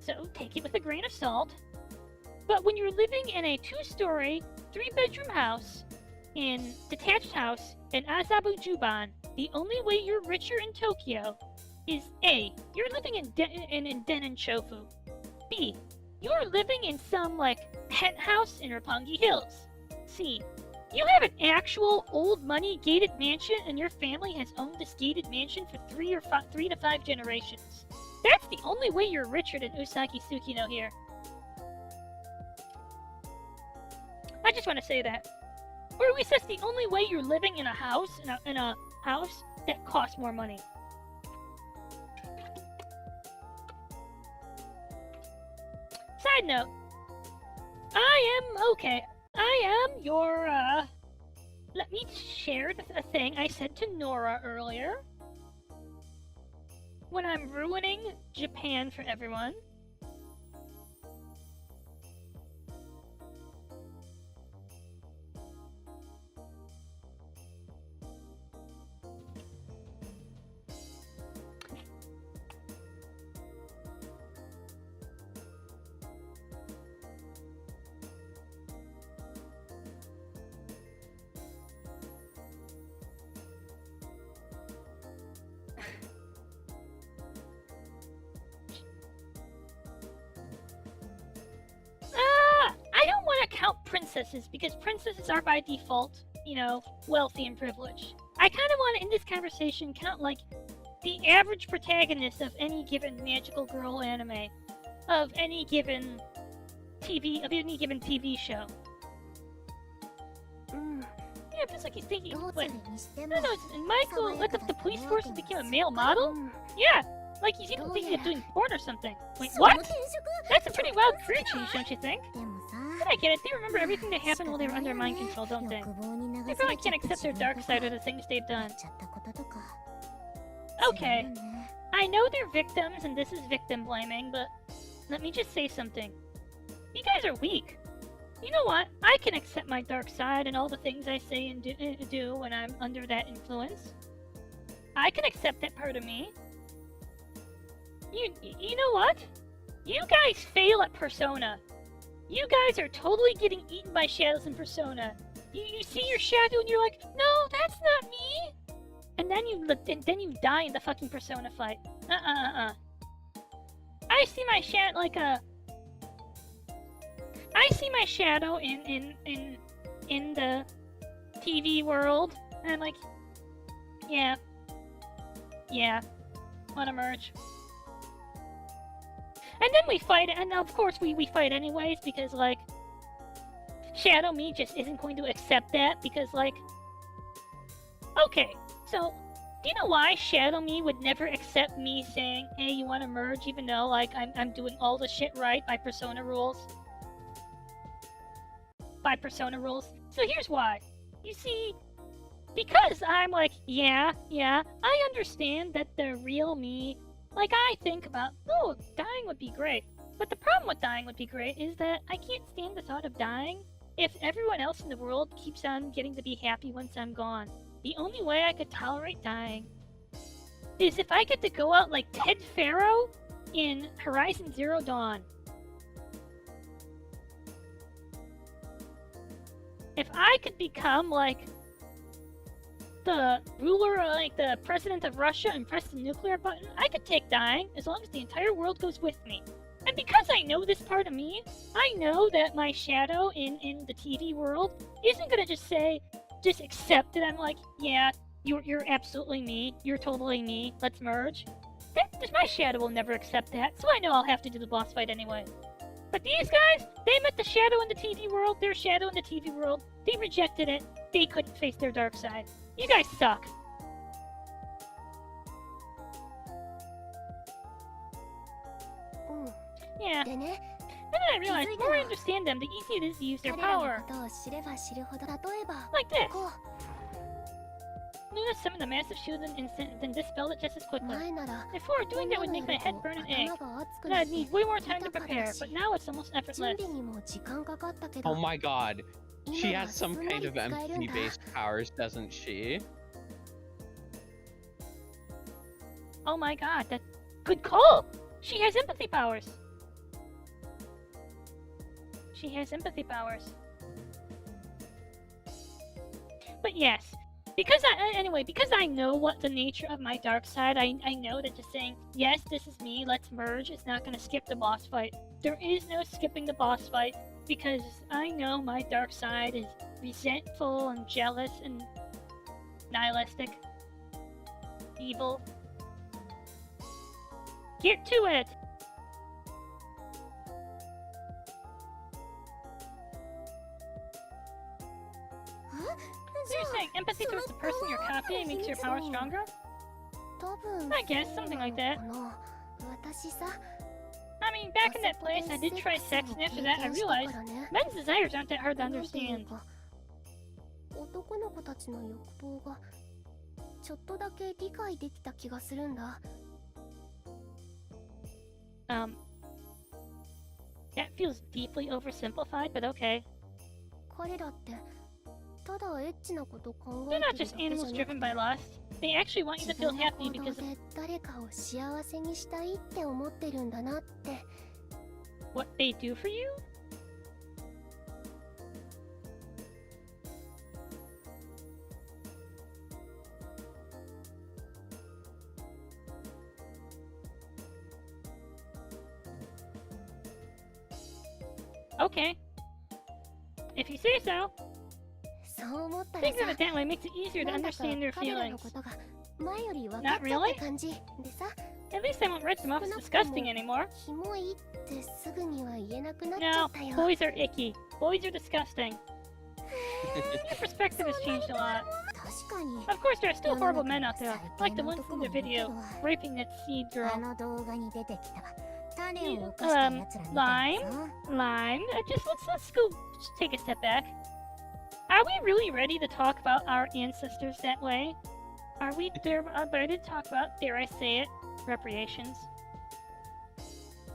so take it with a grain of salt. But when you're living in a 2-story, 3-bedroom house, detached house in Azabu Juban, the only way you're richer in Tokyo is A, you're living in Denon Chofu. B, you're living in some penthouse in Roppongi Hills. C, you have an actual old money gated mansion and your family has owned this gated mansion for 3 to 5 generations. That's the only way you're richer than Usagi Tsukino here. I just want to say that. Or at least that's the only way you're living in a house, in a house that costs more money. Side note. I am your, let me share a thing I said to Nora earlier. when I'm ruining Japan for everyone. I don't want to count princesses because princesses are by default, you know, wealthy and privileged. I kind of want to, in this conversation, count like the average protagonist of any given magical girl anime, of any given TV show. Yeah, it feels like he's thinking. Wait, no, and Michael left up the police force and became a male model? Yeah, like he's even thinking of doing porn or something. Wait, what? That's a pretty wild career change, don't you think? But I get it, they remember everything that happened while they were under mind control, don't they? They probably can't accept their dark side or the things they've done. Okay, I know they're victims and this is victim blaming, but let me just say something. You guys are weak. You know what? I can accept my dark side and all the things I say and do when I'm under that influence. I can accept that part of me. You know what? You guys fail at Persona. You guys are totally getting eaten by shadows in Persona. You see your shadow and you're like, no, that's not me. And then you die in the fucking Persona fight. I see my shadow like a. I see my shadow in the TV world, and I'm like, yeah, wanna merge. And then we fight, and of course we fight anyways, because, like, Shadow Me just isn't going to accept that, because, like... Okay, so, do you know why Shadow Me would never accept me saying, hey, you wanna merge, even though, like, I'm doing all the shit right by Persona rules? By Persona rules? So here's why. You see, because I'm like, yeah, I understand that the real me... Like, I think about, oh, dying would be great. But the problem with dying would be great is that I can't stand the thought of dying if everyone else in the world keeps on getting to be happy once I'm gone. The only way I could tolerate dying is if I get to go out like Ted Faro in Horizon Zero Dawn. If I could become, like, the ruler, like the president of Russia, and press the nuclear button, I could take dying as long as the entire world goes with me. And because I know this part of me, I know that my shadow in the TV world isn't gonna just accept it. I'm like, yeah, you're absolutely me, you're totally me, let's merge. My shadow will never accept that, so I know I'll have to do the boss fight anyway. But these guys, they met the shadow in the TV world, their shadow in the TV world, they rejected it, they couldn't face their dark side. You guys suck. Yeah. And then I realized, the more I understand them, the easier it is to use their power. Like this. Luna summoned a massive shield in an instant, then dispelled it just as quickly. Before, doing that would make my head burn an egg. Then I'd need way more time to prepare, but now it's almost effortless. Oh my god. She has some kind of empathy-based powers, doesn't she? Oh my god, that's good call! She has empathy powers! She has empathy powers. But yes, because I know what the nature of my dark side, I know that just saying, yes, this is me, let's merge, is not gonna skip the boss fight. There is no skipping the boss fight, because I know my dark side is resentful and jealous and nihilistic. Evil. Get to it! So you're saying empathy towards the person you're copying makes your power stronger? I guess, something like that. I mean, back in that place, I did try sex, and after that, I realized men's desires aren't that hard to understand. That feels deeply oversimplified, but okay. 彼らってただエッチなこと考 They're え not てる just だけじゃ animals なく driven て by lust. They actually want you 自 to feel 分の happy 行動 because of で誰かを幸せにしたいって思ってるんだなって what they do for you? Okay. If you say so. そう思ったら Thinking of さ it that way makes it easier to なんだか understand their 彼ら feelings. のことが前より分かっ Not ちゃっ really? た感じでさ At least I won't write them off as disgusting anymore. キモいってすぐには言えなくなっちゃ No, ったよ boys are icky. Boys are disgusting. Your perspective has changed a lot. 確かに Of course, there are still horrible men out there, like the ones in the video, raping that seed あ girl. の動画に出てきた種を犯した奴らみたいなさ Lime, let's go take a step back. Are we really ready to talk about our ancestors that way? Are we ready to talk about, dare I say it, reparations?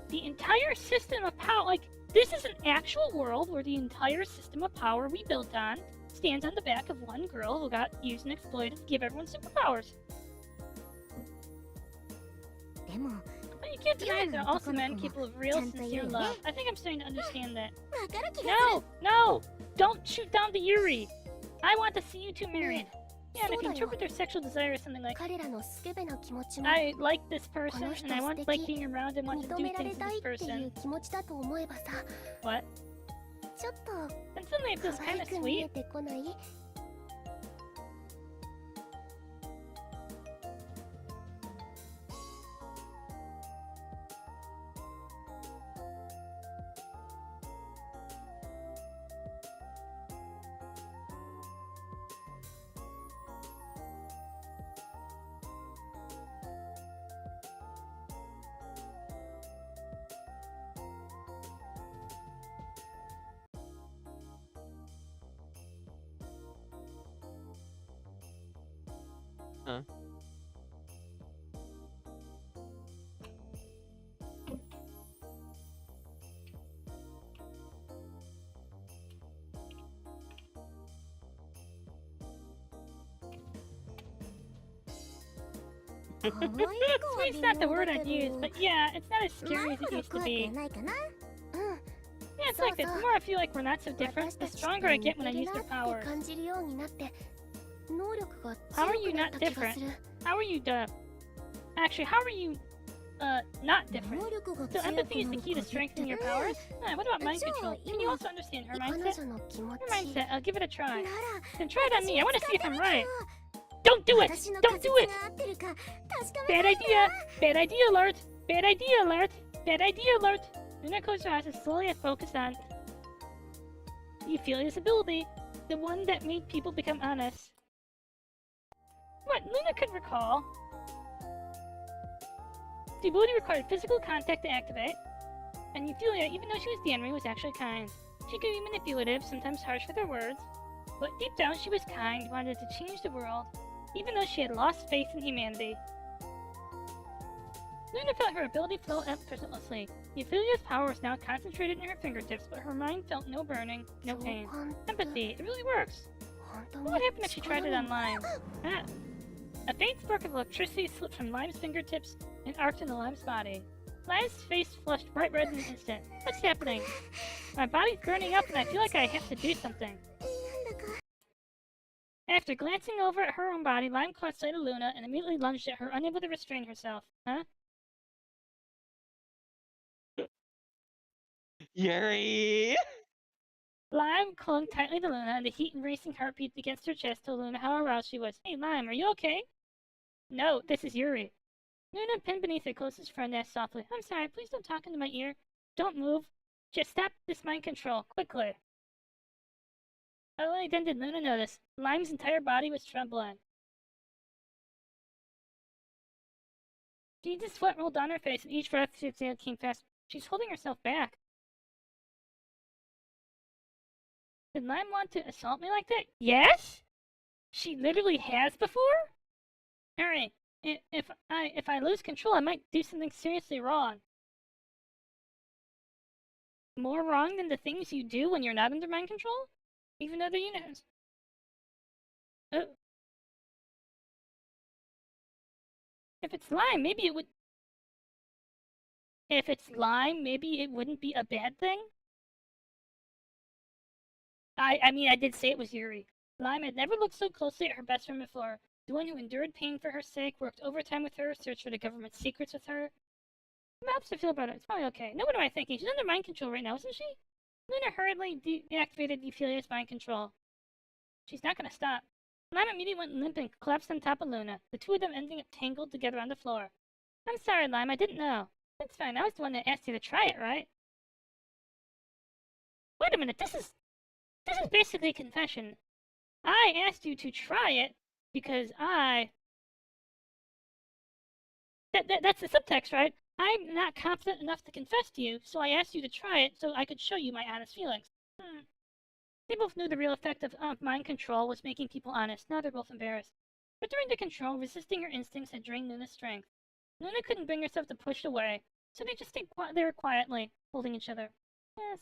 The entire system of power, like, this is an actual world where the entire system of power we built on stands on the back of one girl who got used and exploited to give everyone superpowers. でも But you can't deny there are also men capable of real, sincere love. I think I'm starting to understand that. わかる気が No! No! Don't shoot down the Yuri! I want to see you two married. Yeah, and if you interpret their sexual desire as something like, 彼らのスケベな気持ちも I like this person, and I want like being around and want to 認 do められ things た with い this ってい person. う気持ちだと思えばさ What? ちょっと And suddenly it feels 可 kind 愛 of く見え sweet. てこない Huh? Sweet's not the word I'd use, but yeah, it's not as scary as it used to be. ないかな Yeah, it's like this. The more I feel like we're not so different, the stronger I get when I use their powers. 感じるようになって能力が How are 強 you くな not った気が different? する How are you, actually, how are you, not different? 能力が So 強く empathy is な the る key to 鍵って strengthening your ね powers? What about mind じゃあ control? Can you 今 also understand her 彼 mindset? 女の気持 Her ち mindset, I'll give it a try. なら Then try it on me, I want to see if I'm right. 私 Don't do it! 私の Don't 仮 do 説 it! が合ってるか確かめ Bad たい idea! Bad idea alert! Bad idea alert! Bad idea alert! Luna closed her eyes and slowly focused on Euphelia's ability, the one that made people become honest. What Luna could recall. The ability required physical contact to activate, and Euphilia, even though she was the enemy, was actually kind. She could be manipulative, sometimes harsh with her words, but deep down she was kind, wanted to change the world, even though she had lost faith in humanity. Luna felt her ability flow effortlessly. Euphilia's power was now concentrated in her fingertips, but her mind felt no burning, no pain. 共感って Empathy, it really works. 本当 What に happened if she tried it on Lime? Ah. A faint spark of electricity slipped from Lime's fingertips and arced into Lime's body. Lime's face flushed bright red in an instant. What's happening? My body's burning up and I feel like I have to do something. なんだか After glancing over at her own body, Lime caught sight of Luna and immediately lunged at her, unable to restrain herself. Huh? Yuri! Lime clung tightly to Luna, and the heat and racing heartbeat against her chest told Luna how aroused she was. Hey, Lime, are you okay? No, this is Yuri. Luna, pinned beneath her closest friend, asked softly, I'm sorry, please don't talk into my ear. Don't move. Just stop this mind control, quickly. Only then did Luna notice. Lime's entire body was trembling. Beads of sweat rolled down her face, and each breath she exhaled came fast. She's holding herself back. Did Lime want to assault me like that? Yes? She literally has before? Alright, if I lose control, I might do something seriously wrong. more wrong than the things you do when you're not under mind control? Even though they're unions. Oh. If it's lime, maybe it would... If it's lime, maybe it wouldn't be a bad thing? I mean, I did say it was Yuri. Lime had never looked so closely at her best friend before. The one who endured pain for her sake, worked overtime with her, searched for the government's secrets with her. How else to feel about it? It's probably okay. No, what am I thinking? She's under mind control right now, isn't she? Luna hurriedly deactivated Euphelia's mind control. She's not gonna stop. Lime immediately went limp and collapsed on top of Luna, the two of them ending up tangled together on the floor. I'm sorry, Lime, I didn't know. That's fine, I was the one that asked you to try it, right? Wait a minute, this is basically a confession. I asked you to try it because that's the subtext, right? I'm not confident enough to confess to you, so I asked you to try it so I could show you my honest feelings. They both knew the real effect of mind control was making people honest. Now they're both embarrassed. But during the control, resisting her instincts had drained Luna's strength. Luna couldn't bring herself to push away, so they just stayed there quietly, holding each other.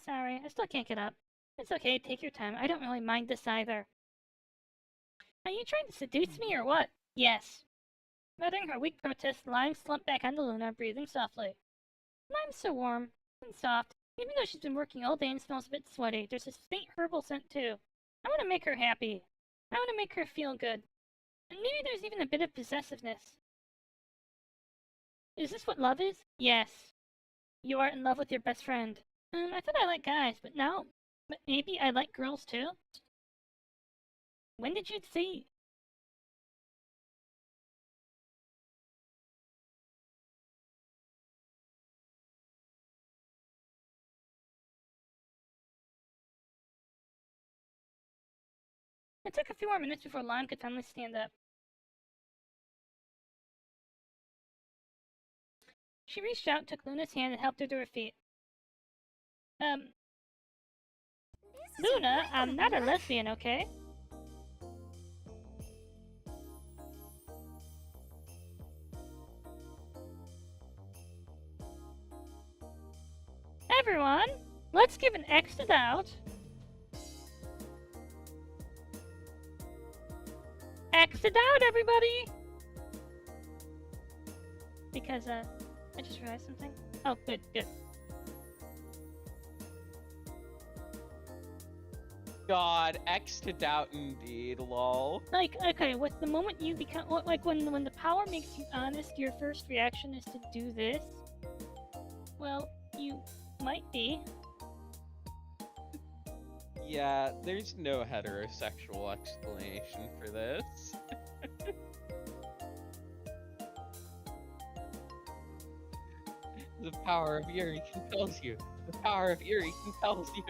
Sorry, I still can't get up. It's okay, take your time. I don't really mind this either. Are you trying to seduce me or what? Yes. Muttering her weak protest, Lime slumped back onto Luna, breathing softly. Lime's so warm and soft. Even though she's been working all day and smells a bit sweaty, there's this faint herbal scent too. I want to make her happy. I want to make her feel good. And maybe there's even a bit of possessiveness. Is this what love is? Yes. You are in love with your best friend. I thought I liked guys, but maybe I like girls too? When did you see? It took a few more minutes before Lime could finally stand up. She reached out, took Luna's hand, and helped her to her feet. Luna, I'm not a lesbian, okay? Everyone, let's give an exit out. Exit out, everybody! Because, I just realized something. Oh, good. God, X'd out indeed, lol. Like, okay, with the moment you become, like, when the power makes you honest, your first reaction is to do this. Well, you might be. Yeah, there's no heterosexual explanation for this. The power of Yuri compels you. The power of Yuri compels you.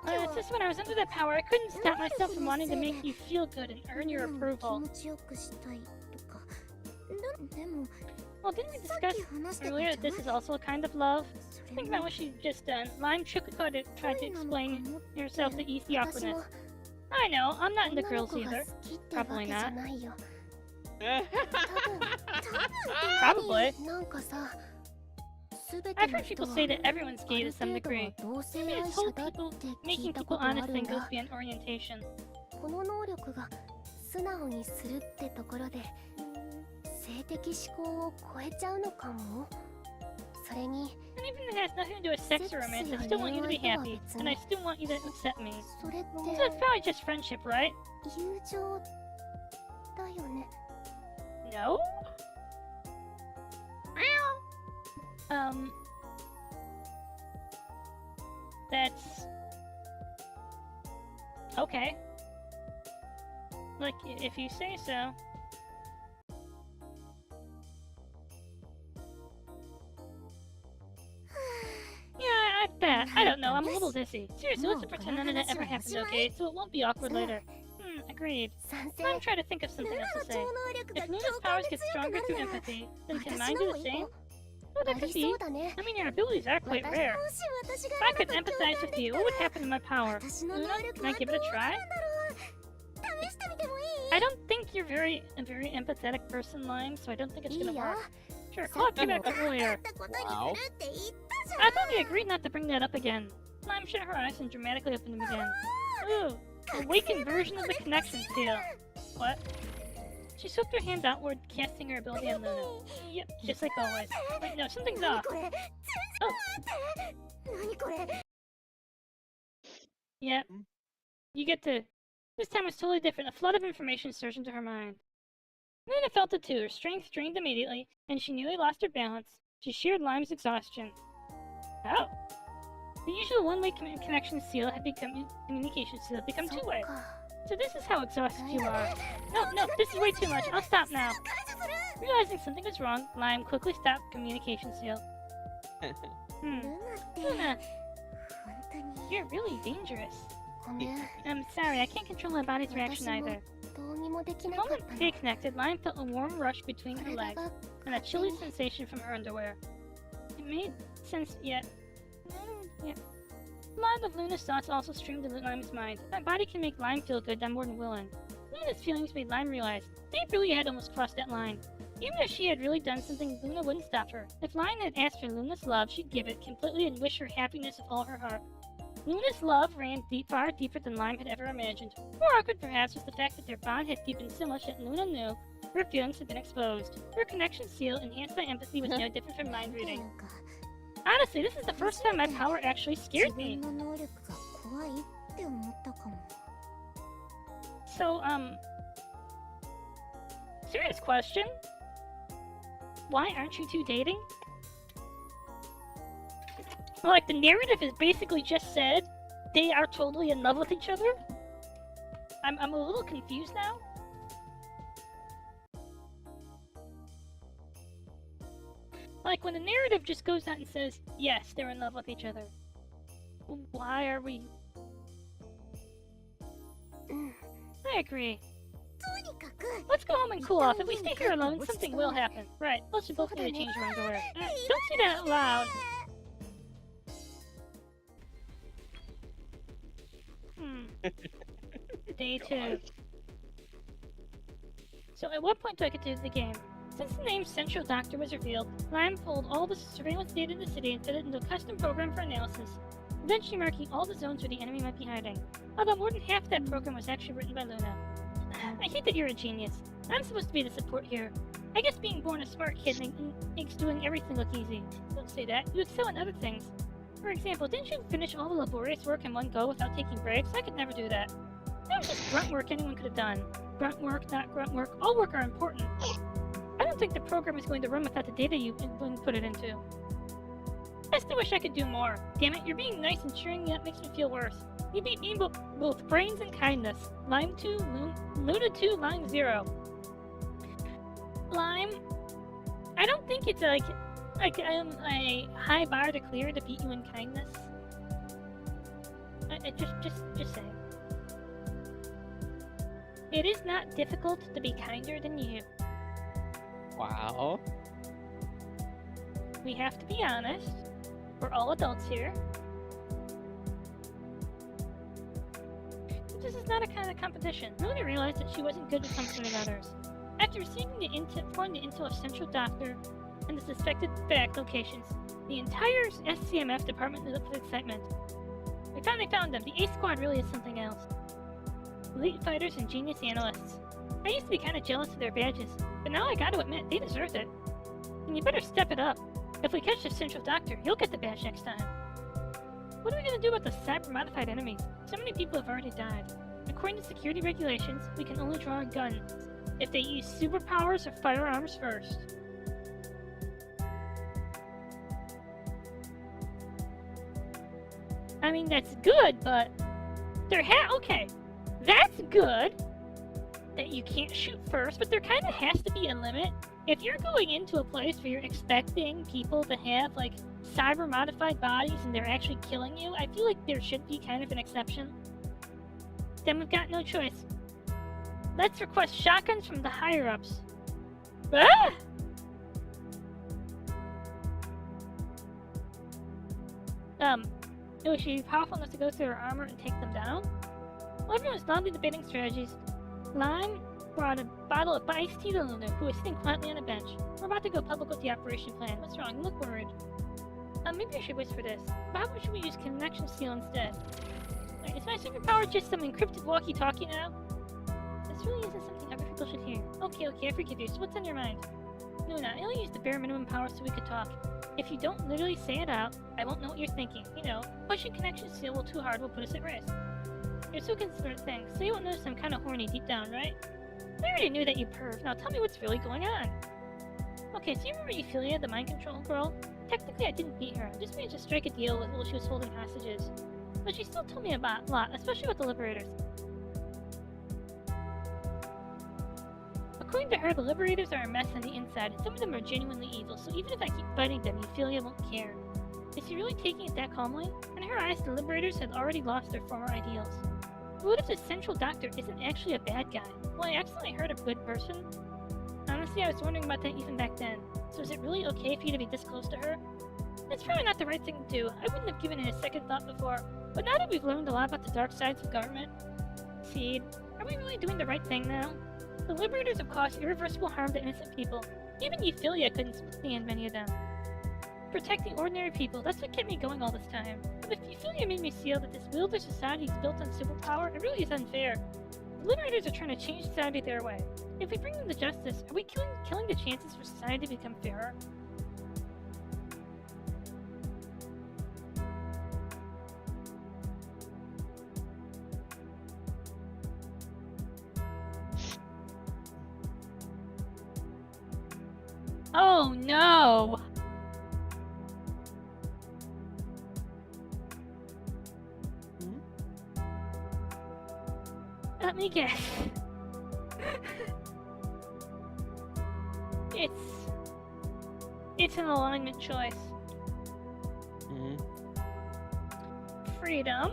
It's just when I was under that power, I couldn't stop myself from wanting to make you feel good and earn your approval. Well, didn't we discuss earlier that this is also a kind of love? Think about what she's just done. Lime tried to explain herself to ease the awkwardness. I know, I'm not into girls either. Probably not. Probably. I've heard people say that everyone's gay to some degree. Maybe this whole making people honest thing goes beyond orientation. And even if it has nothing to do with sex or romance, I still want you to be happy, and I still want you to accept me. So it's probably just friendship, right? No? That's... okay. Like, if you say so. Yeah, I bet. I don't know, I'm a little dizzy. Seriously, let's pretend none of that ever happened, okay? So it won't be awkward later. Agreed. I'm trying to think of something else to say. If Luna's powers get stronger through empathy, then can mine do the same? Oh, that あ could り be. そうだね I mean, your abilities are quite 私 rare. もし私 If が I あ could なたと empathize with you, what would happen in my power? 私の Luna, 能力 can I は give ど it う a な try? るんだろう試してみてもいい I don't think you're a very empathetic person, Lime, so I don't think it's い gonna いよ work. Sure, さ I'll っき give も it 考 a go え earlier. たことに Wow. するって言ったじゃん I thought we agreed not to bring that up again. Lime shut her eyes and dramatically opened them again. Ooh, awakened version of the connection seal. What? She swept her hand outward, casting her ability on Luna. Yep, just like always. Wait, no, something's 何 off. これ Oh, 何これ yep. You get to... This time was totally different. A flood of information surged into her mind. Luna felt it too. Her strength drained immediately, and she nearly lost her balance. She shared Lime's exhaustion. Oh. The usual one-way connection seal had become... Communication seal had become そっ two-way. か So this is how exhausted you are. No, this is way too much. I'll stop now. Realizing something was wrong, Lime quickly stopped communication seal. ル Hmm. ナって Luna, 本当に you're really dangerous. ごめん I'm sorry, I can't control my body's reaction 私も either. どうにもでき The なかっ moment た they の connected, Lime felt a warm rush between her 体 legs が and a chilly sensation from her underwear. It made sense yet. Yeah. A lot of Luna's thoughts also streamed into Lime's mind. If my body can make Lime feel good, I'm more than willing. Luna's feelings made Lime realize they really had almost crossed that line. Even if she had really done something, Luna wouldn't stop her. If Lime had asked for Luna's love, she'd give it completely and wish her happiness with all her heart. Luna's love ran far deeper than Lime had ever imagined. More awkward, perhaps, was the fact that their bond had deepened so much that Luna knew her feelings had been exposed. Her connection seal, enhanced by empathy, was no different from mind な reading. んか Honestly, this is the first time my power actually 自 scared me. 分の能力が怖いって思ったかも So, serious question. Why aren't you two dating? Like, the narrative has basically just said they are totally in love with each other? I'm a little confused now. Like, when the narrative just goes out and says, yes, they're in love with each other. Why are we... うん I agree. とにかく Let's go home and cool off. If we stay here alone, something will happen. Right, plus we both need to change our underwear. Don't say that out loud. Day 2. So at what point do I get to do the game? Since the name Central Doctor was revealed, Lime pulled all the surveillance data in the city and fed it into a custom program for analysis, eventually marking all the zones where the enemy might be hiding. Although more than half that program was actually written by Luna. I hate that you're a genius. I'm supposed to be the support here. I guess being born a smart kid makes doing everything look easy. Don't say that. You excel in other things. For example, didn't you finish all the laborious work in one go without taking breaks? I could never do that. That was just grunt work anyone could have done. Grunt work, not grunt work, all work are important. I don't think the program is going to run without the data you put it into. I still wish I could do more. Damn it, you're being nice and cheering me up makes me feel worse. You beat me both brains and kindness. Lime 2, Luna 2, Lime 0. Lime, I don't think it's like a high bar to clear to beat you in kindness. Just saying. It is not difficult to be kinder than you. Wow. We have to be honest. We're all adults here. This is not a kind of competition. Luna realized that she wasn't good at comforting others. After receiving the intel of Central Doctor and the suspected fact locations, the entire SCMF department lit up with excitement. We finally found them. The A Squad really is something else. Elite fighters and genius analysts. I used to be kind of jealous of their badges, but now I gotta admit, they deserve it. And you better step it up. If we catch the Central Doctor, you'll get the badge next time. What are we gonna do about the cyber-modified enemies? So many people have already died. According to security regulations, we can only draw guns if they use superpowers or firearms first. I mean, that's good, but okay, that's good that you can't shoot first, but there kind of has to be a limit. If you're going into a place where you're expecting people to have, like, cyber-modified bodies and they're actually killing you, I feel like there should be kind of an exception. Then we've got no choice. Let's request shotguns from the higher-ups. Ah! was she powerful enough to go through her armor and take them down? Well, everyone's loudly debating strategies. Lime brought a bottle of iced tea to Luna, who was sitting quietly on a bench. We're about to go public with the operation plan. What's wrong? You look worried. Maybe I should whisper this. But how about should we use connection seal instead? Wait, is my superpower just some encrypted walkie-talkie now? This really isn't something other people should hear. Okay, I forgive you. So what's on your mind? Luna, I only used the bare minimum power so we could talk. If you don't literally say it out, I won't know what you're thinking. You know, pushing connection seal too hard will put us at risk. You're so considerate, thanks. So you won't notice I'm kinda horny deep down, right? I already knew that, you perv. Now tell me what's really going on. Okay, so you remember Ophelia, the mind control girl? Technically, I didn't beat her. I just managed to strike a deal with while she was holding hostages. But she still told me about a lot, especially about the Liberators. According to her, the Liberators are a mess on the inside, and some of them are genuinely evil, so even if I keep fighting them, Ophelia won't care. Is she really taking it that calmly? In her eyes, the Liberators had already lost their former ideals. But what if the Central Doctor isn't actually a bad guy? Well, I accidentally hurt a good person? Honestly, I was wondering about that even back then. So is it really okay for you to be this close to her? It's probably not the right thing to do. I wouldn't have given it a second thought before. But now that we've learned a lot about the dark sides of government... Seed, are we really doing the right thing now? The Liberators have caused irreversible harm to innocent people. Even Ophelia couldn't stand many of them. Protecting ordinary people, that's what kept me going all this time. But if Ophelia made me feel that this wielder society is built on superpower, it really is unfair. The Liberators are trying to change society their way. If we bring them to justice, are we killing the chances for society to become fairer? Oh no! Let me guess. It's an alignment choice. Freedom.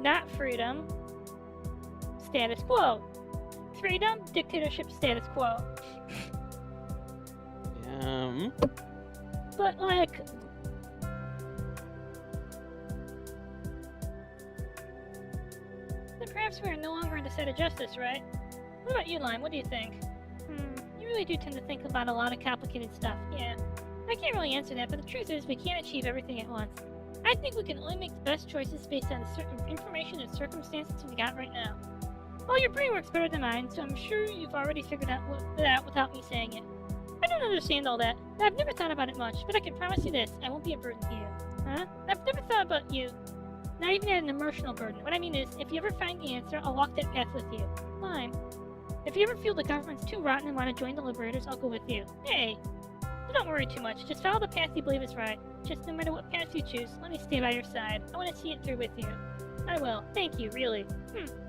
Not freedom. Status quo. Freedom, dictatorship, status quo. But like... Then perhaps we are no longer in the set of justice, right? What about you, Lime? What do you think? You really do tend to think about a lot of complicated stuff, yeah. I can't really answer that, but the truth is we can't achieve everything at once. I think we can only make the best choices based on the certain information and circumstances we got right now. Well, your brain works better than mine, so I'm sure you've already figured out that without me saying it. I don't understand all that. I've never thought about it much, but I can promise you this, I won't be a burden to you. Huh? I've never thought about you. Not even an emotional burden. What I mean is, if you ever find the answer, I'll walk that path with you. Lime. If you ever feel the government's too rotten and want to join the Liberators, I'll go with you. Hey! So don't worry too much. Just follow the path you believe is right. Just no matter what path you choose, let me stay by your side. I want to see it through with you. I will. Thank you, really.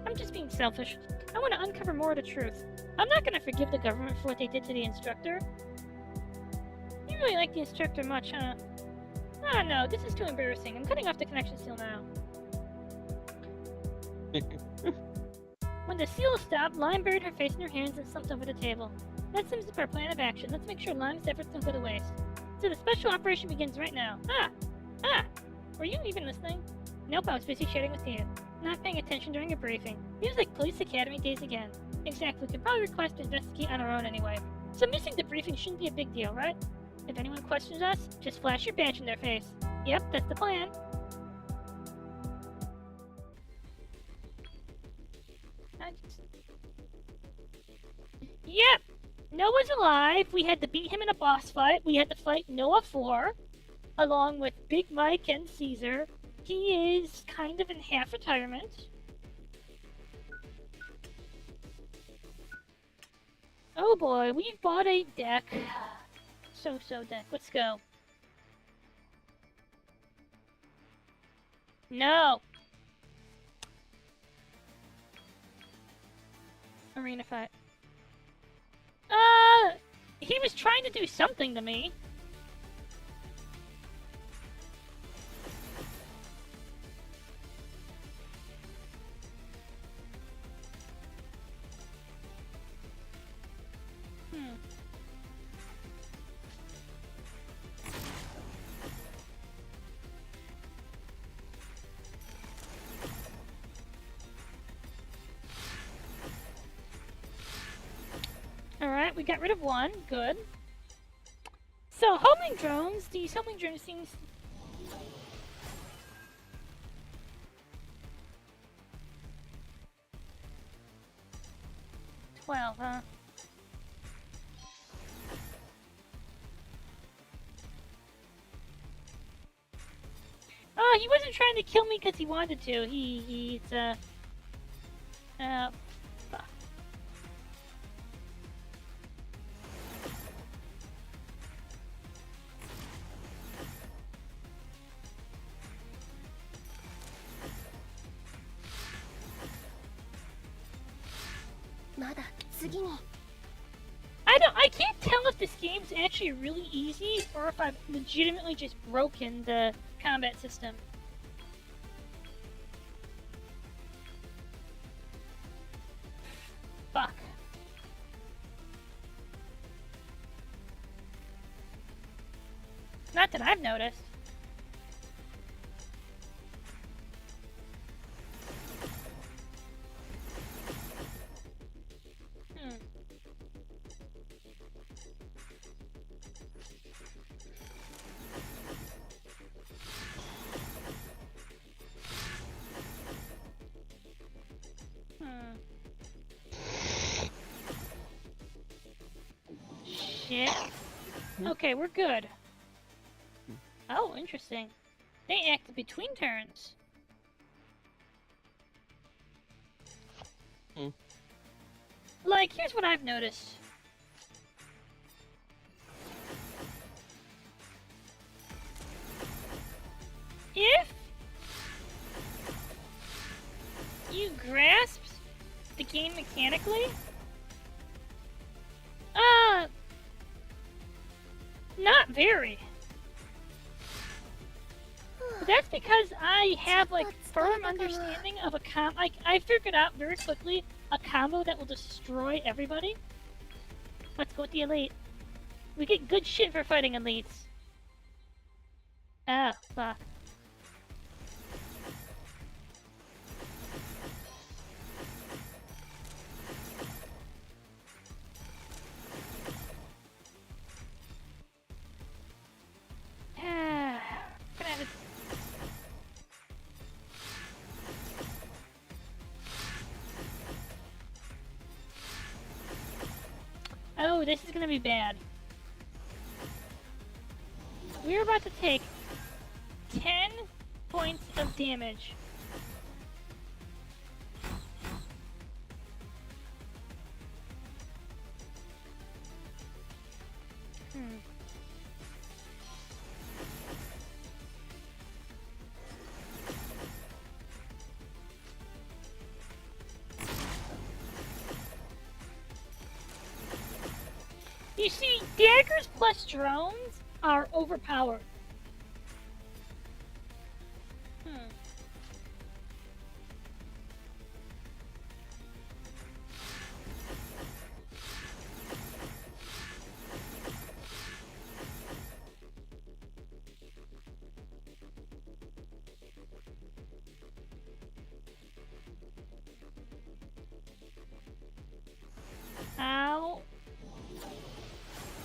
I'm just being selfish. I want to uncover more of the truth. I'm not going to forgive the government for what they did to the instructor. You really like the instructor much, huh? Ah, no, this is too embarrassing. I'm cutting off the connection seal now. When the seal stopped, Lime buried her face in her hands and slumped over the table. That sums up our plan of action. Let's make sure Lime's efforts don't go to waste. So the special operation begins right now. Were you even listening? Nope, I was busy chatting with you. Not paying attention during a briefing. Feels like Police Academy days again. Exactly, we could probably request to investigate on our own anyway. So missing the briefing shouldn't be a big deal, right? If anyone questions us, just flash your badge in their face. Yep, that's the plan. Yep! Noah's alive. We had to beat him in a boss fight. We had to fight Noah 4, along with Big Mike and Caesar. He is kind of in half retirement. Oh boy, we've bought a deck. So-so deck. Let's go. No! Arena fight. He was trying to do something to me. Alright, we got rid of one. Good. So, homing drones. These homing drones seems... $12, huh? Oh, he wasn't trying to kill me because he wanted to. He's, fuck. I can't tell if this game's actually really easy or if I've legitimately just broken the combat system. Fuck. Not that I've noticed. Shit. Okay, we're good. Oh, interesting. They acted between turns. Like, here's what I've noticed. If you grasp the game mechanically, not very. But that's because I have, like, firm understanding of a like, I figured out very quickly a combo that will destroy everybody. Let's go with the elite. We get good shit for fighting elites. Ah, fuck. Oh, this is gonna be bad. We're about to take 10 points of damage. You see, daggers plus drones are overpowered. Ow.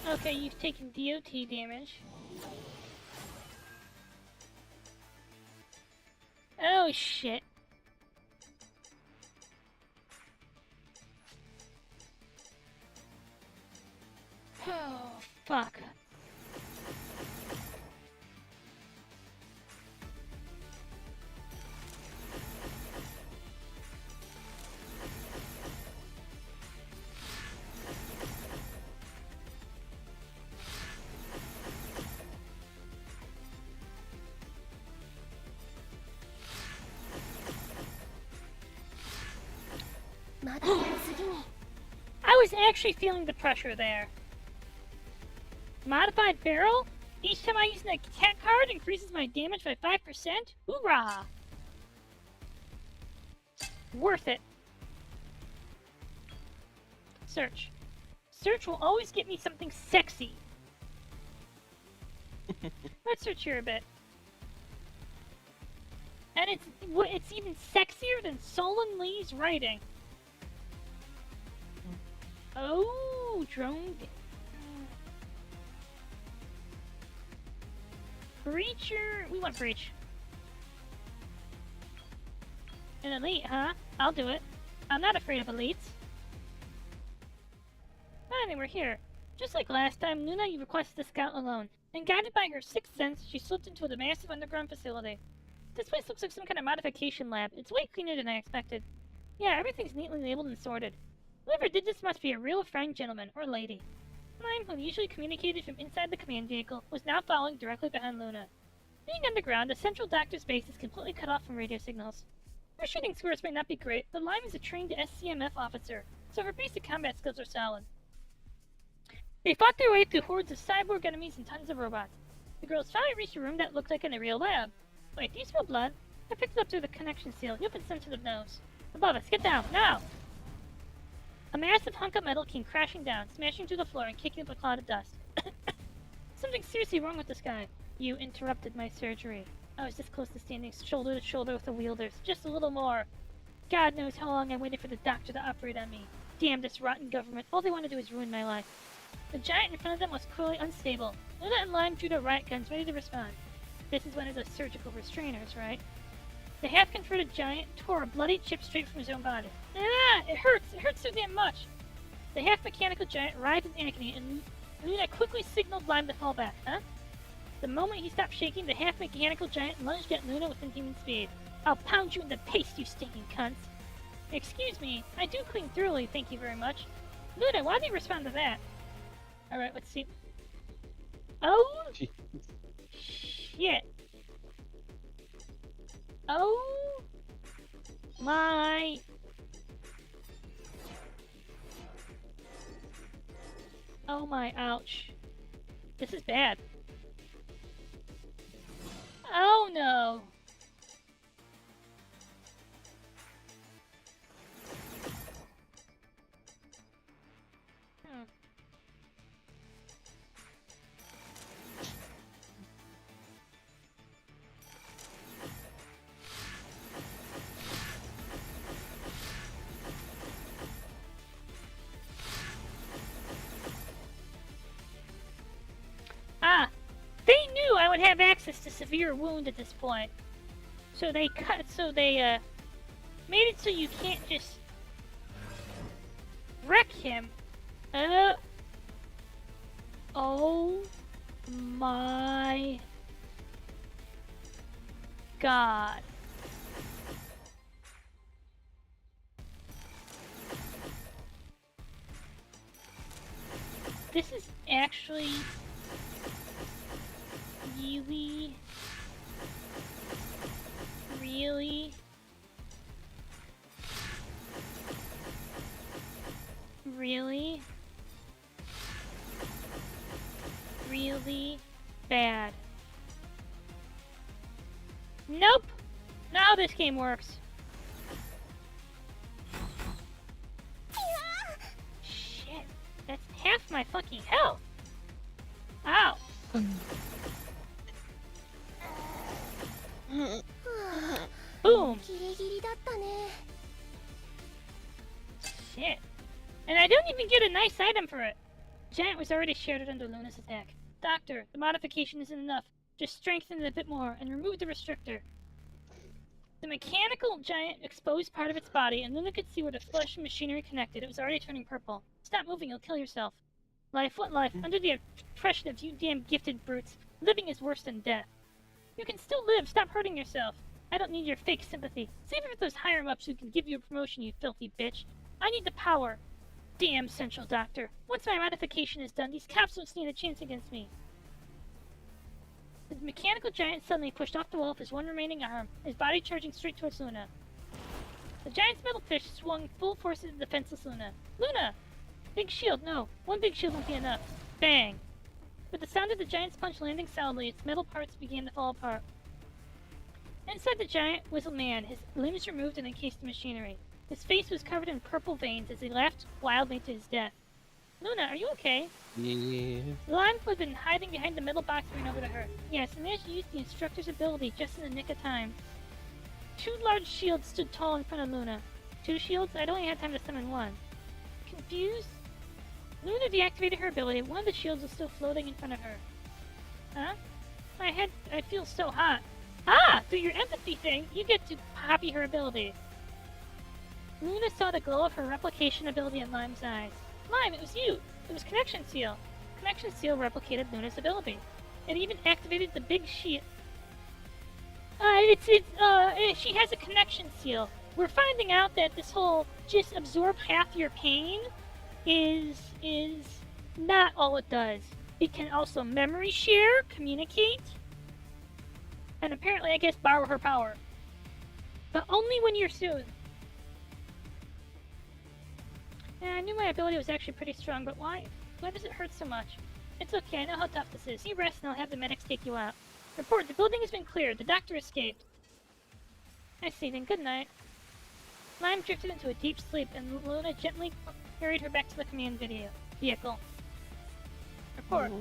Okay, you've taken DOT damage. Oh shit. Oh, fuck. I was actually feeling the pressure there. Modified barrel? Each time I use an attack card increases my damage by 5%? Hoorah! Worth it. Search. Search will always get me something sexy. Let's search here a bit. And it's even sexier than Solon Lee's writing. Oh! Ooh, drone. Breacher. We want breach. An elite, huh? I'll do it. I'm not afraid of elites. Finally, we're here. Just like last time, Luna requested the scout alone, and guided by her sixth sense, she slipped into the massive underground facility. This place looks like some kind of modification lab. It's way cleaner than I expected. Yeah, everything's neatly labeled and sorted. Whoever did this must be a real fine gentleman, or lady. Mime, who usually communicated from inside the command vehicle, was now following directly behind Luna. Being underground, the central doctor's base is completely cut off from radio signals. Her shooting scores may not be great, but Lime is a trained SCMF officer, so her basic combat skills are solid. They fought their way through hordes of cyborg enemies and tons of robots. The girls finally reached a room that looked like in a real lab. Wait, do you smell blood? I picked it up through the connection seal. You have a sensitive nose. Above us, get down, now! A massive hunk of metal came crashing down, smashing through the floor and kicking up a cloud of dust. Something's seriously wrong with this guy. You interrupted my surgery. I was this close to standing shoulder to shoulder with the wielders. Just a little more. God knows how long I waited for the doctor to operate on me. Damn this rotten government. All they want to do is ruin my life. The giant in front of them was clearly unstable. Luna and Lime drew their riot guns ready to respond. This is one of those surgical restrainers, right? The half-converted giant tore a bloody chip straight from his own body. Ah! It hurts! It hurts so damn much! The half-mechanical giant writhed in agony, and Luna quickly signaled Lime to fall back, huh? The moment he stopped shaking, the half-mechanical giant lunged at Luna with inhuman speed. I'll pound you in the paste, you stinking cunts! Excuse me, I do clean thoroughly, thank you very much. Luna, why did you respond to that? Alright, let's see. Oh! Shit! Oh! My... Oh my, ouch. This is bad. Oh no! Ah! They knew I would have access to severe wound at this point. So they made it so you can't just wreck him. Oh my god. This is actually really, really bad. Nope! Now this game works. Shit, that's half my fucking health. Ow. Boom. Shit. And I don't even get a nice item for it. Giant was already shattered under Luna's attack. Doctor, the modification isn't enough. Just strengthen it a bit more and remove the restrictor. The mechanical giant exposed part of its body, and Luna could see where the flesh and machinery connected. It was already turning purple. Stop moving, you'll kill yourself. Life, what life? Under the oppression of you damn gifted brutes, living is worse than death. You can still live, stop hurting yourself. I don't need your fake sympathy. Save it for those higher-ups who can give you a promotion, you filthy bitch. I need the power. Damn Central Doctor. Once my modification is done, these cops don't stand a chance against me. The mechanical giant suddenly pushed off the wall with his one remaining arm, his body charging straight towards Luna. The giant's metal fist swung full force at the defenseless Luna. Luna! Big shield, no. One big shield won't be enough. Bang! With the sound of the giant's punch landing solidly, its metal parts began to fall apart. Inside the giant was a man, his limbs removed and encased in machinery. His face was covered in purple veins as he laughed wildly to his death. Luna, are you okay? Yeah. Lime, who had been hiding behind the metal box, ran over to her. Yes, and managed to use the instructor's ability just in the nick of time. Two large shields stood tall in front of Luna. Two shields? I'd only had time to summon one. Confused, Luna deactivated her ability. One of the shields is still floating in front of her. Huh? My head, I feel so hot. Ah! Through your empathy thing, you get to copy her ability. Luna saw the glow of her replication ability in Lime's eyes. Lime, it was you! It was Connection Seal. Connection Seal replicated Luna's ability. It even activated the big shield. She has a Connection Seal. We're finding out that this whole just absorb half your pain is not all it does. It can also memory share, communicate, and apparently, I guess, borrow her power. But only when you're soothed. Yeah, I knew my ability was actually pretty strong, but why does it hurt so much? It's okay, I know how tough this is. You rest and I'll have the medics take you out. Report, the building has been cleared. The doctor escaped. I see, then good night. Lime drifted into a deep sleep, and Luna gently carried her back to the command vehicle. Report.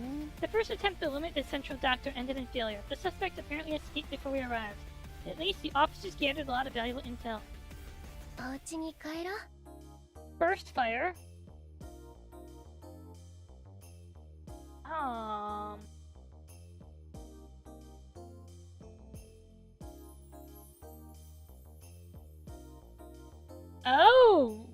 The first attempt to eliminate the central doctor ended in failure. The suspect apparently escaped before we arrived. At least the officers gathered a lot of valuable intel. お家に帰ろう。 Burst fire. Oh!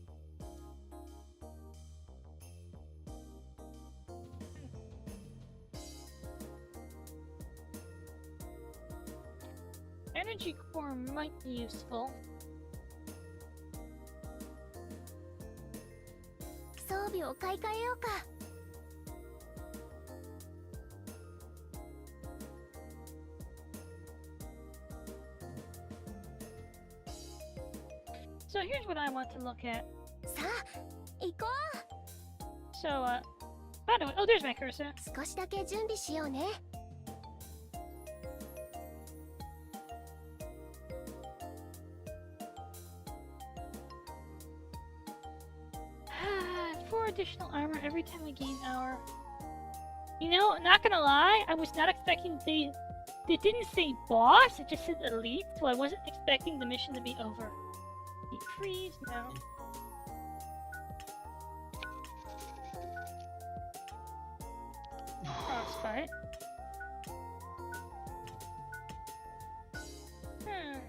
Energy core might be useful. 装備を買い替えようか。 So here's what I want to look at. さあ、行こ So, by the way, oh, there's my cursor. う。少しだけ準備しようね。 4 additional armor every time I gain hour. You know, not gonna lie, I was not expecting it didn't say boss, it just said elite, so I wasn't expecting the mission to be over. Freeze, no. Frostbite. Hmm.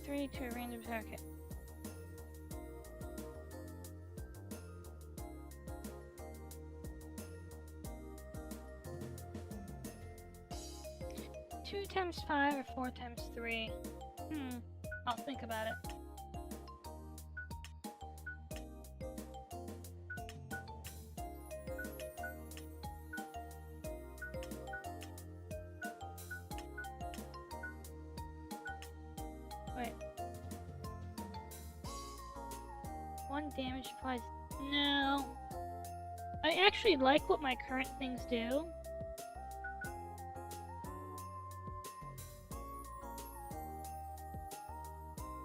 Three to a random target. Two times 5 or 4 times 3. I'll think about it. Wait. 1 damage applies. No. I actually like what my current things do.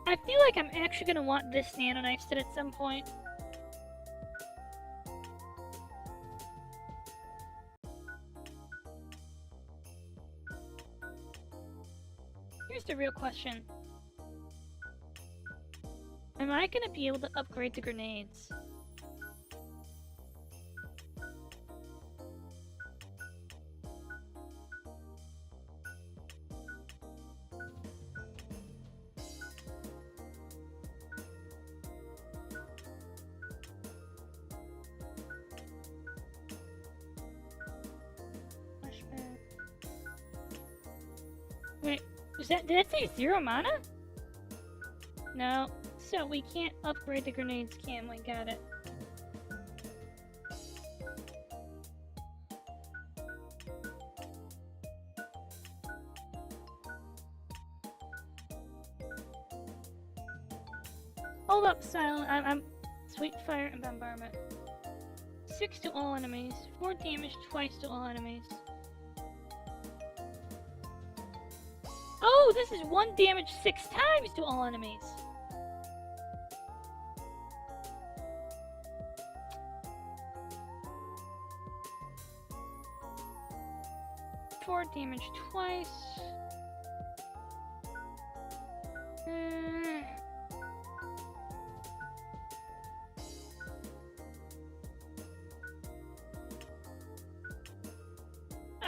I feel like I'm actually gonna want this nano knife set at some point. Here's the real question. Am I gonna be able to upgrade the grenades? Wait, did that say 0 mana? No, so we can't upgrade the grenades, can we? Got it. Hold up, silent. I'm sweet fire and bombardment. 6 to all enemies. 4 damage twice to all enemies. Oh, this is 1 damage 6 times to all enemies. Four damage twice.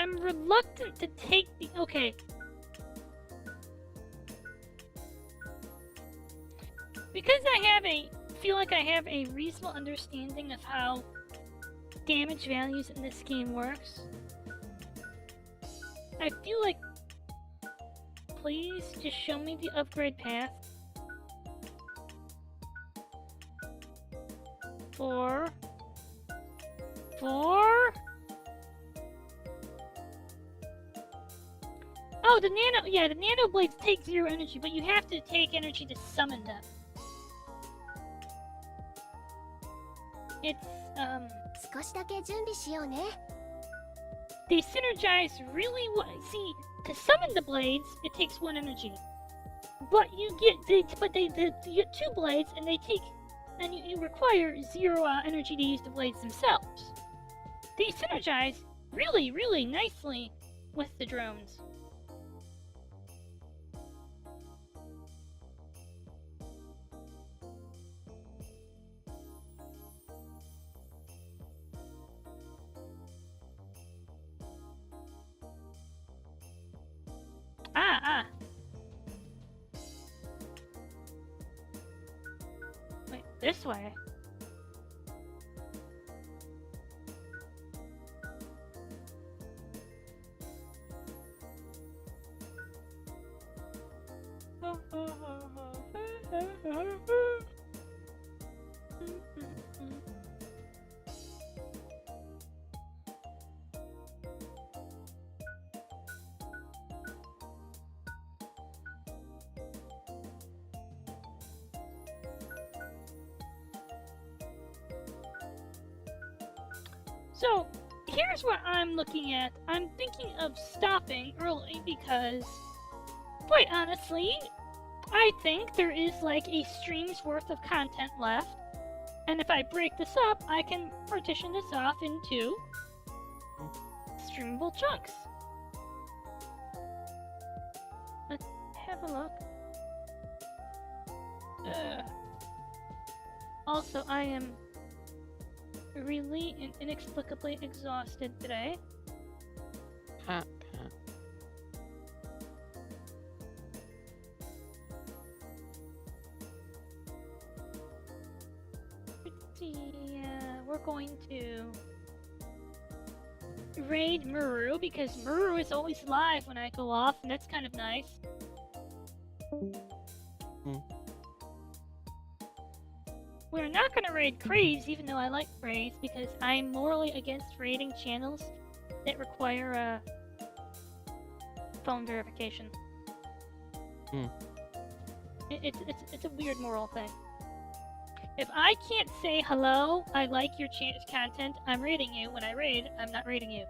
I'm reluctant to take the... Okay. Because feel like I have a reasonable understanding of how damage values in this game works, I feel like... Please, just show me the upgrade path. 4... Oh, the nano blades take 0 energy, but you have to take energy to summon them. It's, 少しだけ準備しようね。 they synergize really well. See, to summon the blades, it takes 1 energy. But you get, you get 2 blades, and you require 0 energy to use the blades themselves. They synergize really, really nicely with the drones. Wait, this way? So, here's what I'm looking at. I'm thinking of stopping early because, quite honestly, I think there is like a stream's worth of content left. And if I break this up, I can partition this off into streamable chunks. Let's have a look. Also, I am really and inexplicably exhausted today. Pat. We're going to raid Muru because Muru is always live when I go off, and that's kind of nice. We're not going to raid Craze, even though I like Craze, because I'm morally against raiding channels that require phone verification. It's a weird moral thing. If I can't say hello, I like your content, I'm raiding you. When I raid, I'm not raiding you.